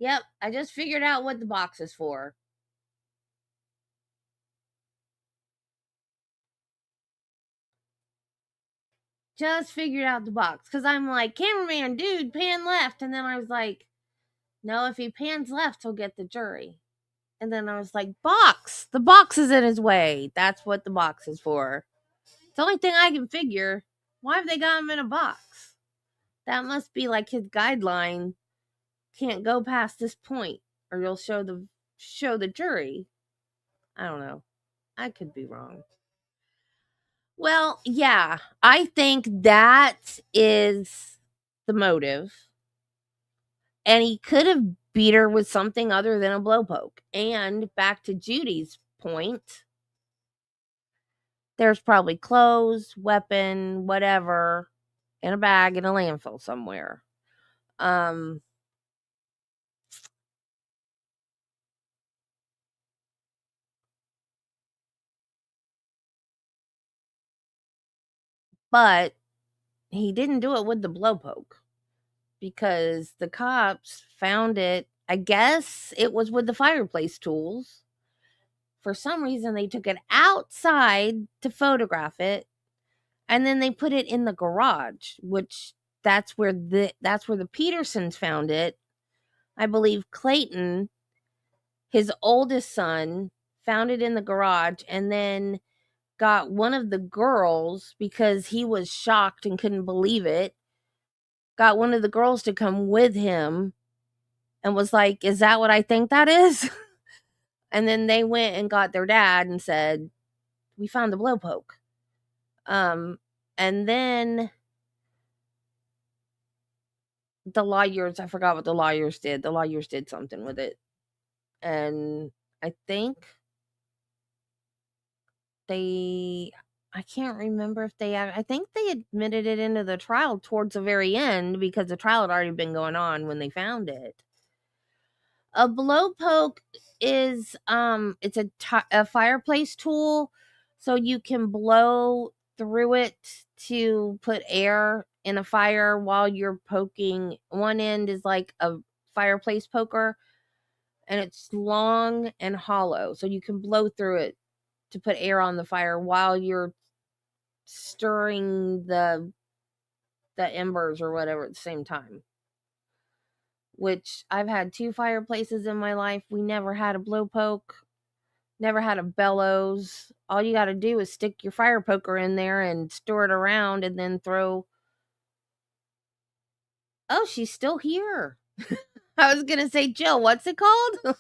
Yep, I just figured out what the box is for. Just figured out the box. Because I'm like, cameraman, dude, pan left. And then I was like, no, if he pans left, he'll get the jury. And then I was like, box. The box is in his way. That's what the box is for. It's the only thing I can figure. Why have they got him in a box? That must be like his guideline. Can't go past this point, or you'll show the jury. I don't know. I could be wrong. Well, yeah, I think that is the motive. And he could have beat her with something other than a blowpoke. And back to Judy's point, there's probably clothes, weapon, whatever, in a bag in a landfill somewhere. But he didn't do it with the blowpoke because the cops found it. I guess it was with the fireplace tools. For some reason, they took it outside to photograph it, and then they put it in the garage, which that's where the Petersons found it. I believe Clayton, his oldest son, found it in the garage, and then got one of the girls, because he was shocked and couldn't believe it, got one of the girls to come with him and was like, "Is that what I think that is?" And then they went and got their dad and said, "We found the blowpoke." And then the lawyers, I forgot what the lawyers did. The lawyers did something with it. And I think I can't remember if I think they admitted it into the trial towards the very end because the trial had already been going on when they found it. A blowpoke is it's a fireplace tool, so you can blow through it to put air in a fire while you're poking. One end is like a fireplace poker, and it's long and hollow, so you can blow through it to put air on the fire while you're stirring the embers or whatever at the same time. Which I've had 2 fireplaces in my life. We never had a blowpoke, never had a bellows. All you got to do is stick your fire poker in there and stir it around and then throw. Oh, she's still here. I was going to say, Jill, what's it called? But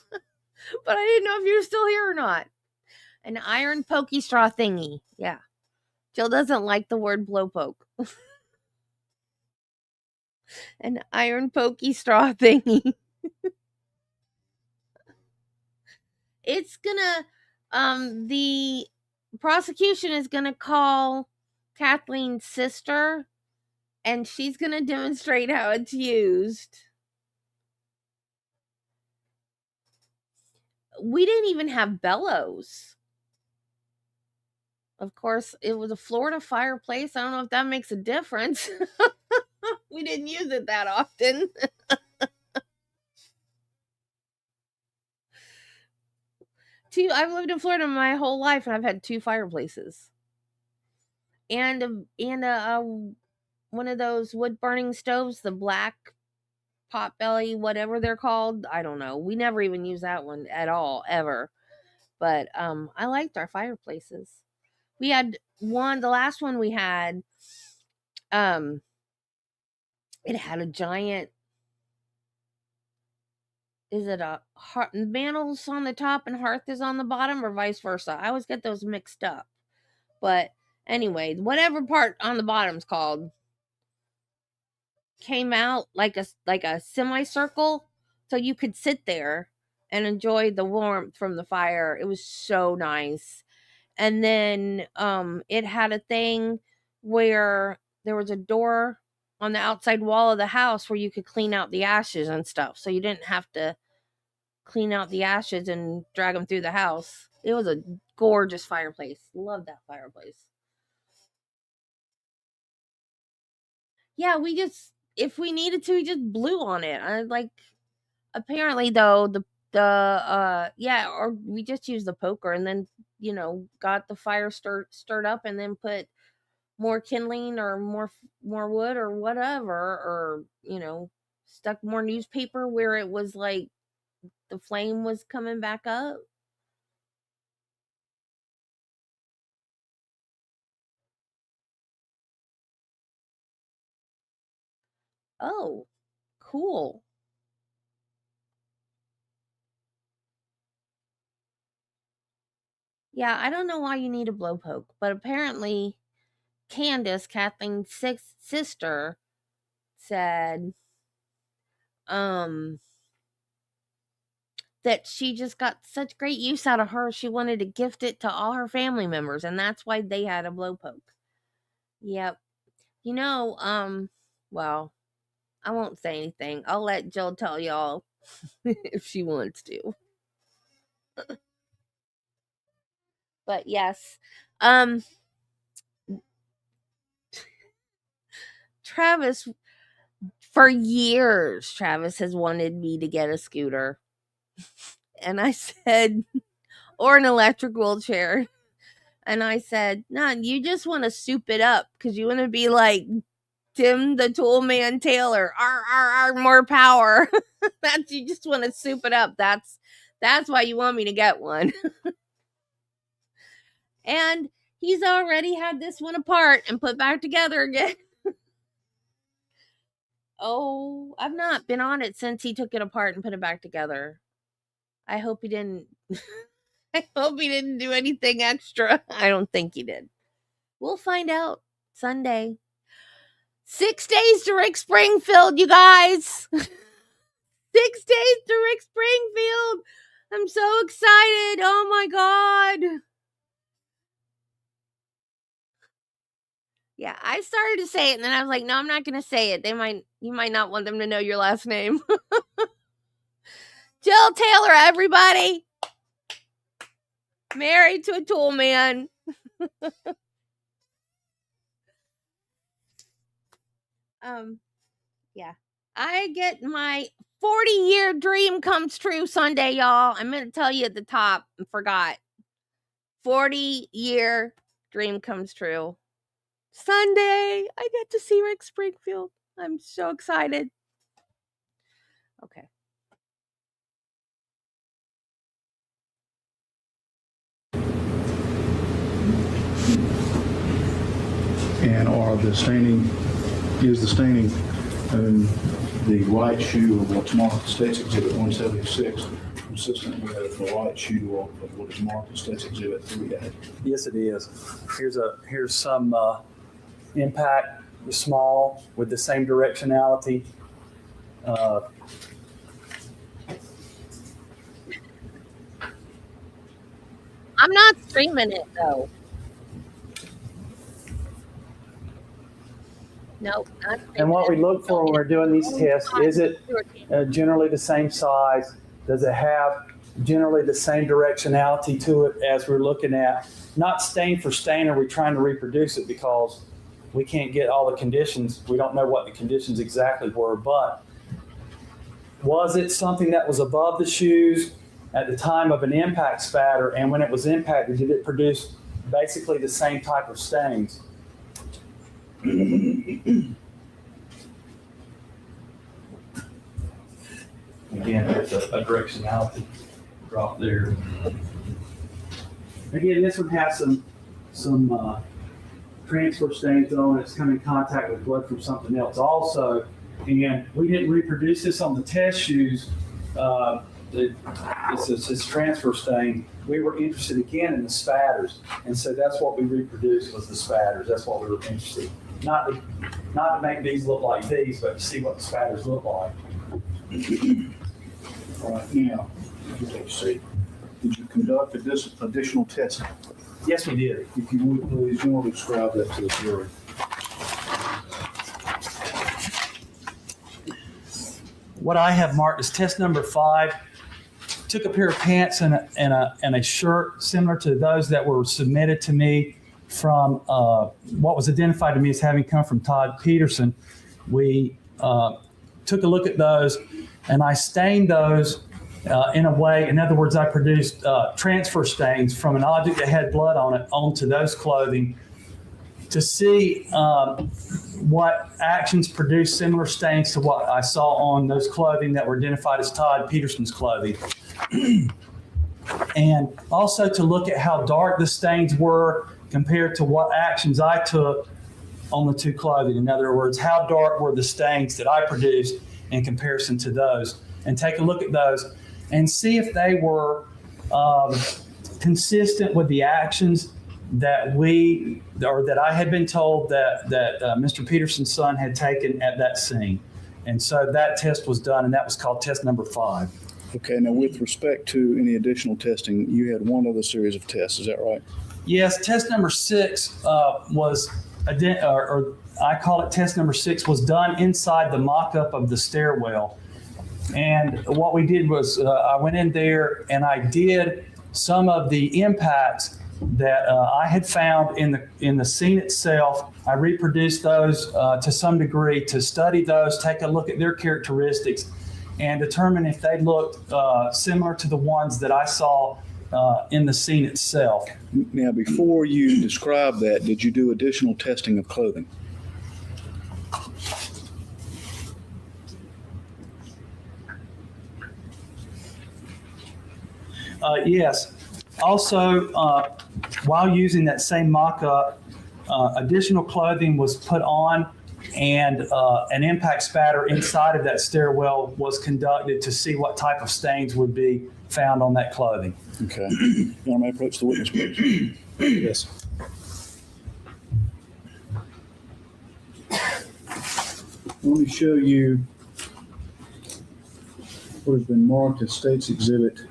I didn't know if you were still here or not. An iron pokey straw thingy. Yeah. Jill doesn't like the word blowpoke. An iron pokey straw thingy. It's gonna the prosecution is gonna call Kathleen's sister, and she's gonna demonstrate how it's used. We didn't even have bellows. Of course, it was a Florida fireplace. I don't know if that makes a difference. We didn't use it that often. I've lived in Florida my whole life, and I've had 2 fireplaces. And one of those wood burning stoves, the black potbelly, whatever they're called. I don't know. We never even used that one at all, ever. But I liked our fireplaces. We had one, the last one we had, it had a giant, is it a mantle's on the top and hearth is on the bottom, or vice versa? I always get those mixed up. But anyway, whatever part on the bottom's called came out like a semicircle, so you could sit there and enjoy the warmth from the fire. It was so nice. And then it had a thing where there was a door on the outside wall of the house where you could clean out the ashes and stuff, so you didn't have to clean out the ashes and drag them through the house. It was a gorgeous fireplace. Love that fireplace. Yeah, we just, if we needed to, we just blew on it. Apparently though, or we just used the poker and then, got the fire stirred up and then put more kindling or more wood or whatever, or, stuck more newspaper where it was like the flame was coming back up. Oh, cool. Yeah, I don't know why you need a blowpoke, but apparently Candace, Kathleen's sister, said that she just got such great use out of her, she wanted to gift it to all her family members, and that's why they had a blowpoke. Yep. You know, well, I won't say anything. I'll let Jill tell y'all if she wants to. But yes. Travis, for years, Travis has wanted me to get a scooter. And I said, or an electric wheelchair. And I said, nah, you just want to soup it up because you want to be like Tim the Toolman Taylor. More power. That's, you just want to soup it up. That's why you want me to get one. And he's already had this one apart and put back together again. Oh, I've not been on it since he took it apart and put it back together. I hope he didn't. I hope he didn't do anything extra. I don't think he did. We'll find out Sunday. 6 days to Rick Springfield, you guys. 6 days to Rick Springfield. I'm so excited. Oh my God. Yeah, I started to say it and then I was like, no, I'm not going to say it. You might not want them to know your last name. Jill Taylor, everybody. Married to a tool man. Yeah. I get my 40-year dream comes true Sunday, y'all. I meant to tell you at the top and forgot. 40-year dream comes true. Sunday, I get to see Rick Springfield. I'm so excited. Okay. And is the staining in the right shoe of what's marked State's Exhibit 176 consistent with the right shoe of what is marked State's Exhibit 3A? Yes, it is. Here's some impact, small, with the same directionality. I'm not streaming it though. Nope. And what we look for when we're doing these tests, is it generally the same size? Does it have generally the same directionality to it as we're looking at? Not stain for stain are we trying to reproduce it because we can't get all the conditions. We don't know what the conditions exactly were, but was it something that was above the shoes at the time of an impact spatter, and when it was impacted, did it produce basically the same type of stains? Again, there's a directionality drop there. Again, this one has some transfer stains on it. It's come in contact with blood from something else also. And we didn't reproduce this on the test shoes. It's transfer stain. We were interested again in the spatters. And so that's what we reproduced was the spatters. That's what we were interested in. Not to make these look like these, but to see what the spatters look like. All right, now, you take a seat. Did you conduct additional testing? Yes, we did. If you would, please, you want to describe that to the jury. What I have marked as test number 5, took a pair of pants and a shirt similar to those that were submitted to me from what was identified to me as having come from Todd Peterson. We took a look at those and I stained those in a way. In other words, I produced transfer stains from an object that had blood on it onto those clothing to see what actions produced similar stains to what I saw on those clothing that were identified as Todd Peterson's clothing. And also to look at how dark the stains were compared to what actions I took on the two clothing. In other words, how dark were the stains that I produced in comparison to those, and take a look at those and see if they were consistent with the actions that I had been told that Mr. Peterson's son had taken at that scene. And so that test was done, and that was called test number 5. Okay, now with respect to any additional testing, you had one other series of tests, is that right? Yes, test number 6 was, or I call it test number 6, was done inside the mock-up of the stairwell. And what we did was I went in there and I did some of the impacts that I had found in the scene itself. I reproduced those to some degree to study those, take a look at their characteristics, and determine if they looked similar to the ones that I saw in the scene itself. Now, before you describe that, did you do additional testing of clothing? Yes. Also, while using that same mock-up, additional clothing was put on, and an impact spatter inside of that stairwell was conducted to see what type of stains would be found on that clothing. Okay. You want to approach the witness, please? Yes. Let me show you what has been marked as State's Exhibit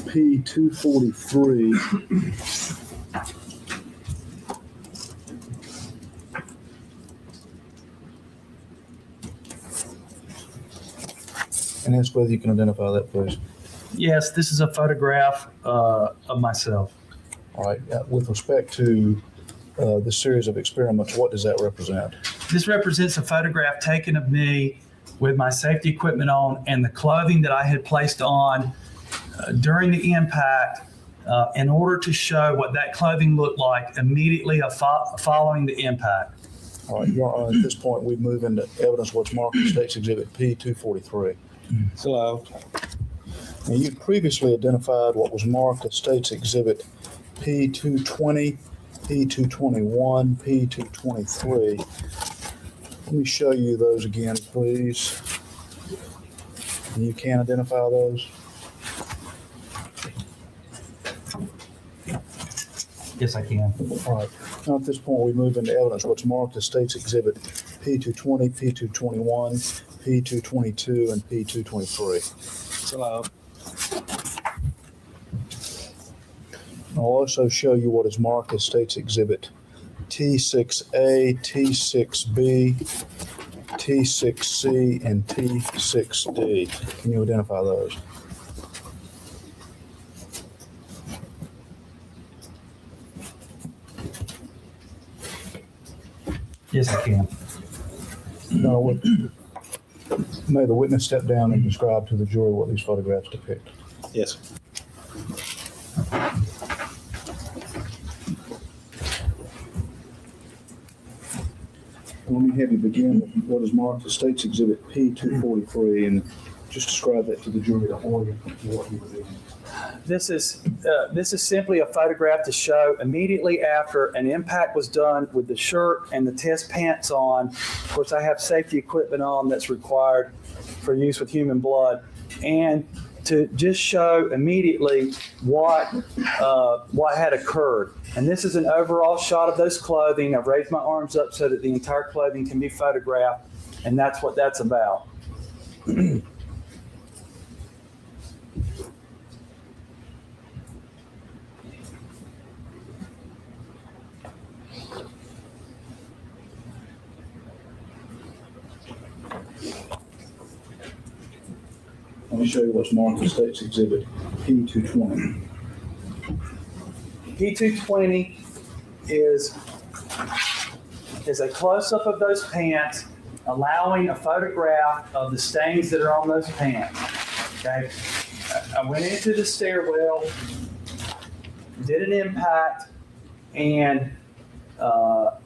P243. And ask whether you can identify that, please. Yes, this is a photograph of myself. All right. With respect to the series of experiments, what does that represent? This represents a photograph taken of me with my safety equipment on and the clothing that I had placed on during the impact in order to show what that clothing looked like immediately following the impact. All right. At this point, we move into evidence what's marked as State's Exhibit P243. So, now, you've previously identified what was marked as State's Exhibit P220, P221, P223. Let me show you those again, please. You can identify those? Yes, I can. All right. Now, at this point, we move into evidence what's marked as State's Exhibit P220, P221, P222, and P223. so I'll also show you what is marked as State's Exhibit T6A, T6B, T6C, and T6D. Can you identify those? Yes, I can. No, may the witness step down and describe to the jury what these photographs depict. yes. Let me have you begin with what is marked as State's Exhibit P243 and just describe that to the jury to orient what you were doing. This is simply a photograph to show immediately after an impact was done with the shirt and the test pants on. Of course, I have safety equipment on that's required for use with human blood, and to just show immediately what had occurred. And this is an overall shot of those clothing. I've raised my arms up so that the entire clothing can be photographed, and that's what that's about. Let me show you what's marked as State's Exhibit P220. P220 is a close-up of those pants, allowing a photograph of the stains that are on those pants. Okay, I went into the stairwell, did an impact, and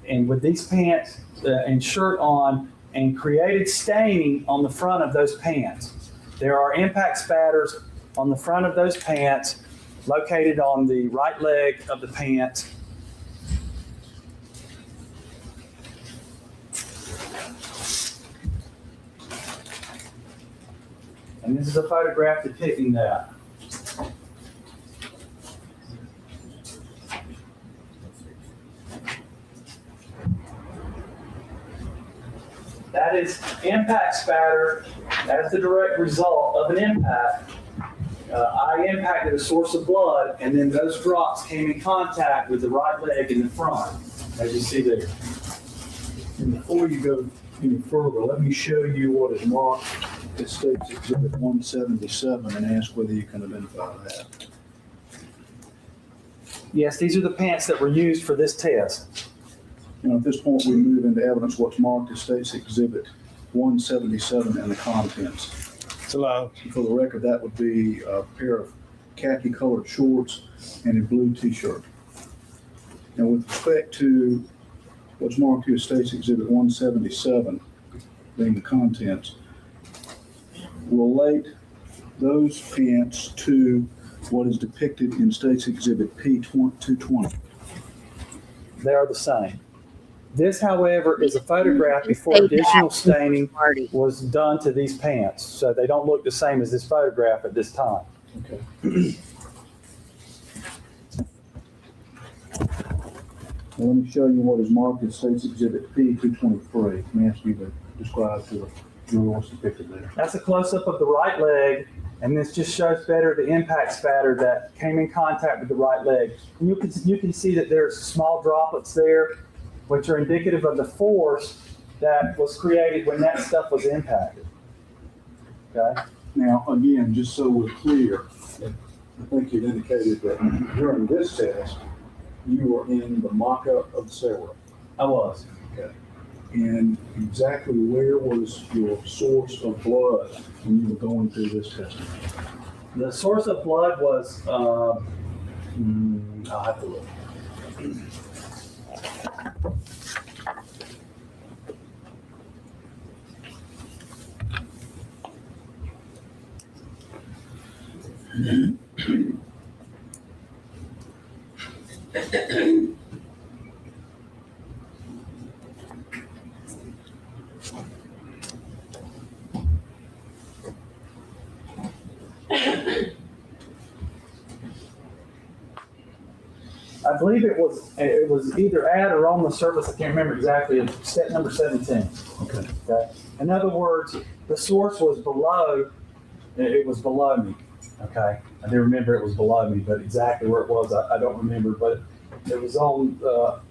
and with these pants and shirt on, and created staining on the front of those pants. There are impact spatters on the front of those pants, located on the right leg of the pants. And this is a photograph depicting that. That is impact spatter. That is the direct result of an impact. I impacted a source of blood, and then those drops came in contact with the right leg in the front, as you see there. And before you go any further, let me show you what is marked as State's Exhibit 177 and ask whether you can identify that. Yes, these are the pants that were used for this test. And at this point, we move into evidence what's marked as State's Exhibit 177 and the contents. It's allowed. For the record, that would be a pair of khaki-colored shorts and a blue T-shirt. Now, with respect to what's marked here as State's Exhibit 177, being the contents, relate those pants to what is depicted in State's Exhibit P220. They are the same. This, however, is a photograph before additional staining was done to these pants, so they don't look the same as this photograph at this time. Okay. Well, let me show you what is marked as State's Exhibit P223. Let me ask you to describe to the jury what's depicted there. That's a close-up of the right leg, and this just shows better the impact spatter that came in contact with the right leg. And you can see that there's small droplets there, which are indicative of the force that was created when that stuff was impacted. Okay? Now, again, just so we're clear, I think you've indicated that during this test, you were in the mock-up of the stairwell. I was. Okay. And exactly where was your source of blood when you were going through this test? The source of blood was, I'll have to look. I believe it was either at or on the surface. I can't remember exactly. It's step number 17. Okay. Okay. In other words, the source was below. It was below me. Okay. I do remember it was below me, but exactly where it was, I don't remember. But it was on the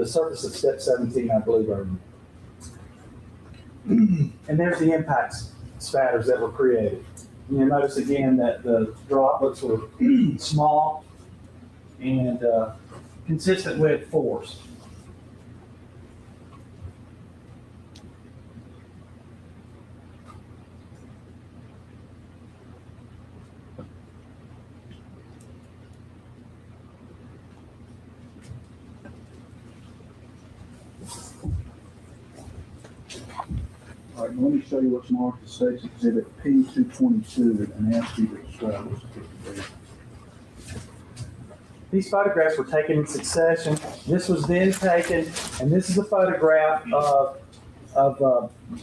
surface of step 17, I believe. And there's the impact spatters that were created. You notice again that the droplets were small and consistent with force. All right, let me show you what's marked as State's Exhibit P222 and ask you to describe what's depicted there. These photographs were taken in succession. This was then taken, and this is a photograph of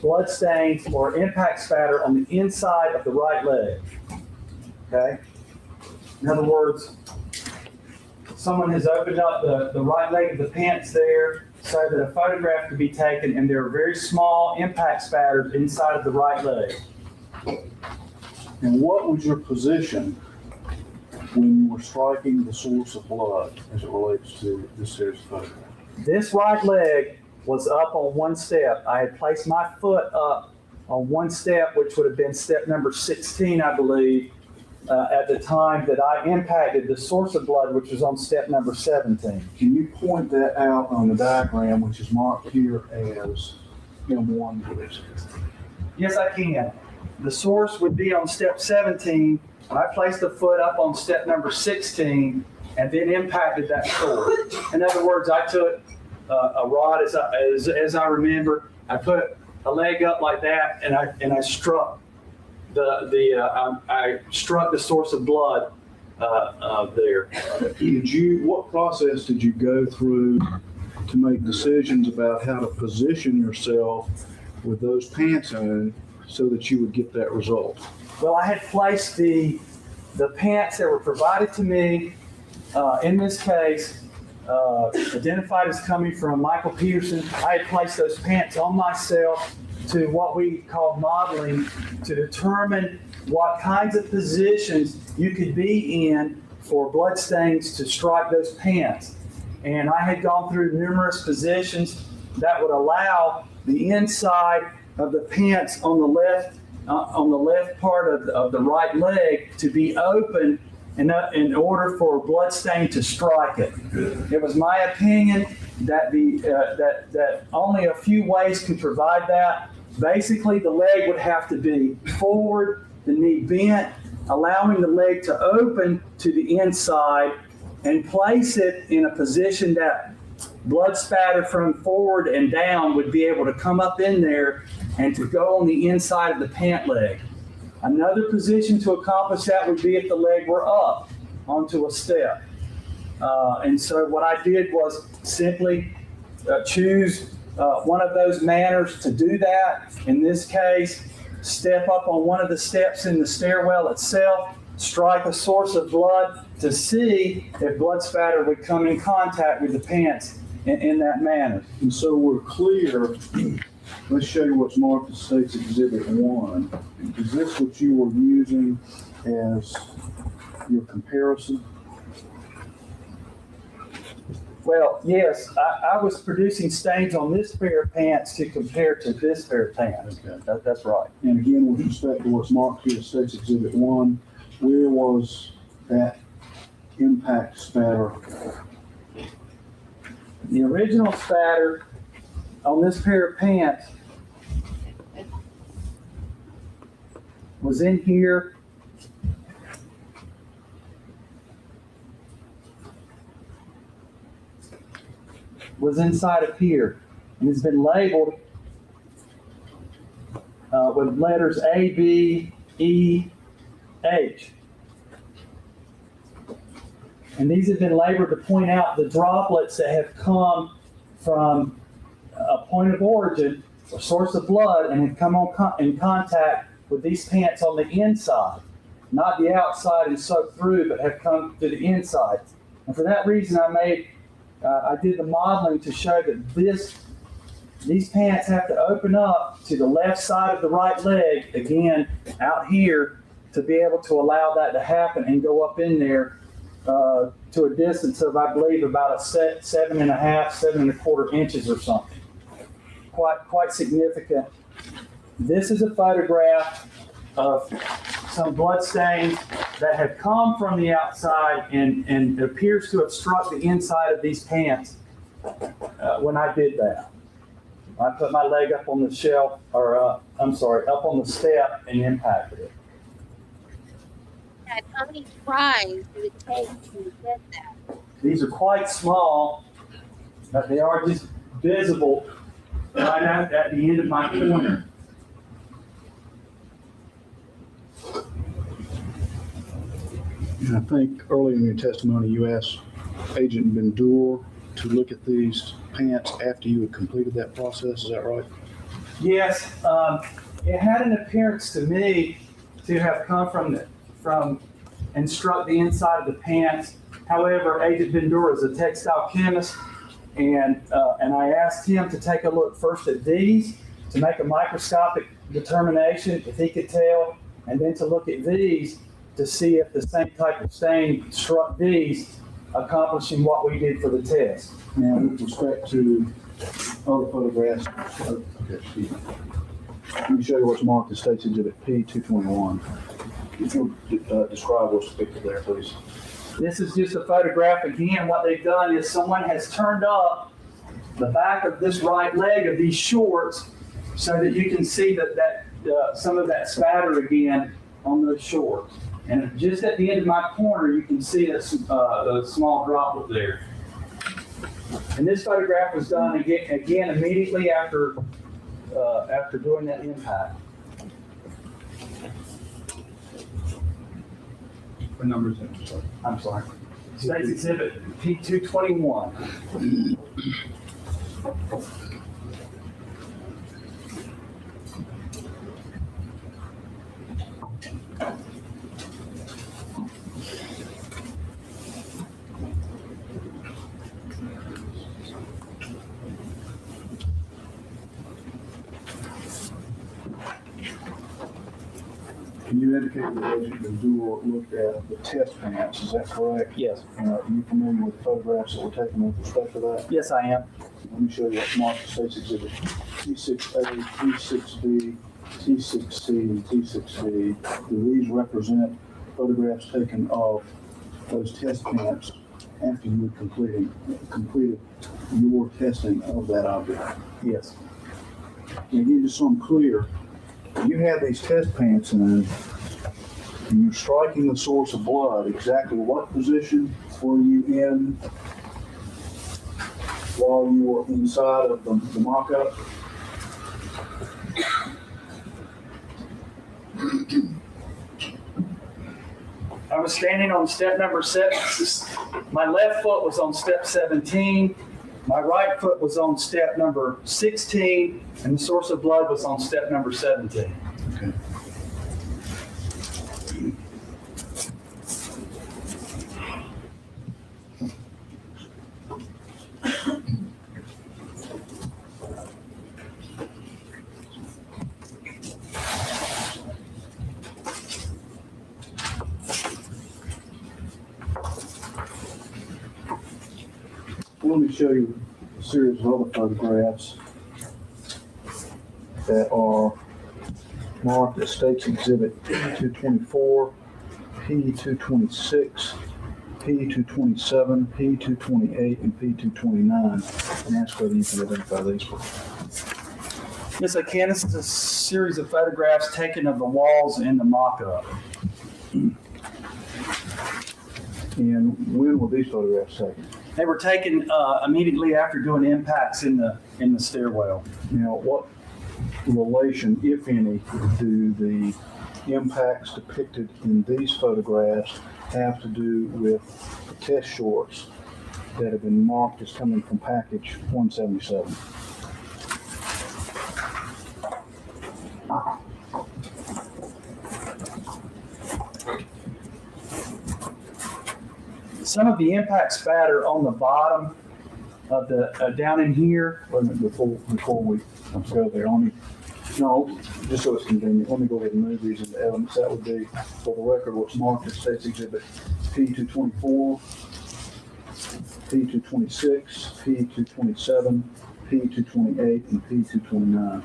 blood stains or impact spatter on the inside of the right leg. Okay? In other words, someone has opened up the right leg of the pants there so that a photograph could be taken, and there are very small impact spatters inside of the right leg. And what was your position when you were striking the source of blood as it relates to this series of photographs? This right leg was up on one step. I had placed my foot up on one step, which would have been step number 16, I believe, at the time that I impacted the source of blood, which was on step number 17. Can you point that out on the diagram, which is marked here as M1, please? Yes, I can. The source would be on step 17. I placed the foot up on step number 16, and then impacted that sword. In other words, I took a rod, as I remember, I put a leg up like that, and I struck I struck the source of blood there. What process did you go through to make decisions about how to position yourself with those pants on so that you would get that result? Well, I had placed the pants that were provided to me in this case, identified as coming from Michael Peterson. I had placed those pants on myself to what we call modeling to determine what kinds of positions you could be in for blood stains to strike those pants. And I had gone through numerous positions that would allow the inside of the pants on the left part of the right leg to be open in order for a blood stain to strike it. It was my opinion that that only a few ways could provide that. Basically, the leg would have to be forward, the knee bent, allowing the leg to open to the inside, and place it in a position that blood spatter from forward and down would be able to come up in there and to go on the inside of the pant leg. Another position to accomplish that would be if the leg were up onto a step. And so what I did was simply choose one of those manners to do that. In this case, step up on one of the steps in the stairwell itself, strike a source of blood to see if blood spatter would come in contact with the pants in that manner. And so we're clear. Let's show you what's marked as State's Exhibit 1. Is this what you were using as your comparison? Well, yes, I was producing stains on this pair of pants to compare to this pair of pants. Okay. That's right. And again, with respect to what's marked here as State's Exhibit 1, where was that impact spatter? The original spatter on this pair of pants was in here. Was inside of here, and it's been labeled with letters A, B, E, H. And these have been labeled to point out the droplets that have come from a point of origin, a source of blood, and have come in contact with these pants on the inside, not the outside and soaked through, but have come to the inside. And for that reason, I did the modeling to show that these pants have to open up to the left side of the right leg, again, out here, to be able to allow that to happen and go up in there to a distance of, I believe, about 7.25 inches or something. Quite significant. This is a photograph of some blood stains that have come from the outside and appears to have struck the inside of these pants when I did that. I put my leg up on the shelf, up on the step and impacted it. How many tries did it take to get that? These are quite small, but they are just visible right at the end of my pointer. And I think early in your testimony, you asked Agent Bendur to look at these pants after you had completed that process. Is that right? Yes, it had an appearance to me to have come from and struck the inside of the pants. However, Agent Bendur is a textile chemist, and I asked him to take a look first at these to make a microscopic determination if he could tell, and then to look at these to see if the same type of stain struck these, accomplishing what we did for the test. Now, with respect to other photographs, let me show you what's marked as State's Exhibit P221. If you'll describe what's depicted there, please. This is just a photograph. Again, what they've done is someone has turned up the back of this right leg of these shorts so that you can see that some of that spatter again on those shorts. And just at the end of my corner, you can see a small droplet there. And this photograph was done again immediately after doing that impact. What number is it? I'm sorry. State's Exhibit P221. Can you indicate that the doer looked at the test pants, is that correct? Yes. Are you familiar with the photographs that were taken with respect to that? Yes, I am. Let me show you what's marked as State's Exhibit T6A, T6B, T6C, and T6D. Do these represent photographs taken of those test pants after you had completed your testing of that object? Yes. And again, just so I'm clear, you have these test pants in, and you're striking the source of blood. Exactly what position were you in while you were inside of the mock-up? I was standing on step number 7. My left foot was on step 17. My right foot was on step number 16, and the source of blood was on step number 17. Okay. Let me show you a series of other photographs that are marked as State's Exhibit P224, P226, P227, P228, and P229, and ask whether you can identify these. Yes, I can. This is a series of photographs taken of the walls in the mock-up. And when were these photographs taken? They were taken immediately after doing impacts in the stairwell. Now, what relation, if any, do the impacts depicted in these photographs have to do with the test shorts that have been marked as coming from package 177? Some of the impact spatter on the bottom of the down in here. Wait a minute, before we go there, just so it's convenient, let me go ahead and move these into elements. That would be, for the record, what's marked as State's Exhibit P224, P226, P227, P228, and P229.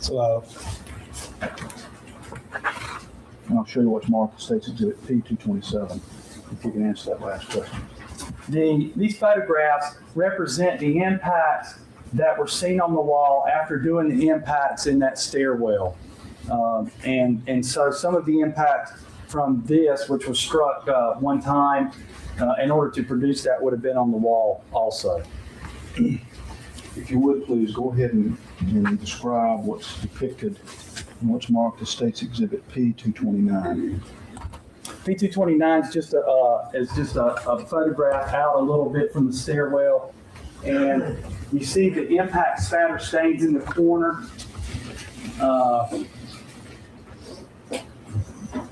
So, and I'll show you what's marked as State's Exhibit P227, if you can answer that last question. These photographs represent the impacts that were seen on the wall after doing the impacts in that stairwell. And so some of the impact from this, which was struck one time, in order to produce that, would have been on the wall also. If you would, please go ahead and describe what's depicted and what's marked as State's Exhibit P229. P229 is just a photograph out a little bit from the stairwell, and you see the impact spatter stains in the corner,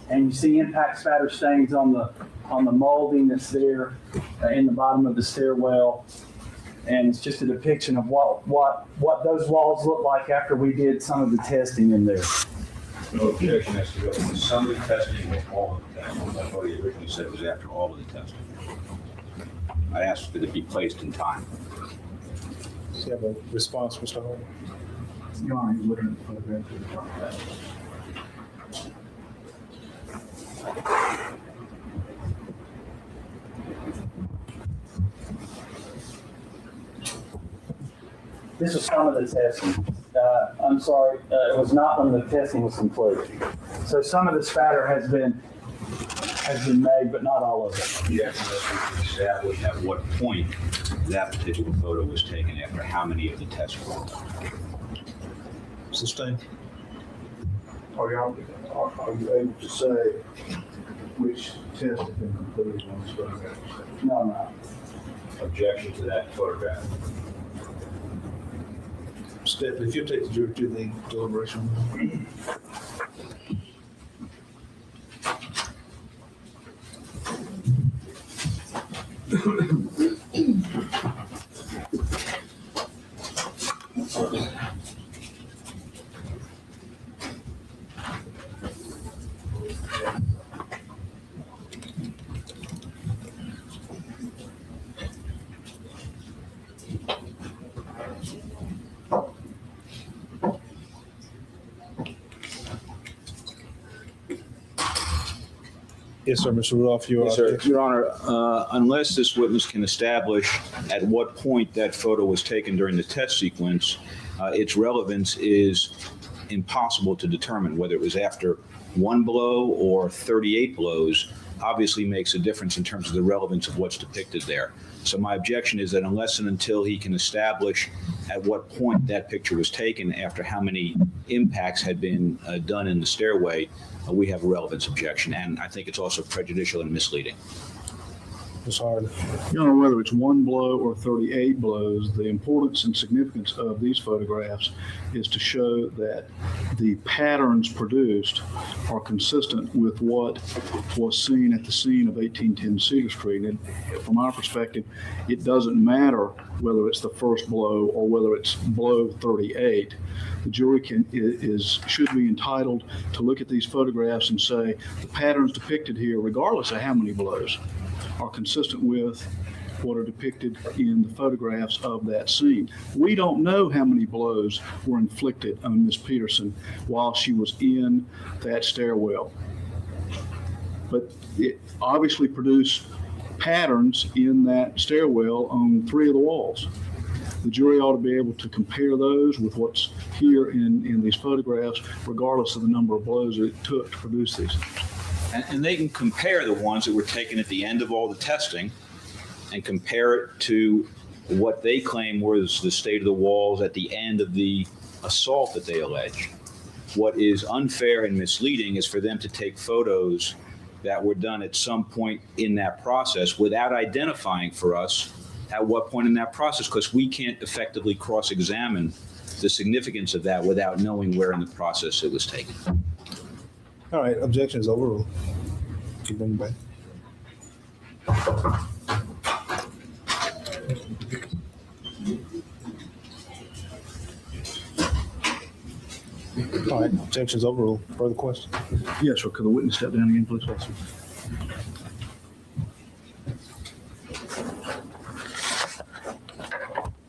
and you see impact spatter stains on the molding that's there in the bottom of the stairwell, and it's just a depiction of what those walls look like after we did some of the testing in there. No objection as to some of the testing or all of the testing. That's what he originally said was after all of the testing. I asked that it be placed in time. Do you have a response, Mr. Hall? Your Honor, he's looking at the photograph to the front of that. This is some of the testing. I'm sorry, it was not when the testing was completed. So some of the spatter has been has been made, but not all of it. Yes, establish at what point that particular photo was taken after how many of the tests were done. Sustained. Are you able to say which test has been completed on this photograph? No. Objection to that photograph. Stephanie, if you take the jury to the deliberation room. Yes, sir, Mr. Rudolph, you are. Yes, sir. Your Honor, unless this witness can establish at what point that photo was taken during the test sequence, its relevance is impossible to determine. Whether it was after one blow or 38 blows obviously makes a difference in terms of the relevance of what's depicted there. So my objection is that unless and until he can establish at what point that picture was taken after how many impacts had been done in the stairway, we have a relevance objection, and I think it's also prejudicial and misleading. Ms. Harden. Your Honor, whether it's one blow or 38 blows, the importance and significance of these photographs is to show that the patterns produced are consistent with what was seen at the scene of 1810 Cedar Street. And from our perspective, it doesn't matter whether it's the first blow or whether it's blow 38. The jury should be entitled to look at these photographs and say the patterns depicted here, regardless of how many blows, are consistent with what are depicted in the photographs of that scene. We don't know how many blows were inflicted on Ms. Peterson while she was in that stairwell, but it obviously produced patterns in that stairwell on 3 of the walls. The jury ought to be able to compare those with what's here in these photographs, regardless of the number of blows it took to produce these. And they can compare the ones that were taken at the end of all the testing and compare it to what they claim was the state of the walls at the end of the assault that they allege. What is unfair and misleading is for them to take photos that were done at some point in that process without identifying for us at what point in that process, because we can't effectively cross-examine the significance of that without knowing where in the process it was taken. All right, objection is overruled. You bring it back. All right, objection is overruled. Further question? Yes, sir. Could the witness step down again, please, officer?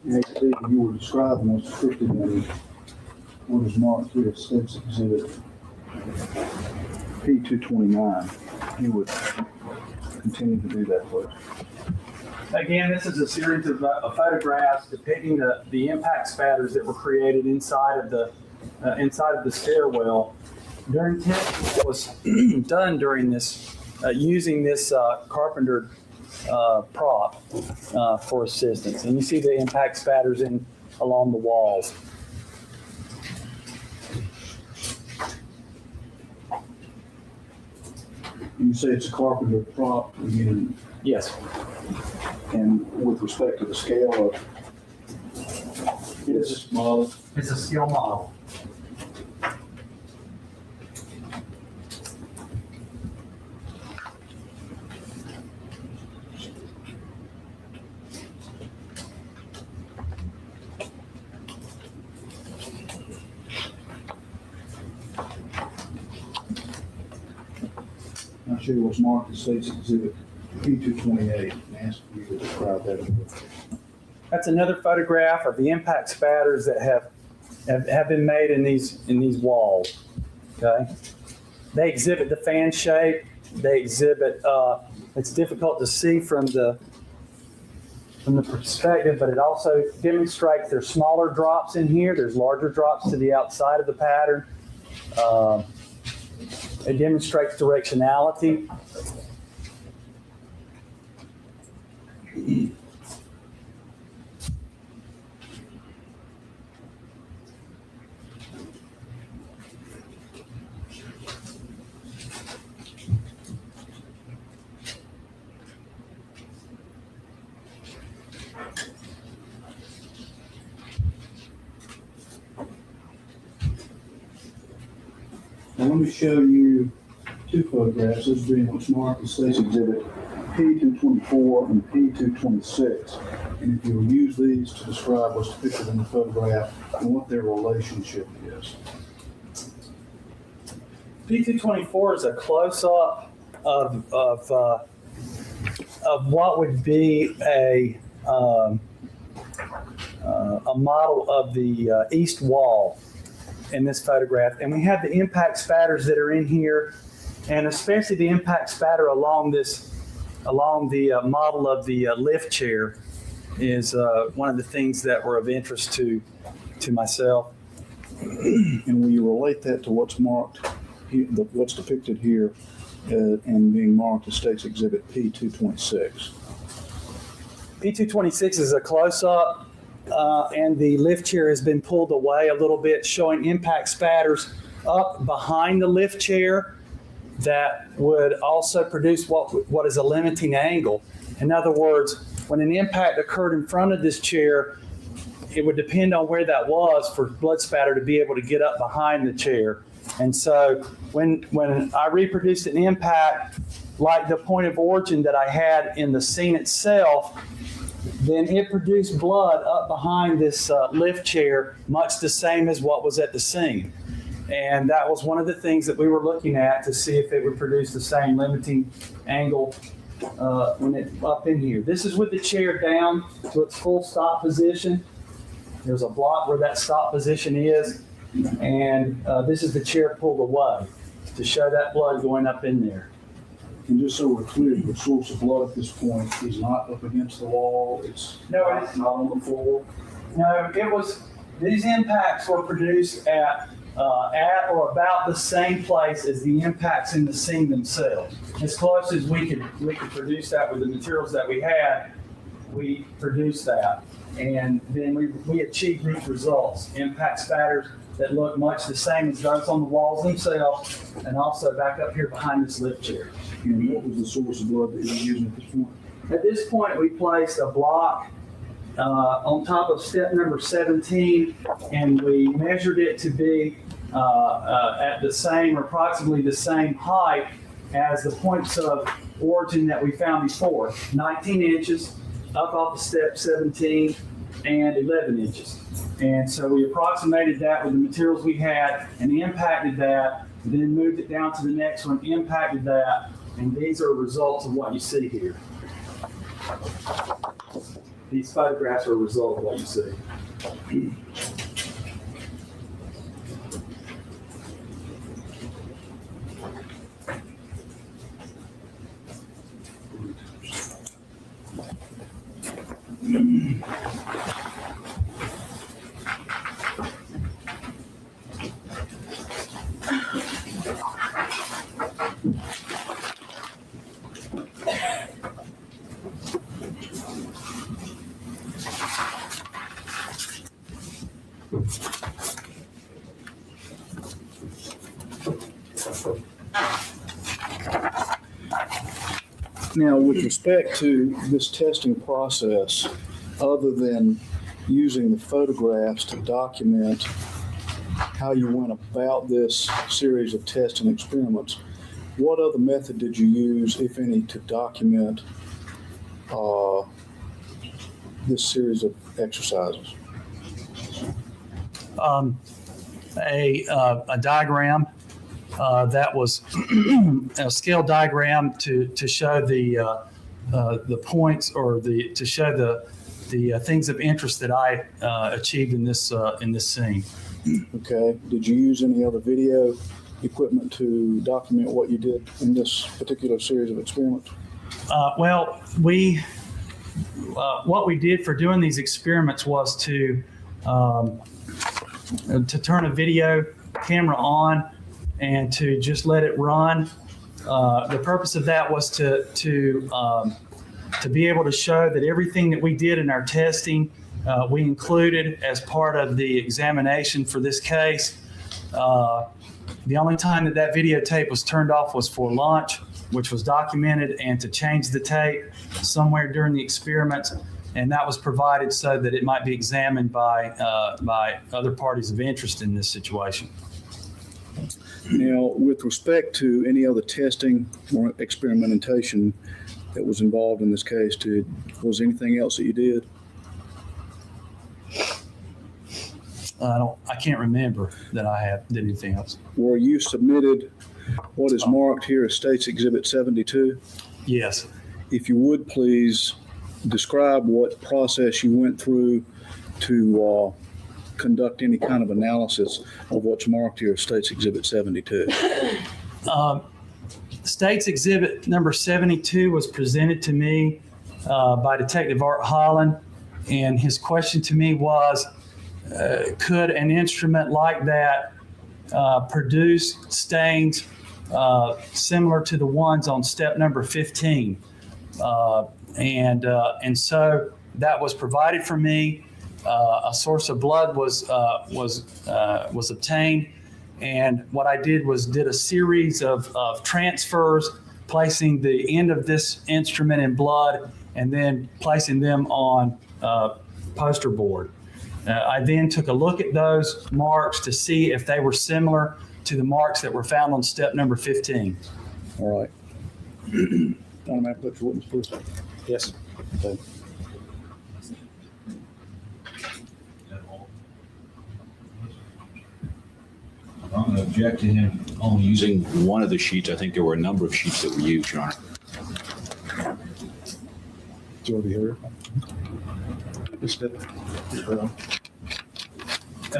Next, you were describing what's depicted in what is marked here as State's Exhibit P229. You would continue to do that, please. Again, this is a series of photographs depicting the impact spatters that were created inside of the stairwell during testing that was done during this using this carpenter prop for assistance. And you see the impact spatters along the walls. You say it's a carpenter prop again? Yes. And with respect to the scale of its model? It's a scale model. I'm sure it was marked as State's Exhibit P228 and asked you to describe that. That's another photograph of the impact spatters that have been made in these walls. Okay, they exhibit the fan shape. They exhibit. It's difficult to see from the perspective, but it also demonstrates there's smaller drops in here. There's larger drops to the outside of the pattern. It demonstrates directionality. Now let me show you two photographs. This being what's marked as State's Exhibit P224 and P226. And if you'll use these to describe what's depicted in the photograph and what their relationship is. P224 is a close-up of what would be a model of the east wall in this photograph. And we have the impact spatters that are in here, and especially the impact spatter along the model of the lift chair is one of the things that were of interest to myself. And will you relate that to what's marked, what's depicted here and being marked as State's Exhibit P226? P226 is a close-up, and the lift chair has been pulled away a little bit, showing impact spatters up behind the lift chair that would also produce what is a limiting angle. In other words, when an impact occurred in front of this chair, it would depend on where that was for blood spatter to be able to get up behind the chair. And so when I reproduced an impact like the point of origin that I had in the scene itself, then it produced blood up behind this lift chair, much the same as what was at the scene. And that was one of the things that we were looking at to see if it would produce the same limiting angle when it's up in here. This is with the chair down to its full stop position. There's a block where that stop position is, and this is the chair pulled away to show that blood going up in there. And just so we're clear, the source of blood at this point is not up against the wall. It's not on the floor. No, these impacts were produced at or about the same place as the impacts in the scene themselves. As close as we could produce that with the materials that we had, we produced that. And then we achieved these results. Impact spatters that look much the same as those on the walls themselves, and also back up here behind this lift chair. And what was the source of blood that you were using at this point? At this point, we placed a block on top of step number 17, and we measured it to be at the same or approximately the same height as the points of origin that we found before, 19 inches up off the step 17 and 11 inches. And so we approximated that with the materials we had and impacted that, then moved it down to the next one, impacted that, and these are results of what you see here. These photographs are a result of what you see. Now, with respect to this testing process, other than using the photographs to document how you went about this series of tests and experiments, what other method did you use, if any, to document this series of exercises? A diagram that was a scale diagram to show the points or to show the things of interest that I achieved in this scene. Okay. Did you use any other video equipment to document what you did in this particular series of experiments? Well, what we did for doing these experiments was to turn a video camera on and to just let it run. The purpose of that was to be able to show that everything that we did in our testing, we included as part of the examination for this case. The only time that videotape was turned off was for lunch, which was documented, and to change the tape somewhere during the experiments. And that was provided so that it might be examined by other parties of interest in this situation. Now, with respect to any other testing or experimentation that was involved in this case, was anything else that you did? I can't remember that I did anything else. Were you submitted what is marked here as State's Exhibit 72? Yes. If you would please describe what process you went through to conduct any kind of analysis of what's marked here as State's Exhibit 72. State's Exhibit number 72 was presented to me by Detective Art Holland, and his question to me was, could an instrument like that produce stains similar to the ones on step number 15? And so that was provided for me. A source of blood was obtained, and what I did was did a series of transfers, placing the end of this instrument in blood and then placing them on poster board. I then took a look at those marks to see if they were similar to the marks that were found on step number 15. All right. Automatic witness, please. Yes. Okay. I'm going to object to him only using one of the sheets. I think there were a number of sheets that were used, Your Honor. Do you want to be here?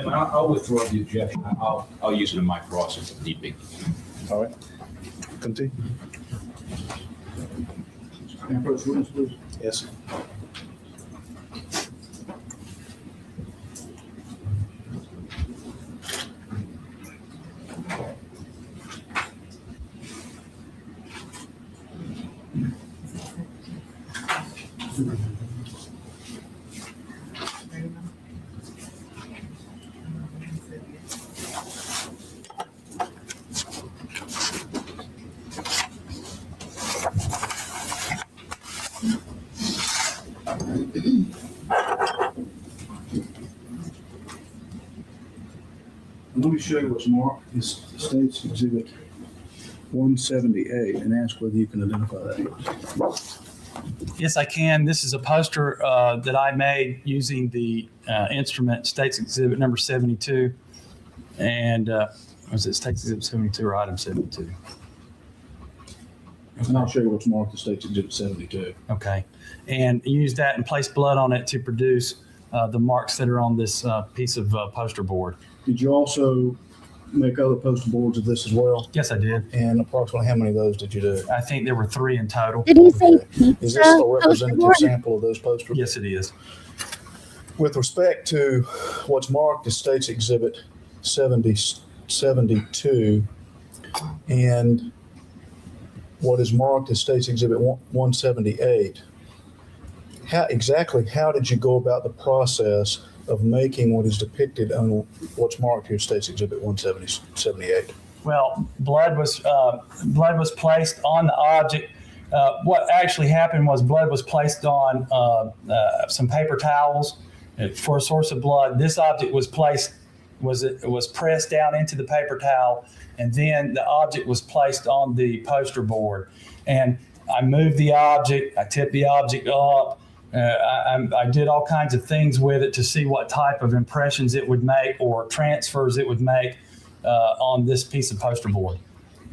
I'll withdraw the objection. I'll use it in my cross if need be. All right. Continue. Approach witness, please. Yes. Let me show you what's marked as State's Exhibit 178 and ask whether you can identify that. Yes, I can. This is a poster that I made using the instrument State's Exhibit number 72. And was it State's Exhibit 72 or item 72? And I'll show you what's marked as State's Exhibit 72. Okay. And use that and place blood on it to produce the marks that are on this piece of poster board. Did you also make other poster boards of this as well? Yes, I did. And approximately how many of those did you do? I think there were 3 in total. Did he say pizza? Is this a representative sample of those posters? Yes, it is. With respect to what's marked as State's Exhibit 72 and what is marked as State's Exhibit 178, how did you go about the process of making what is depicted on what's marked here, State's Exhibit 178? Well, blood was placed on the object. What actually happened was blood was placed on some paper towels for a source of blood. This object was pressed down into the paper towel, and then the object was placed on the poster board. And I moved the object. I tipped the object up. I did all kinds of things with it to see what type of impressions it would make or transfers it would make on this piece of poster board.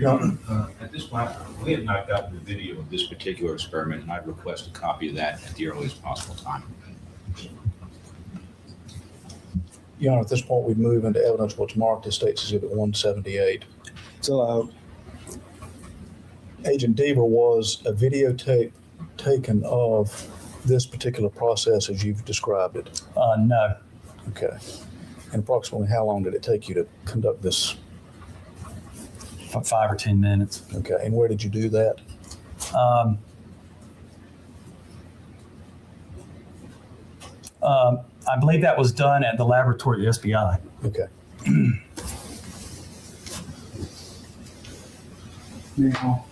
At this point, we have not gotten the video of this particular experiment, and I'd request a copy of that at the earliest possible time. Your Honor, at this point, we move into evidence what's marked as State's Exhibit 178. It's allowed. Agent Deaver, was a videotape taken of this particular process as you've described it? No. Okay. And approximately how long did it take you to conduct this? 5 or 10 minutes. Okay. And where did you do that? I believe that was done at the laboratory at the SBI. Okay. Now,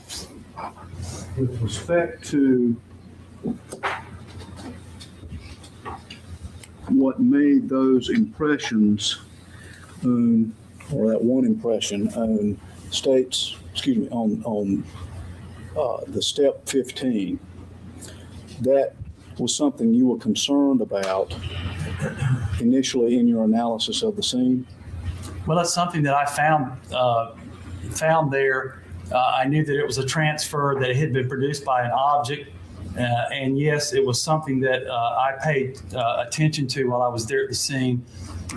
with respect to what made those impressions or that one impression on the step 15, that was something you were concerned about initially in your analysis of the scene? Well, that's something that I found there. I knew that it was a transfer, that it had been produced by an object. And yes, it was something that I paid attention to while I was there at the scene,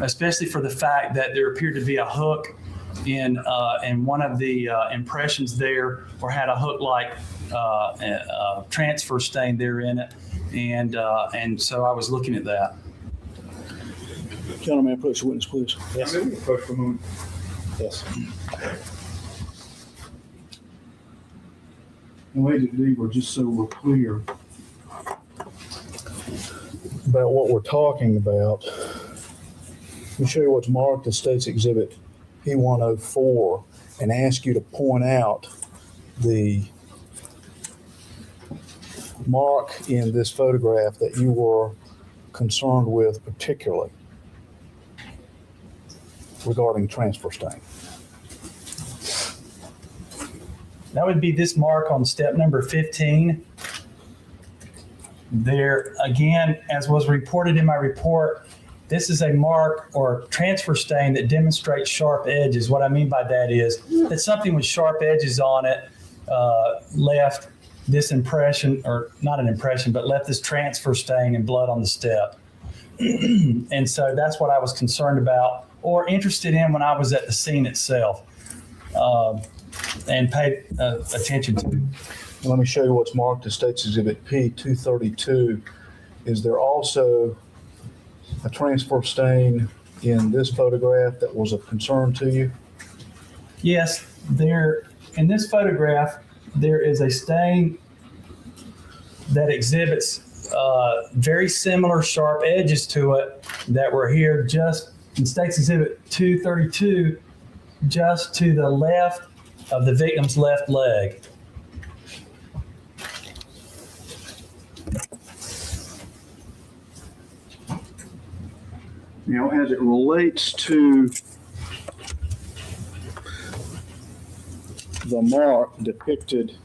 especially for the fact that there appeared to be a hook in one of the impressions there, or had a hook-like transfer stain there in it. And so I was looking at that. Gentleman, approach the witness, please. Yes. Approach for a moment. Yes. And Agent Deaver, just so we're clear about what we're talking about, let me show you what's marked as State's Exhibit P104 and ask you to point out the mark in this photograph that you were concerned with particularly regarding transfer stain. That would be this mark on step number 15. There, again, as was reported in my report, this is a mark or transfer stain that demonstrates sharp edges. What I mean by that is that something with sharp edges on it left this impression, or not an impression, but left this transfer stain and blood on the step. And so that's what I was concerned about or interested in when I was at the scene itself and paid attention to. Let me show you what's marked as State's Exhibit P232. Is there also a transfer stain in this photograph that was of concern to you? Yes, there, in this photograph, there is a stain that exhibits very similar sharp edges to it that were here just in State's Exhibit 232, just to the left of the victim's left leg. Now, as it relates to the mark depicted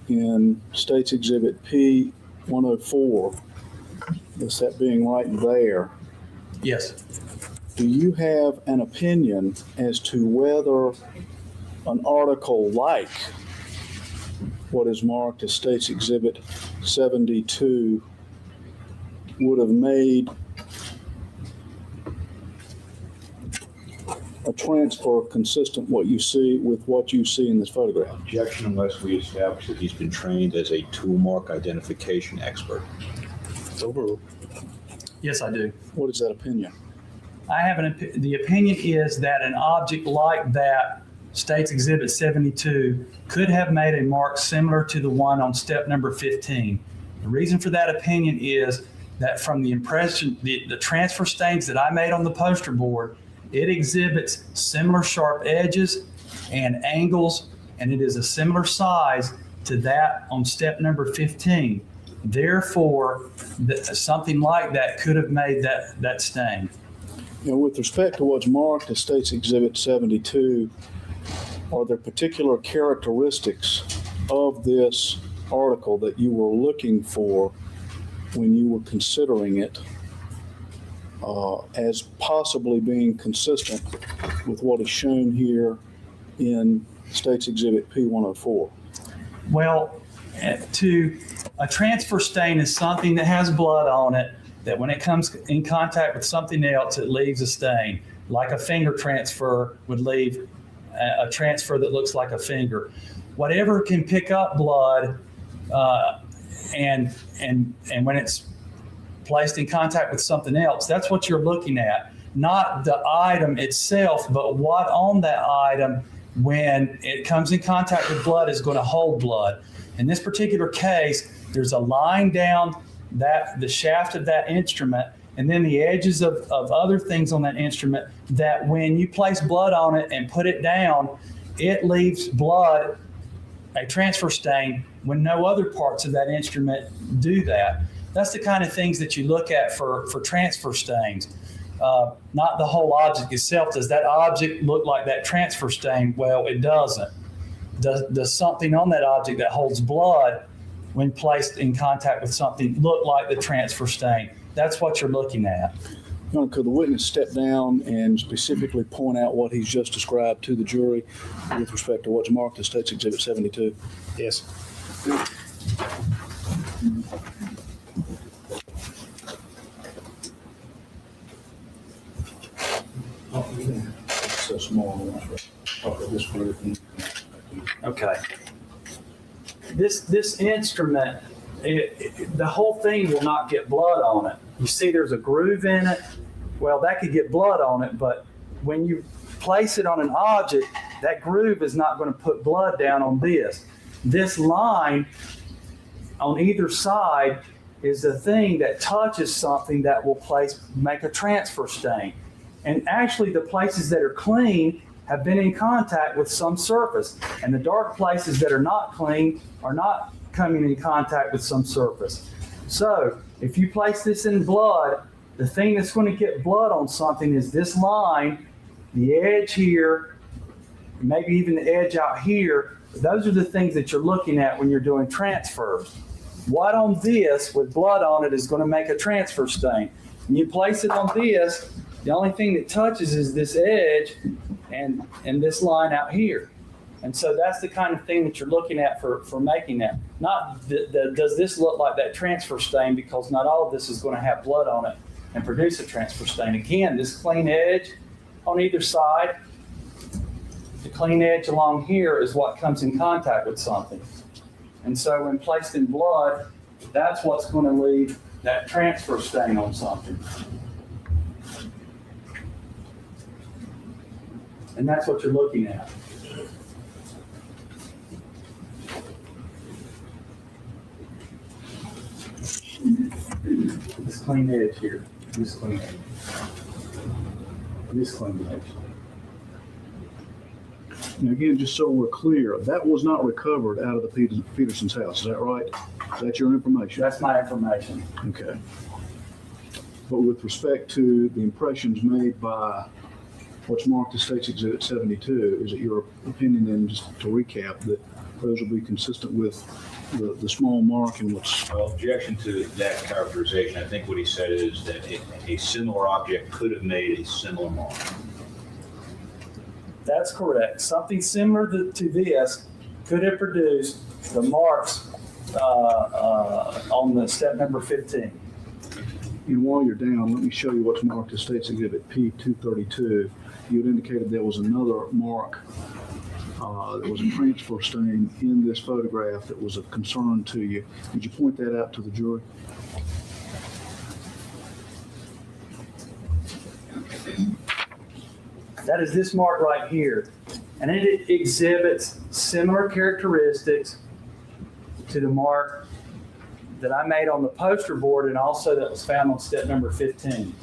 in State's Exhibit P104, this that being right there. Yes. Do you have an opinion as to whether an article like what is marked as State's Exhibit 72 would have made a transfer consistent with what you see in this photograph? Objection unless we establish that he's been trained as a tool mark identification expert. Overruled. Yes, I do. What is that opinion? I have the opinion is that an object like that, State's Exhibit 72, could have made a mark similar to the one on step number 15. The reason for that opinion is that from the impression, the transfer stains that I made on the poster board, it exhibits similar sharp edges and angles, and it is a similar size to that on step number 15. Therefore, something like that could have made that stain. Now, with respect to what's marked as State's Exhibit 72, are there particular characteristics of this article that you were looking for when you were considering it as possibly being consistent with what is shown here in State's Exhibit P104? Well, a transfer stain is something that has blood on it, that when it comes in contact with something else, it leaves a stain. Like a finger transfer would leave a transfer that looks like a finger. Whatever can pick up blood and when it's placed in contact with something else, that's what you're looking at. Not the item itself, but what on that item when it comes in contact with blood is going to hold blood. In this particular case, there's a line down the shaft of that instrument, and then the edges of other things on that instrument that when you place blood on it and put it down, it leaves blood, a transfer stain, when no other parts of that instrument do that. That's the kind of things that you look at for transfer stains. not the whole object itself. Does that object look like that transfer stain? Well, it doesn't. Does something on that object that holds blood, when placed in contact with something, look like the transfer stain? That's what you're looking at. Could the witness step down and specifically point out what he's just described to the jury with respect to what's marked as State's Exhibit 72? Yes. So small. Okay. This instrument, the whole thing will not get blood on it. You see there's a groove in it. Well, that could get blood on it, but when you place it on an object, that groove is not going to put blood down on this. This line on either side is the thing that touches something that will make a transfer stain. And actually the places that are clean have been in contact with some surface, and the dark places that are not clean are not coming in contact with some surface. So if you place this in blood, the thing that's going to get blood on something is this line, the edge here, maybe even the edge out here. Those are the things that you're looking at when you're doing transfers. What on this with blood on it is going to make a transfer stain. When you place it on this, the only thing that touches is this edge and this line out here. And so that's the kind of thing that you're looking at for making that. Not does this look like that transfer stain, because not all of this is going to have blood on it and produce a transfer stain. Again, this clean edge on either side, the clean edge along here is what comes in contact with something. And so when placed in blood, that's what's going to leave that transfer stain on something. And that's what you're looking at. This clean edge here, this clean edge, this clean edge. Now again, just so we're clear, that was not recovered out of the Peterson's house, is that right? Is that your information? That's my information. Okay. But with respect to the impressions made by what's marked as State's Exhibit 72, is it your opinion then, just to recap, that those will be consistent with the small mark and what's... Well, objection to that characterization. I think what he said is that a similar object could have made a similar mark. That's correct. Something similar to this could have produced the marks on the step number 15. And while you're down, let me show you what's marked as State's Exhibit P232. You had indicated there was another mark. There was a transfer stain in this photograph that was of concern to you. Would you point that out to the jury? That is this mark right here. And it exhibits similar characteristics to the mark that I made on the poster board and also that was found on step number 15.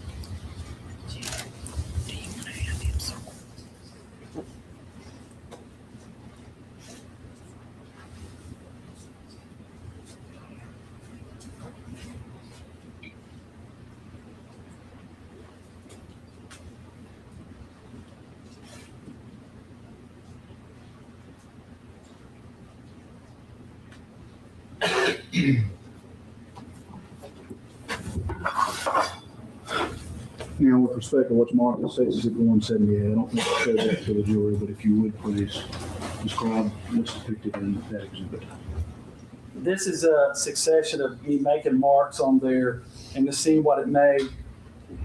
Now, with respect to what's marked as State's Exhibit 178, I don't think I'll show that to the jury, but if you would please describe what's depicted in that exhibit. This is a succession of me making marks on there and to see what it made,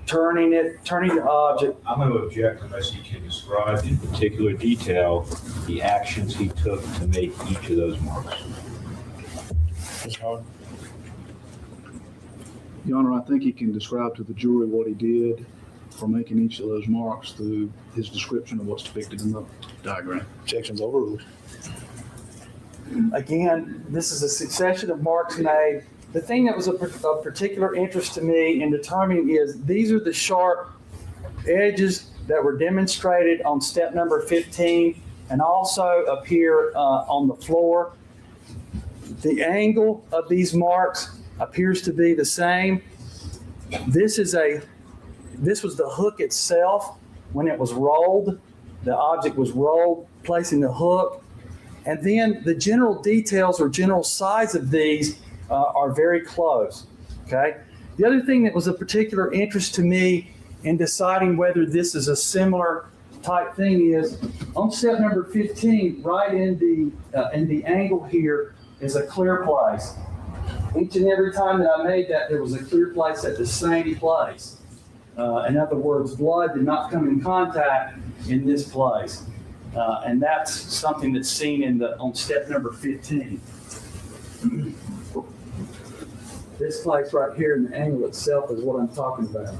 turning the object. I'm going to object unless he can describe in particular detail the actions he took to make each of those marks. Your Honor, I think he can describe to the jury what he did for making each of those marks through his description of what's depicted in the diagram. Objection's overruled. Again, this is a succession of marks made. The thing that was of particular interest to me in determining is these are the sharp edges that were demonstrated on step number 15 and also up here on the floor. The angle of these marks appears to be the same. This is a This was the hook itself. When it was rolled, the object was rolled, placing the hook. And then the general details or general size of these are very close, okay? The other thing that was of particular interest to me in deciding whether this is a similar type thing is on step number 15, right in the angle here is a clear place. Each and every time that I made that, there was a clear place at the same place. In other words, blood did not come in contact in this place. And that's something that's seen on step number 15. This place right here in the angle itself is what I'm talking about.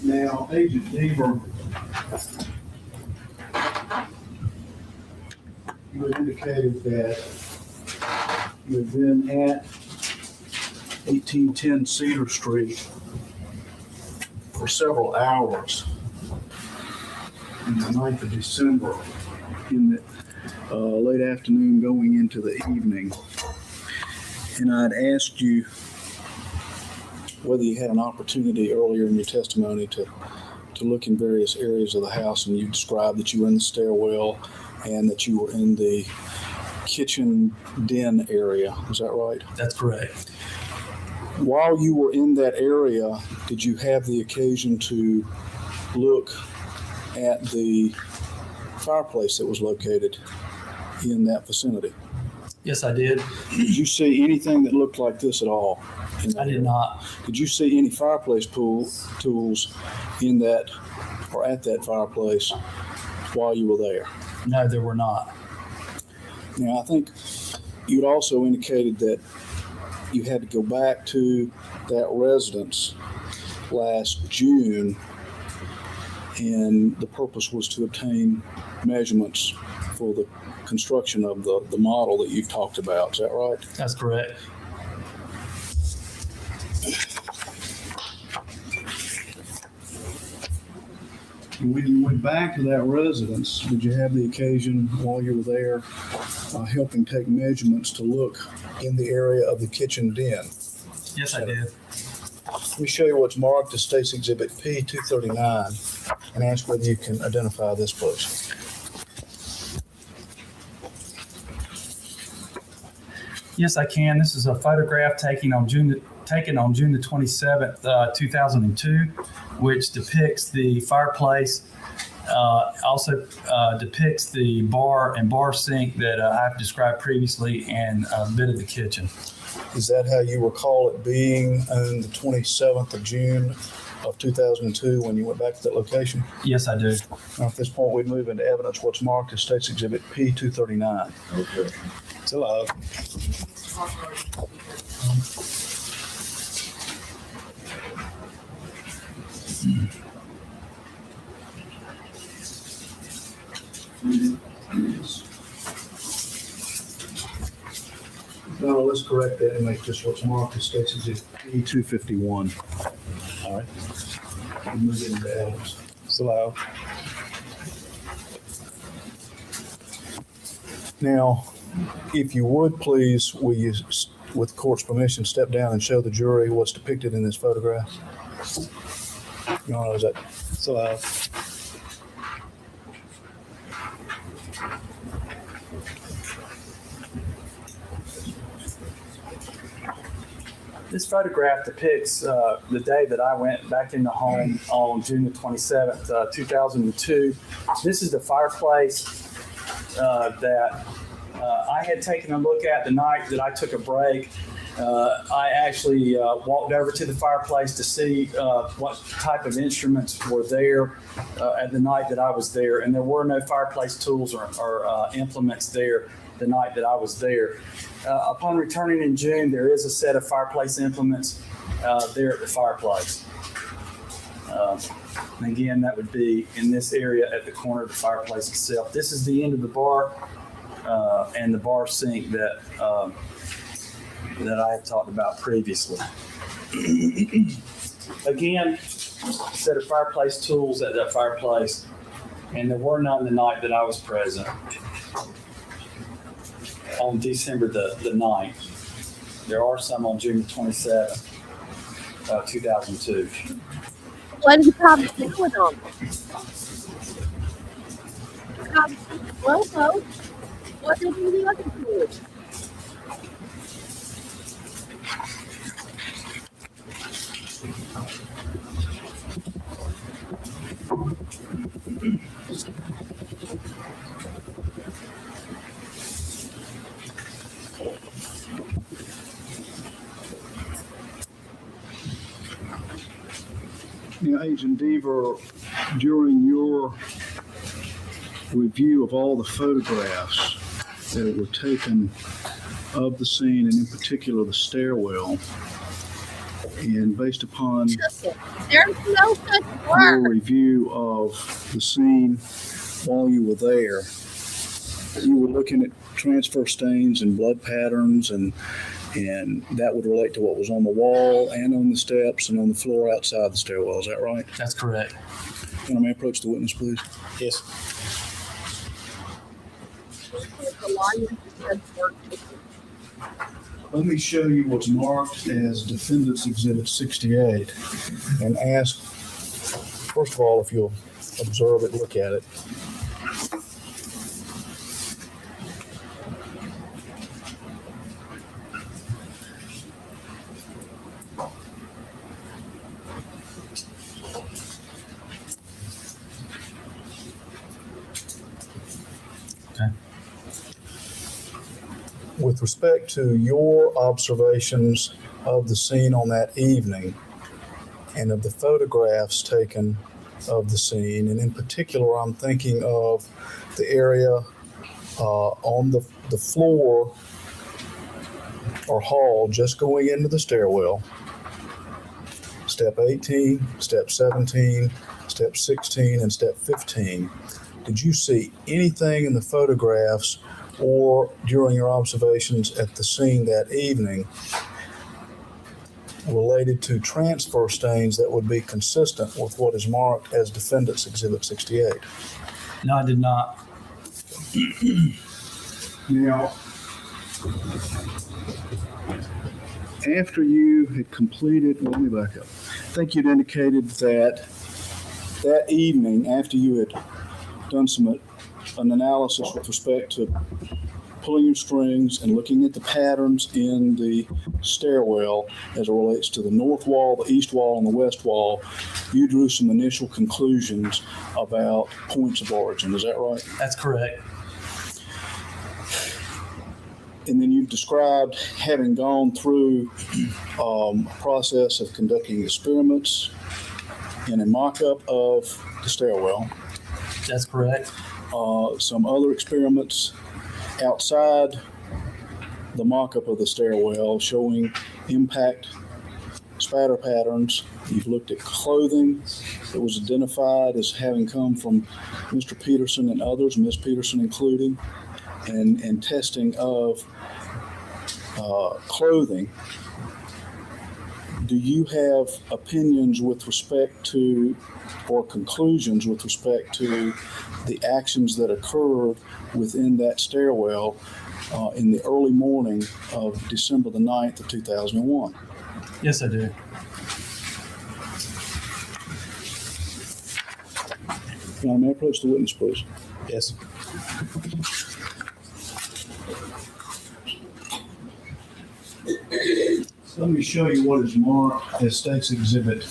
Now, Agent Deaver, you had indicated that you had been at 1810 Cedar Street for several hours on the 9th of December in the late afternoon going into the evening. And I'd asked you whether you had an opportunity earlier in your testimony to look in various areas of the house, and you described that you were in the stairwell and that you were in the kitchen den area. Is that right? That's correct. While you were in that area, did you have the occasion to look at the fireplace that was located in that vicinity? Yes, I did. Did you see anything that looked like this at all? I did not. Did you see any fireplace tools in that or at that fireplace while you were there? No, there were not. Now, I think you'd also indicated that you had to go back to that residence last June, and the purpose was to obtain measurements for the construction of the model that you've talked about. Is that right? That's correct. When you went back to that residence, did you have the occasion while you were there helping take measurements to look in the area of the kitchen den? Yes, I did. Let me show you what's marked as State's Exhibit P239 and ask whether you can identify this, please. Yes, I can. This is a photograph taken on June the 27th, 2002, which depicts the fireplace. Also depicts the bar and bar sink that I've described previously, and a bit of the kitchen. Is that how you recall it being on the 27th of June of 2002 when you went back to that location? Yes, I do. Now, at this point, we move into evidence what's marked as State's Exhibit P239. Okay. It's allowed. No, let's correct that and make just what's marked as State's Exhibit P251. All right. We'll move into evidence. It's allowed. Now, if you would please, will you, with the court's permission, step down and show the jury what's depicted in this photograph? Your Honor, is that allowed? This photograph depicts the day that I went back in the home on June the 27th, 2002. This is the fireplace that I had taken a look at the night that I took a break. I actually walked over to the fireplace to see what type of instruments were there at the night that I was there, and there were no fireplace tools or implements there the night that I was there. Upon returning in June, there is a set of fireplace implements there at the fireplace. And again, that would be in this area at the corner of the fireplace itself. This is the end of the bar and the bar sink that I had talked about previously. Again, set of fireplace tools at that fireplace, and there were none the night that I was present on December the 9th. There are some on June 27th, 2002. What did the cops do with them? Well, what did you looking for? Now, Agent Deaver, during your review of all the photographs that were taken of the scene, and in particular the stairwell, and based upon There's no such your word. review of the scene while you were there, you were looking at transfer stains and blood patterns, and that would relate to what was on the wall and on the steps and on the floor outside the stairwell. Is that right? That's correct. Can I approach the witness, please? Yes. Let me show you what's marked as Defendant's Exhibit 68 and ask, first of all, if you'll observe it, look at it. With respect to your observations of the scene on that evening and of the photographs taken of the scene, and in particular, I'm thinking of the area on the floor or hall just going into the stairwell, step 18, step 17, step 16, and step 15. Did you see anything in the photographs or during your observations at the scene that evening related to transfer stains that would be consistent with what is marked as Defendant's Exhibit 68? No, I did not. Now, after you had completed, let me back up. I think you'd indicated that evening, after you had done an analysis with respect to pulling your strings and looking at the patterns in the stairwell as it relates to the north wall, the east wall, and the west wall, you drew some initial conclusions about points of origin. Is that right? That's correct. And then you've described having gone through a process of conducting experiments in a mock-up of the stairwell. That's correct. Some other experiments outside the mock-up of the stairwell showing impact spatter patterns. You've looked at clothing that was identified as having come from Mr. Peterson and others, Ms. Peterson including, and testing of clothing. Do you have opinions with respect to, or conclusions with respect to, the actions that occurred within that stairwell in the early morning of December the 9th of 2001? Yes, I do. Now, may I approach the witness, please? Yes. So let me show you what is marked as State's Exhibit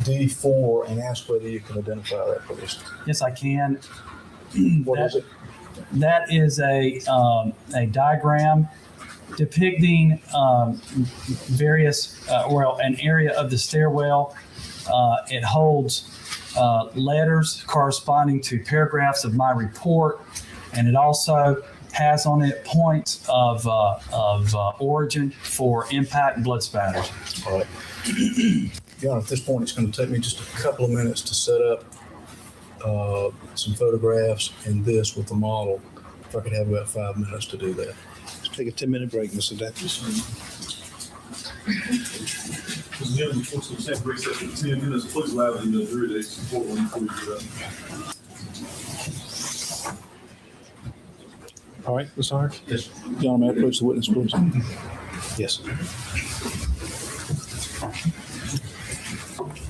D4 and ask whether you can identify that, please. Yes, I can. What is it? That is a diagram depicting various, an area of the stairwell. It holds letters corresponding to paragraphs of my report, and it also has on it points of origin for impact and blood spatters. All right. John, at this point, it's going to take me just a couple of minutes to set up some photographs and this with the model. If I could have about 5 minutes to do that. Let's take a 10-minute break, Mr. Dacus. Mr. Young, before some stand break session for 10 minutes, please allow the jury to support one before you do that. All right, Mr. Hart? Yes. John, may I approach the witness, please? Yes.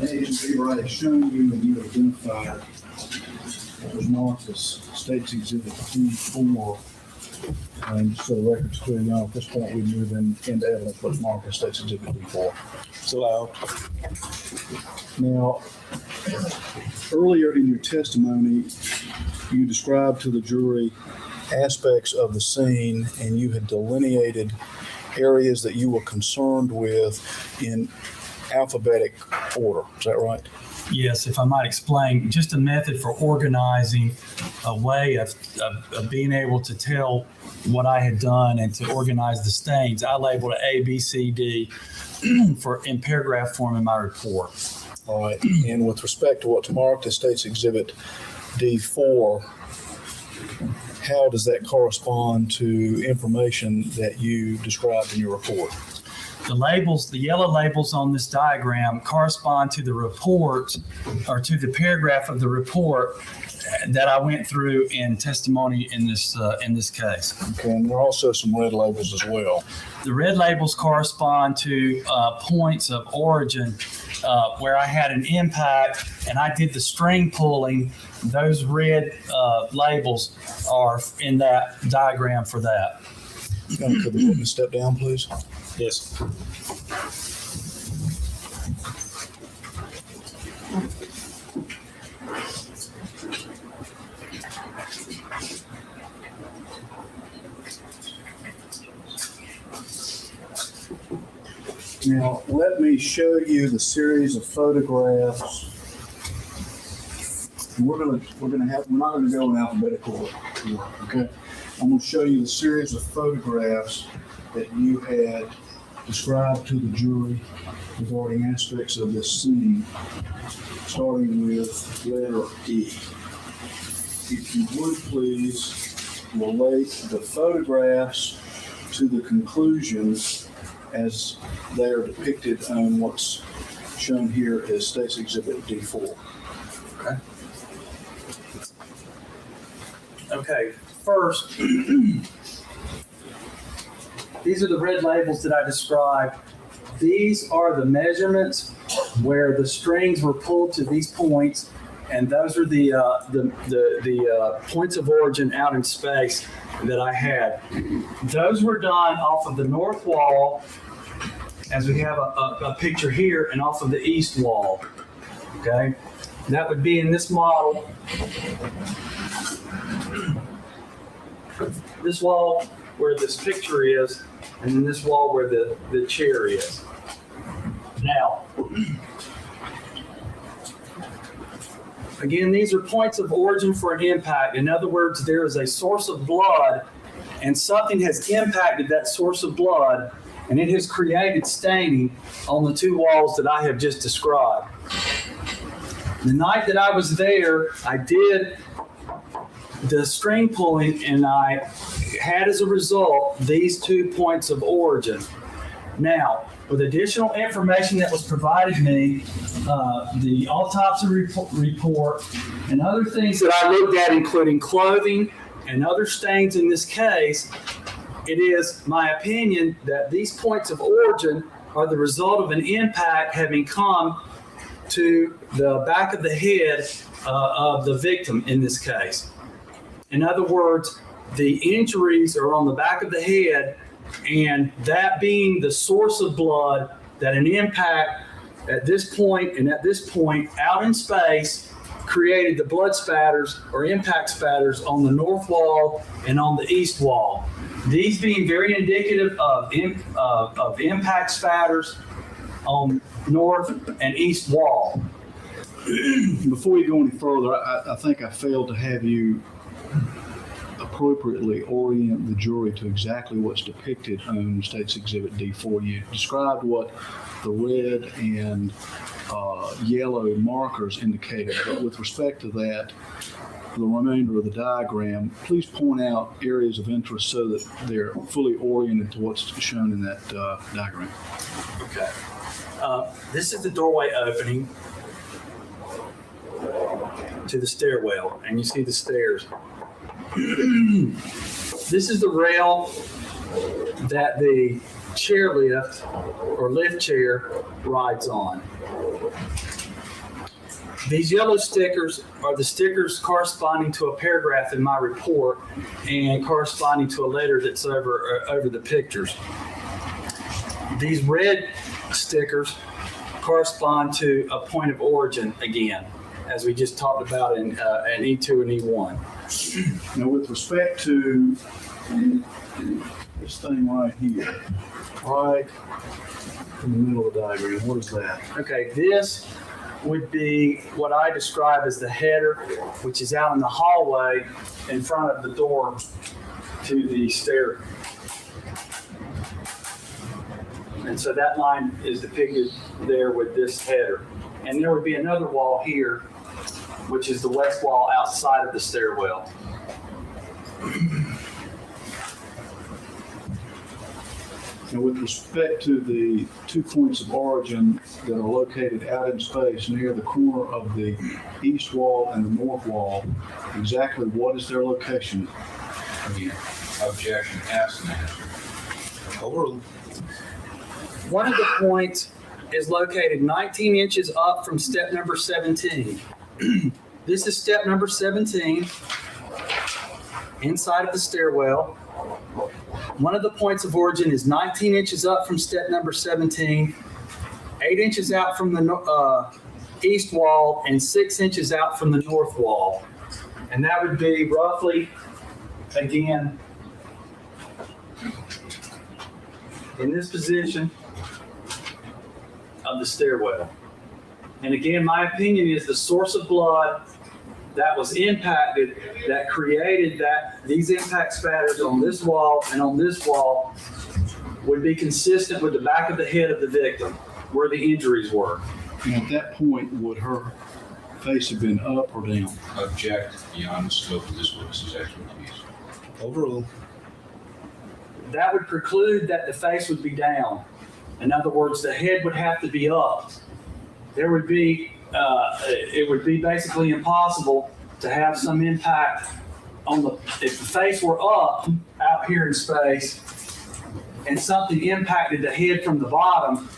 Agent Beaver, I have shown you and you identified what was marked as State's Exhibit D4. And just so the record's clear, now at this point we move into evidence what's marked as State's Exhibit D4. So allowed. Now, earlier in your testimony, you described to the jury aspects of the scene and you had delineated areas that you were concerned with in alphabetic order. Is that right? Yes, if I might explain, just a method for organizing, a way of being able to tell what I had done and to organize the stains. I labeled it A, B, C, D in paragraph form in my report. All right. And with respect to what's marked as State's Exhibit D4, how does that correspond to information that you described in your report? The labels, the yellow labels on this diagram correspond to the report or to the paragraph of the report that I went through in testimony in this case. Okay, and there are also some red labels as well. The red labels correspond to points of origin where I had an impact and I did the string pulling. Those red labels are in that diagram for that. Could the witness step down, please? Yes. Now, let me show you the series of photographs. We're not going to go in alphabetical order, okay? I'm going to show you the series of photographs that you had described to the jury regarding aspects of this scene, starting with letter E. If you would please relate the photographs to the conclusions as they are depicted on what's shown here as State's Exhibit D4. Okay. Okay, first, these are the red labels that I described. These are the measurements where the strings were pulled to these points, and those are the points of origin out in space that I had. Those were done off of the north wall, as we have a picture here, and off of the east wall. Okay, that would be in this model. This wall where this picture is, and then this wall where the chair is. Now, again, these are points of origin for an impact. In other words, there is a source of blood, and something has impacted that source of blood, and it has created staining on the two walls that I have just described. The night that I was there, I did the string pulling, and I had as a result these 2 points of origin. Now, with additional information that was provided me, the autopsy report and other things that I looked at, including clothing and other stains in this case, it is my opinion that these points of origin are the result of an impact having come to the back of the head of the victim in this case. In other words, the injuries are on the back of the head, and that being the source of blood, that an impact at this point and at this point out in space created the blood spatters or impact spatters on the north wall and on the east wall. These being very indicative of impact spatters on north and east wall. Before we go any further, I think I failed to have you appropriately orient the jury to exactly what's depicted on State's Exhibit D4. You described what the red and yellow markers indicated, but with respect to that, the remainder of the diagram, please point out areas of interest so that they're fully oriented to what's shown in that diagram. Okay. This is the doorway opening to the stairwell, and you see the stairs. This is the rail that the chairlift or lift chair rides on. These yellow stickers are the stickers corresponding to a paragraph in my report and corresponding to a letter that's over the pictures. These red stickers correspond to a point of origin again, as we just talked about in E2 and E1. Now, with respect to this thing right here, right in the middle of the diagram, what is that? Okay, this would be what I describe as the header, which is out in the hallway in front of the door to the stair. And so that line is depicted there with this header. And there would be another wall here, which is the west wall outside of the stairwell. And with respect to the 2 points of origin that are located out in space near the corner of the east wall and the north wall, exactly what is their location? Again, objection, asked and answered. Overruled. One of the points is located 19 inches up from step number 17. This is step number 17, inside of the stairwell. One of the points of origin is 19 inches up from step number 17, 8 inches out from the east wall, and 6 inches out from the north wall. And that would be roughly, again, in this position of the stairwell. And again, my opinion is the source of blood that was impacted, that created these impact spatters on this wall and on this wall would be consistent with the back of the head of the victim, where the injuries were. And at that point, would her face have been up or down? Object beyond the scope of this witness's expertise. Overruled. That would preclude that the face would be down. In other words, the head would have to be up. There would be it would be basically impossible to have some impact on if the face were up out here in space and something impacted the head from the bottom.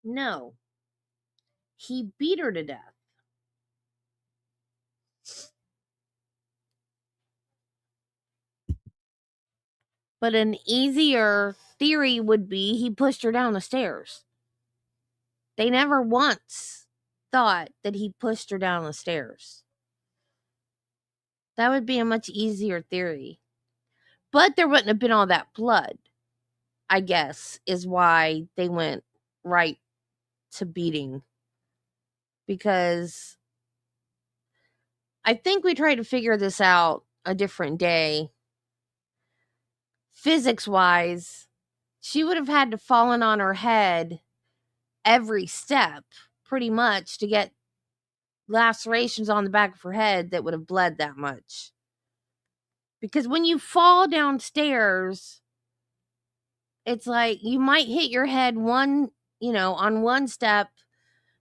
No. He beat her to death. But an easier theory would be he pushed her down the stairs. They never once thought that he pushed her down the stairs. That would be a much easier theory. But there wouldn't have been all that blood, I guess, is why they went right to beating. Because I think we tried to figure this out a different day. Physics-wise, she would have had to fallen on her head every step, pretty much, to get lacerations on the back of her head that would have bled that much. Because when you fall downstairs, it's like you might hit your head on one step,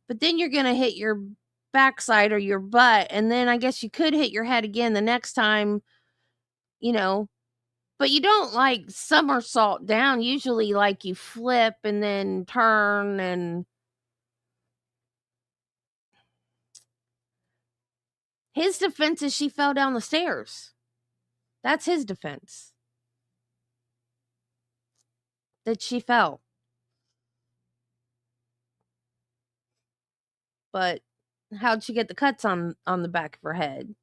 but then you're going to hit your backside or your butt, and then I guess you could hit your head again the next time, but you don't like somersault down. Usually like you flip and then turn, and his defense is she fell down the stairs. That's his defense. That she fell. But how'd she get the cuts on the back of her head?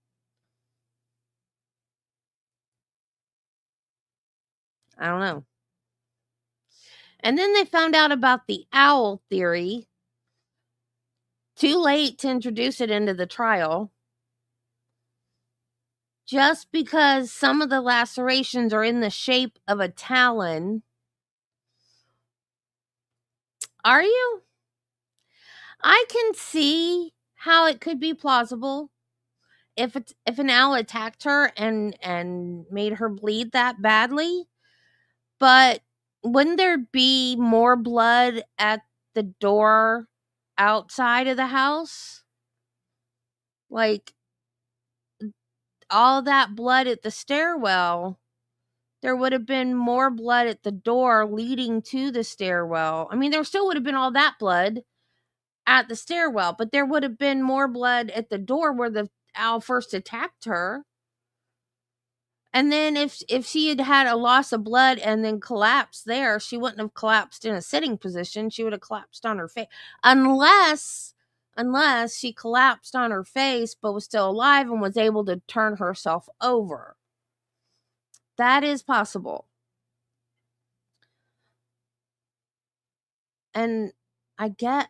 I don't know. And then they found out about the owl theory. Too late to introduce it into the trial. Just because some of the lacerations are in the shape of a talon. Are you? I can see how it could be plausible if an owl attacked her and made her bleed that badly. But wouldn't there be more blood at the door outside of the house? Like, all that blood at the stairwell, there would have been more blood at the door leading to the stairwell. I mean, there still would have been all that blood at the stairwell, but there would have been more blood at the door where the owl first attacked her. And then if she had had a loss of blood and then collapsed there, she wouldn't have collapsed in a sitting position. She would have collapsed on her face. Unless she collapsed on her face but was still alive and was able to turn herself over. That is possible. And I guess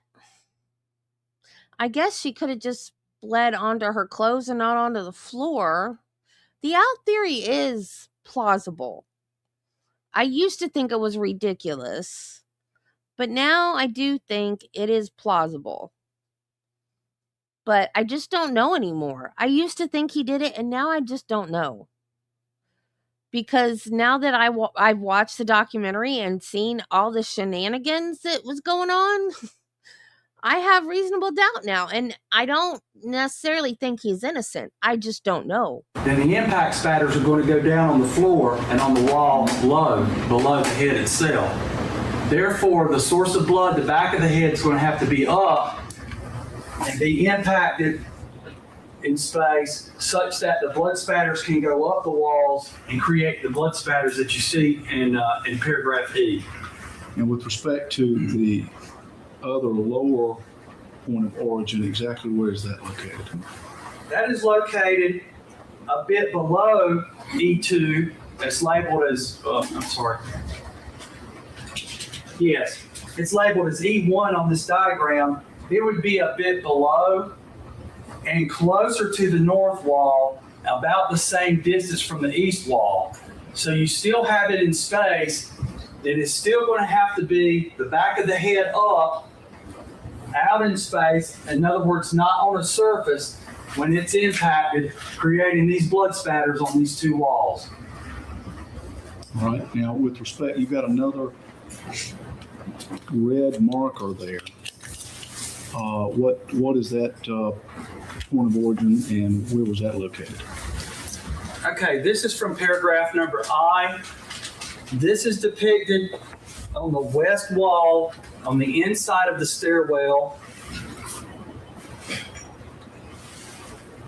she could have just bled onto her clothes and not onto the floor. The owl theory is plausible. I used to think it was ridiculous, but now I do think it is plausible. But I just don't know anymore. I used to think he did it, and now I just don't know. Because now that I've watched the documentary and seen all the shenanigans that was going on, I have reasonable doubt now. And I don't necessarily think he's innocent. I just don't know. Then the impact spatters are going to go down on the floor and on the wall below the head itself. Therefore, the source of blood, the back of the head, is going to have to be up and be impacted in space such that the blood spatters can go up the walls and create the blood spatters that you see in paragraph E. And with respect to the other lower point of origin, exactly where is that located? That is located a bit below E2. That's labeled as, Yes, it's labeled as E1 on this diagram. It would be a bit below and closer to the north wall, about the same distance from the east wall. So you still have it in space. It is still going to have to be the back of the head up, out in space, in other words, not on a surface when it's impacted, creating these blood spatters on these two walls. All right, now with respect, you've got another red marker there. What is that point of origin and where was that located? Okay, this is from paragraph number I. This is depicted on the west wall on the inside of the stairwell,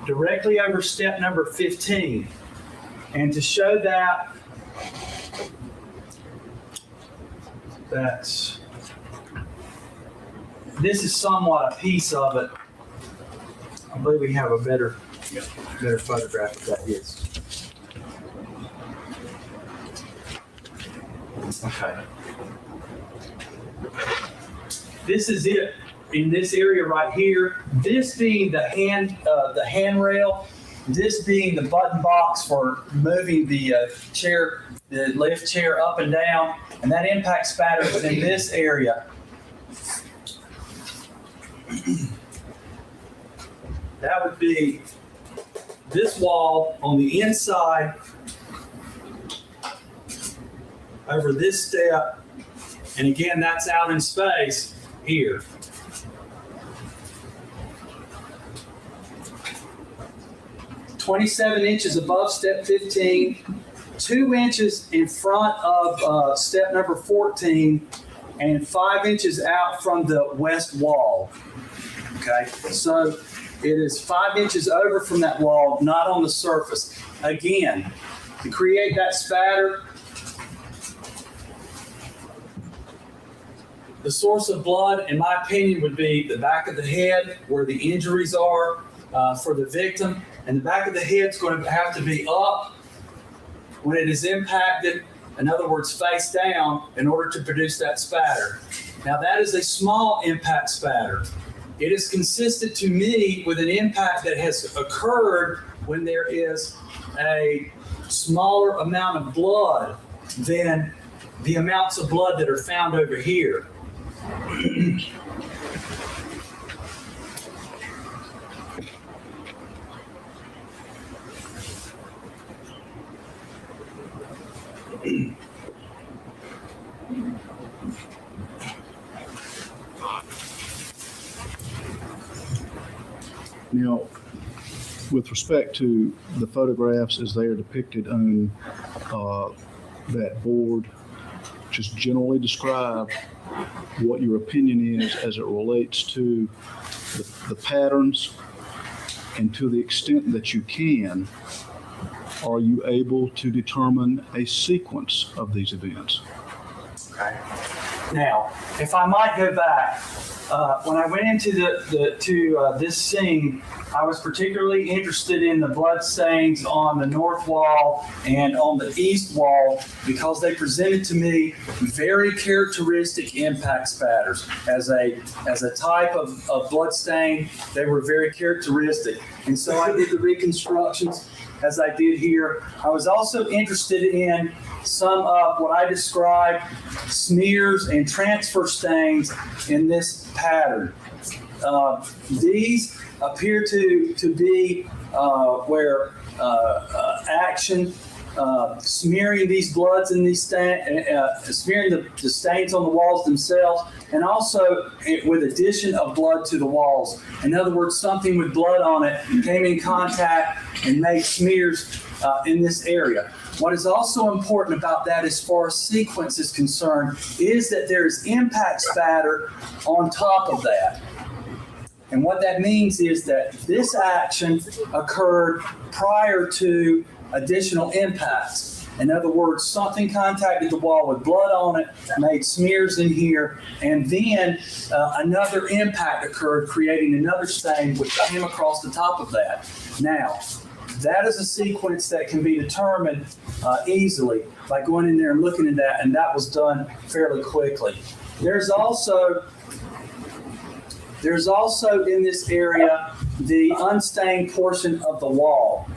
directly over step number 15. And to show that, this is somewhat a piece of it. I believe we have a better photograph of that, yes. Okay. This is it in this area right here. This being the handrail, this being the button box for moving the chair, the lift chair up and down, and that impact spatter is in this area. That would be this wall on the inside over this step, and again, that's out in space here. "27 inches above step 15, 2 inches in front of step number 14, and 5 inches out from the west wall." Okay, so it is 5 inches over from that wall, not on the surface. Again, to create that spatter, the source of blood, in my opinion, would be the back of the head where the injuries are for the victim. And the back of the head is going to have to be up when it is impacted, in other words, face down, in order to produce that spatter. Now, that is a small impact spatter. It is consistent to me with an impact that has occurred when there is a smaller amount of blood than the amounts of blood that are found over here. Now, with respect to the photographs as they are depicted on that board, just generally describe what your opinion is as it relates to the patterns, and to the extent that you can, are you able to determine a sequence of these events? Okay. Now, if I might go back, when I went into this scene, I was particularly interested in the blood stains on the north wall and on the east wall because they presented to me very characteristic impact spatters. As a type of blood stain, they were very characteristic. And so I did the reconstructions as I did here. I was also interested in some of what I described smears and transfer stains in this pattern. These appear to be where action smearing these bloods and these smearing the stains on the walls themselves, and also with addition of blood to the walls. In other words, something with blood on it came in contact and made smears in this area. What is also important about that as far as sequence is concerned is that there's impact spatter on top of that. And what that means is that this action occurred prior to additional impacts. In other words, something contacted the wall with blood on it, made smears in here, and then another impact occurred, creating another stain which came across the top of that. Now, that is a sequence that can be determined easily by going in there and looking at that, and that was done fairly quickly. There's also in this area the unstained portion of the wall.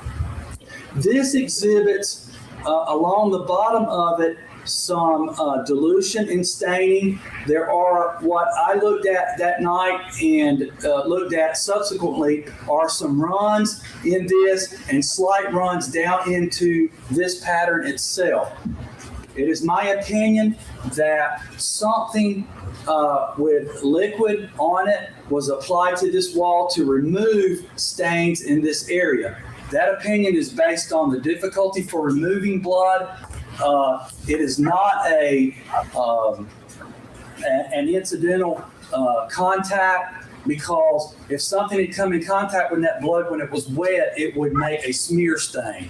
This exhibits along the bottom of it some dilution and staining. There are what I looked at that night and looked at subsequently are some runs in this and slight runs down into this pattern itself. It is my opinion that something with liquid on it was applied to this wall to remove stains in this area. That opinion is based on the difficulty for removing blood. It is not an incidental contact, because if something had come in contact with that blood when it was wet, it would make a smear stain.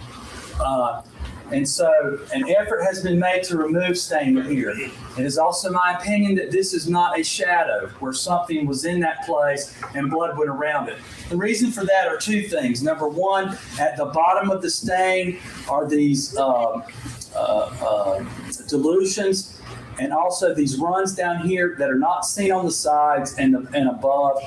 And so an effort has been made to remove stain here. It is also my opinion that this is not a shadow where something was in that place and blood went around it. The reason for that are two things. Number one, at the bottom of the stain are these dilutions and also these runs down here that are not seen on the sides and above.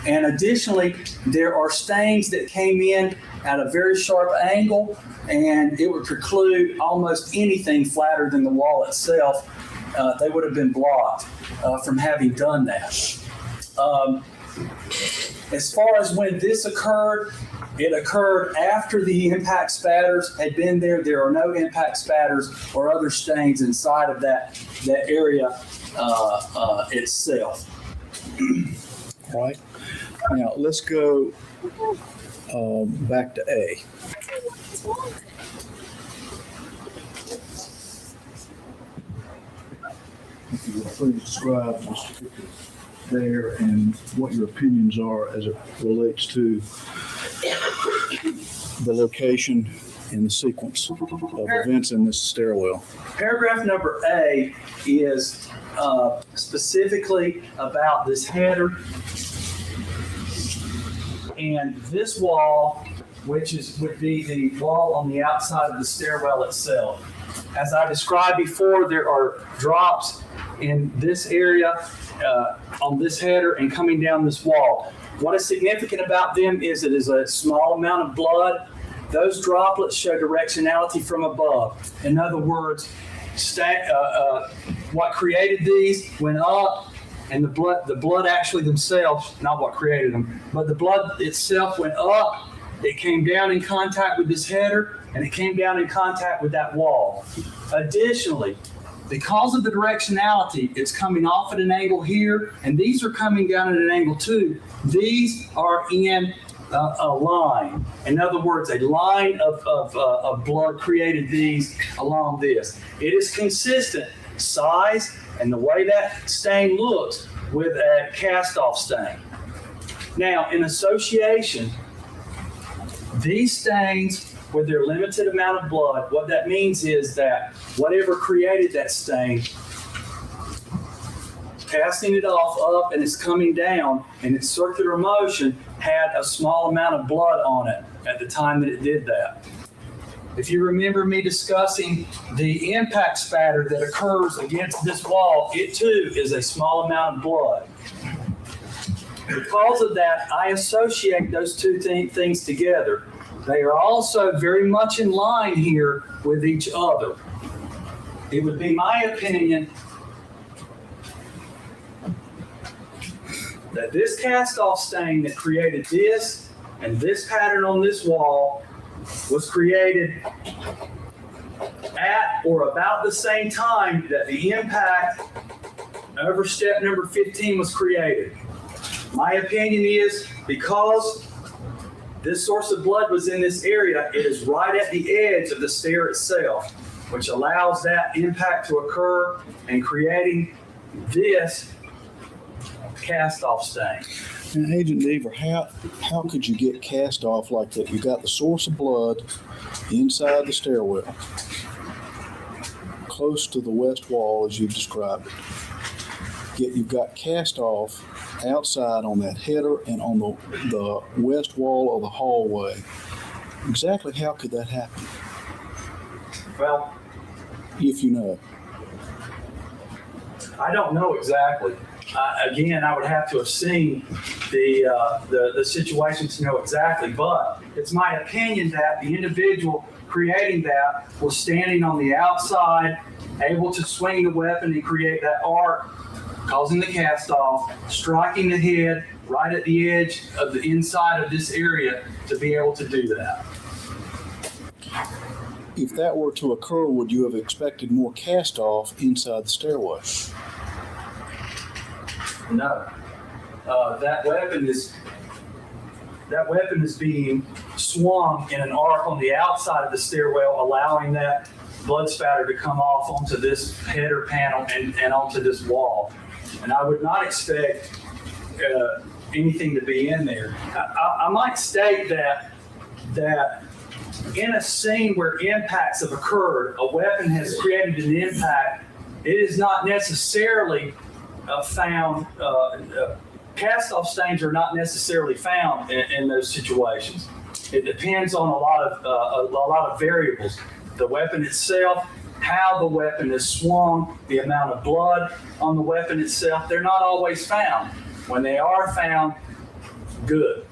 And additionally, there are stains that came in at a very sharp angle, and it would preclude almost anything flatter than the wall itself. They would have been blocked from having done that. As far as when this occurred, it occurred after the impact spatters had been there. There are no impact spatters or other stains inside of that area itself. All right. Now let's go back to A. If you will please describe what's there and what your opinions are as it relates to the location and the sequence of events in this stairwell. Paragraph number A is specifically about this header and this wall, which would be the wall on the outside of the stairwell itself. As I described before, there are drops in this area on this header and coming down this wall. What is significant about them is it is a small amount of blood. Those droplets show directionality from above. In other words, what created these went up, and the blood actually themselves, not what created them, but the blood itself went up. It came down in contact with this header, and it came down in contact with that wall. Additionally, because of the directionality, it's coming off at an angle here, and these are coming down at an angle too. These are in a line. In other words, a line of blood created these along this. It is consistent size and the way that stain looks with a cast-off stain. Now, in association, these stains with their limited amount of blood, what that means is that whatever created that stain, passing it off up and it's coming down in its circular motion, had a small amount of blood on it at the time that it did that. If you remember me discussing the impact spatter that occurs against this wall, it too is a small amount of blood. Because of that, I associate those two things together. They are also very much in line here with each other. It would be my opinion that this cast-off stain that created this and this pattern on this wall was created at or about the same time that the impact over step number 15 was created. My opinion is because this source of blood was in this area, it is right at the edge of the stair itself, which allows that impact to occur and creating this cast-off stain. Now, Agent Deaver, how could you get cast off like that? You got the source of blood inside the stairwell, close to the west wall as you've described it. Yet you've got cast off outside on that header and on the west wall of the hallway. Exactly how could that happen? Well, if you know. I don't know exactly. Again, I would have to have seen the situation to know exactly, but it's my opinion that the individual creating that was standing on the outside, able to swing the weapon and create that arc, causing the cast off, striking the head right at the edge of the inside of this area to be able to do that. If that were to occur, would you have expected more cast off inside the stairway? No. That weapon is being swung in an arc on the outside of the stairwell, allowing that blood spatter to come off onto this header panel and onto this wall. And I would not expect anything to be in there. I might state that in a scene where impacts have occurred, a weapon has created an impact, it is not necessarily found, cast-off stains are not necessarily found in those situations. It depends on a lot of variables. The weapon itself, how the weapon is swung, the amount of blood on the weapon itself, they're not always found. When they are found, good.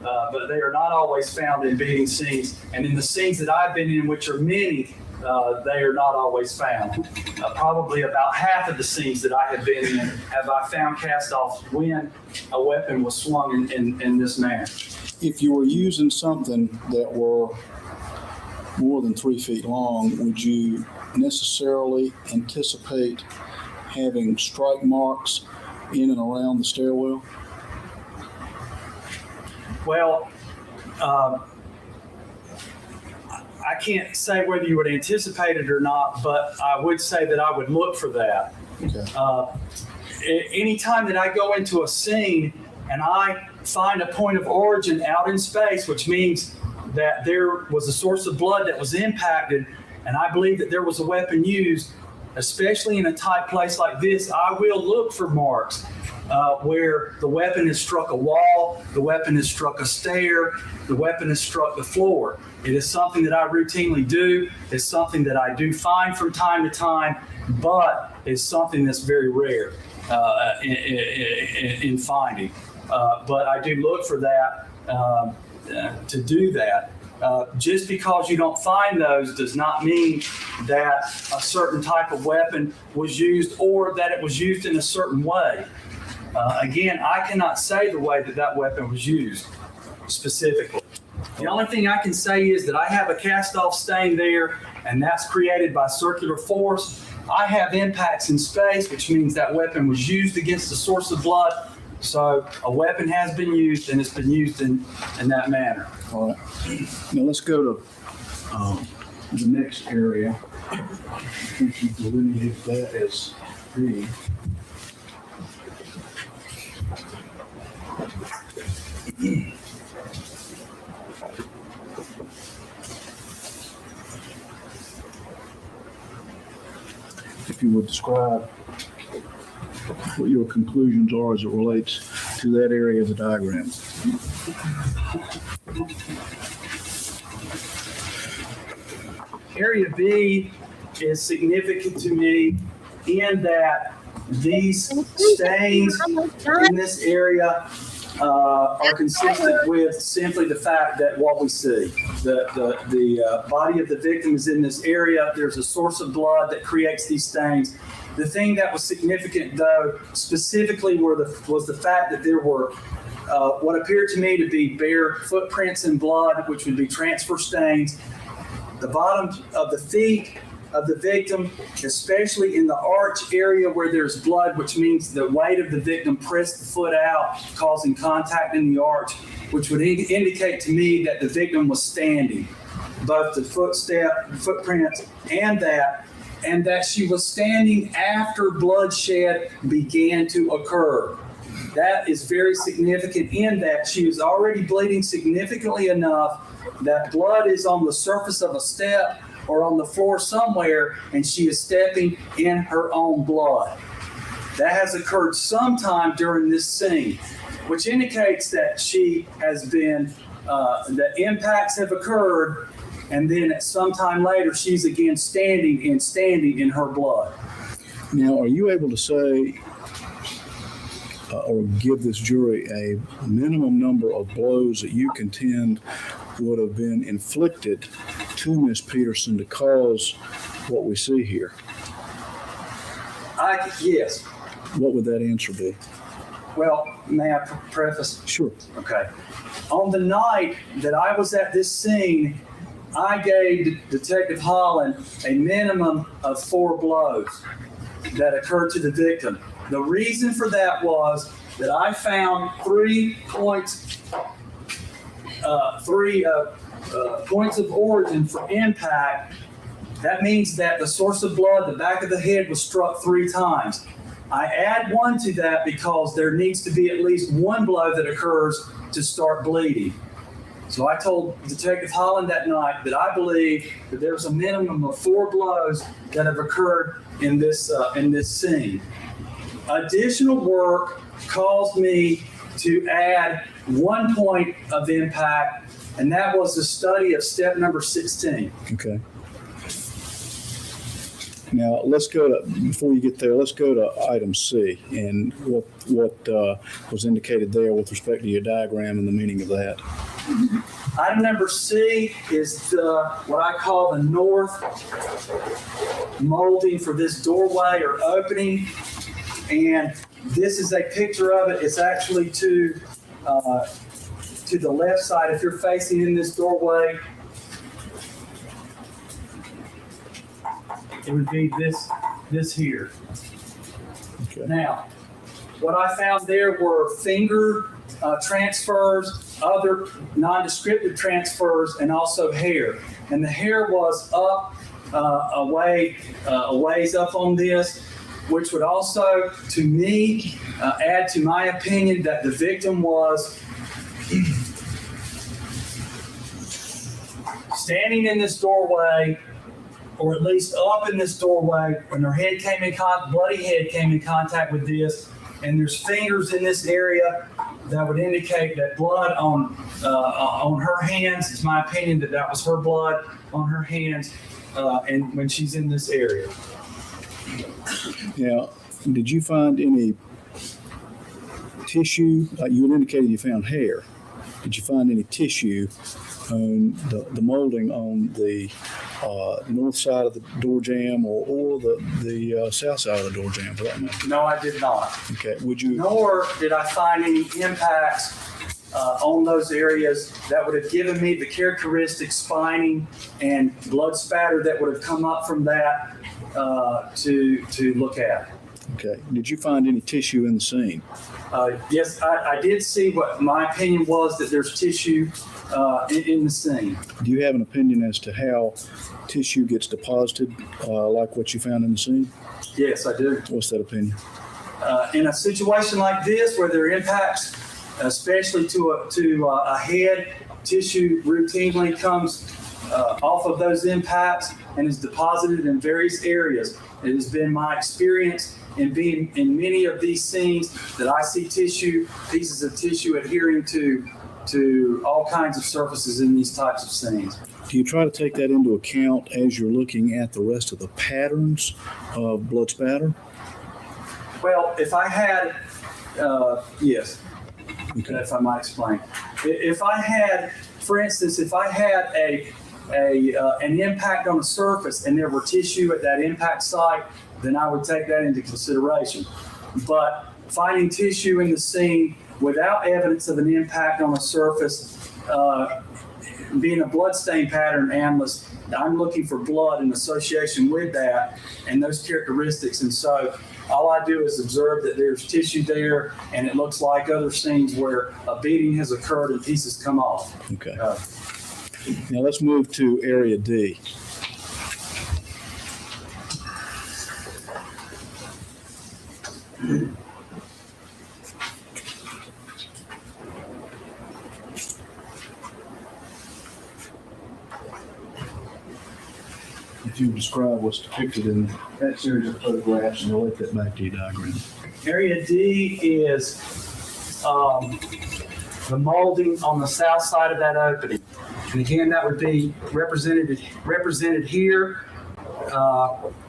But they are not always found in beating scenes. And in the scenes that I've been in, which are many, they are not always found. Probably about half of the scenes that I have been in have I found cast-offs when a weapon was swung in this manner. If you were using something that were more than 3 feet long, would you necessarily anticipate having strike marks in and around the stairwell? Well, I can't say whether you would anticipate it or not, but I would say that I would look for that. Okay. Anytime that I go into a scene and I find a point of origin out in space, which means that there was a source of blood that was impacted, and I believe that there was a weapon used, especially in a tight place like this, I will look for marks where the weapon has struck a wall, the weapon has struck a stair, the weapon has struck the floor. It is something that I routinely do. It's something that I do find from time to time, but it's something that's very rare in finding. But I do look for that to do that. Just because you don't find those does not mean that a certain type of weapon was used or that it was used in a certain way. Again, I cannot say the way that weapon was used specifically. The only thing I can say is that I have a cast-off stain there, and that's created by circular force. I have impacts in space, which means that weapon was used against the source of blood. So a weapon has been used, and it's been used in that manner. All right. Now let's go to the next area. I think you delineated that as B. If you would describe what your conclusions are as it relates to that area of the diagram. Area B is significant to me in that these stains in this area are consistent with simply the fact that what we see. The body of the victim is in this area. There's a source of blood that creates these stains. The thing that was significant, though, specifically was the fact that there were what appeared to me to be bare footprints in blood, which would be transfer stains. The bottom of the feet of the victim, especially in the arch area where there's blood, which means the weight of the victim pressed the foot out, causing contact in the arch, which would indicate to me that the victim was standing. Both the footprints and that she was standing after bloodshed began to occur. That is very significant in that she was already bleeding significantly enough that blood is on the surface of a step or on the floor somewhere, and she is stepping in her own blood. That has occurred sometime during this scene, which indicates that she has been, that impacts have occurred, and then at some time later, she's again standing in her blood. Now, are you able to say or give this jury a minimum number of blows that you contend would have been inflicted to Ms. Peterson to cause what we see here? Yes. What would that answer be? Well, may I preface? Sure. Okay. On the night that I was at this scene, I gave Detective Holland a minimum of 4 blows that occurred to the victim. The reason for that was that I found 3 points of origin for impact. That means that the source of blood, the back of the head, was struck 3 times. I add 1 to that because there needs to be at least 1 blow that occurs to start bleeding. So I told Detective Holland that night that I believe that there's a minimum of 4 blows that have occurred in this scene. Additional work caused me to add 1 point of impact, and that was the study of step number 16. Okay. Now, before you get there, let's go to item C and what was indicated there with respect to your diagram and the meaning of that. Item number C is what I call the north molding for this doorway or opening. And this is a picture of it. It's actually to the left side. If you're facing in this doorway, it would be this here. Okay. Now, what I found there were finger transfers, other non-descriptive transfers, and also hair. And the hair was up a ways up on this, which would also, to me, add to my opinion that the victim was standing in this doorway, or at least up in this doorway, when her head came in bloody head came in contact with this, and there's fingers in this area that would indicate that blood on her hands. It's my opinion that was her blood on her hands, and when she's in this area. Now, did you find any tissue? You had indicated you found hair. Did you find any tissue on the molding on the north side of the door jamb or the south side of the door jamb, for that matter? No, I did not. Okay. Would you? Nor did I find any impacts on those areas that would have given me the characteristic spining and blood spatter that would have come up from that to look at. Okay. Did you find any tissue in the scene? Yes, I did see what my opinion was, that there's tissue in the scene. Do you have an opinion as to how tissue gets deposited, like what you found in the scene? Yes, I do. What's that opinion? In a situation like this, where there are impacts, especially to a head, tissue routinely comes off of those impacts and is deposited in various areas. It has been my experience in being in many of these scenes that I see pieces of tissue adhering to all kinds of surfaces in these types of scenes. Do you try to take that into account as you're looking at the rest of the patterns of blood spatter? Well, if I had, yes, Okay. if I might explain. If I had, for instance, if I had an impact on a surface and there were tissue at that impact site, then I would take that into consideration. But finding tissue in the scene without evidence of an impact on a surface, being a bloodstain pattern analyst, I'm looking for blood in association with that and those characteristics. And so all I do is observe that there's tissue there, and it looks like other scenes where a beating has occurred and pieces come off. Okay. Now let's move to Area D. If you describe what's depicted in that series of photographs, and relate that back to your diagram. Area D is the molding on the south side of that opening. And again, that would be represented here.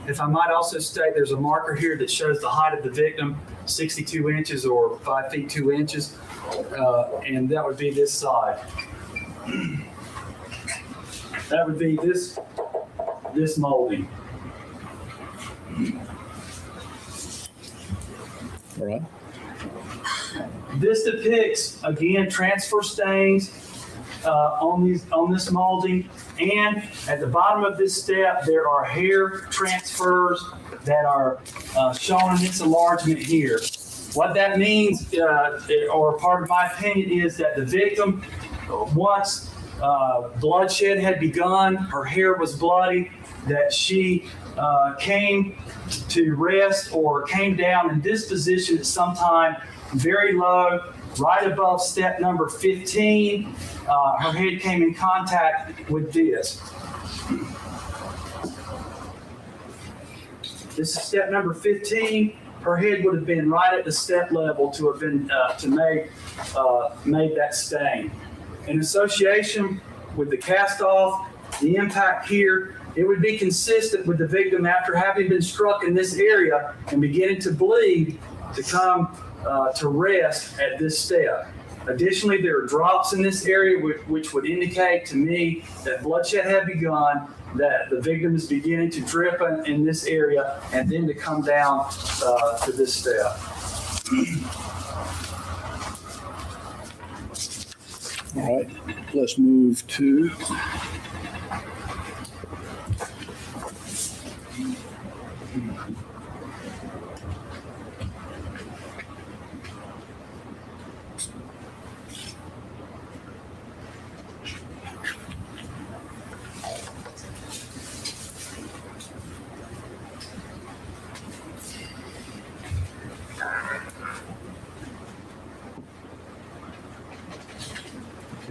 If I might also state, there's a marker here that shows the height of the victim, 62 inches or 5 feet 2 inches. And that would be this side. That would be this molding. All right. This depicts, again, transfer stains on this molding, and at the bottom of this step there are hair transfers that are shown in this enlargement here. What that means, or part of my opinion, is that the victim, once bloodshed had begun, her hair was bloody, that she came to rest or came down in this position at some time very low, right above step number 15. Her head came in contact with this. This is step number 15. Her head would have been right at the step level to have been made that stain. In association with the cast off, the impact here, it would be consistent with the victim after having been struck in this area and beginning to bleed to come to rest at this step. Additionally, there are drops in this area which would indicate to me that bloodshed had begun, that the victim is beginning to drip in this area, and then to come down to this step. All right, let's move to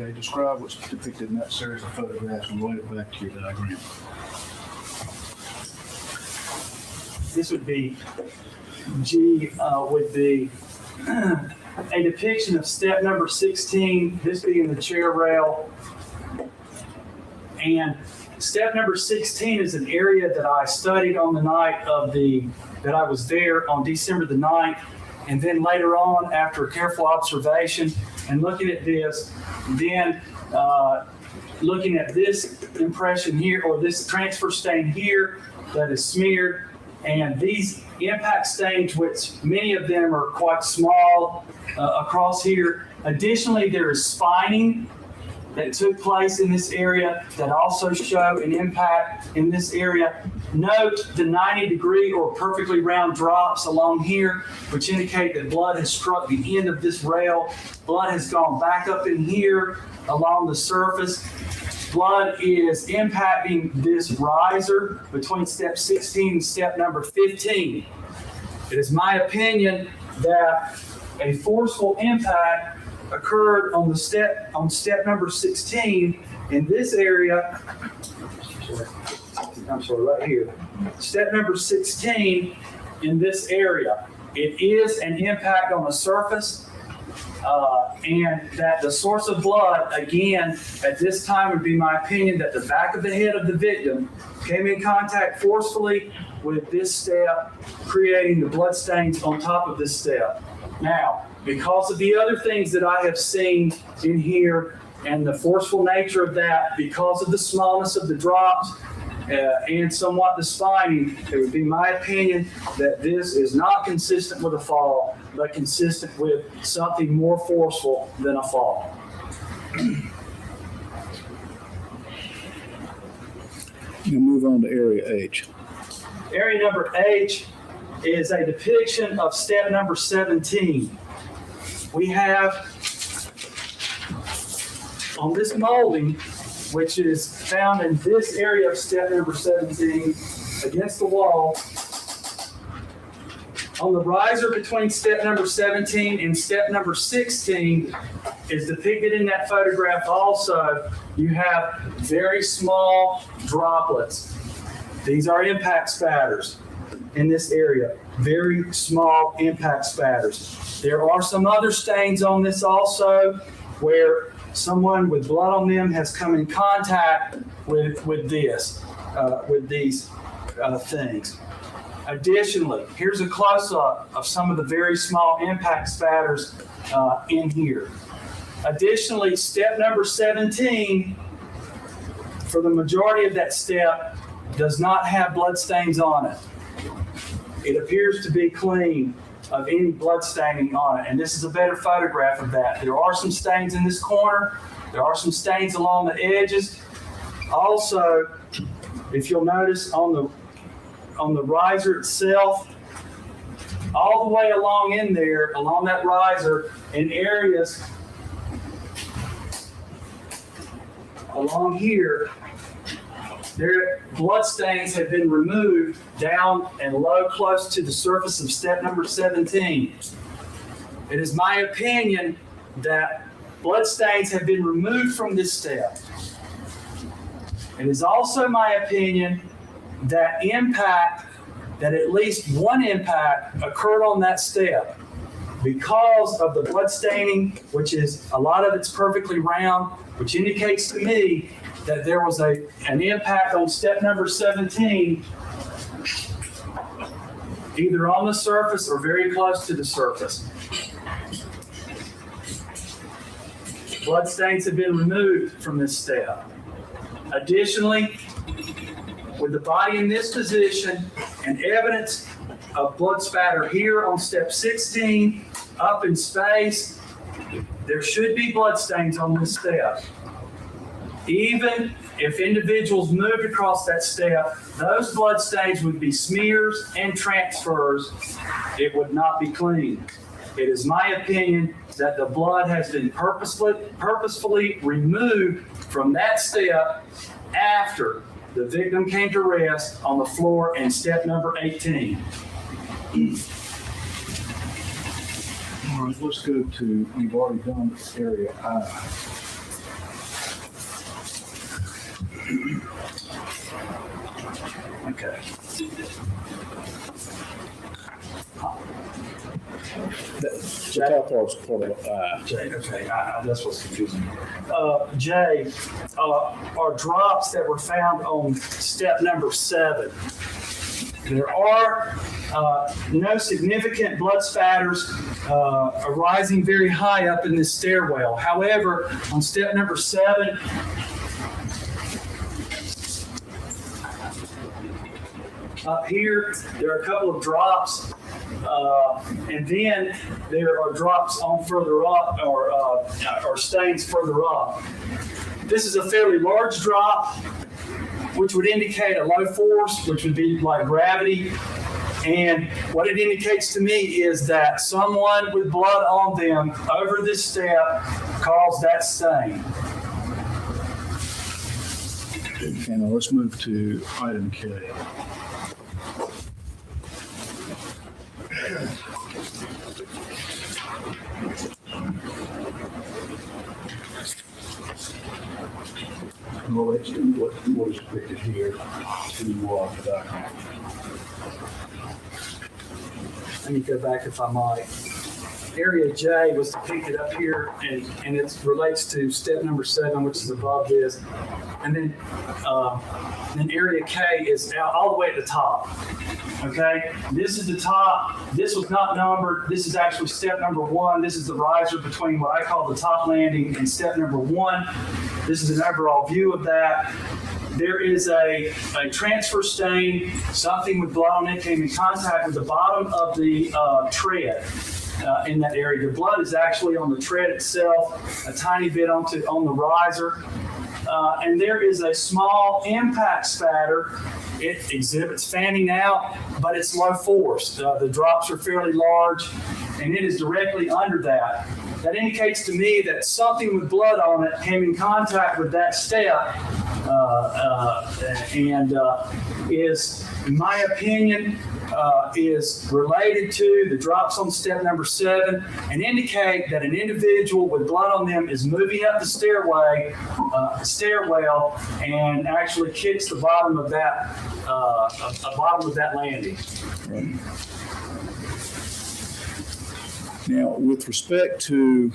Okay, describe what's depicted in that series of photographs and relate it back to your diagram. This would be G, would be a depiction of step number 16, this being the chair rail. And step number 16 is an area that I studied on the night that I was there on December the 9th. And then later on, after careful observation and looking at this, then looking at this impression here, or this transfer stain here that is smeared, and these impact stains, which many of them are quite small across here. Additionally, there is spining that took place in this area that also show an impact in this area. Note the 90-degree or perfectly round drops along here, which indicate that blood has struck the end of this rail. Blood has gone back up in here along the surface. Blood is impacting this riser between step 16 and step number 15. It is my opinion that a forceful impact occurred on step number 16 in this area. I'm sorry, right here. Step number 16 in this area. It is an impact on the surface. And that the source of blood, again, at this time would be my opinion that the back of the head of the victim came in contact forcefully with this step, creating the blood stains on top of this step. Now, because of the other things that I have seen in here and the forceful nature of that, because of the smallness of the drops, and somewhat the spining, it would be my opinion that this is not consistent with a fall, but consistent with something more forceful than a fall. You move on to area H. Area number H is a depiction of step number 17. We have on this molding, which is found in this area of step number 17 against the wall. On the riser between step number 17 and step number 16 is depicted in that photograph also. You have very small droplets. These are impact spatters in this area, very small impact spatters. There are some other stains on this also where someone with blood on them has come in contact with these things. Additionally, here's a close-up of some of the very small impact spatters in here. Additionally, step number 17, for the majority of that step, does not have blood stains on it. It appears to be clean of any blood staining on it. And this is a better photograph of that. There are some stains in this corner. There are some stains along the edges. Also, if you'll notice on the riser itself, all the way along in there, along that riser, in areas along here, their blood stains have been removed down and low close to the surface of step number 17. It is my opinion that blood stains have been removed from this step. It is also my opinion that at least one impact occurred on that step because of the blood staining, which is a lot of it's perfectly round, which indicates to me that there was an impact on step number 17, either on the surface or very close to the surface. Blood stains have been removed from this step. Additionally, with the body in this position and evidence of blood spatter here on step 16, up in space, there should be blood stains on this step. Even if individuals moved across that step, those blood stains would be smears and transfers. It would not be clean. It is my opinion that the blood has been purposefully removed from that step after the victim came to rest on the floor in step number 18. All right, let's go to, you've already done area I. Okay. The top part's part of Jay, okay, that's what's confusing me. Jay, are drops that were found on step number 7. There are no significant blood spatters arising very high up in this stairwell. However, on step number 7, up here, there are a couple of drops, and then there are drops on further up, or stains further up. This is a fairly large drop, which would indicate a low force, which would be like gravity. And what it indicates to me is that someone with blood on them over this step caused that stain. And now let's move to item K. Well, let's do what is depicted here to the document. Let me go back if I might. Area J was depicted up here, and it relates to step number 7, which is above this. And then area K is out all the way at the top. Okay, this is the top. This was not numbered. This is actually step number 1. This is the riser between what I call the top landing and step number 1. This is an overall view of that. There is a transfer stain. Something with blood on it came in contact with the bottom of the tread in that area. The blood is actually on the tread itself, a tiny bit on the riser. And there is a small impact spatter. It exhibits fanning out, but it's low force. The drops are fairly large, and it is directly under that. That indicates to me that something with blood on it came in contact with that step and is, in my opinion, is related to the drops on step number 7 and indicate that an individual with blood on them is moving up the stairwell and actually kicks the bottom of that landing. Right. Now, with respect to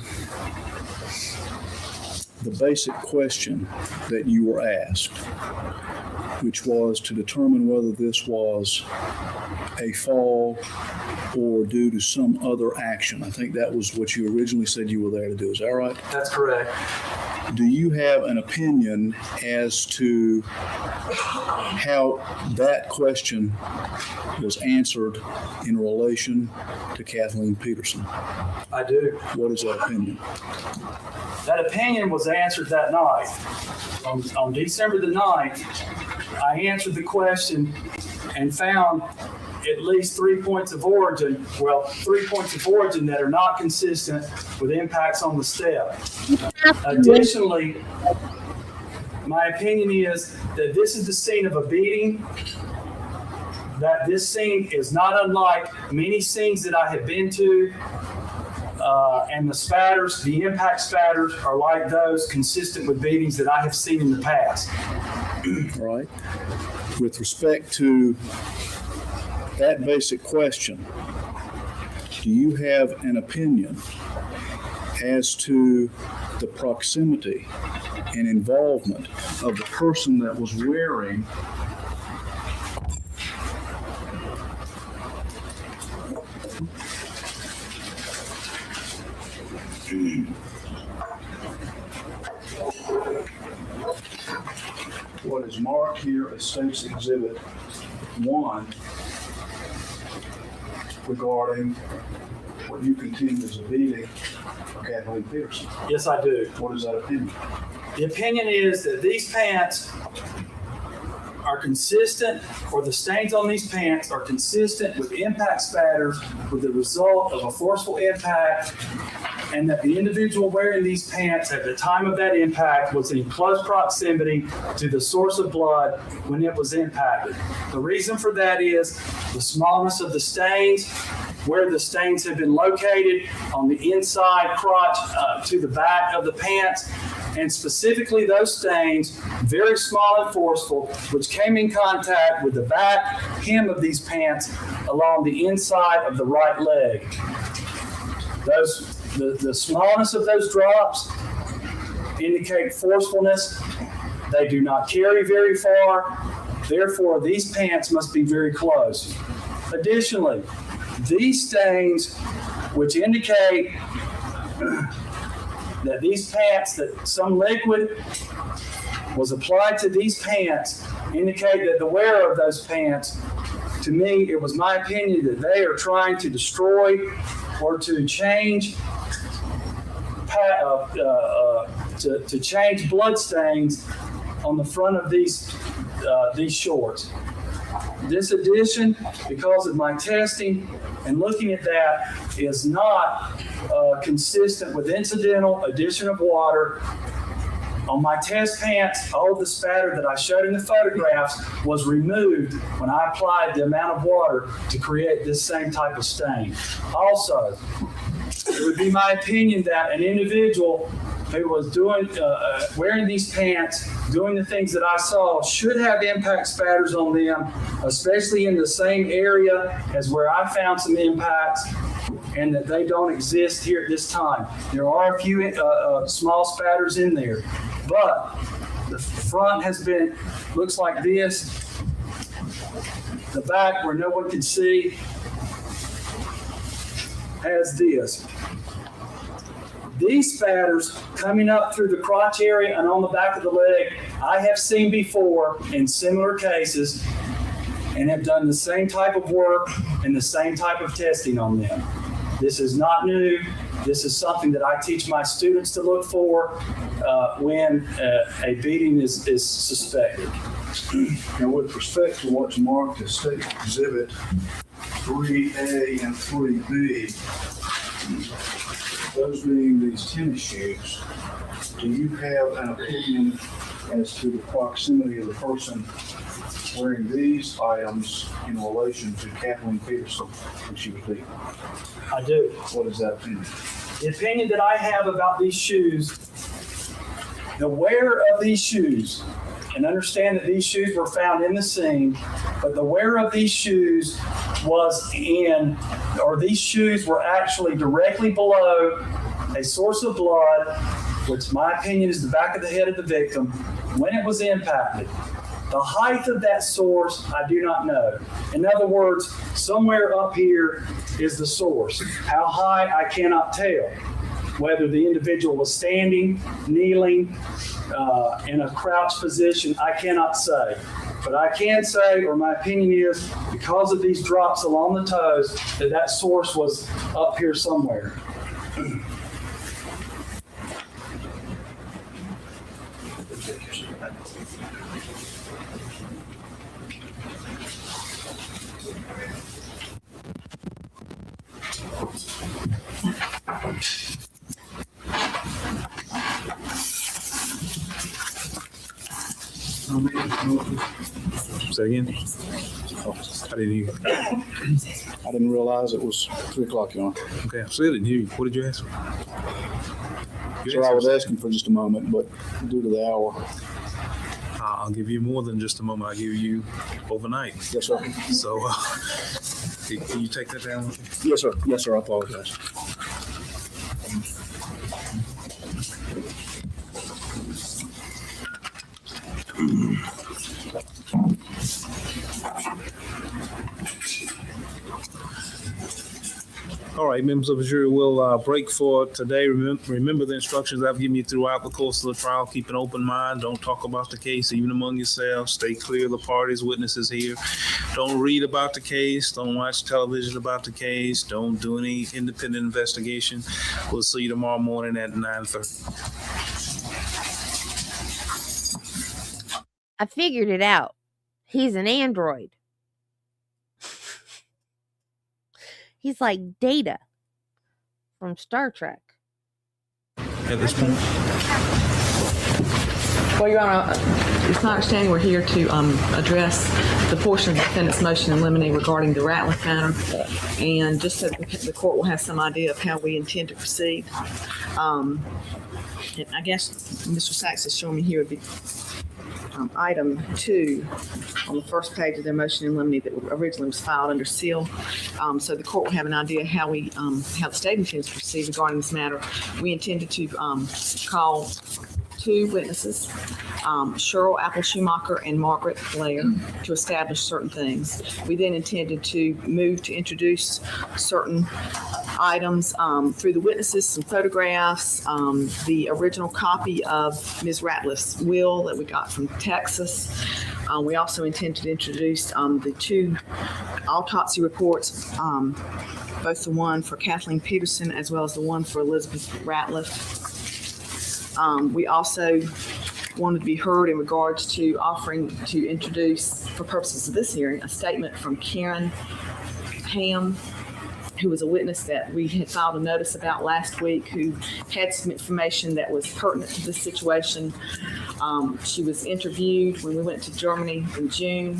the basic question that you were asked, which was to determine whether this was a fall or due to some other action. I think that was what you originally said you were there to do. Is that right? That's correct. Do you have an opinion as to how that question was answered in relation to Kathleen Peterson? I do. What is that opinion? That opinion was answered that night. On December the 9th, I answered the question and found at least 3 points of origin, 3 points of origin that are not consistent with impacts on the step. Additionally, my opinion is that this is the scene of a beating, that this scene is not unlike many scenes that I have been to, and the spatters, the impact spatters, are like those consistent with beatings that I have seen in the past. All right. With respect to that basic question, do you have an opinion as to the proximity and involvement of the person that was wearing what is marked here as State's Exhibit 1 regarding what you contend is a beating of Kathleen Peterson? Yes, I do. What is that opinion? The opinion is that these pants are consistent, or the stains on these pants are consistent with impact spatters with the result of a forceful impact, and that the individual wearing these pants at the time of that impact was in close proximity to the source of blood when it was impacted. The reason for that is the smallness of the stains, where the stains have been located on the inside crotch to the back of the pants, and specifically those stains, very small and forceful, which came in contact with the back hem of these pants along the inside of the right leg. The smallness of those drops indicate forcefulness. They do not carry very far. Therefore, these pants must be very close. Additionally, these stains, which indicate that these pants, that some liquid was applied to these pants, indicate that the wearer of those pants, to me, it was my opinion that they are trying to destroy or to change to change blood stains on the front of these shorts. This addition, because of my testing and looking at that, is not consistent with incidental addition of water. On my test pants, all of the spatter that I showed in the photographs was removed when I applied the amount of water to create this same type of stain. Also, it would be my opinion that an individual who was doing wearing these pants, doing the things that I saw, should have impact spatters on them, especially in the same area as where I found some impacts, and that they don't exist here at this time. There are a few small spatters in there, but the front has been, looks like this. The back, where no one can see, has this. These spatters coming up through the crotch area and on the back of the leg, I have seen before in similar cases and have done the same type of work and the same type of testing on them. This is not new. This is something that I teach my students to look for when a beating is suspected. Now, with respect to what's marked as State Exhibit 3A and 3B, those being these tennis shoes, do you have an opinion as to the proximity of the person wearing these items in relation to Kathleen Peterson when she was beaten? I do. What is that opinion? The opinion that I have about these shoes, the wearer of these shoes, and understand that these shoes were found in the scene, but the wearer of these shoes these shoes were actually directly below a source of blood, which my opinion is the back of the head of the victim, when it was impacted. The height of that source, I do not know. In other words, somewhere up here is the source. How high, I cannot tell. Whether the individual was standing, kneeling, in a crouched position, I cannot say. But I can say, or my opinion is, because of these drops along the toes, that source was up here somewhere. Say again? I didn't realize it was 3 o'clock, Your Honor. Okay, I still didn't hear you. What did you ask? Sir, I was asking for just a moment, but due to the hour. I'll give you more than just a moment. I'll give you overnight. Yes, sir. So, can you take that down? Yes, sir. Yes, sir. I apologize. All right, members of the jury, we'll break for today. Remember the instructions I've given you throughout the course of the trial. Keep an open mind. Don't talk about the case, even among yourselves. Stay clear of the parties, witnesses here. Don't read about the case. Don't watch television about the case. Don't do any independent investigation. We'll see you tomorrow morning at 9:30. I figured it out. He's an android. He's like Data from Star Trek. At this point? Well, Your Honor, it's my understanding we're here to address the portion of the defendant's motion in limine regarding the Ratliff matter, and just so the court will have some idea of how we intend to proceed. And I guess Mr. Sachs is showing me here would be item 2 on the first page of their motion in limine that originally was filed under seal. So the court will have an idea how the state intends to proceed regarding this matter. We intended to call 2 witnesses, Cheryl Apple-Schumacher and Margaret Blair, to establish certain things. We then intended to move to introduce certain items through the witnesses, some photographs, the original copy of Ms. Ratliff's will that we got from Texas. We also intended to introduce the 2 autopsy reports, both the one for Kathleen Peterson as well as the one for Elizabeth Ratliff. We also wanted to be heard in regards to offering to introduce, for purposes of this hearing, a statement from Karen Ham, who was a witness that we had filed a notice about last week, who had some information that was pertinent to this situation. She was interviewed when we went to Germany in June.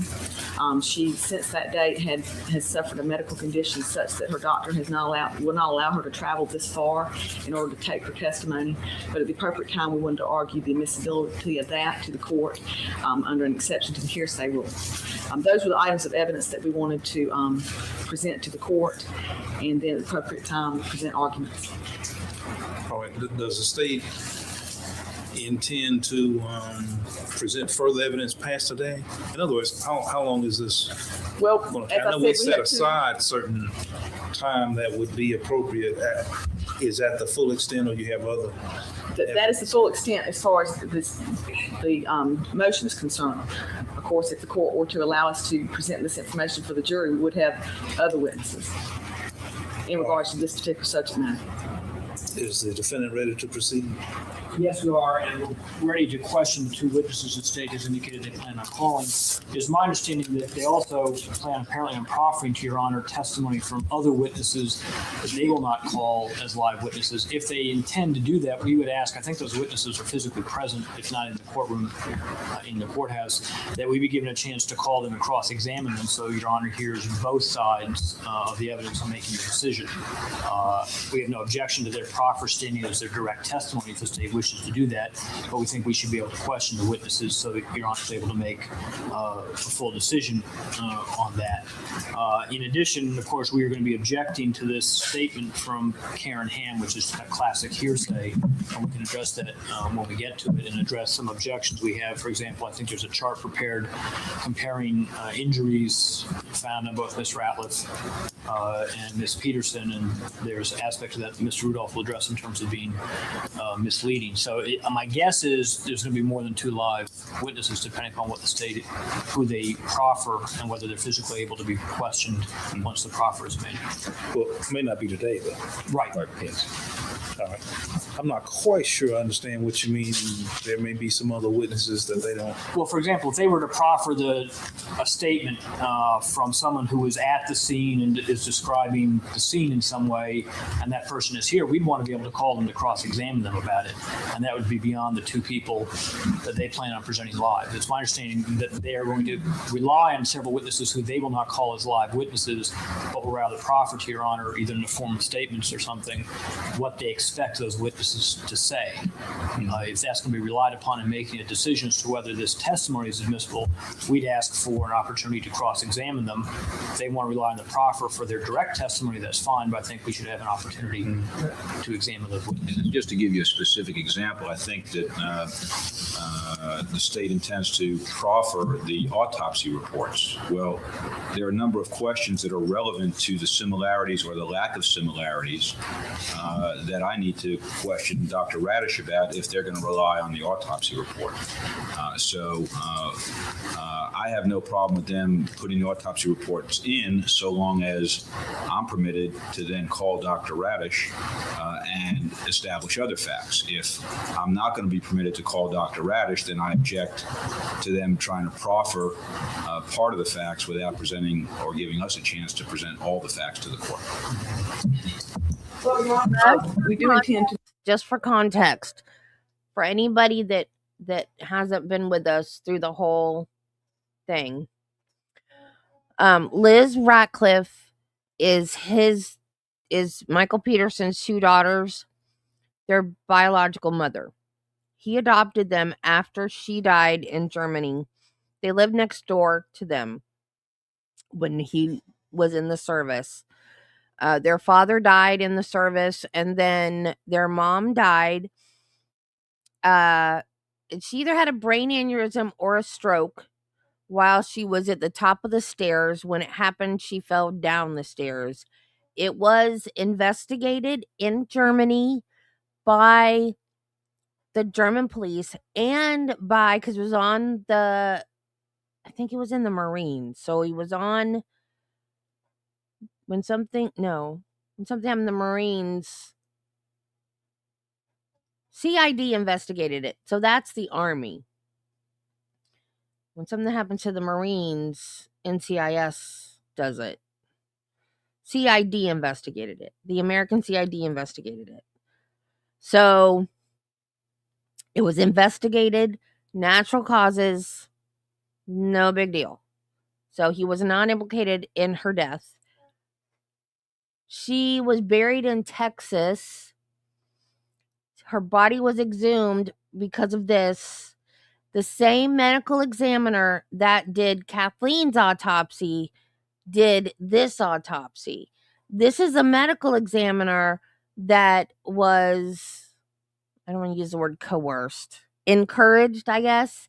She, since that date, has suffered a medical condition such that her doctor will not allow her to travel this far in order to take her testimony. But at the appropriate time, we wanted to argue the admissibility of that to the court under an exception to the hearsay rule. Those were the items of evidence that we wanted to present to the court, and then at the appropriate time present arguments. All right. Does the state intend to present further evidence past today? In other words, how long is this? Well, I know we set aside certain time that would be appropriate. Is that the full extent, or you have other? That is the full extent as far as the motion is concerned. Of course, if the court were to allow us to present this information for the jury, we would have other witnesses in regards to this particular subject matter. Is the defendant ready to proceed? Yes, we are, and we're ready to question the two witnesses the state has indicated they plan on calling. It is my understanding that they also plan apparently on proffering to Your Honor testimony from other witnesses that they will not call as live witnesses. If they intend to do that, we would ask, I think those witnesses are physically present, if not in the courtroom, in the courthouse, that we be given a chance to call them and cross-examine them so Your Honor hears both sides of the evidence on making the decision. We have no objection to their proffer standing as their direct testimony if the state wishes to do that, but we think we should be able to question the witnesses so that Your Honor is able to make a full decision on that. In addition, of course, we are going to be objecting to this statement from Karen Ham, which is a classic hearsay, and we can address that when we get to it and address some objections we have. For example, I think there's a chart prepared comparing injuries found on both Ms. Ratliff and Ms. Peterson, and there's aspects of that Mr. Rudolph will address in terms of being misleading. So my guess is there's going to be more than two live witnesses, depending upon what the state, who they proffer, and whether they're physically able to be questioned once the proffer is made. Well, it may not be today, though. Right. Yes. All right. I'm not quite sure I understand what you mean. There may be some other witnesses that they don't. Well, for example, if they were to proffer a statement from someone who was at the scene and is describing the scene in some way, and that person is here, we'd want to be able to call them to cross-examine them about it. And that would be beyond the two people that they plan on presenting live. It's my understanding that they are going to rely on several witnesses who they will not call as live witnesses, but will rather proffer to Your Honor, either in the form of statements or something, what they expect those witnesses to say. If that's going to be relied upon in making a decision as to whether this testimony is admissible, we'd ask for an opportunity to cross-examine them. If they want to rely on the proffer for their direct testimony, that's fine, but I think we should have an opportunity to examine those witnesses. Just to give you a specific example, I think that the state intends to proffer the autopsy reports. Well, there are a number of questions that are relevant to the similarities or the lack of similarities that I need to question Dr. Radish about if they're going to rely on the autopsy report. So I have no problem with them putting the autopsy reports in so long as I'm permitted to then call Dr. Radish and establish other facts. If I'm not going to be permitted to call Dr. Radish, then I object to them trying to proffer part of the facts without presenting or giving us a chance to present all the facts to the court. We do intend to. Just for context, for anybody that hasn't been with us through the whole thing, Liz Ratcliffe is Michael Peterson's two daughters, their biological mother. He adopted them after she died in Germany. They lived next door to them when he was in the service. Their father died in the service, and then their mom died. She either had a brain aneurysm or a stroke while she was at the top of the stairs. When it happened, she fell down the stairs. It was investigated in Germany by the German police and because it was on I think it was in the Marines. So he was on when something happened, the Marines CID investigated it. So that's the Army. When something happens to the Marines, NCIS does it. CID investigated it. The American CID investigated it. So it was investigated, natural causes, no big deal. So he was not implicated in her death. She was buried in Texas. Her body was exhumed because of this. The same medical examiner that did Kathleen's autopsy did this autopsy. This is a medical examiner that was, I don't want to use the word coerced, encouraged, I guess.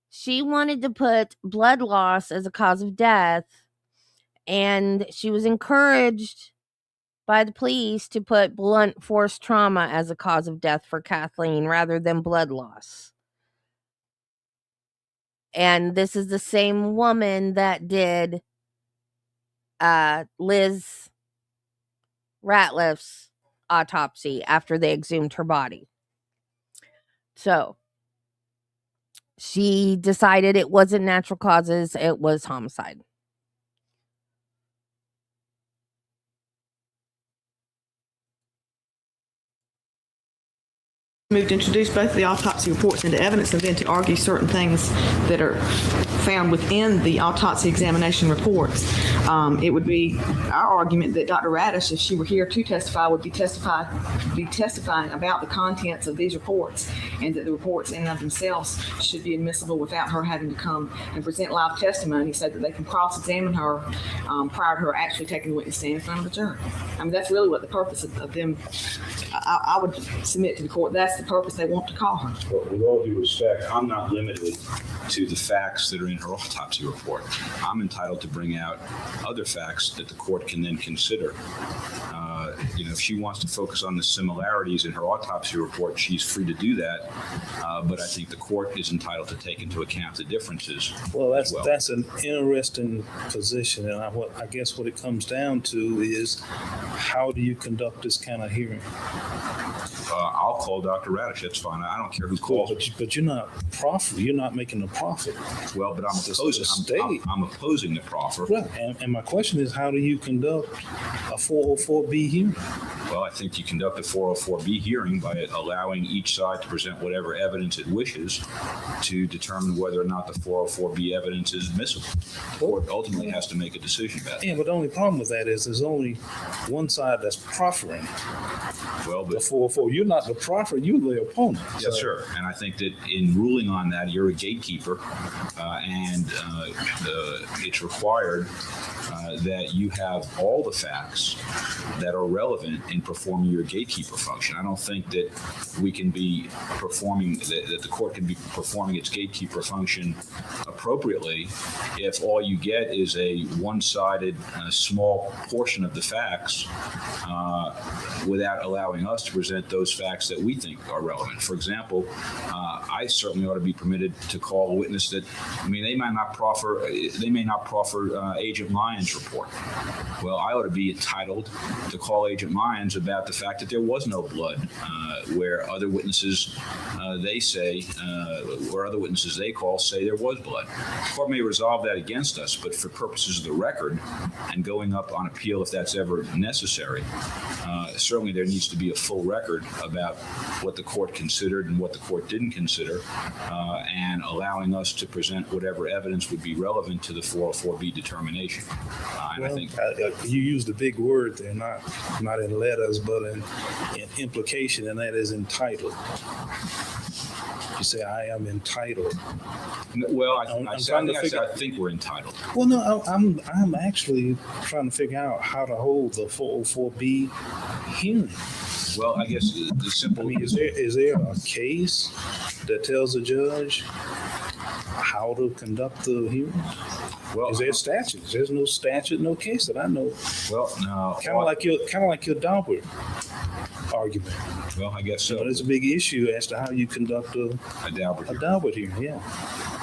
She wanted to put blood loss as a cause of death, and she was encouraged by the police to put blunt force trauma as a cause of death for Kathleen rather than blood loss. And this is the same woman that did Liz Ratliff's autopsy after they exhumed her body. So she decided it wasn't natural causes, it was homicide. Moved to introduce both the autopsy reports into evidence and then to argue certain things that are found within the autopsy examination reports. It would be our argument that Dr. Radish, if she were here to testify, would be testifying about the contents of these reports, and that the reports in and of themselves should be admissible without her having to come and present live testimony so that they can cross-examine her prior to her actually taking the witness stand in front of the jury. I mean, that's really what the purpose of them, I would submit to the court, that's the purpose they want to call her. Well, with all due respect, I'm not limited to the facts that are in her autopsy report. I'm entitled to bring out other facts that the court can then consider. If she wants to focus on the similarities in her autopsy report, she's free to do that. But I think the court is entitled to take into account the differences. Well, that's an interesting position, and I guess what it comes down to is how do you conduct this kind of hearing? I'll call Dr. Radish. That's fine. I don't care who calls. But you're not proffer. You're not making a proffer. Well, but I'm opposing the proffer. Right. And my question is, how do you conduct a 404B hearing? Well, I think you conduct a 404B hearing by allowing each side to present whatever evidence it wishes to determine whether or not the 404B evidence is admissible. The court ultimately has to make a decision about it. Yeah, but the only problem with that is there's only one side that's proffering. Well, but the 404, you're not the proffer, you're the opponent. Yes, sir. And I think that in ruling on that, you're a gatekeeper, and it's required that you have all the facts that are relevant in performing your gatekeeper function. I don't think that we can be performing, that the court can be performing its gatekeeper function appropriately if all you get is a one-sided small portion of the facts without allowing us to present those facts that we think are relevant. For example, I certainly ought to be permitted to call a witness that, they may not proffer Agent Lyons' report. Well, I ought to be entitled to call Agent Lyons about the fact that there was no blood, where other witnesses other witnesses they call say there was blood. The court may resolve that against us, but for purposes of the record and going up on appeal if that's ever necessary, certainly there needs to be a full record about what the court considered and what the court didn't consider, and allowing us to present whatever evidence would be relevant to the 404B determination. And I think you used a big word there, not in letters, but in implication, and that is entitled. You say, I am entitled. Well, I think we're entitled. Well, no, I'm actually trying to figure out how to hold the 404B hearing. Well, I guess the simple... is there a case that tells the judge how to conduct the hearing? Well, is there statutes? There's no statute, no case that I know. Well, no. Kind of like your Daubert argument. Well, I guess so. There's a big issue as to how you conduct a Daubert hearing. Yeah.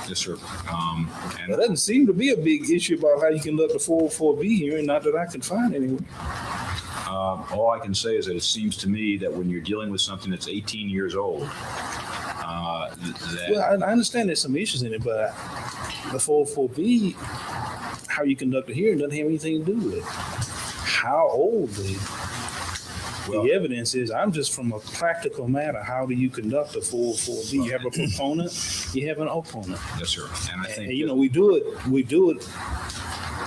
Yes, sir. And there doesn't seem to be a big issue about how you conduct a 404B hearing, not that I can find anywhere. All I can say is that it seems to me that when you're dealing with something that's 18 years old, well, I understand there's some issues in it, but the 404B, how you conduct a hearing doesn't have anything to do with it. How old the evidence is. I'm just from a practical matter. How do you conduct a 404B? You have a proponent, you have an opponent. Yes, sir. And I think we do it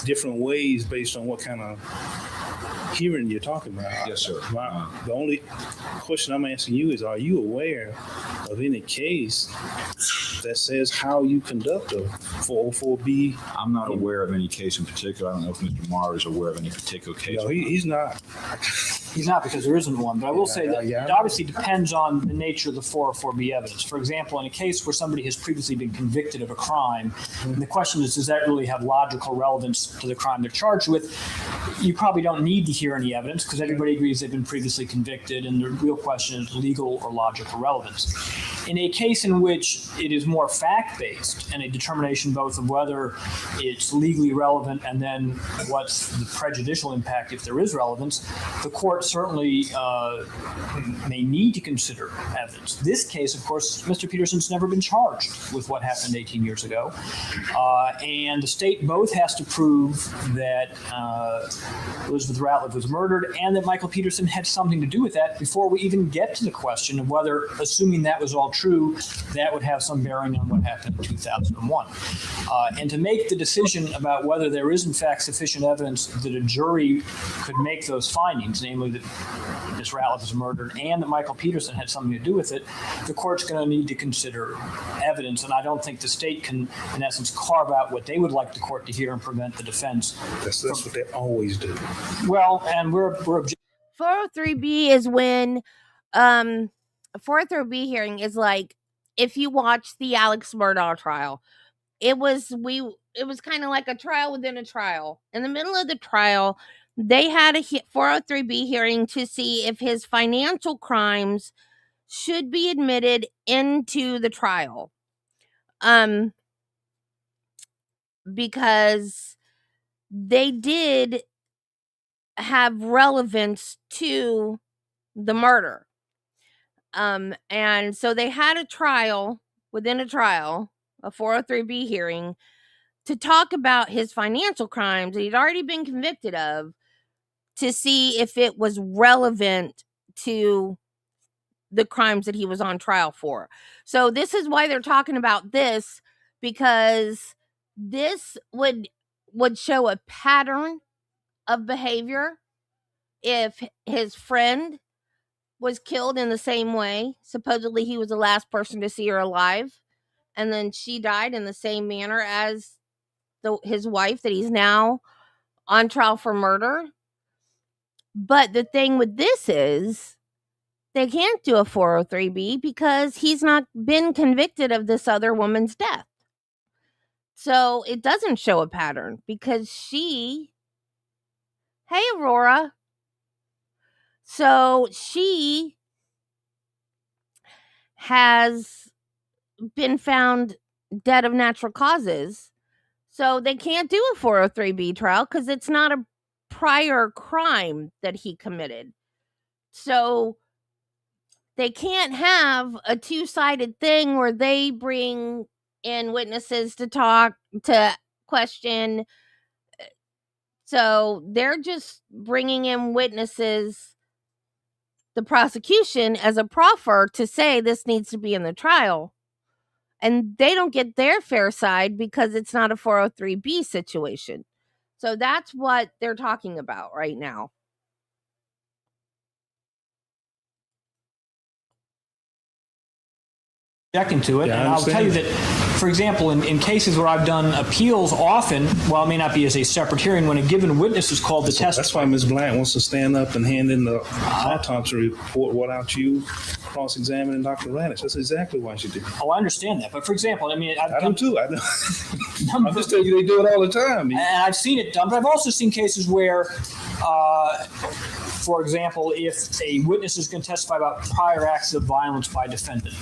different ways based on what kind of hearing you're talking about. Yes, sir. The only question I'm asking you is, are you aware of any case that says how you conduct a 404B? I'm not aware of any case in particular. I don't know if Mr. Maher is aware of any particular case. No, he's not. He's not, because there isn't one. But I will say that it obviously depends on the nature of the 404B evidence. For example, in a case where somebody has previously been convicted of a crime, and the question is, does that really have logical relevance to the crime they're charged with? You probably don't need to hear any evidence because everybody agrees they've been previously convicted, and the real question is legal or logical relevance. In a case in which it is more fact-based and a determination both of whether it's legally relevant and then what's the prejudicial impact if there is relevance, the court certainly may need to consider evidence. This case, of course, Mr. Peterson's never been charged with what happened 18 years ago. And the state both has to prove that Elizabeth Ratliff was murdered and that Michael Peterson had something to do with that before we even get to the question of whether, assuming that was all true, that would have some bearing on what happened in 2001. And to make the decision about whether there is in fact sufficient evidence that a jury could make those findings, namely that Ms. Ratliff was murdered and that Michael Peterson had something to do with it, the court's going to need to consider evidence. And I don't think the state can, in essence, carve out what they would like the court to hear and prevent the defense. That's what they always do. Well, and we're 403B is when a 403B hearing is like if you watch the Alex Murdaugh trial. It was kind of like a trial within a trial. In the middle of the trial, they had a 403B hearing to see if his financial crimes should be admitted into the trial. Because they did have relevance to the murder. And so they had a trial within a trial, a 403B hearing, to talk about his financial crimes that he'd already been convicted of, to see if it was relevant to the crimes that he was on trial for. So this is why they're talking about this, because this would show a pattern of behavior if his friend was killed in the same way. Supposedly he was the last person to see her alive, and then she died in the same manner as his wife that he's now on trial for murder. But the thing with this is they can't do a 403B because he's not been convicted of this other woman's death. So it doesn't show a pattern because hey, Aurora. So she has been found dead of natural causes. So they can't do a 403B trial because it's not a prior crime that he committed. So they can't have a two-sided thing where they bring in witnesses to talk, to question. So they're just bringing in witnesses, the prosecution, as a proffer to say this needs to be in the trial. And they don't get their fair side because it's not a 403B situation. So that's what they're talking about right now. Objecting to it, and I'll tell you that, for example, in cases where I've done appeals often, while it may not be as a separate hearing, when a given witness is called to testify. That's why Ms. Bryant wants to stand up and hand in the autopsy report without you cross-examining Dr. Radish. That's exactly why she did it. Oh, I understand that. But for example, I mean, I do too. I know. I'm just telling you, they do it all the time. And I've seen it done, but I've also seen cases where For example, if a witness is going to testify about prior acts of violence by defendant,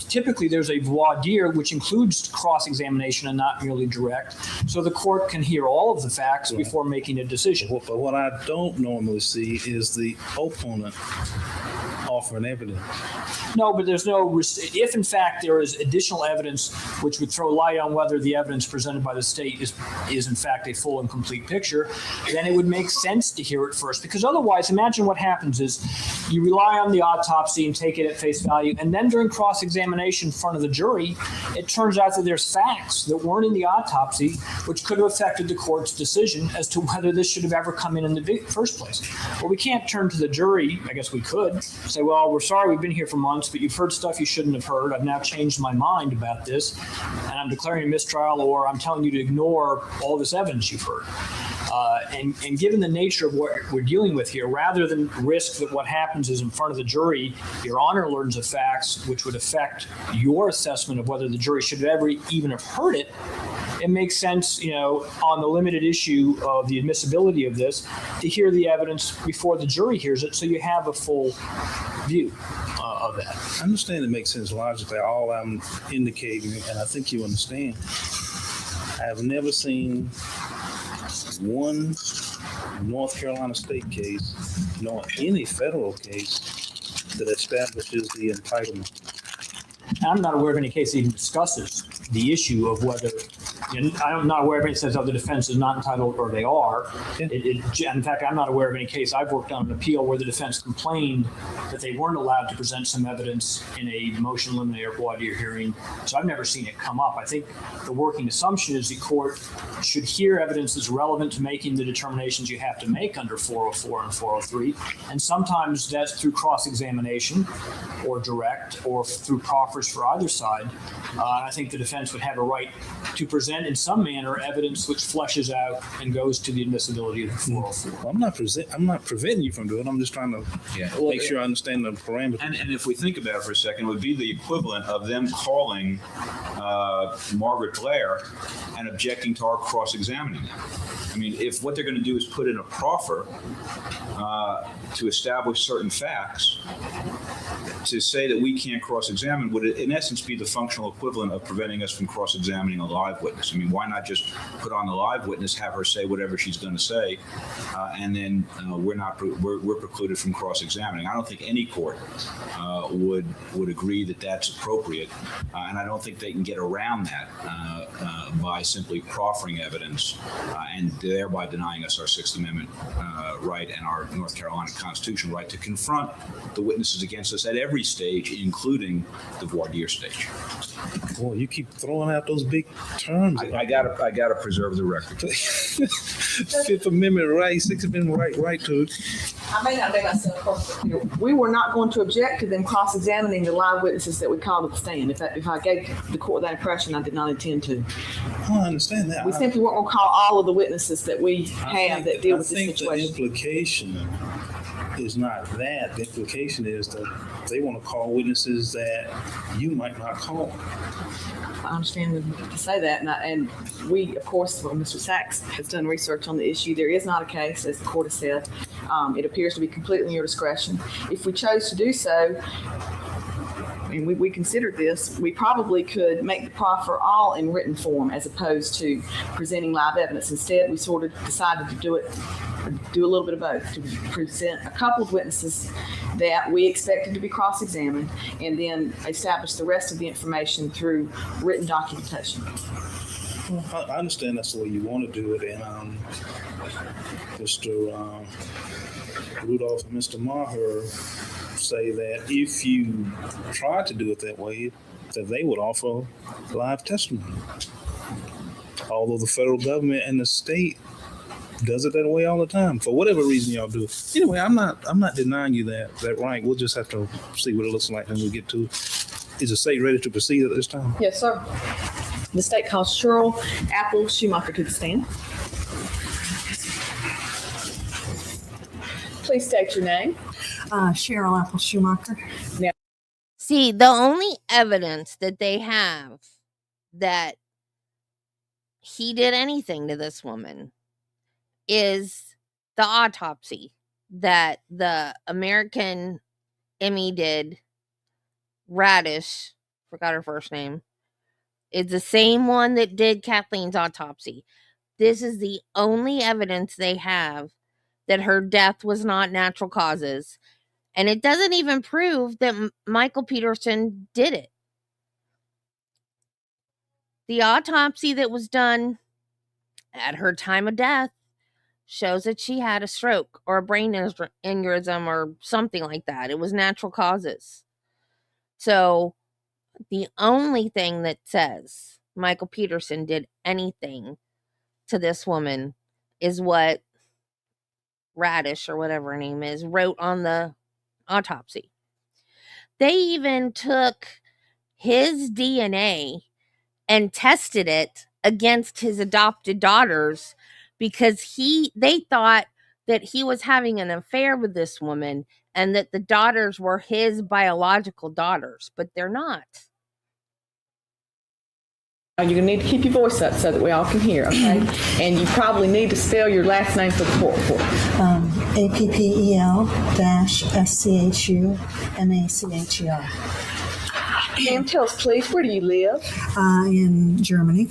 typically there's a voir dire which includes cross-examination and not merely direct, so the court can hear all of the facts before making a decision. But what I don't normally see is the opponent offering evidence. No, but there's no, if in fact there is additional evidence which would throw light on whether the evidence presented by the state is in fact a full and complete picture, then it would make sense to hear it first. Because otherwise, imagine what happens is you rely on the autopsy and take it at face value, and then during cross-examination in front of the jury, it turns out that there's facts that weren't in the autopsy which could have affected the court's decision as to whether this should have ever come in the first place. Well, we can't turn to the jury, I guess we could, say, well, we're sorry, we've been here for months, but you've heard stuff you shouldn't have heard. I've now changed my mind about this, and I'm declaring a mistrial, or I'm telling you to ignore all this evidence you've heard. And given the nature of what we're dealing with here, rather than risk that what happens is in front of the jury, Your Honor learns of facts which would affect your assessment of whether the jury should ever even have heard it, it makes sense, on the limited issue of the admissibility of this, to hear the evidence before the jury hears it, so you have a full view of that. I understand it makes sense logically. All I'm indicating, and I think you understand, I have never seen one North Carolina state case, nor any federal case, that establishes the entitlement. I'm not aware of any case that even discusses the issue of whether, and I'm not aware of any that says, the defense is not entitled or they are. In fact, I'm not aware of any case. I've worked on an appeal where the defense complained that they weren't allowed to present some evidence in a motion limine or voir dire hearing. So I've never seen it come up. I think the working assumption is the court should hear evidence that's relevant to making the determinations you have to make under 404 and 403. And sometimes that's through cross-examination or direct or through proffers for either side. I think the defense would have a right to present in some manner evidence which fleshes out and goes to the admissibility of the 404. Well, I'm not preventing you from doing it. I'm just trying to make sure I understand the parameters. And if we think about it for a second, it would be the equivalent of them calling Margaret Blair and objecting to our cross-examining them. I mean, if what they're going to do is put in a proffer to establish certain facts, to say that we can't cross-examine would, in essence, be the functional equivalent of preventing us from cross-examining a live witness. I mean, why not just put on the live witness, have her say whatever she's going to say, and then we're precluded from cross-examining. I don't think any court would agree that that's appropriate, and I don't think they can get around that by simply proffering evidence and thereby denying us our Sixth Amendment right and our North Carolina constitutional right to confront the witnesses against us at every stage, including the voir dire stage. Boy, you keep throwing out those big terms. I gotta preserve the record. Fifth Amendment right, Sixth Amendment right to it. I may not make myself perfectly clear. We were not going to object to them cross-examining the live witnesses that we called at the stand. If I gave the court that impression, I did not intend to. Oh, I understand that. We simply weren't going to call all of the witnesses that we have that deal with this situation. I think the implication is not that. The implication is that they want to call witnesses that you might not call. I understand them to say that, and we, of course, Mr. Sachs has done research on the issue. There is not a case, as the court has said. It appears to be completely in your discretion. If we chose to do so, and we considered this, we probably could make the proffer all in written form as opposed to presenting live evidence. Instead, we sort of decided to do a little bit of both, to present a couple of witnesses that we expected to be cross-examined and then establish the rest of the information through written documentation. Well, I understand that's the way you want to do it, and Mr. Rudolph and Mr. Maher say that if you try to do it that way, that they would offer live testimony. Although the federal government and the state does it that way all the time, for whatever reason y'all do it. Anyway, I'm not denying you that right. We'll just have to see what it looks like when we get to it. Is the state ready to proceed at this time? Yes, sir. The state calls Cheryl Apple Schumacher to the stand. Please state your name. Cheryl Apple Schumacher. Now, see, the only evidence that they have that he did anything to this woman is the autopsy. that the American Emmy did, Radish, forgot her first name, is the same one that did Kathleen's autopsy. This is the only evidence they have that her death was not natural causes. And it doesn't even prove that Michael Peterson did it. The autopsy that was done at her time of death shows that she had a stroke or a brain aneurysm or something like that. It was natural causes. So the only thing that says Michael Peterson did anything to this woman is what Radish, or whatever her name is, wrote on the autopsy. They even took his DNA and tested it against his adopted daughters because they thought that he was having an affair with this woman and that the daughters were his biological daughters, but they're not. You're going to need to keep your voice up so that we all can hear, okay? And you probably need to spell your last name for the court report. APPEL-SCHUMACHER. Ma'am, tell us, please, where do you live? In Germany.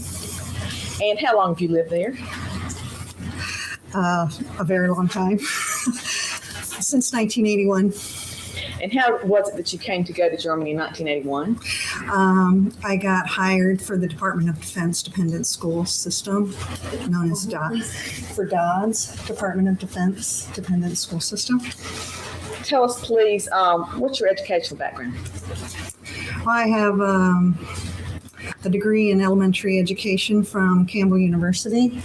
And how long have you lived there? A very long time. Since 1981. And how was it that you came to go to Germany in 1981? I got hired for the Department of Defense Dependent School System, known as DODS, Department of Defense Dependent School System. Tell us, please, what's your educational background? I have a degree in elementary education from Campbell University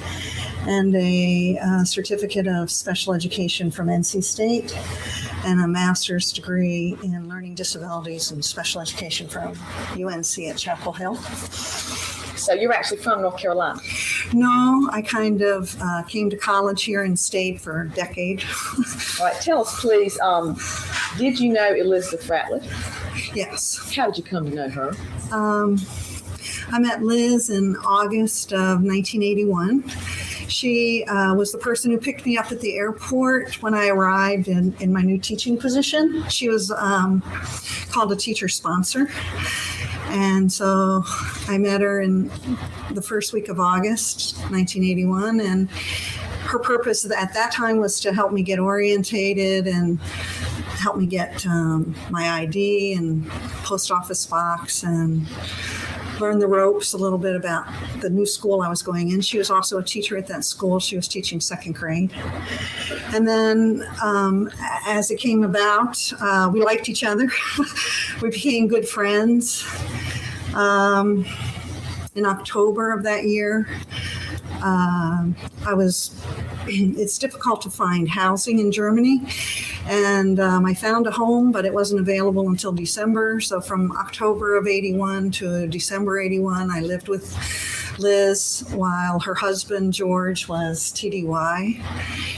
and a certificate of special education from NC State and a master's degree in learning disabilities and special education from UNC at Chapel Hill. So you're actually from North Carolina? No, I kind of came to college here and stayed for a decade. All right, tell us, please, did you know Elizabeth Ratliff? Yes. How did you come to know her? I met Liz in August of 1981. She was the person who picked me up at the airport when I arrived in my new teaching position. She was called a teacher sponsor. And so I met her in the first week of August, 1981. And her purpose at that time was to help me get orientated and help me get my ID and post office box and learn the ropes a little bit about the new school I was going in. She was also a teacher at that school. She was teaching second grade. And then as it came about, we liked each other. We became good friends. In October of that year, it's difficult to find housing in Germany. And I found a home, but it wasn't available until December. So from October of 81 to December 81, I lived with Liz while her husband, George, was TDY.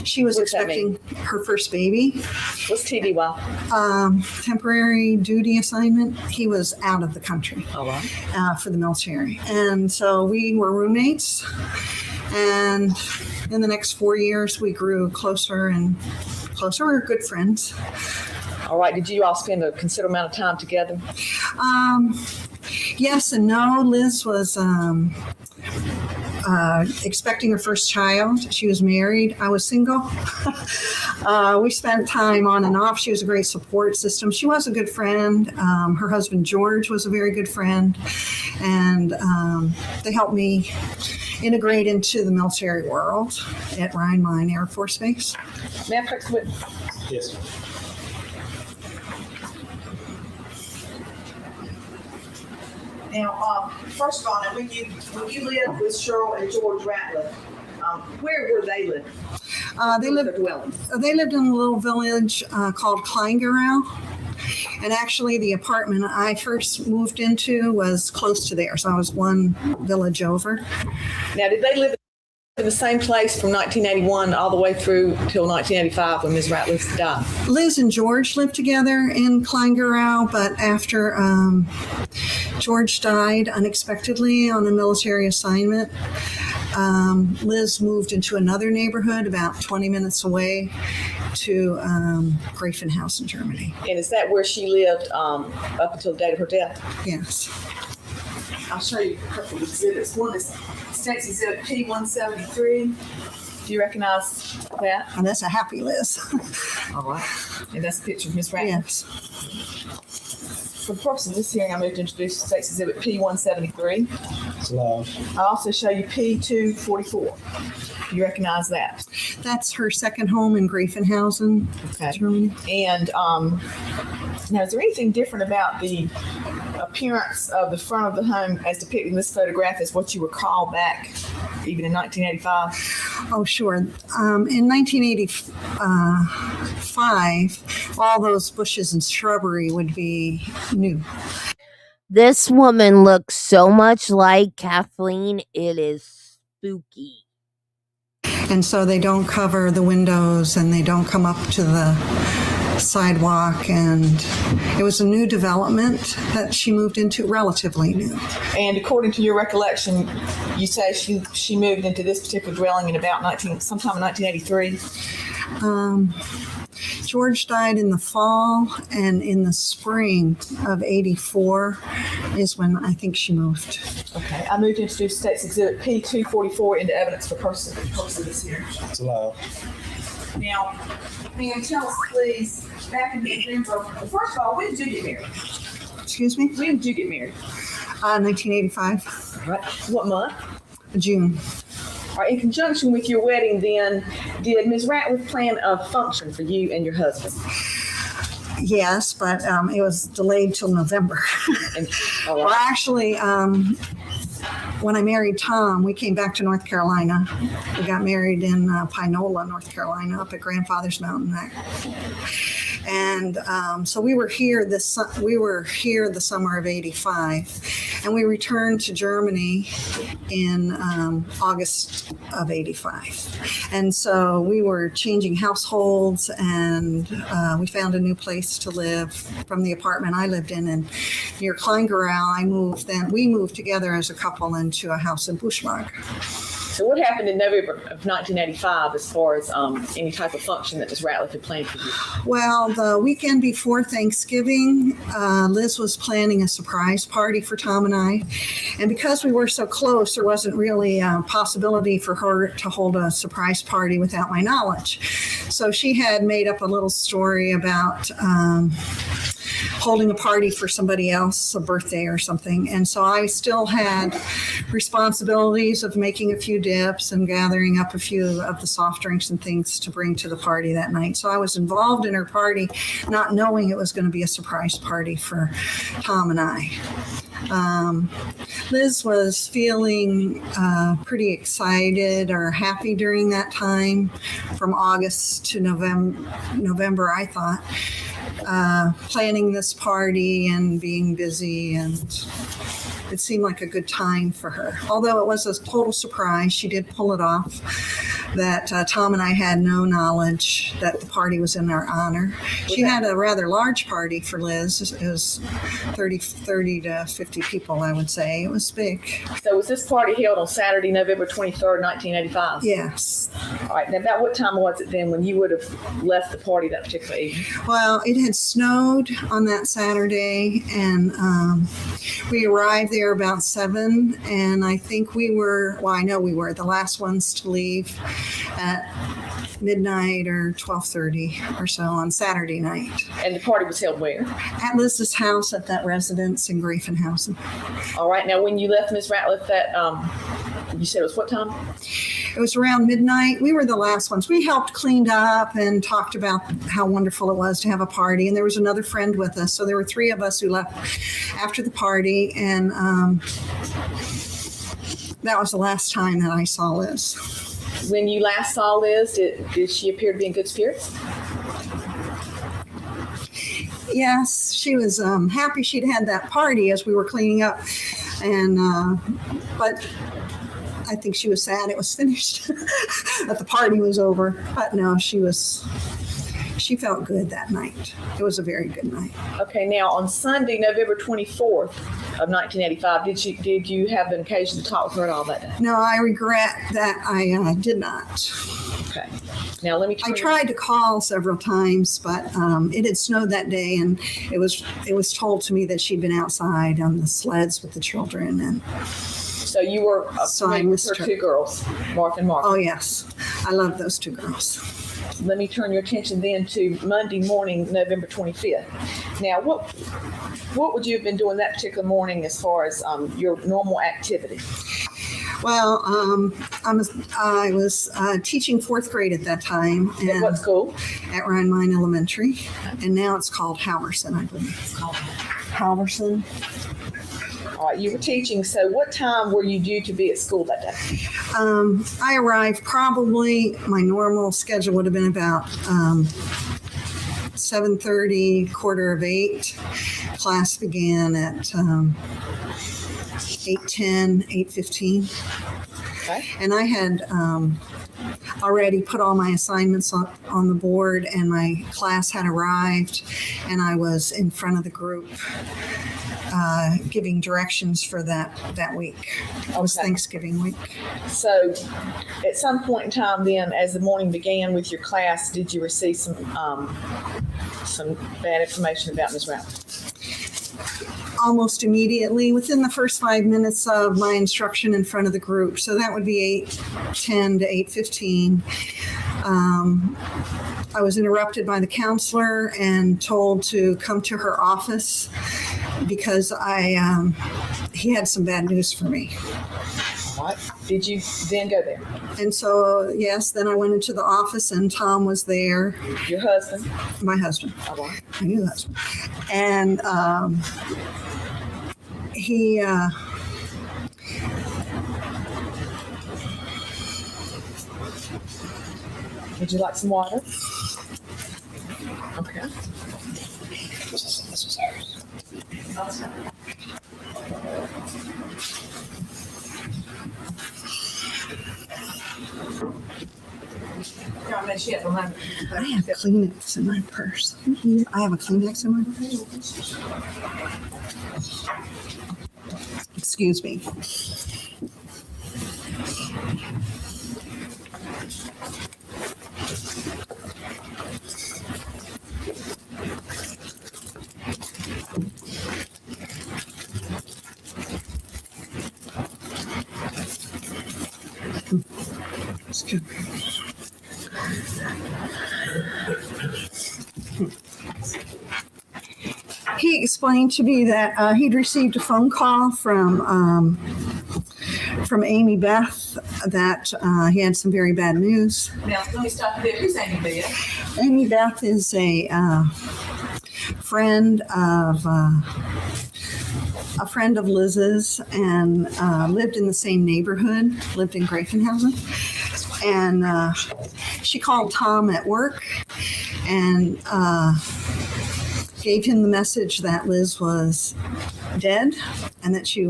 She was expecting her first baby. What's TDY? Temporary duty assignment. He was out of the country for the military. And so we were roommates. And in the next 4 years, we grew closer and closer. We were good friends. All right. Did you all spend a considerable amount of time together? Yes and no. Liz was expecting her first child. She was married. I was single. We spent time on and off. She was a great support system. She was a good friend. Her husband, George, was a very good friend. And they helped me integrate into the military world at Rhein-Main Air Force Base. May I fix the witness? Yes. Now, first of all, when you lived with Cheryl and George Ratliff, where were they living? They lived in a little village called Kleingerau. And actually, the apartment I first moved into was close to there. So I was one village over. Now, did they live in the same place from 1981 all the way through till 1985 when Ms. Ratliff died? Liz and George lived together in Kleingerau, but after George died unexpectedly on a military assignment, Liz moved into another neighborhood about 20 minutes away to Greifenhausen, Germany. And is that where she lived up until the date of her death? Yes. I'll show you a couple of exhibits. One is State's Exhibit P-173. Do you recognize that? And that's a happy Liz. All right. And that's a picture of Ms. Ratliff. Yes. For the purpose of this hearing, I'm going to introduce State's Exhibit P-173. It's loud. I'll also show you P-244. Do you recognize that? That's her second home in Greifenhausen, Germany. And now, is there anything different about the appearance of the front of the home as depicted in this photograph as what you recall back even in 1985? Oh, sure. In 1985, all those bushes and shrubbery would be new. This woman looks so much like Kathleen, it is spooky. And so they don't cover the windows and they don't come up to the sidewalk. And it was a new development that she moved into, relatively new. And according to your recollection, you say she moved into this particular dwelling in about sometime in 1983? George died in the fall, and in the spring of 84 is when I think she moved. Okay, I moved to introduce State's Exhibit P-244 into evidence for purposes of this hearing. It's loud. Now, ma'am, tell us please, back in November, first of all, when did you get married? Excuse me? When did you get married? 1985. Right. What month? June. All right, in conjunction with your wedding, then, did Ms. Ratliff plan a function for you and your husband? Yes, but it was delayed till November. Well, actually, when I married Tom, we came back to North Carolina. We got married in Pinola, North Carolina, up at Grandfather's Mountain. And so we were here the summer of 85, and we returned to Germany in August of 85. And so we were changing households, and we found a new place to live from the apartment I lived in near Kleingarau. We moved together as a couple into a house in Buschmark. So what happened in November of 1985 as far as any type of function that Ms. Ratliff had planned for you? Well, the weekend before Thanksgiving, Liz was planning a surprise party for Tom and I. And because we were so close, there wasn't really a possibility for her to hold a surprise party without my knowledge. So she had made up a little story about holding a party for somebody else, a birthday or something. And so I still had responsibilities of making a few dips and gathering up a few of the soft drinks and things to bring to the party that night. So I was involved in her party, not knowing it was going to be a surprise party for Tom and I. Liz was feeling pretty excited or happy during that time, from August to November, I thought, planning this party and being busy, and it seemed like a good time for her. Although it was a total surprise, she did pull it off, that Tom and I had no knowledge that the party was in our honor. She had a rather large party for Liz. It was 30 to 50 people, I would say. It was big. So was this party held on Saturday, November 23rd, 1985? Yes. All right. Now, about what time was it then when you would have left the party that particular evening? Well, it had snowed on that Saturday, and we arrived there about 7, and I think I know we were the last ones to leave at midnight or 12:30 or so on Saturday night. And the party was held where? At Liz's house at that residence in Greifenhausen. All right. Now, when you left Ms. Ratliff, that you said it was what time? It was around midnight. We were the last ones. We helped cleaned up and talked about how wonderful it was to have a party. And there was another friend with us. So there were 3 of us who left after the party. And that was the last time that I saw Liz. When you last saw Liz, did she appear to be in good spirits? Yes, she was happy she'd had that party as we were cleaning up. And but I think she was sad it was finished, that the party was over. But no, she felt good that night. It was a very good night. Okay, now on Sunday, November 24th, of 1985. Did you have an occasion to talk with her at all that day? No, I regret that I did not. Okay. Now let me. I tried to call several times, but it had snowed that day, and it was told to me that she'd been outside on the sleds with the children, and so you were familiar with her two girls, Mark and Mark. Oh yes, I love those two girls. Let me turn your attention then to Monday morning, November 25th. Now, what would you have been doing that particular morning as far as your normal activity? Well, I was teaching fourth grade at that time. At what school? At Rhine Mine Elementary, and now it's called Halverson, I believe. Halverson. All right, you were teaching. So, what time were you due to be at school that day? I arrived probably. My normal schedule would have been about 7:30, 7:45. Class began at 8:10, 8:15. Okay. And I had already put all my assignments on the board, and my class had arrived, and I was in front of the group giving directions for that week. It was Thanksgiving week. So at some point in time then, as the morning began with your class, did you receive some bad information about Ms. Ratliff? Almost immediately, within the first 5 minutes of my instruction in front of the group. So that would be 8:10 to 8:15. I was interrupted by the counselor and told to come to her office because he had some bad news for me. What? Did you then go there? And so, yes, then I went into the office and Tom was there. Your husband? My husband. Oh, My new husband. And he... Would you like some water? Okay. This was hers. I have Kleenex in my purse. I have a Kleenex in my purse. Excuse me. Excuse me. He explained to me that he'd received a phone call from Amy Beth that he had some very bad news. Now, let me stop you there. Who's Amy Beth? Amy Beth is a friend of Liz's and lived in the same neighborhood, lived in Greifenhausen. And she called Tom at work and gave him the message that Liz was dead and that she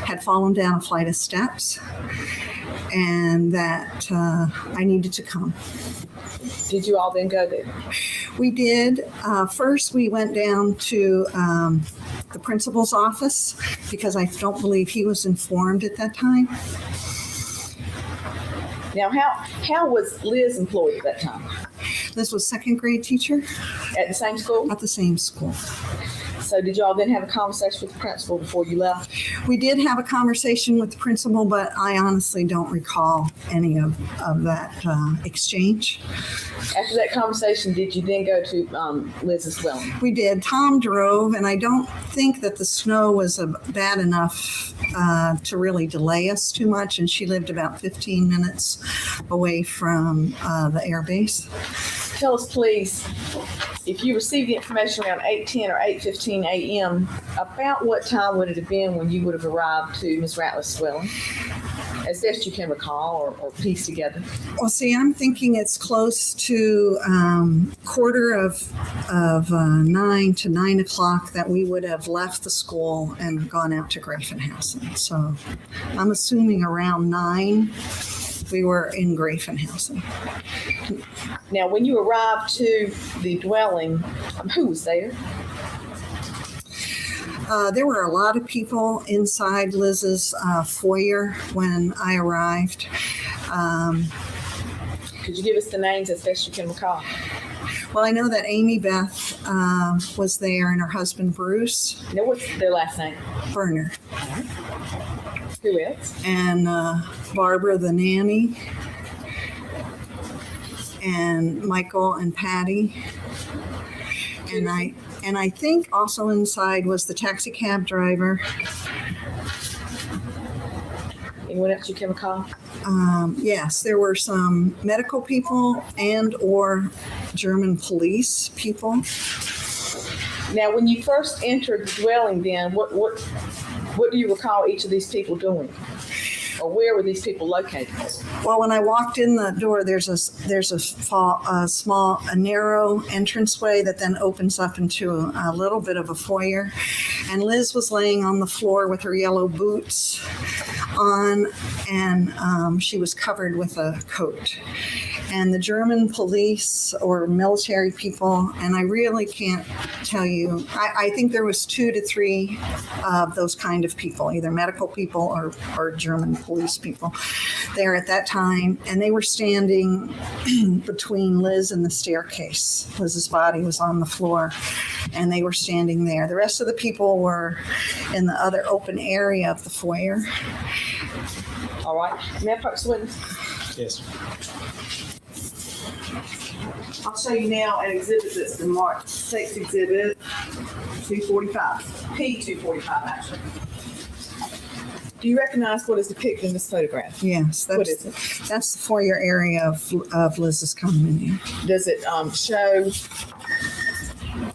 had fallen down a flight of steps and that I needed to come. Did you all then go there? We did. First, we went down to the principal's office because I don't believe he was informed at that time. Now, how was Liz employed at that time? Liz was second grade teacher. At the same school? At the same school. So did y'all then have a conversation with the principal before you left? We did have a conversation with the principal, but I honestly don't recall any of that exchange. After that conversation, did you then go to Liz's dwelling? We did. Tom drove, and I don't think that the snow was bad enough to really delay us too much, and she lived about 15 minutes away from the air base. Tell us, please, if you received the information around 8:10 or 8:15 a.m., about what time would it have been when you would have arrived to Ms. Ratliff's dwelling? As best you can recall or piece together. Well, see, I'm thinking it's close to quarter of 9 to 9 o'clock that we would have left the school and gone out to Greifenhausen. So I'm assuming around 9 we were in Greifenhausen. Now, when you arrived to the dwelling, who was there? There were a lot of people inside Liz's foyer when I arrived. Could you give us the names as best you can recall? Well, I know that Amy Beth was there and her husband Bruce. Now, what's their last name? Berner. Who else? And Barbara the nanny. And Michael and Patty. And I think also inside was the taxi cab driver. Anyone else you can recall? Yes, there were some medical people and or German police people. Now, when you first entered the dwelling, then what do you recall each of these people doing, or where were these people located? Well, when I walked in the door, there's a narrow entranceway that then opens up into a little bit of a foyer, and Liz was laying on the floor with her yellow boots on, and she was covered with a coat. And the German police or military people, and I really can't tell you, I think there was 2 to 3 of those kind of people, either medical people or German police people there at that time, and they were standing between Liz and the staircase. Liz's body was on the floor, and they were standing there. The rest of the people were in the other open area of the foyer. All right. May I approach the witness? Yes. I'll show you now an exhibit that's been marked sex exhibit 245, P245 actually. Do you recognize what is depicted in this photograph? Yes, What is it? That's the foyer area of Liz's condominium. Does it show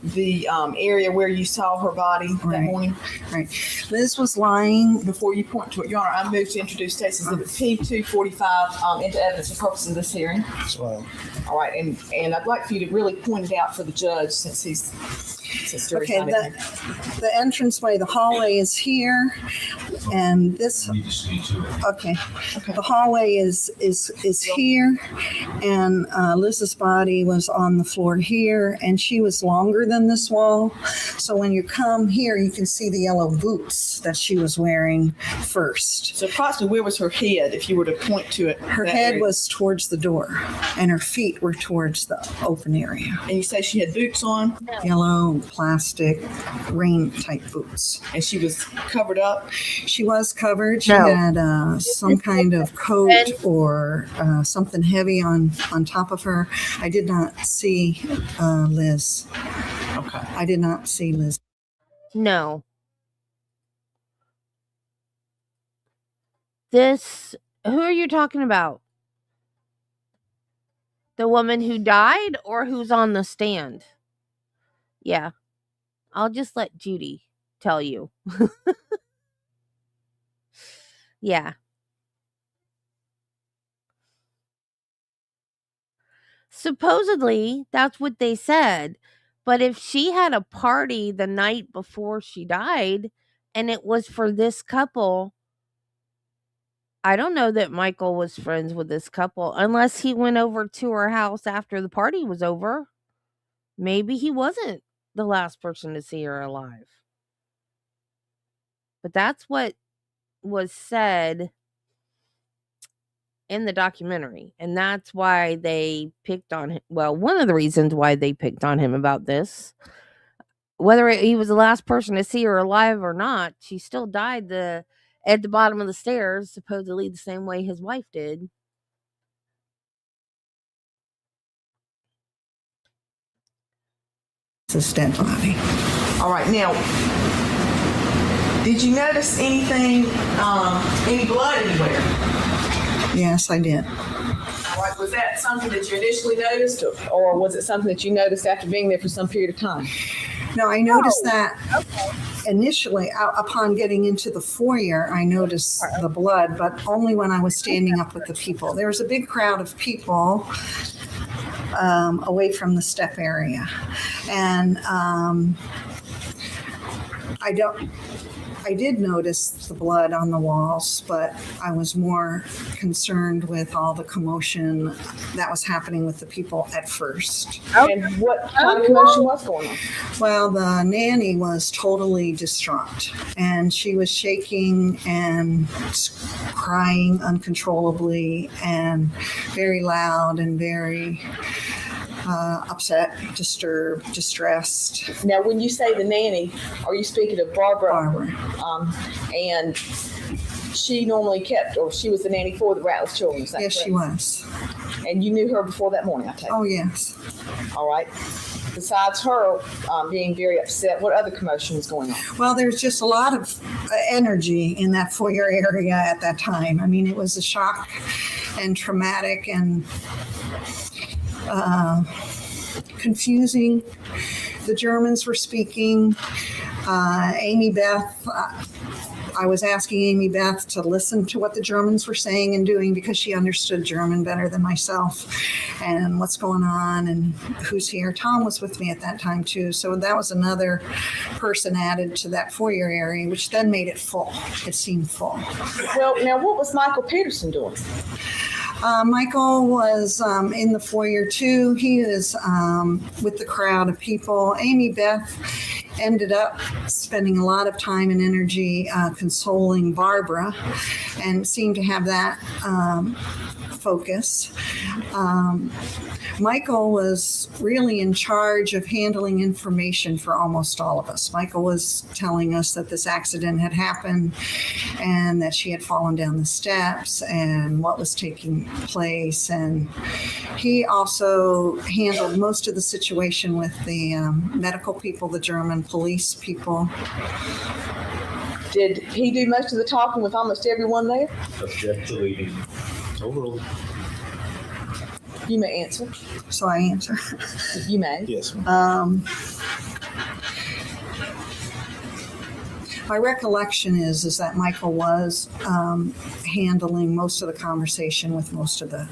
the area where you saw her body that morning? Right. Liz was lying. Before you point to it, Your Honor, I move to introduce Stacy's exhibit P245 into evidence for purposes of this hearing. Well, all right, and I'd like for you to really point it out for the judge since Jerry's Okay, not in here. the entranceway, the hallway is here, and this. Okay, the hallway is here, and Liz's body was on the floor here, and she was longer than this wall. So when you come here, you can see the yellow boots that she was wearing first. So approximately where was her head, if you were to point to it? Her head was towards the door, and her feet were towards the open area. And you say she had boots on? Yellow plastic rain type boots. And she was covered up? She was covered. She had some kind of coat or something heavy on top of her. I did not see Liz. Okay. I did not see Liz. No. Who are you talking about? The woman who died or who's on the stand? Yeah. I'll just let Judy tell you. Yeah. Supposedly, that's what they said. But if she had a party the night before she died and it was for this couple, I don't know that Michael was friends with this couple unless he went over to her house after the party was over. Maybe he wasn't the last person to see her alive. But that's what was said in the documentary, and that's why they picked on him. Well, one of the reasons why they picked on him about this, whether he was the last person to see her alive or not, she still died at the bottom of the stairs, supposedly the same way his wife did. It's a dead body. All right, now, did you notice anything, any blood anywhere? Yes, I did. All right, was that something that you initially noticed, or was it something that you noticed after being there for some period of time? No, I noticed that initially upon getting into the foyer, I noticed the blood, but only when I was standing up with the people. There was a big crowd of people away from the step area. And I did notice the blood on the walls, but I was more concerned with all the commotion that was happening with the people at first. And what kind of commotion was going on? Well, the nanny was totally distraught, and she was shaking and crying uncontrollably and very loud and very upset, disturbed, distressed. Now, when you say the nanny, are you speaking of Barbara? Barbara. And she normally kept, or she was the nanny for the Ratliff children, is that Yes, correct? she was. And you knew her before that morning, I take it? Oh, yes. All right. Besides her being very upset, what other commotion was going on? Well, there's just a lot of energy in that foyer area at that time. I mean, it was a shock and traumatic and confusing. The Germans were speaking. Amy Beth, I was asking Amy Beth to listen to what the Germans were saying and doing because she understood German better than myself and what's going on and who's here. Tom was with me at that time too. So that was another person added to that foyer area, which then made it full. It seemed full. Well, now what was Michael Peterson doing? Michael was in the foyer too. He is with the crowd of people. Amy Beth ended up spending a lot of time and energy consoling Barbara and seemed to have that focus. Michael was really in charge of handling information for almost all of us. Michael was telling us that this accident had happened and that she had fallen down the steps and what was taking place. And he also handled most of the situation with the medical people, the German police people. Did he do most of the talking with almost everyone there? Object to leading. Overruled. You may answer. So I answer. You may. Yes. My recollection is that Michael was handling most of the conversation with most of the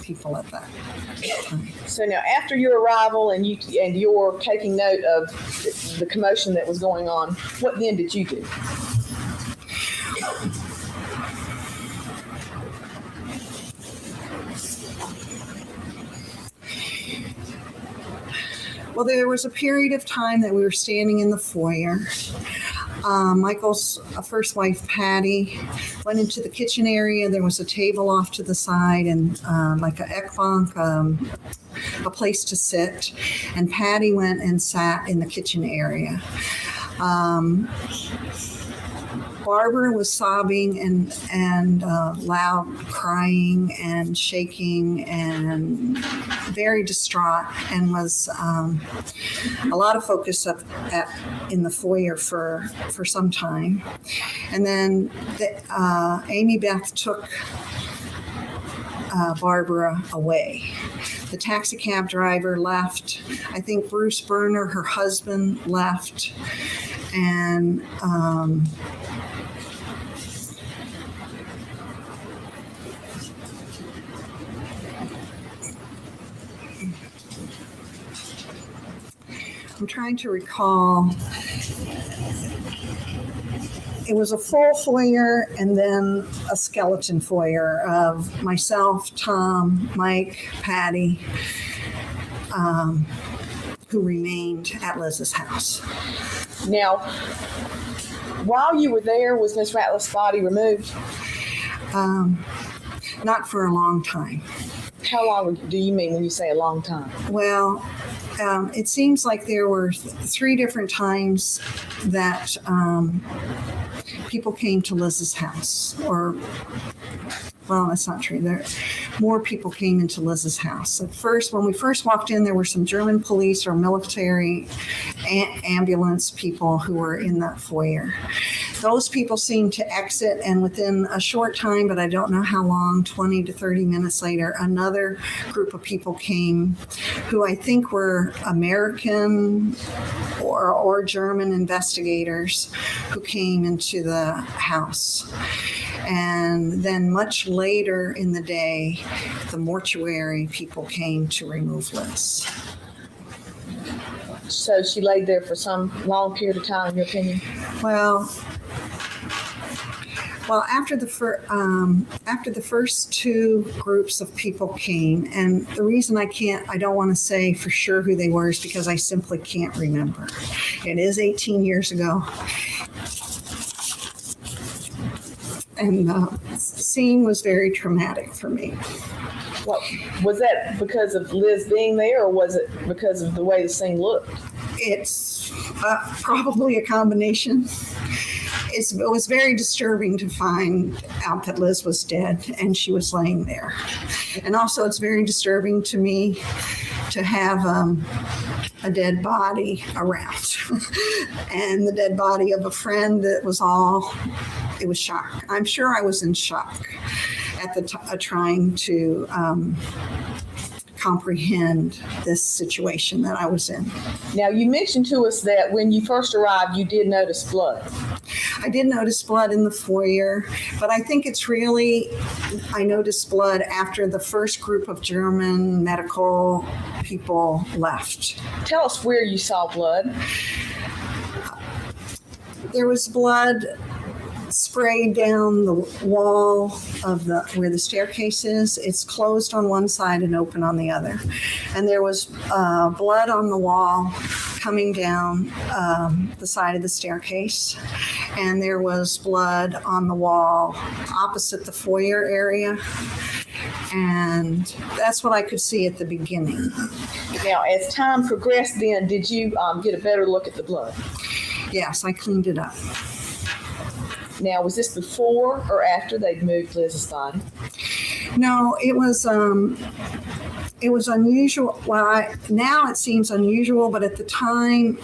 people at that time. So now, after your arrival and you're taking note of the commotion that was going on, what then did you do? Well, there was a period of time that we were standing in the foyer. Michael's first wife, Patty, went into the kitchen area. There was a table off to the side and like a Eckbank, a place to sit. And Patty went and sat in the kitchen area. Barbara was sobbing and loud crying and shaking and very distraught and was a lot of focus in the foyer for some time. And then Amy Beth took Barbara away. The taxi cab driver left. I think Bruce Berner, her husband, left. And I'm trying to recall. It was a full foyer and then a skeleton foyer of myself, Tom, Mike, Patty, who remained at Liz's house. Now, while you were there, was Miss Ratliff's body removed? Not for a long time. How long do you mean when you say a long time? Well, it seems like there were 3 different times that people came to Liz's house, well, that's not true. More people came into Liz's house. At first, when we first walked in, there were some German police or military ambulance people who were in that foyer. Those people seemed to exit, and within a short time, but I don't know how long, 20 to 30 minutes later, another group of people came who I think were American or German investigators who came into the house. And then much later in the day, the mortuary people came to remove Liz. So she laid there for some long period of time, in your opinion? Well, after the first two groups of people came, and the reason I don't want to say for sure who they were is because I simply can't remember. It is 18 years ago. And the scene was very traumatic for me. What, was that because of Liz being there, or was it because of the way the scene looked? It's probably a combination. It was very disturbing to find out that Liz was dead and she was laying there. And also it's very disturbing to me to have a dead body around and the dead body of a friend that was it was shock. I'm sure I was in shock at the trying to comprehend this situation that I was in. Now, you mentioned to us that when you first arrived, you did notice blood. I did notice blood in the foyer, but I think I noticed blood after the first group of German medical people left. Tell us where you saw blood. There was blood sprayed down the wall of where the staircase is. It's closed on one side and open on the other. And there was blood on the wall coming down the side of the staircase. And there was blood on the wall opposite the foyer area. And that's what I could see at the beginning. Now, as time progressed then, did you get a better look at the blood? Yes, I cleaned it up. Now, was this before or after they'd moved Liz's body? No, it was unusual. Well, now it seems unusual, but at the time,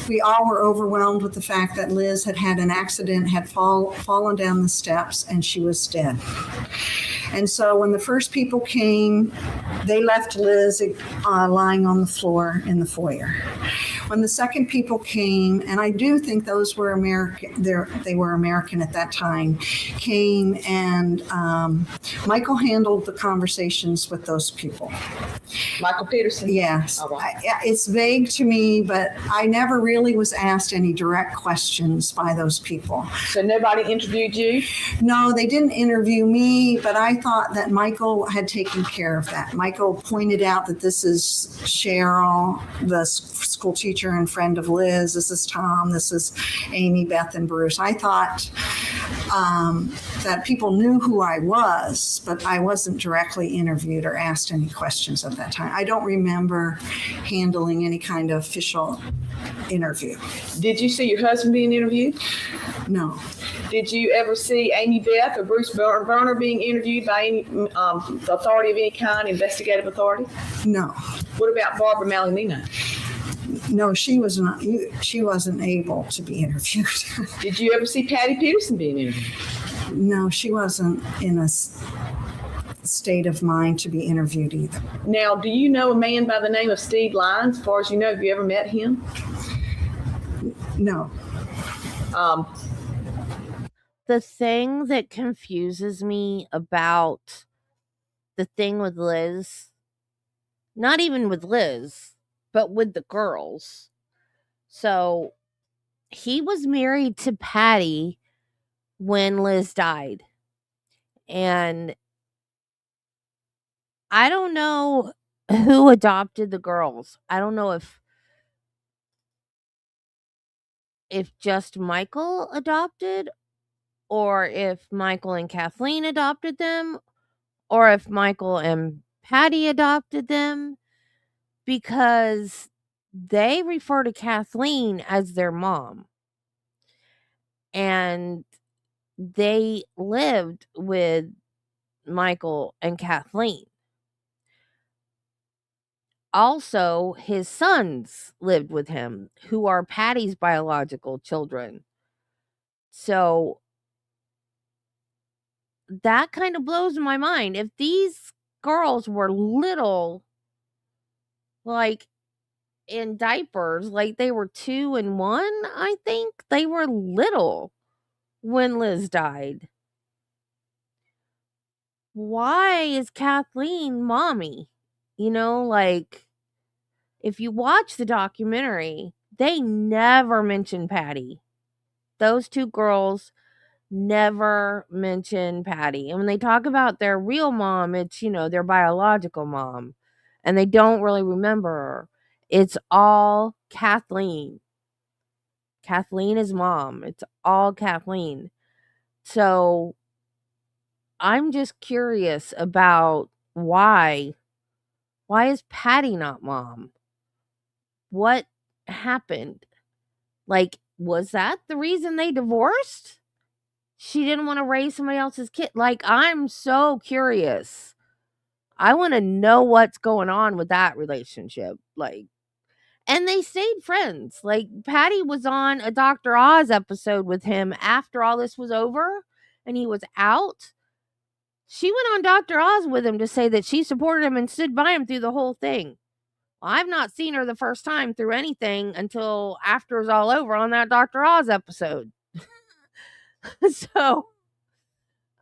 we all were overwhelmed with the fact that Liz had had an accident, had fallen down the steps, and she was dead. And so when the first people came, they left Liz lying on the floor in the foyer. When the second people came, and I do think those were American, they were American at that time, came and Michael handled the conversations with those people. Michael Peterson? Yes. Oh, wow. It's vague to me, but I never really was asked any direct questions by those people. So nobody interviewed you? No, they didn't interview me, but I thought that Michael had taken care of that. Michael pointed out that this is Cheryl, the school teacher and friend of Liz. This is Tom. This is Amy, Beth, and Bruce. I thought that people knew who I was, but I wasn't directly interviewed or asked any questions at that time. I don't remember handling any kind of official interview. Did you see your husband being interviewed? No. Did you ever see Amy Beth or Bruce Berner being interviewed by any authority of any kind, investigative authority? No. What about Barbara Malinino? No, she was not. She wasn't able to be interviewed. Did you ever see Patty Peterson being interviewed? No, she wasn't in a state of mind to be interviewed either. Now, do you know a man by the name of Steve Lyons? As far as you know, have you ever met him? No. The thing that confuses me about the thing with Liz, not even with Liz, but with the girls. So he was married to Patty when Liz died. And I don't know who adopted the girls. I don't know if just Michael adopted, or if Michael and Kathleen adopted them, or if Michael and Patty adopted them, because they refer to Kathleen as their mom. And they lived with Michael and Kathleen. Also, his sons lived with him, who are Patty's biological children. So that kind of blows my mind. If these girls were little, like in diapers, like they were 2 and 1, I think they were little when Liz died. Why is Kathleen mommy? You know, like, if you watch the documentary, they never mention Patty. Those two girls never mention Patty. And when they talk about their real mom, it's, their biological mom. And they don't really remember her. It's all Kathleen. Kathleen is mom. It's all Kathleen. So I'm just curious about why. Why is Patty not mom? What happened? Like, was that the reason they divorced? She didn't want to raise somebody else's kid. Like, I'm so curious. I want to know what's going on with that relationship. Like, and they stayed friends. Like, Patty was on a Dr. Oz episode with him after all this was over and he was out. She went on Dr. Oz with him to say that she supported him and stood by him through the whole thing. Well, I've not seen her the first time through anything until after it was all over on that Dr. Oz episode. So,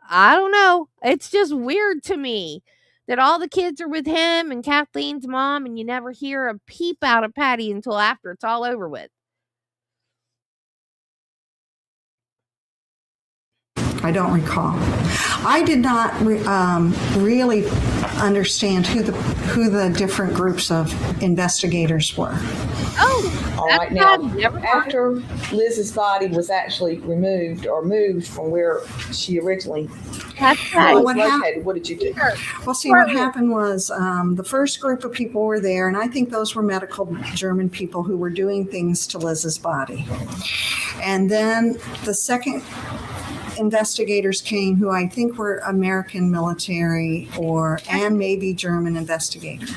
I don't know. It's just weird to me that all the kids are with him and Kathleen's mom, and you never hear a peep out of Patty until after it's all over with. I don't recall. I did not really understand who the different groups of investigators were. Oh, all right. Now, after Liz's body was actually removed or moved from where she originally was located, what did you do? Well, see, what happened was the first group of people were there, and I think those were medical German people who were doing things to Liz's body. And then the second investigators came, who I think were American military and maybe German investigators.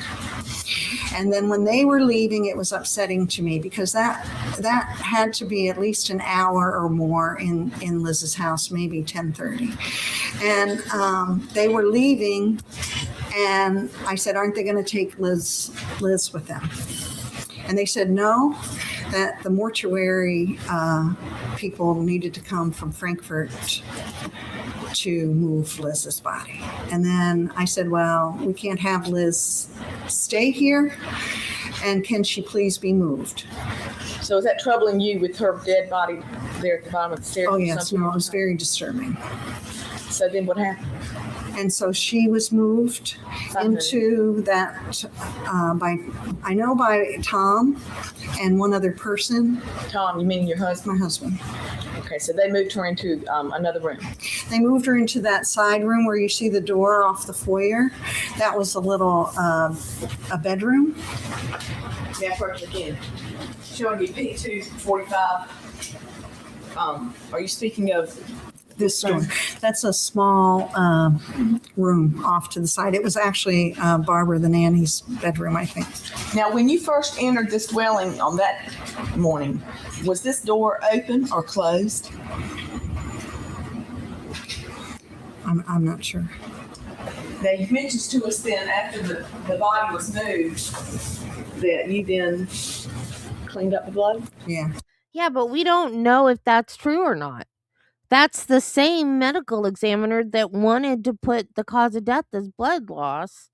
And then when they were leaving, it was upsetting to me because that had to be at least an hour or more in Liz's house, maybe 10:30. And they were leaving, and I said, "Aren't they going to take Liz with them?" And they said no, that the mortuary people needed to come from Frankfurt to move Liz's body. And then I said, well, we can't have Liz stay here, and can she please be moved? So is that troubling you with her dead body there at the bottom of the stairs? Oh, yes. No, it was very disturbing. So then what happened? And so she was moved into that by Tom and one other person. Tom, you mean your husband? My husband. Okay, so they moved her into another room. They moved her into that side room where you see the door off the foyer. That was a little a bedroom. Yeah, first again. Showing you P245. Are you speaking of this door? That's a small room off to the side. It was actually Barbara the nanny's bedroom, I think. Now, when you first entered this dwelling on that morning, was this door open or closed? I'm not sure. Now, you mentioned to us then after the body was moved that you then cleaned up the blood? Yeah. Yeah, but we don't know if that's true or not. That's the same medical examiner that wanted to put the cause of death as blood loss,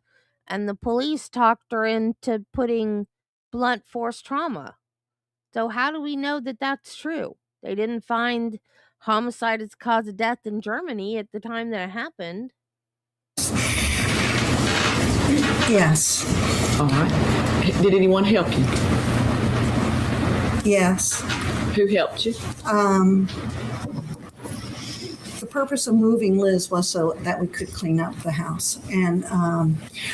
and the police talked her into putting blunt force trauma. So how do we know that that's true? They didn't find homicide as cause of death in Germany at the time that it happened. Yes. All right. Did anyone help you? Yes. Who helped you? The purpose of moving Liz was so that we could clean up the house. And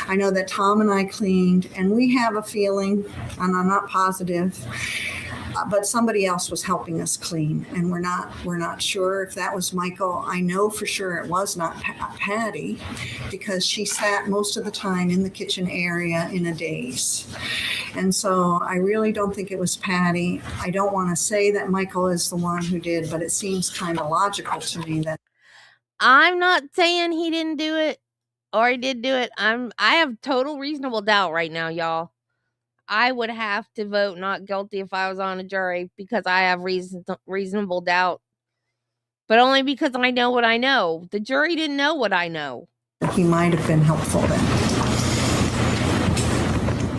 I know that Tom and I cleaned, and we have a feeling, and I'm not positive, but somebody else was helping us clean, and we're not sure if that was Michael. I know for sure it was not Patty, because she sat most of the time in the kitchen area in a daze. And so I really don't think it was Patty. I don't want to say that Michael is the one who did, but it seems kind of logical to me that. I'm not saying he didn't do it or he did do it. I have total reasonable doubt right now, y'all. I would have to vote not guilty if I was on a jury because I have reasonable doubt. But only because I know what I know. The jury didn't know what I know. He might have been helpful then.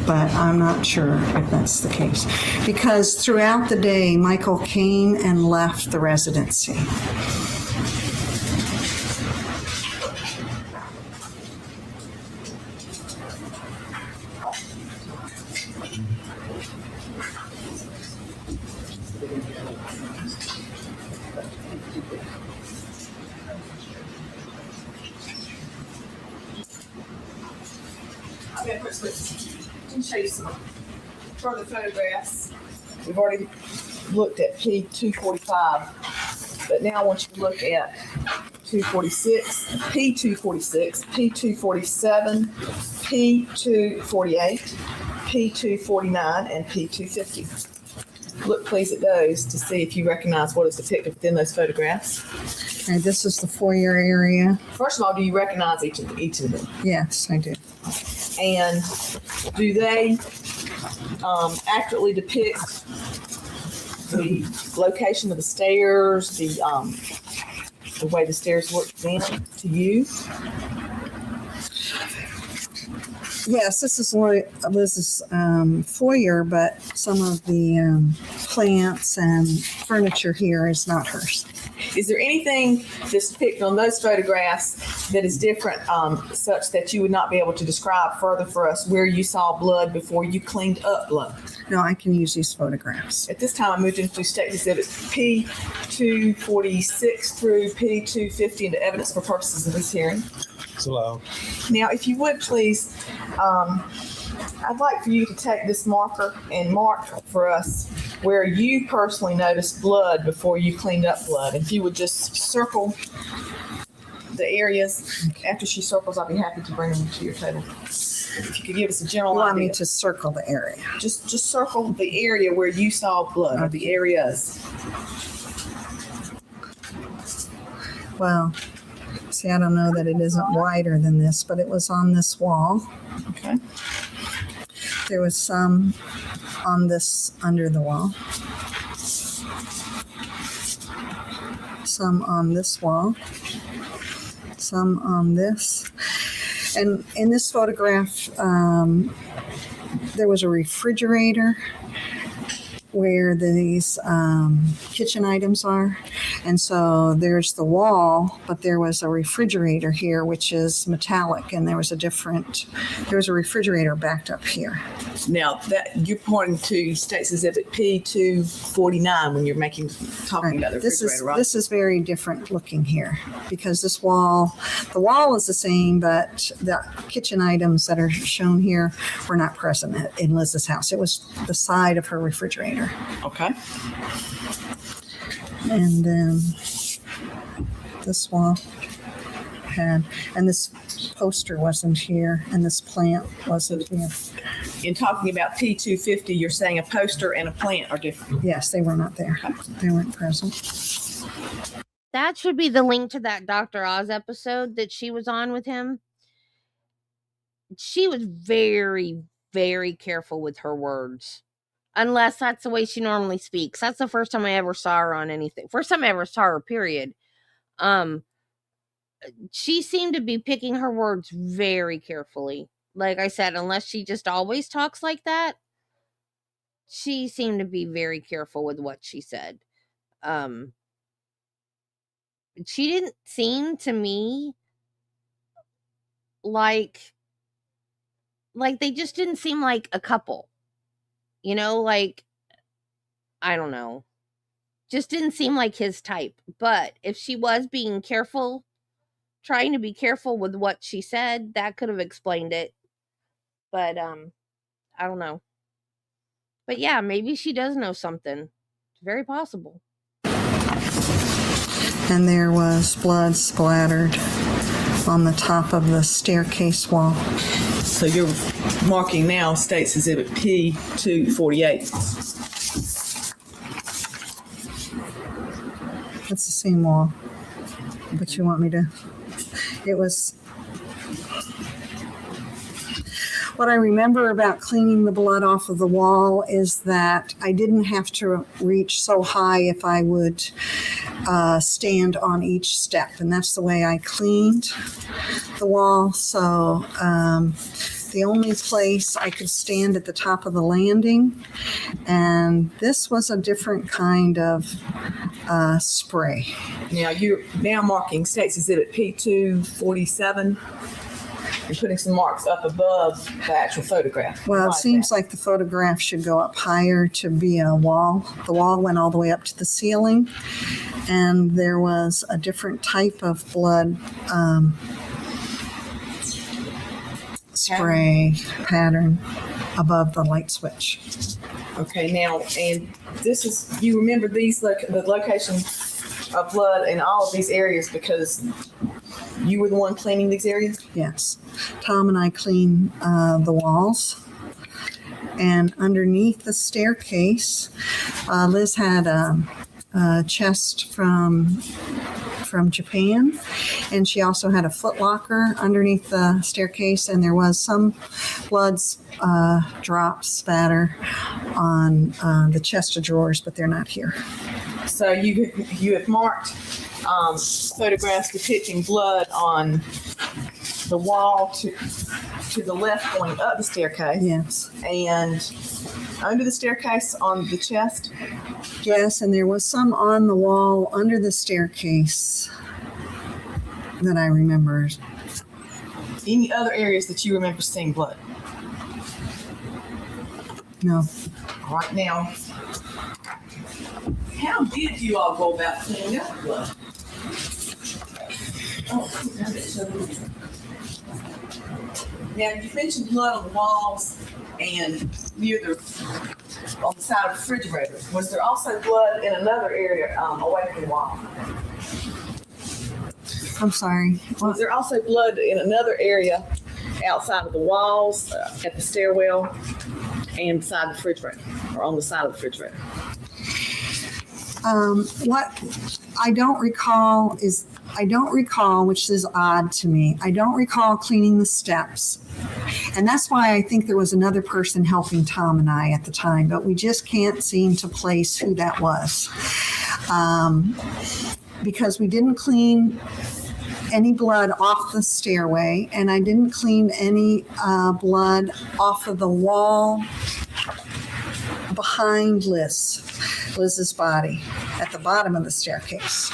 but I'm not sure if that's the case. Because throughout the day, Michael came and left the residency. Let me show you some further photographs. We've already looked at P245, but now I want you to look at 246, P246, P247, P248, P249, and P250. Look please at those to see if you recognize what is depicted within those photographs. Okay, this is the foyer area. First of all, do you recognize each of them? Yes, I do. And do they accurately depict the location of the stairs, the way the stairs look then to you? Yes, this is Liz's foyer, but some of the plants and furniture here is not hers. Is there anything that's depicted on those photographs that is different, such that you would not be able to describe further for us where you saw blood before you cleaned up blood? No, I can use these photographs. At this time, I moved into State Exhibit P246 through P250 into evidence for purposes of this hearing. Hello. Now, if you would please, I'd like for you to take this marker and mark for us where you personally noticed blood before you cleaned up blood. If you would just circle the areas. After she circles, I'll be happy to bring them to your table. If you could give us a general idea. You want me to circle the area? Just circle the area where you saw blood, or the areas. Well, see, I don't know that it isn't wider than this, but it was on this wall. Okay. There was some on this under the wall. Some on this wall. Some on this. And in this photograph, there was a refrigerator where these kitchen items are. And so there's the wall, but there was a refrigerator here, which is metallic, and there was a refrigerator backed up here. Now, that you're pointing to State's Exhibit P249 when you're talking about the refrigerator, right? This is very different looking here, because the wall is the same, but the kitchen items that are shown here were not present in Liz's house. It was the side of her refrigerator. Okay. And then this wall and this poster wasn't here, and this plant wasn't here. In talking about P250, you're saying a poster and a plant are different? Yes, they were not there. They weren't present. That should be the link to that Dr. Oz episode that she was on with him. She was very, very careful with her words. Unless that's the way she normally speaks. That's the first time I ever saw her on anything. First time I ever saw her, period. She seemed to be picking her words very carefully. Like I said, unless she just always talks like that, she seemed to be very careful with what she said. She didn't seem to me like they just didn't seem like a couple. You know, like, I don't know. Just didn't seem like his type. But if she was being careful, trying to be careful with what she said, that could have explained it. But, I don't know. But yeah, maybe she does know something. It's very possible. And there was blood splattered on the top of the staircase wall. So you're marking now State's Exhibit P248. That's the same wall. But you want me to... It was... What I remember about cleaning the blood off of the wall is that I didn't have to reach so high if I would stand on each step. And that's the way I cleaned the wall. So the only place I could stand at the top of the landing. And this was a different kind of spray. Now you're now marking State's Exhibit P247. You're putting some marks up above the actual photograph. Well, it seems like the photograph should go up higher to be a wall. The wall went all the way up to the ceiling, and there was a different type of blood spray pattern above the light switch. Okay, now, and this is, you remember these, the location of blood in all of these areas because you were the one cleaning these areas? Yes. Tom and I cleaned the walls. And underneath the staircase, Liz had a chest from Japan, and she also had a foot locker underneath the staircase, and there was some blood drops spatter on the chest of drawers, but they're not here. So you have marked photographs depicting blood on the wall to the left going up the staircase. Yes. And under the staircase on the chest? Yes, and there was some on the wall under the staircase that I remember. Any other areas that you remember seeing blood? No. All right, now, how did you all go about cleaning up blood? Now, you mentioned blood on the walls and on the side of the refrigerator. Was there also blood in another area away from the wall? I'm sorry. Was there also blood in another area outside of the walls, at the stairwell, and beside the refrigerator, or on the side of the refrigerator? What I don't recall, which is odd to me, I don't recall cleaning the steps. And that's why I think there was another person helping Tom and I at the time, but we just can't seem to place who that was. Because we didn't clean any blood off the stairway, and I didn't clean any blood off of the wall behind Liz's body at the bottom of the staircase.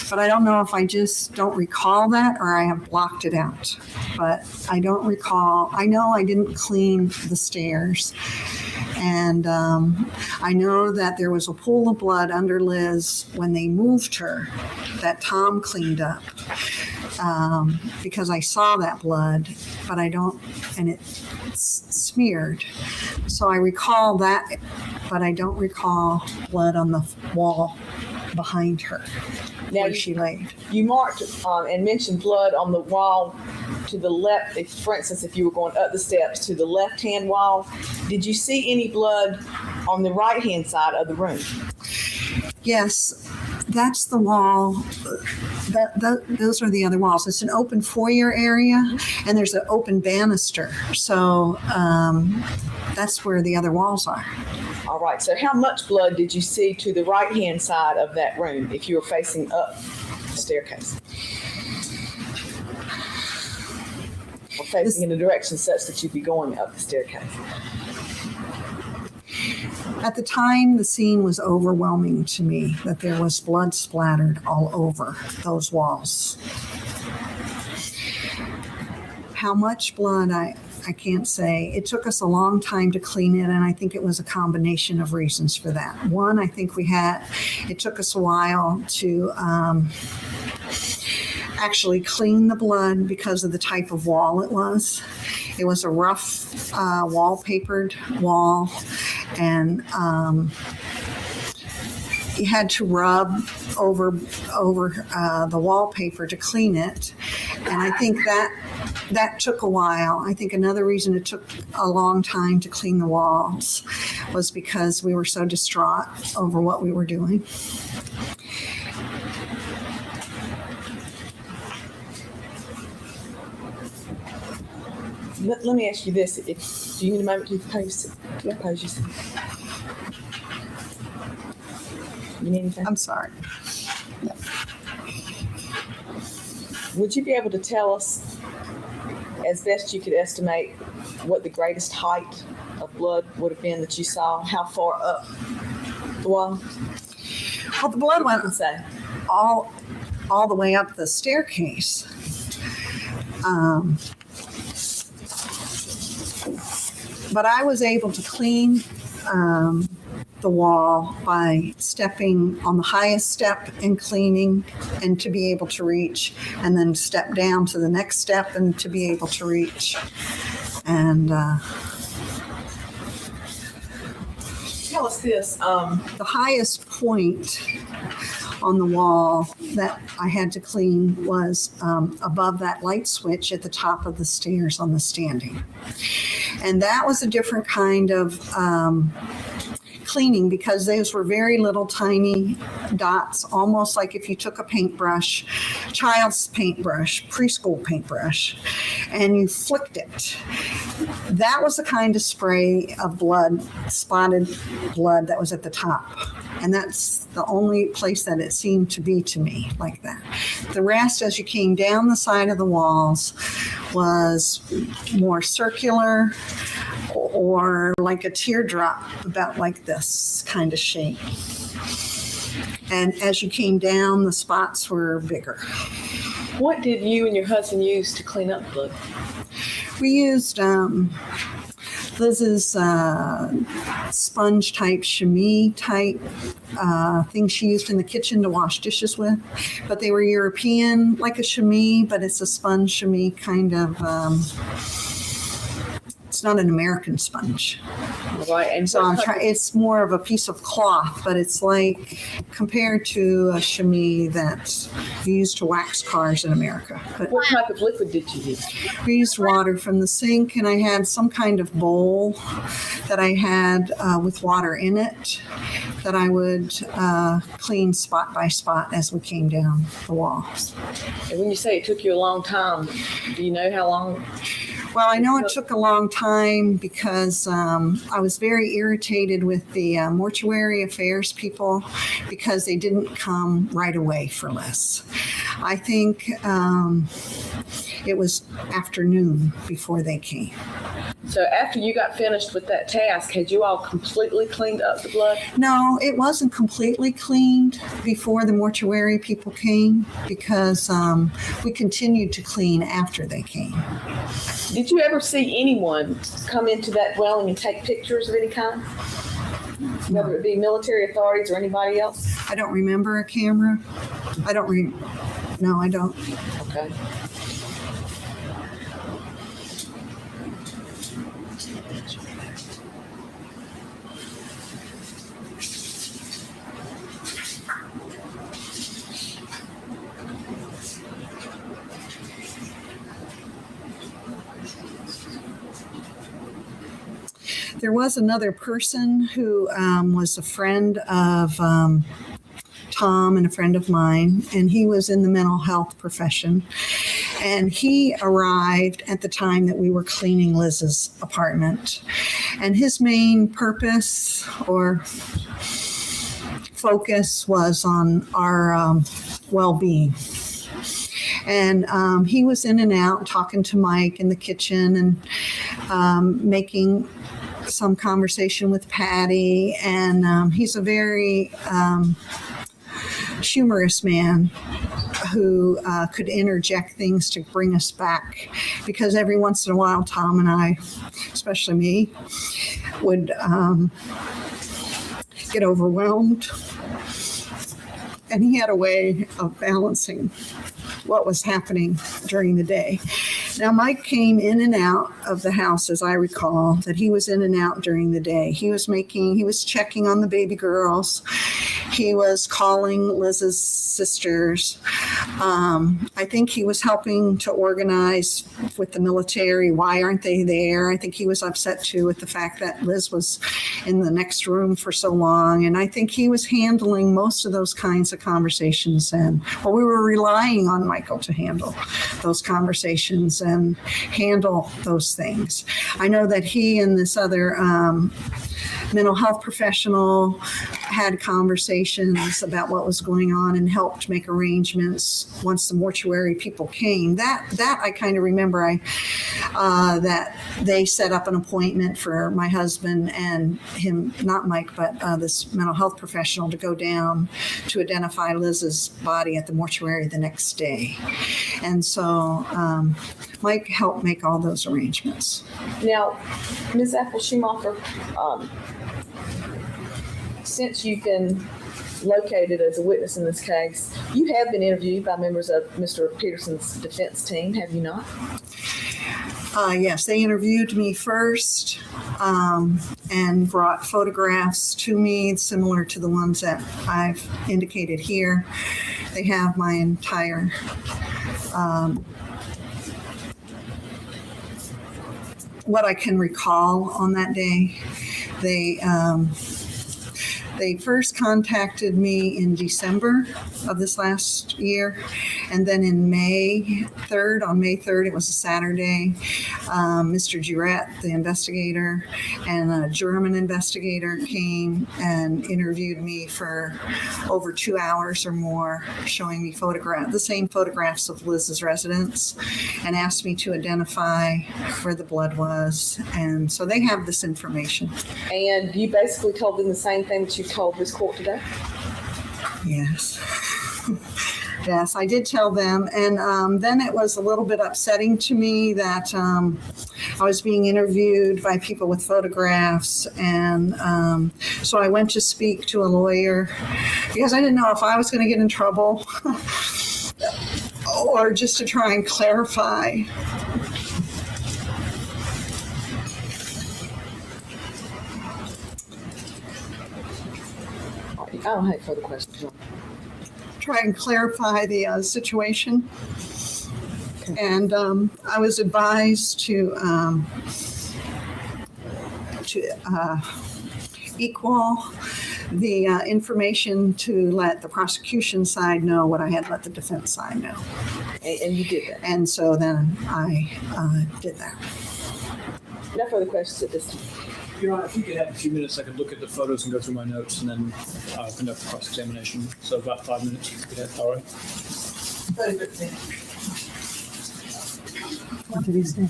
But I don't know if I just don't recall that or I have blocked it out. But I don't recall. I know I didn't clean the stairs. And I know that there was a pool of blood under Liz when they moved her that Tom cleaned up. Because I saw that blood, but I don't, and it's smeared. So I recall that, but I don't recall blood on the wall behind her where she laid. You marked and mentioned blood on the wall to the left. For instance, if you were going up the steps to the left-hand wall, did you see any blood on the right-hand side of the room? Yes, that's the wall. Those are the other walls. It's an open foyer area, and there's an open banister. So that's where the other walls are. All right. So how much blood did you see to the right-hand side of that room if you were facing up the staircase? Or facing in a direction such that you'd be going up the staircase? At the time, the scene was overwhelming to me that there was blood splattered all over those walls. How much blood, I can't say. It took us a long time to clean it, and I think it was a combination of reasons for that. One, I think it took us a while to actually clean the blood because of the type of wall it was. It was a rough wallpapered wall, and you had to rub over the wallpaper to clean it. And I think that took a while. I think another reason it took a long time to clean the walls was because we were so distraught over what we were doing. Let me ask you this. Do you need a moment to pose yourself? You need anything? I'm sorry. No. Would you be able to tell us, as best you could estimate, what the greatest height of blood would have been that you saw? How far up the wall? Well, the blood went all the way up the staircase. But I was able to clean the wall by stepping on the highest step and cleaning, and to be able to reach, and then step down to the next step and to be able to reach. And tell us this, the highest point on the wall that I had to clean was above that light switch at the top of the stairs on the standing. And that was a different kind of cleaning, because those were very little tiny dots, almost like if you took a paintbrush, child's paintbrush, preschool paintbrush, and you flicked it. That was the kind of spray of blood, spotted blood, that was at the top. And that's the only place that it seemed to be to me like that. The rest, as you came down the side of the walls, was more circular, or like a teardrop, about like this kind of shape. And as you came down, the spots were bigger. What did you and your husband use to clean up blood? We used Liz's sponge type, chamois type thing she used in the kitchen to wash dishes with. But they were European, like a chamois, but it's a sponge chamois kind of. It's not an American sponge. Right, and so it's more of a piece of cloth, but it's like compared to a chamois that's used to wax cars in America. But what type of liquid did you use? We used water from the sink, and I had some kind of bowl that I had with water in it that I would clean spot by spot as we came down the walls. And when you say it took you a long time, do you know how long? Well, I know it took a long time because I was very irritated with the mortuary affairs people because they didn't come right away for Liz. I think it was afternoon before they came. So after you got finished with that task, had you all completely cleaned up the blood? No, it wasn't completely cleaned before the mortuary people came because we continued to clean after they came. Did you ever see anyone come into that dwelling and take pictures of any kind? Whether it be military authorities or anybody else? I don't remember a camera. No, I don't. Okay. There was another person who was a friend of Tom and a friend of mine, and he was in the mental health profession. And he arrived at the time that we were cleaning Liz's apartment. And his main purpose or focus was on our well-being. And he was in and out talking to Mike in the kitchen and making some conversation with Patty. And he's a very humorous man who could interject things to bring us back, because every once in a while Tom and I, especially me, would get overwhelmed, and he had a way of balancing what was happening during the day. Now, Mike came in and out of the house, as I recall, that he was in and out during the day. He was checking on the baby girls. He was calling Liz's sisters. I think he was helping to organize with the military. Why aren't they there? I think he was upset too with the fact that Liz was in the next room for so long. And I think he was handling most of those kinds of conversations. And we were relying on Michael to handle those conversations and handle those things. I know that he and this other mental health professional had conversations about what was going on and helped make arrangements once the mortuary people came. That I kind of remember. That they set up an appointment for my husband and him, not Mike, but this mental health professional to go down to identify Liz's body at the mortuary the next day. And so Mike helped make all those arrangements. Now, Ms. Ethel Schumacher, since you've been located as a witness in this case, you have been interviewed by members of Mr. Peterson's defense team, have you not? Yes, they interviewed me first and brought photographs to me similar to the ones that I've indicated here. They have my entire what I can recall on that day. They first contacted me in December of this last year, and then in May 3rd, it was a Saturday, Mr. Girette, the investigator, and a German investigator came and interviewed me for over 2 hours or more, showing me the same photographs of Liz's residence, and asked me to identify where the blood was. And so they have this information. And you basically told them the same thing that you told this court today? Yes. Yes, I did tell them. And then it was a little bit upsetting to me that I was being interviewed by people with photographs. And so I went to speak to a lawyer because I didn't know if I was going to get in trouble or just to try and clarify. I don't have further questions. Try and clarify the situation. Okay. And I was advised to equal the information to let the prosecution side know what I had let the defense side know. And you did that? And so then I did that. No further questions at this time. Your Honor, if you could have a few minutes, I could look at the photos and go through my notes and then conduct the cross-examination. So about 5 minutes, if you could have, all right? What did he say?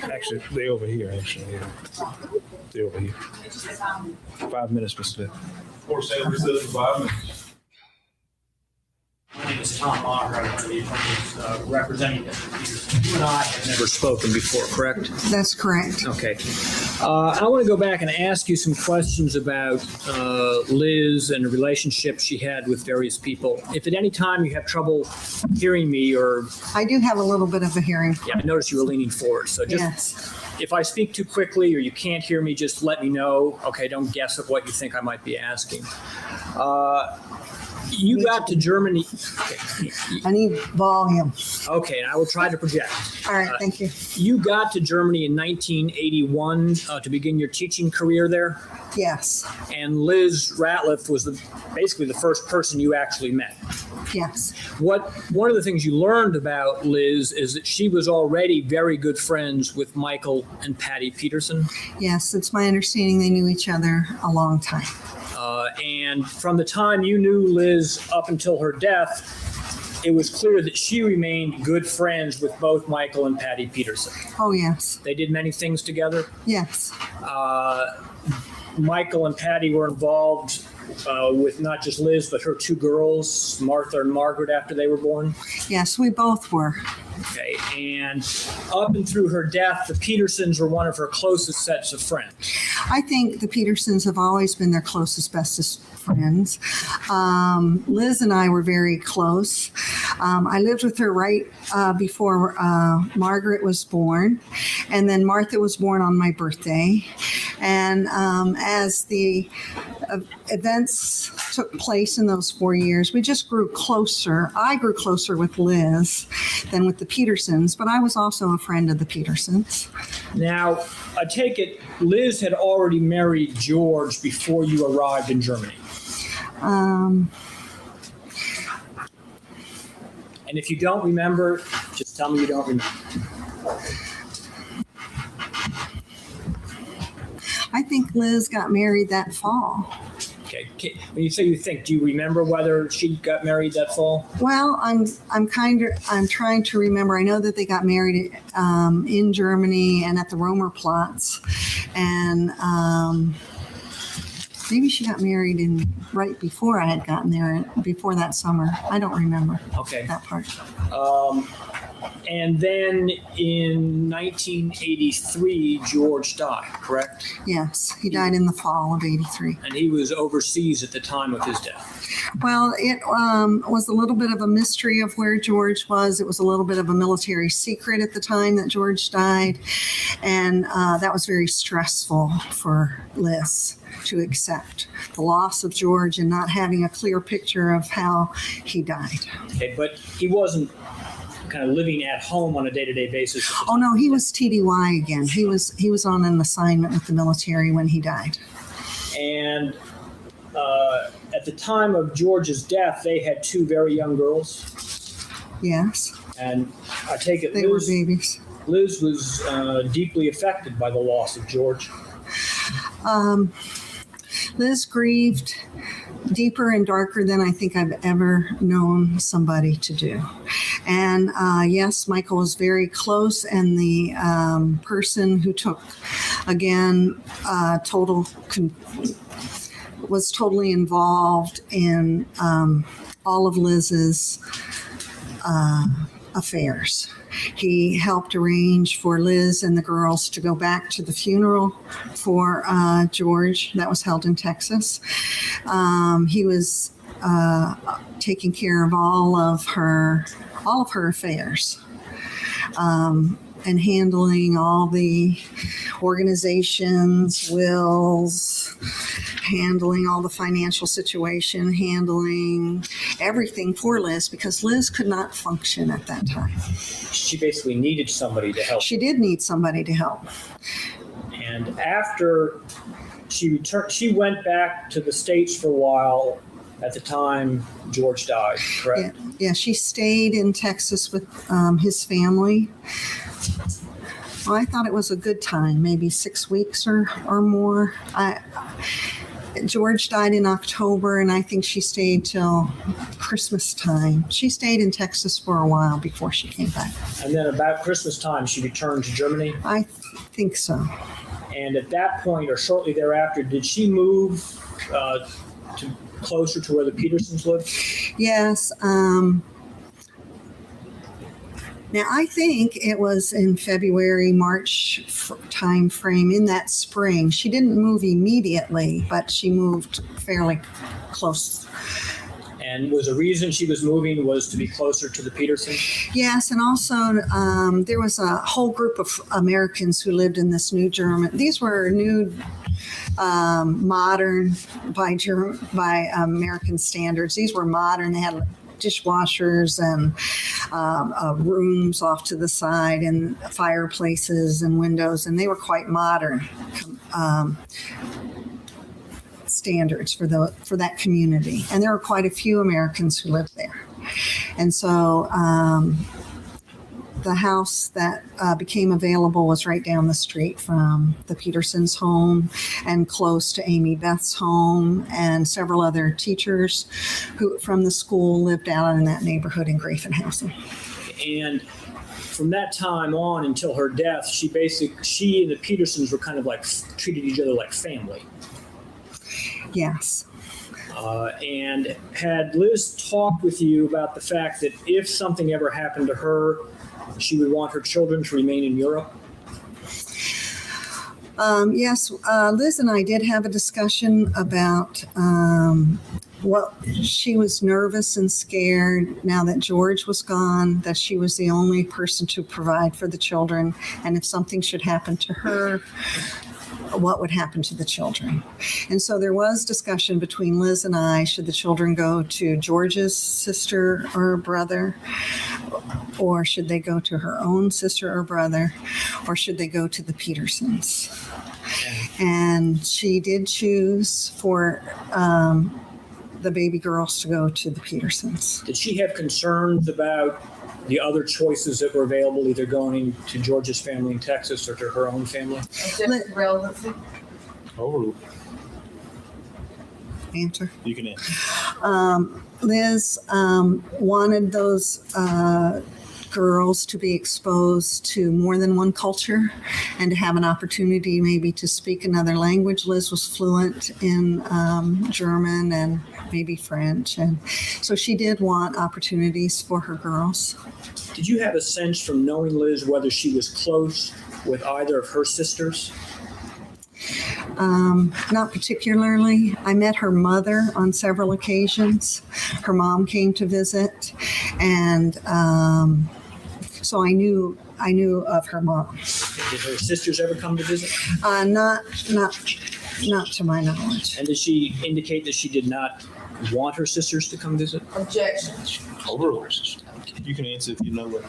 Actually, they're over here, yeah. They're over here. 5 minutes, Mr. Smith. Court stand recess for 5 minutes. My name is Tom Maher. I'm one of the attorneys representing Mr. Peterson. You and I have never spoken before, correct? That's correct. Okay. I want to go back and ask you some questions about Liz and the relationship she had with various people. If at any time you have trouble hearing me or... I do have a little bit of a hearing. Yeah, I noticed you were leaning forward. So just if I speak too quickly or you can't hear me, just let me know. Okay, don't guess at what you think I might be asking. You got to Germany. I need volume. Okay, and I will try to project. All right, thank you. You got to Germany in 1981 to begin your teaching career there? Yes. And Liz Ratliff was basically the first person you actually met? Yes. One of the things you learned about Liz is that she was already very good friends with Michael and Patty Peterson? Yes, it's my understanding they knew each other a long time. And from the time you knew Liz up until her death, it was clear that she remained good friends with both Michael and Patty Peterson. Oh, yes. They did many things together? Yes. Michael and Patty were involved with not just Liz, but her two girls, Martha and Margaret, after they were born? Yes, we both were. Okay, and up and through her death, the Petersons were one of her closest sets of friends. I think the Petersons have always been their closest, bestest friends. Liz and I were very close. I lived with her right before Margaret was born, and then Martha was born on my birthday. And as the events took place in those 4 years, we just grew closer. I grew closer with Liz than with the Petersons, but I was also a friend of the Petersons. Now, I take it Liz had already married George before you arrived in Germany. And if you don't remember, just tell me you don't remember. I think Liz got married that fall. Okay. When you say you think, do you remember whether she got married that fall? Well, I'm trying to remember. I know that they got married in Germany and at the Romerplatz, and maybe she got married right before I had gotten there, before that summer. I don't remember. Okay. That part. And then in 1983, George died, correct? Yes, he died in the fall of '83. And he was overseas at the time of his death. Well, it was a little bit of a mystery of where George was. It was a little bit of a military secret at the time that George died. And that was very stressful for Liz to accept the loss of George and not having a clear picture of how he died. Okay, but he wasn't kind of living at home on a day-to-day basis. Oh no, he was TDY again. He was on an assignment with the military when he died. And at the time of George's death, they had two very young girls. Yes. And I take it they were babies. Liz was deeply affected by the loss of George. Liz grieved deeper and darker than I think I've ever known somebody to do. And yes, Michael was very close, and the person who took, again, was totally involved in all of Liz's affairs. He helped arrange for Liz and the girls to go back to the funeral for George that was held in Texas. He was taking care of all of her affairs. And handling all the organizations, wills, handling all the financial situation, handling everything for Liz, because Liz could not function at that time. She basically needed somebody to help. She did need somebody to help. And after she returned, she went back to the States for a while at the time George died, correct? Yeah, she stayed in Texas with his family. Well, I thought it was a good time, maybe 6 weeks or more. George died in October, and I think she stayed till Christmas time. She stayed in Texas for a while before she came back. And then about Christmas time, she returned to Germany? I think so. And at that point, or shortly thereafter, did she move to closer to where the Petersons lived? Yes. Now, I think it was in February, March time frame in that spring. She didn't move immediately, but she moved fairly close. And was the reason she was moving was to be closer to the Petersons? Yes, and also there was a whole group of Americans who lived in this new German. These were new, modern by American standards. These were modern. They had dishwashers and rooms off to the side and fireplaces and windows, and they were quite modern standards for that community. And there were quite a few Americans who lived there. And so the house that became available was right down the street from the Petersons' home and close to Amy Beth's home, and several other teachers who from the school lived out in that neighborhood in Grafenhausen. And from that time on until her death, she and the Petersons were kind of like treated each other like family. Yes. And had Liz talked with you about the fact that if something ever happened to her, she would want her children to remain in Europe? Yes, Liz and I did have a discussion about she was nervous and scared now that George was gone, that she was the only person to provide for the children, and if something should happen to her, what would happen to the children. And so there was discussion between Liz and I, should the children go to George's sister or brother, or should they go to her own sister or brother, or should they go to the Petersons? And she did choose for the baby girls to go to the Petersons. Did she have concerns about the other choices that were available, either going to George's family in Texas or to her own family? Relevancy? Overruled. Answer. You can answer. Liz wanted those girls to be exposed to more than one culture and to have an opportunity maybe to speak another language. Liz was fluent in German and maybe French, and so she did want opportunities for her girls. Did you have a sense from knowing Liz whether she was close with either of her sisters? Not particularly. I met her mother on several occasions. Her mom came to visit, and so I knew of her mom. Did her sisters ever come to visit? Not to my knowledge. And did she indicate that she did not want her sisters to come visit? Objection. Overruled. You can answer if you know what.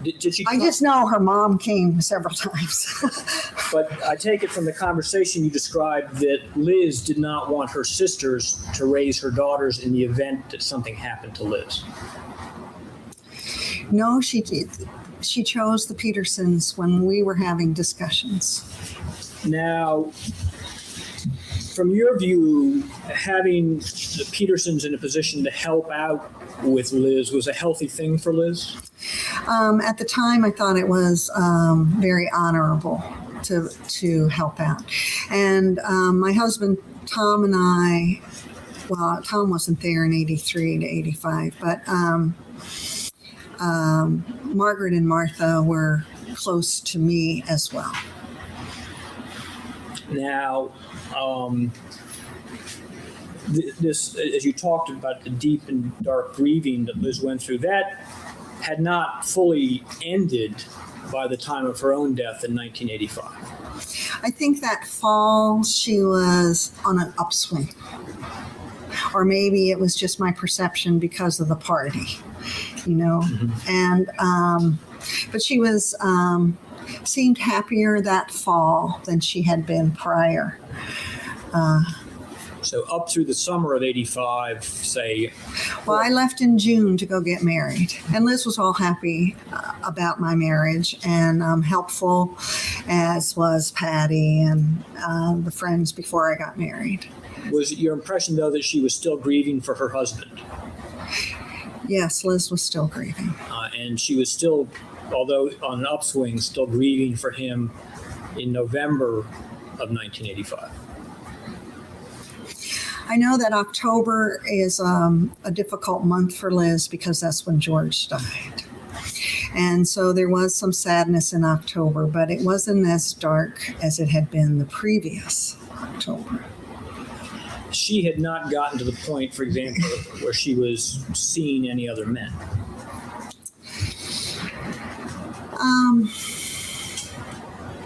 Did she? I just know her mom came several times. But I take it from the conversation you described that Liz did not want her sisters to raise her daughters in the event that something happened to Liz. No, she did. She chose the Petersons when we were having discussions. Now, from your view, having the Petersons in a position to help out with Liz was a healthy thing for Liz? At the time, I thought it was very honorable to help out. And my husband, Tom, and I, well, Tom wasn't there in 83 to 85, but Margaret and Martha were close to me as well. Now, this, as you talked about the deep and dark grieving that Liz went through, that had not fully ended by the time of her own death in 1985. I think that fall she was on an upswing. Or maybe it was just my perception because of the party, you know. Mm-hmm. And but she was seemed happier that fall than she had been prior. So up through the summer of 85, say. Well, I left in June to go get married. And Liz was all happy about my marriage and helpful, as was Patty and the friends before I got married. Was it your impression, though, that she was still grieving for her husband? Yes, Liz was still grieving. And she was still, although on an upswing, still grieving for him in November of 1985. I know that October is a difficult month for Liz because that's when George died. And so there was some sadness in October, but it wasn't as dark as it had been the previous October. She had not gotten to the point, for example, where she was seeing any other men.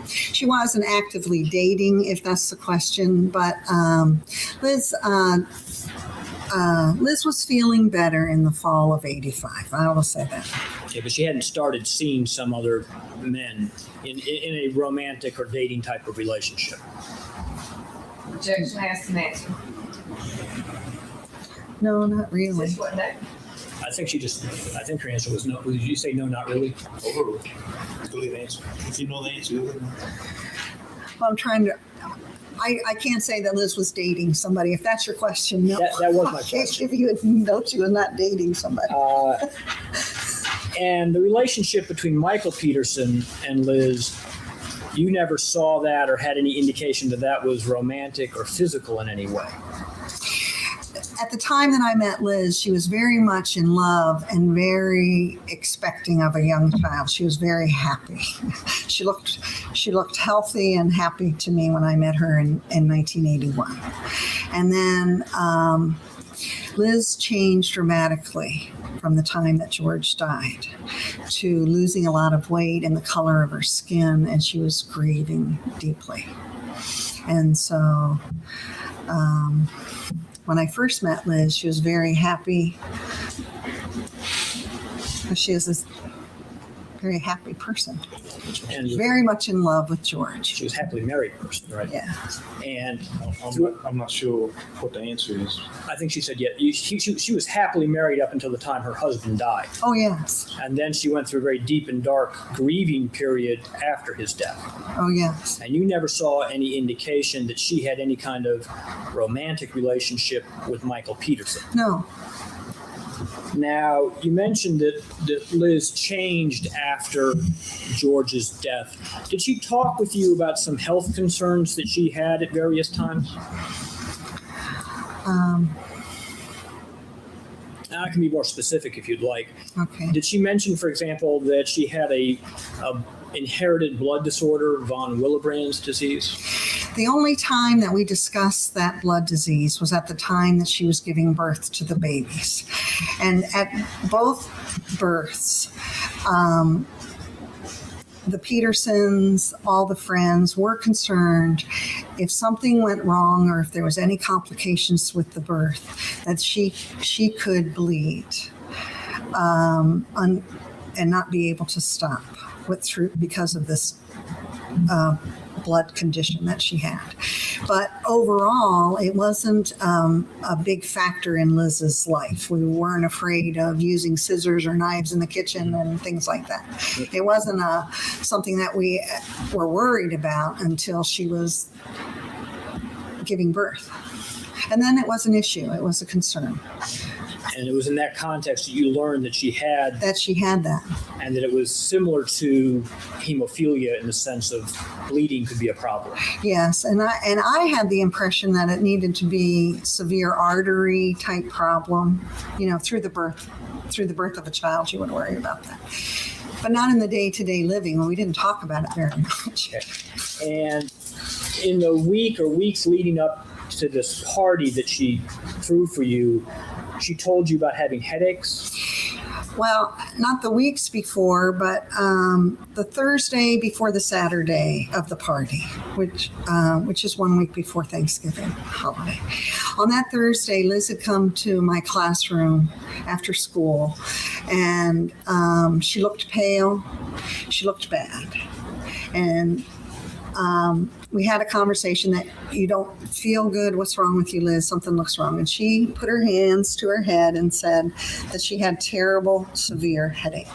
She wasn't actively dating, if that's the question, but Liz was feeling better in the fall of 85. I will say that. Yeah, but she hadn't started seeing some other men in a romantic or dating type of relationship. Objection, asked and answered. No, not really. I think her answer was no. Did you say no, not really? Overruled. Go ahead and answer. If you know the answer, Well, I'm trying to. I can't say that Liz was dating somebody. If that's your question, no. That was my question. If you had known she was not dating somebody. And the relationship between Michael Peterson and Liz, you never saw that or had any indication that that was romantic or physical in any way. At the time that I met Liz, she was very much in love and very expecting of a young child. She was very happy. She looked healthy and happy to me when I met her in 1981. And then Liz changed dramatically from the time that George died to losing a lot of weight and the color of her skin, and she was grieving deeply. And so when I first met Liz, she was very happy. She has this very happy person. And Very much in love with George. she was a happily married person, right? Yeah. And I'm not sure what the answer is. I think she said, yeah, she was happily married up until the time her husband died. Oh, yes. And then she went through a very deep and dark grieving period after his death. Oh, yes. And you never saw any indication that she had any kind of romantic relationship with Michael Peterson. No. Now, you mentioned that Liz changed after George's death. Did she talk with you about some health concerns that she had at various times? Now, I can be more specific if you'd like. Okay. Did she mention, for example, that she had a inherited blood disorder, von Willebrand's disease? The only time that we discussed that blood disease was at the time that she was giving birth to the babies. And at both births, the Petersons, all the friends were concerned if something went wrong or if there was any complications with the birth, that she could bleed and not be able to stop because of this blood condition that she had. But overall, it wasn't a big factor in Liz's life. We weren't afraid of using scissors or knives in the kitchen and things like that. It wasn't something that we were worried about until she was giving birth. And then it was an issue. It was a concern. And it was in that context that you learned that she had that. And that it was similar to hemophilia in the sense of bleeding could be a problem. Yes, and I had the impression that it needed to be severe artery type problem, through the birth of a child. You would worry about that, but not in the day-to-day living. We didn't talk about it very much. Okay. And in the week or weeks leading up to this party that she threw for you, she told you about having headaches? Well, not the weeks before, but the Thursday before the Saturday of the party, which is 1 week before Thanksgiving holiday. On that Thursday, Liz had come to my classroom after school, and she looked pale. She looked bad. And we had a conversation that you don't feel good. What's wrong with you, Liz? Something looks wrong. And she put her hands to her head and said that she had terrible, severe headache.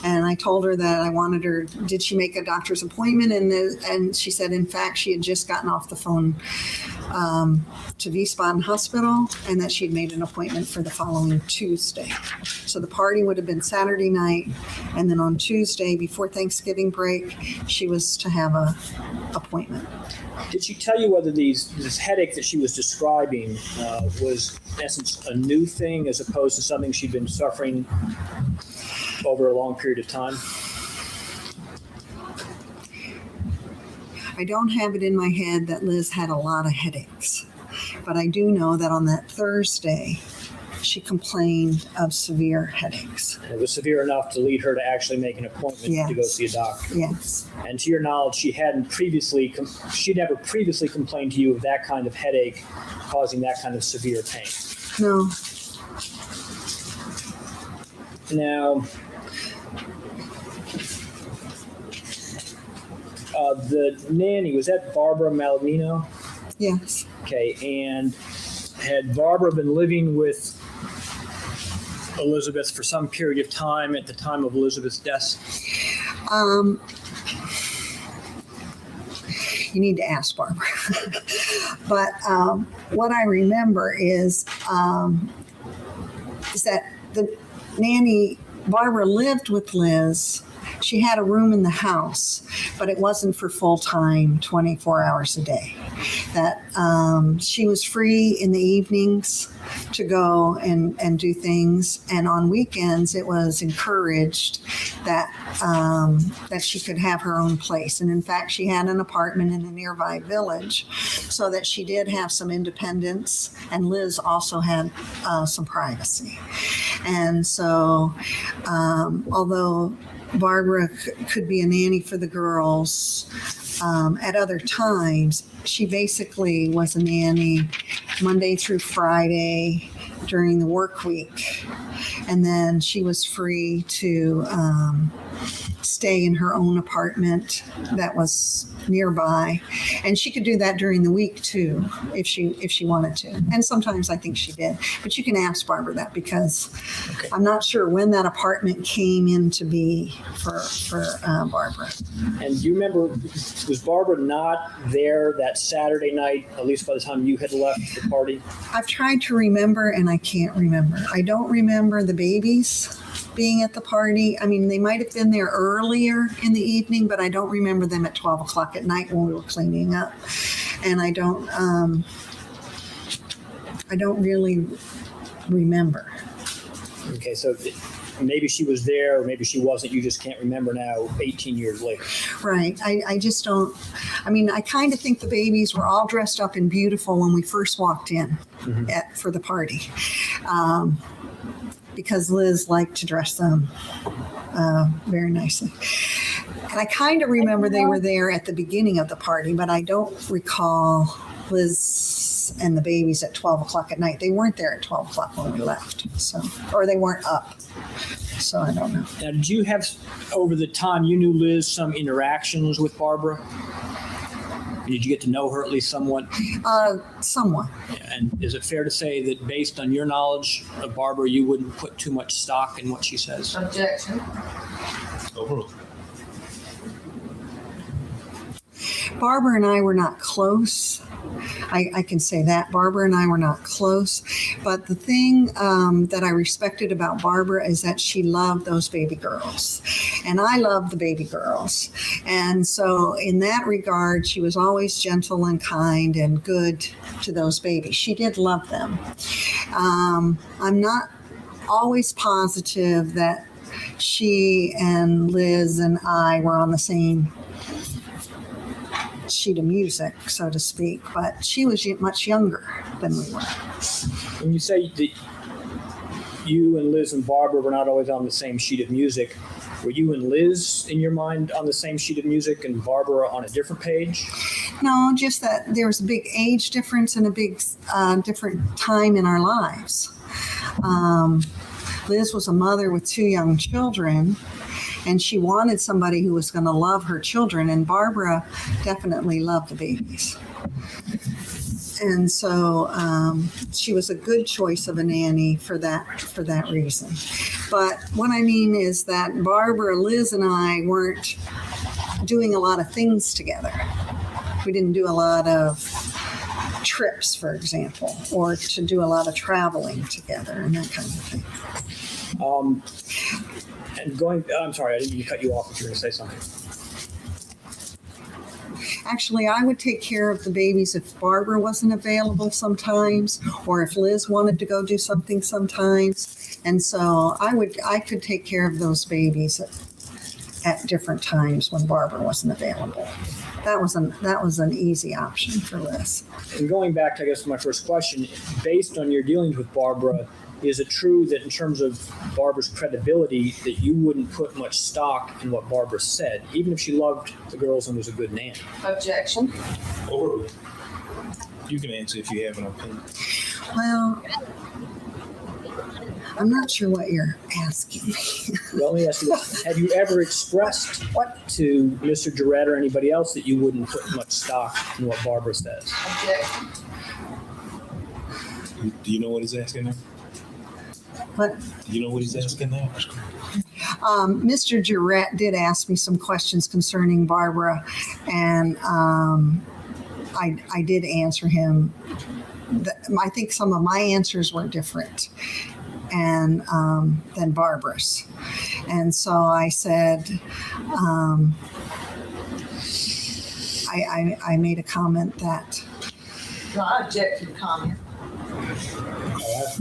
And I told her that I wanted her, did she make a doctor's appointment? And she said, in fact, she had just gotten off the phone to Wiesbaden Hospital, and that she had made an appointment for the following Tuesday. So the party would have been Saturday night, and then on Tuesday, before Thanksgiving break, she was to have a appointment. Did she tell you whether this headache that she was describing was, in essence, a new thing as opposed to something she'd been suffering over a long period of time? I don't have it in my head that Liz had a lot of headaches, but I do know that on that Thursday, she complained of severe headaches. And it was severe enough to lead her to actually make an appointment to go see a doctor. Yes. And to your knowledge, she'd never previously complained to you of that kind of headache causing that kind of severe pain. No. Now, the nanny, was that Barbara Malamino? Yes. Okay, and had Barbara been living with Elizabeth for some period of time at the time of Elizabeth's death? You need to ask Barbara. But what I remember is that the nanny, Barbara, lived with Liz. She had a room in the house, but it wasn't for full time, 24 hours a day. That she was free in the evenings to go and do things, and on weekends it was encouraged that that she could have her own place. And in fact, she had an apartment in a nearby village, so that she did have some independence, and Liz also had some privacy. And so, although Barbara could be a nanny for the girls, At other times, she basically was a nanny Monday through Friday during the work week. And then she was free to stay in her own apartment that was nearby. And she could do that during the week too, if she wanted to. And sometimes I think she did. But you can ask Barbara that, because I'm not sure when that apartment came in to be for Barbara. And do you remember, was Barbara not there that Saturday night, at least by the time you had left the party? I've tried to remember and I can't remember. I don't remember the babies being at the party. I mean, they might have been there earlier in the evening, but I don't remember them at 12 o'clock at night when we were cleaning up. And I don't really remember. Okay, so maybe she was there, or maybe she wasn't. You just can't remember now, 18 years later. Right. I just don't. I mean, I kind of think the babies were all dressed up and beautiful when we first walked in for the party, because Liz liked to dress them very nicely. And I kind of remember they were there at the beginning of the party, but I don't recall Liz and the babies at 12 o'clock at night. They weren't there at 12 o'clock when we left, or they weren't up. So I don't know. Now, did you have, over the time you knew Liz, some interactions with Barbara? Did you get to know her at least somewhat? Somewhat. And is it fair to say that based on your knowledge of Barbara, you wouldn't put too much stock in what she says? Objection. Overruled. Barbara and I were not close. I can say that. Barbara and I were not close. But the thing that I respected about Barbara is that she loved those baby girls. And I loved the baby girls. And so in that regard, she was always gentle and kind and good to those babies. She did love them. I'm not always positive that she and Liz and I were on the same sheet of music, so to speak, but she was much younger than we were. When you say that you and Liz and Barbara were not always on the same sheet of music, were you and Liz, in your mind, on the same sheet of music and Barbara on a different page? No, just that there was a big age difference and a big different time in our lives. Liz was a mother with 2 young children, and she wanted somebody who was going to love her children, and Barbara definitely loved the babies. And so she was a good choice of a nanny for that reason. But what I mean is that Barbara, Liz, and I weren't doing a lot of things together. We didn't do a lot of trips, for example, or to do a lot of traveling together and that kind of thing. I'm sorry, I didn't mean to cut you off if you were going to say something. Actually, I would take care of the babies if Barbara wasn't available sometimes, or if Liz wanted to go do something sometimes. And so I could take care of those babies at different times when Barbara wasn't available. That was an easy option for Liz. And going back to, I guess, my first question, based on your dealings with Barbara, is it true that in terms of Barbara's credibility that you wouldn't put much stock in what Barbara said, even if she loved the girls and was a good nanny? Objection. Overruled. You can answer if you have an opinion. Well, I'm not sure what you're asking me. Well, let me ask you this. Have you ever expressed to Mr. Jarrett or anybody else that you wouldn't put much stock in what Barbara says? Objection. Do you know what he's asking now? What? Do you know what he's asking now? Mr. Jarrett did ask me some questions concerning Barbara, and I did answer him. I think some of my answers were different than Barbara's. And so I said, I made a comment that. No, I object to the comment.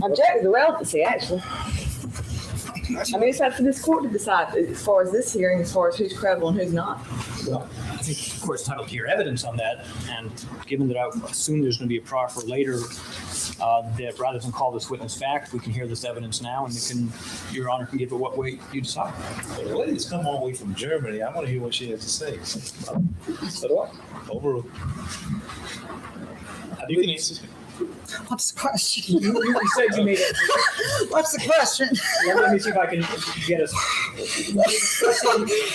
Object to the relevancy, actually. I mean, it's up to this court to decide as far as this hearing, as far as who's credible and who's not. Well, think the court's entitled to hear evidence on that. And given that I assume there's going to be a proffer later, that rather than call this witness back, we can hear this evidence now, and Your Honor can give it what way you decide. The lady's come all the way from Germany. I want to hear what she has to say. So do I. Overruled. You can answer. What's the question? You said you made it. What's the question? Let me see if I can get us.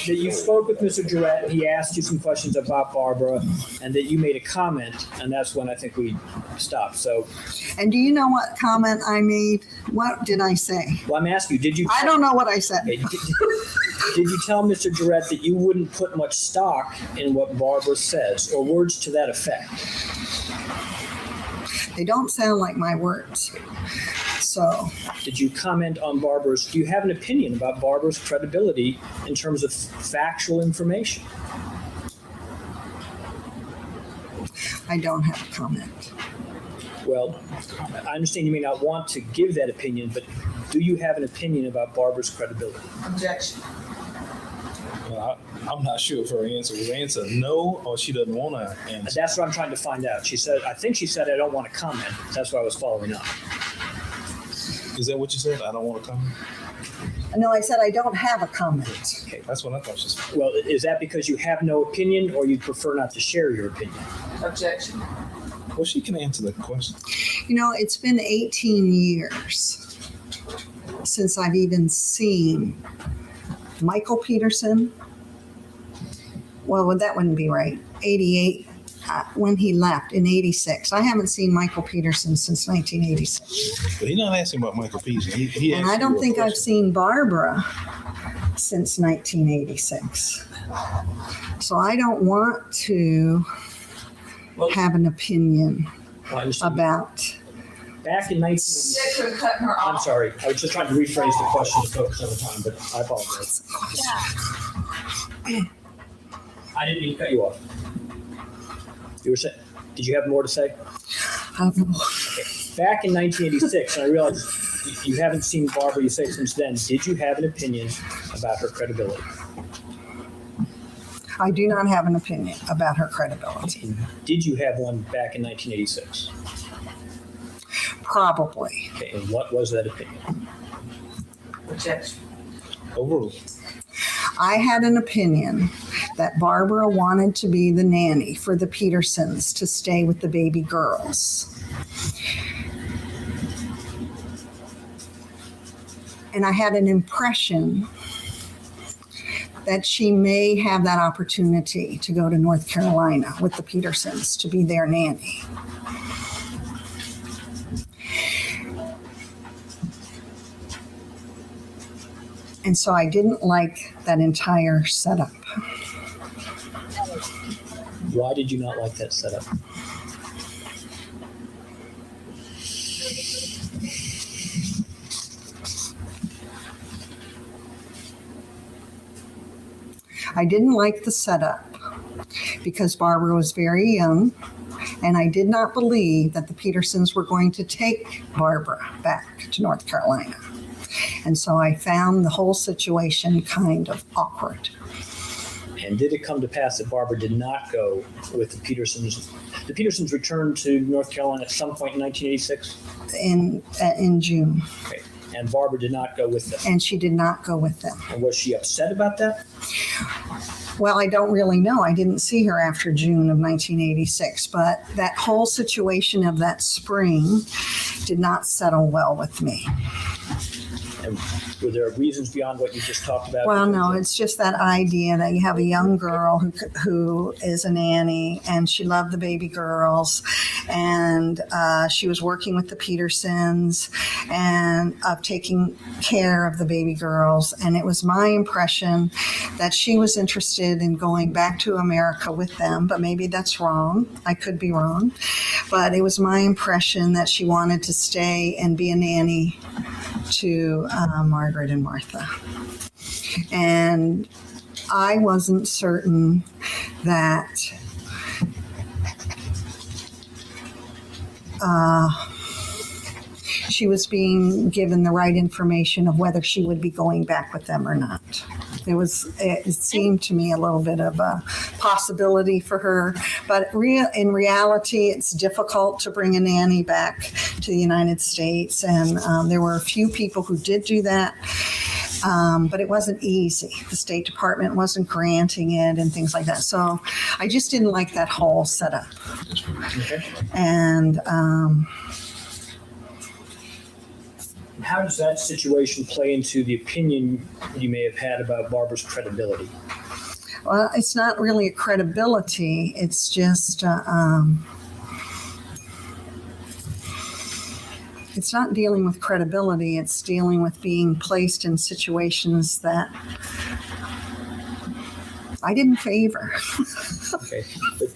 That you spoke with Mr. Durrett, he asked you some questions about Barbara, and that you made a comment, and that's when I think we stopped. So. And do you know what comment I made? What did I say? Well, I'm asking you, did you? I don't know what I said. Did you tell Mr. Durrett that you wouldn't put much stock in what Barbara says, or words to that effect? They don't sound like my words. So. Did you comment on do you have an opinion about Barbara's credibility in terms of factual information? I don't have a comment. Well, I understand you may not want to give that opinion, but do you have an opinion about Barbara's credibility? Objection. Well, I'm not sure if her answer was no, or she doesn't want to answer. That's what I'm trying to find out. I think she said, I don't want to comment. That's why I was following up. Is that what you said? I don't want to comment? No, I said I don't have a comment. Okay, that's what I thought she said. Well, is that because you have no opinion, or you prefer not to share your opinion? Objection. Well, she can answer the question. You know, it's been 18 years since I've even seen Michael Peterson. Well, that wouldn't be right. 88, when he left in 86. I haven't seen Michael Peterson since 1986. But he's not asking about Michael Peterson. And I don't think I've seen Barbara since 1986. So I don't want to have an opinion about. Back in 1986. I'm sorry. I was just trying to rephrase the question to focus on the time, but I apologize. I didn't mean to cut you off. You were saying, did you have more to say? I don't know. Okay. Back in 1986, and I realized you haven't seen Barbara, you say since then, did you have an opinion about her credibility? I do not have an opinion about her credibility. Did you have one back in 1986? Probably. Okay, and what was that opinion? Objection. Overruled. I had an opinion that Barbara wanted to be the nanny for the Petersons to stay with the baby girls. And I had an impression that she may have that opportunity to go to North Carolina with the Petersons to be their nanny. And so I didn't like that entire setup. Why did you not like that setup? I didn't like the setup because Barbara was very young, and I did not believe that the Petersons were going to take Barbara back to North Carolina. And so I found the whole situation kind of awkward. And did it come to pass that Barbara did not go with the Petersons? The Petersons returned to North Carolina at some point in 1986? In June. Okay. And Barbara did not go with them? And she did not go with them. And was she upset about that? Well, I don't really know. I didn't see her after June of 1986, but that whole situation of that spring did not settle well with me. And were there reasons beyond what you just talked about? Well, no, it's just that idea that you have a young girl who is a nanny, and she loved the baby girls, and she was working with the Petersons and of taking care of the baby girls. And it was my impression that she was interested in going back to America with them, but maybe that's wrong. I could be wrong. But it was my impression that she wanted to stay and be a nanny to Margaret and Martha. And I wasn't certain that she was being given the right information of whether she would be going back with them or not. It seemed to me a little bit of a possibility for her. But in reality, it's difficult to bring a nanny back to the United States. And there were a few people who did do that. But it wasn't easy. The State Department wasn't granting it and things like that. So I just didn't like that whole setup. Okay. And how does that situation play into the opinion you may have had about Barbara's credibility? well, it's not really a credibility. It's just it's not dealing with credibility. It's dealing with being placed in situations that I didn't favor. Okay. But,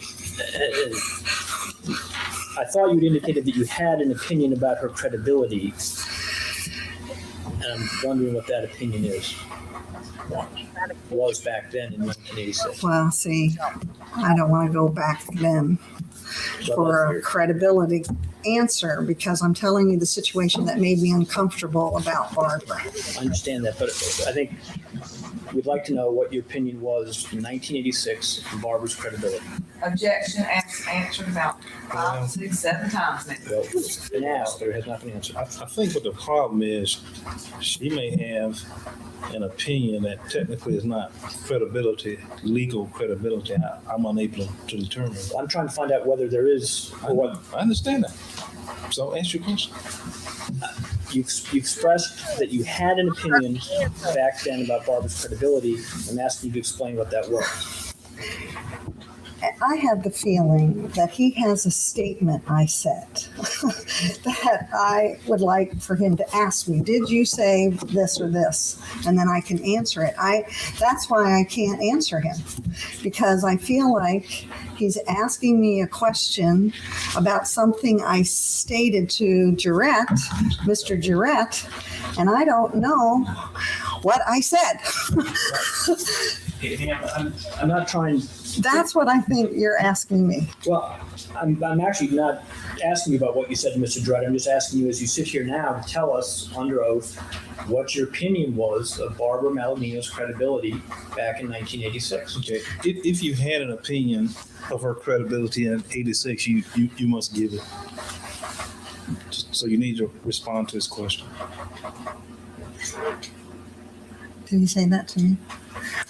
I thought you'd indicated that you had an opinion about her credibility. And I'm wondering what that opinion is. Was back then in 1986. Well, see, I don't want to go back then for a credibility answer because I'm telling you the situation that made me uncomfortable about Barbara. I understand that, but I think we'd like to know what your opinion was in 1986 on Barbara's credibility. Objection answered about 5, 6, 7 times now. Well, it's been asked, but it has not been answered. I think what the problem is, she may have an opinion that technically is not credibility, legal credibility. I'm unable to determine. I'm trying to find out whether there is. I understand that. So answer your question. You expressed that you had an opinion back then about Barbara's credibility. I'm asking you to explain what that was. I have the feeling that he has a statement I said that I would like for him to ask me, did you say this or this? And then I can answer it. That's why I can't answer him, because I feel like he's asking me a question about something I stated to Mr. Jarrett, and I don't know what I said. I'm not trying. That's what I think you're asking me. Well, I'm actually not asking you about what you said to Mr. Drudd. I'm just asking you, as you sit here now, to tell us under oath what your opinion was of Barbara Malinino's credibility back in 1986. Okay. If you had an opinion of her credibility in 86, you must give it. So you need to respond to his question. Did you say that to me?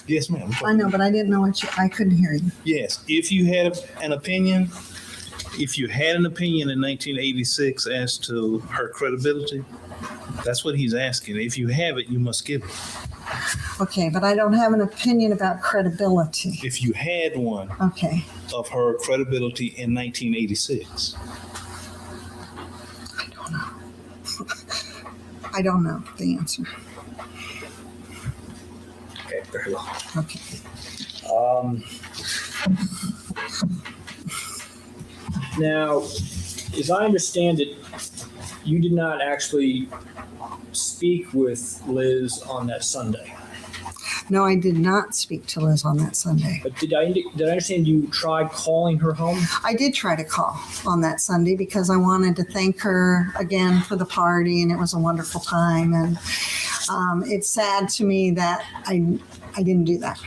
Yes, ma'am. I know, but I didn't know I couldn't hear you. Yes. If you had an opinion in 1986 as to her credibility, that's what he's asking. If you have it, you must give it. Okay, but I don't have an opinion about credibility. If you had one of her credibility in 1986. I don't know. I don't know the answer. Okay, very well. Okay. Now, as I understand it, you did not actually speak with Liz on that Sunday. No, I did not speak to Liz on that Sunday. But did I understand you tried calling her home? I did try to call on that Sunday because I wanted to thank her again for the party, and it was a wonderful time. And it's sad to me that I didn't do that.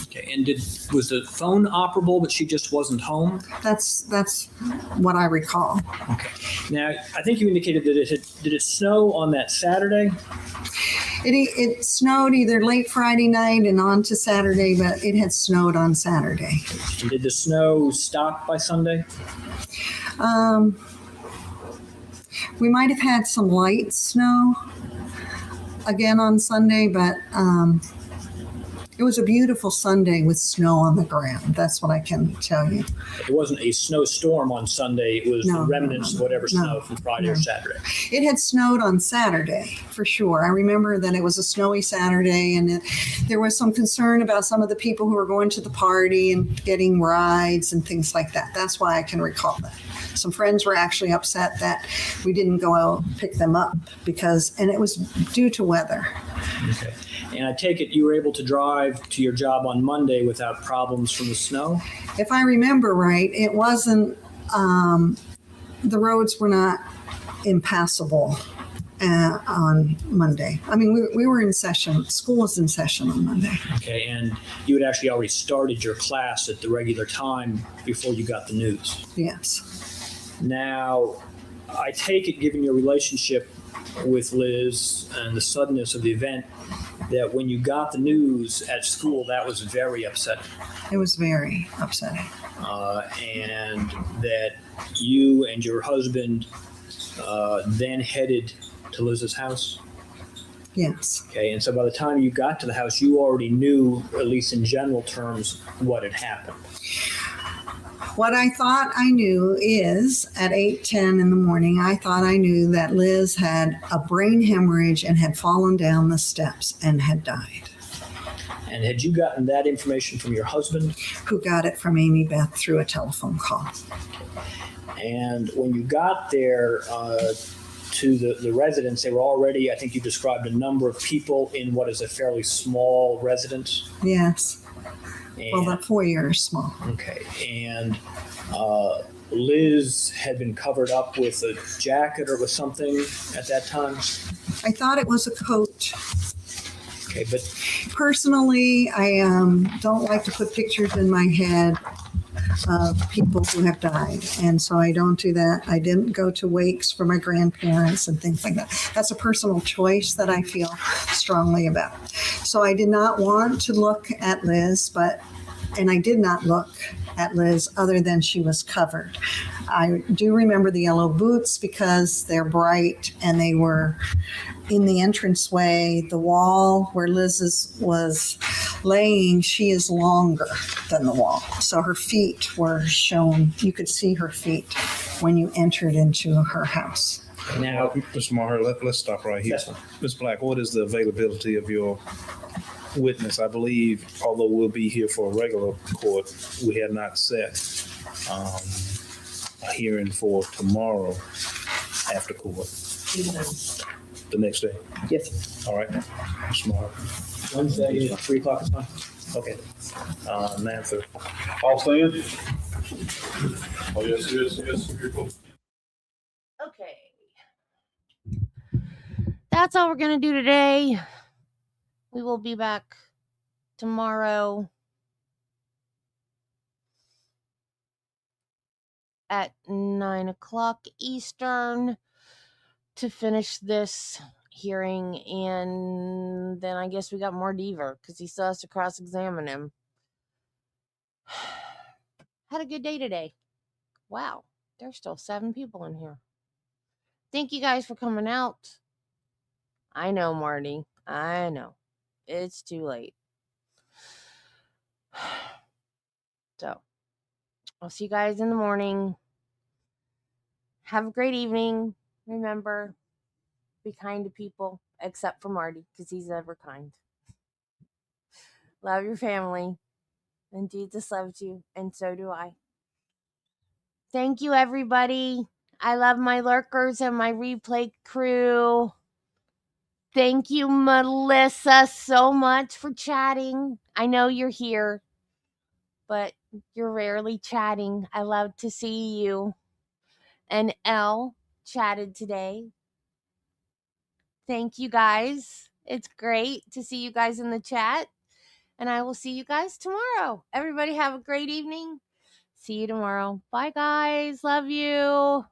Okay, and was the phone operable, but she just wasn't home? That's what I recall. Okay. Now, I think you indicated that did it snow on that Saturday? It snowed either late Friday night and on to Saturday, but it had snowed on Saturday. And did the snow stop by Sunday? We might have had some light snow again on Sunday, but it was a beautiful Sunday with snow on the ground. That's what I can tell you. It wasn't a snowstorm on Sunday. It was the remnants of whatever snow from Friday or Saturday. It had snowed on Saturday, for sure. I remember that it was a snowy Saturday, and there was some concern about some of the people who were going to the party and getting rides and things like that. That's why I can recall that. Some friends were actually upset that we didn't go out and pick them up and it was due to weather. Okay. And I take it you were able to drive to your job on Monday without problems from the snow? If I remember right, it wasn't, the roads were not impassable on Monday. I mean, we were in session. School was in session on Monday. Okay, and you had actually already started your class at the regular time before you got the news. Yes. Now, I take it, given your relationship with Liz and the suddenness of the event, that when you got the news at school, that was very upsetting. It was very upsetting. And that you and your husband then headed to Liz's house? Yes. Okay, and so by the time you got to the house, you already knew, at least in general terms, what had happened. What I thought I knew is at 8:10 in the morning, I thought I knew that Liz had a brain hemorrhage and had fallen down the steps and had died. And had you gotten that information from your husband? Who got it from Amy Beth through a telephone call. And when you got there to the residence, they were already, I think you described a number of people in what is a fairly small residence. Yes. And, well, the foyer is small. Okay. And Liz had been covered up with a jacket or with something at that time? I thought it was a coat. Okay, but personally, I don't like to put pictures in my head of people who have died, and so I don't do that. I didn't go to wakes for my grandparents and things like that. That's a personal choice that I feel strongly about. So I did not want to look at Liz, and I did not look at Liz other than she was covered. I do remember the yellow boots because they're bright and they were in the entranceway. The wall where Liz's was laying, she is longer than the wall. So her feet were shown. You could see her feet when you entered into her house. Now, Mr. Maher, let's stop right here. Ms. Black, what is the availability of your witness? I believe, although we'll be here for a regular court, we have not set a hearing for tomorrow after court. The next day? Yes. All right. Mr. Maher. Wednesday at 3 o'clock is fine. Okay. 9:30. All stand? Oh, yes. Okay. That's all we're going to do today. We will be back tomorrow at 9 o'clock Eastern to finish this hearing, and then I guess we got more Deaver because he still has to cross-examine him. Had a good day today. Wow, there's still 7 people in here. Thank you guys for coming out. I know, Marty. I know. It's too late. So, I'll see you guys in the morning. Have a great evening. Remember, be kind to people, except for Marty, because he's never kind. Love your family. And Jesus loves you, and so do I. Thank you, everybody. I love my lurkers and my replay crew. Thank you, Melissa, so much for chatting. I know you're here, but you're rarely chatting. I love to see you. And Elle chatted today. Thank you, guys. It's great to see you guys in the chat. And I will see you guys tomorrow. Everybody have a great evening. See you tomorrow. Bye, guys. Love you.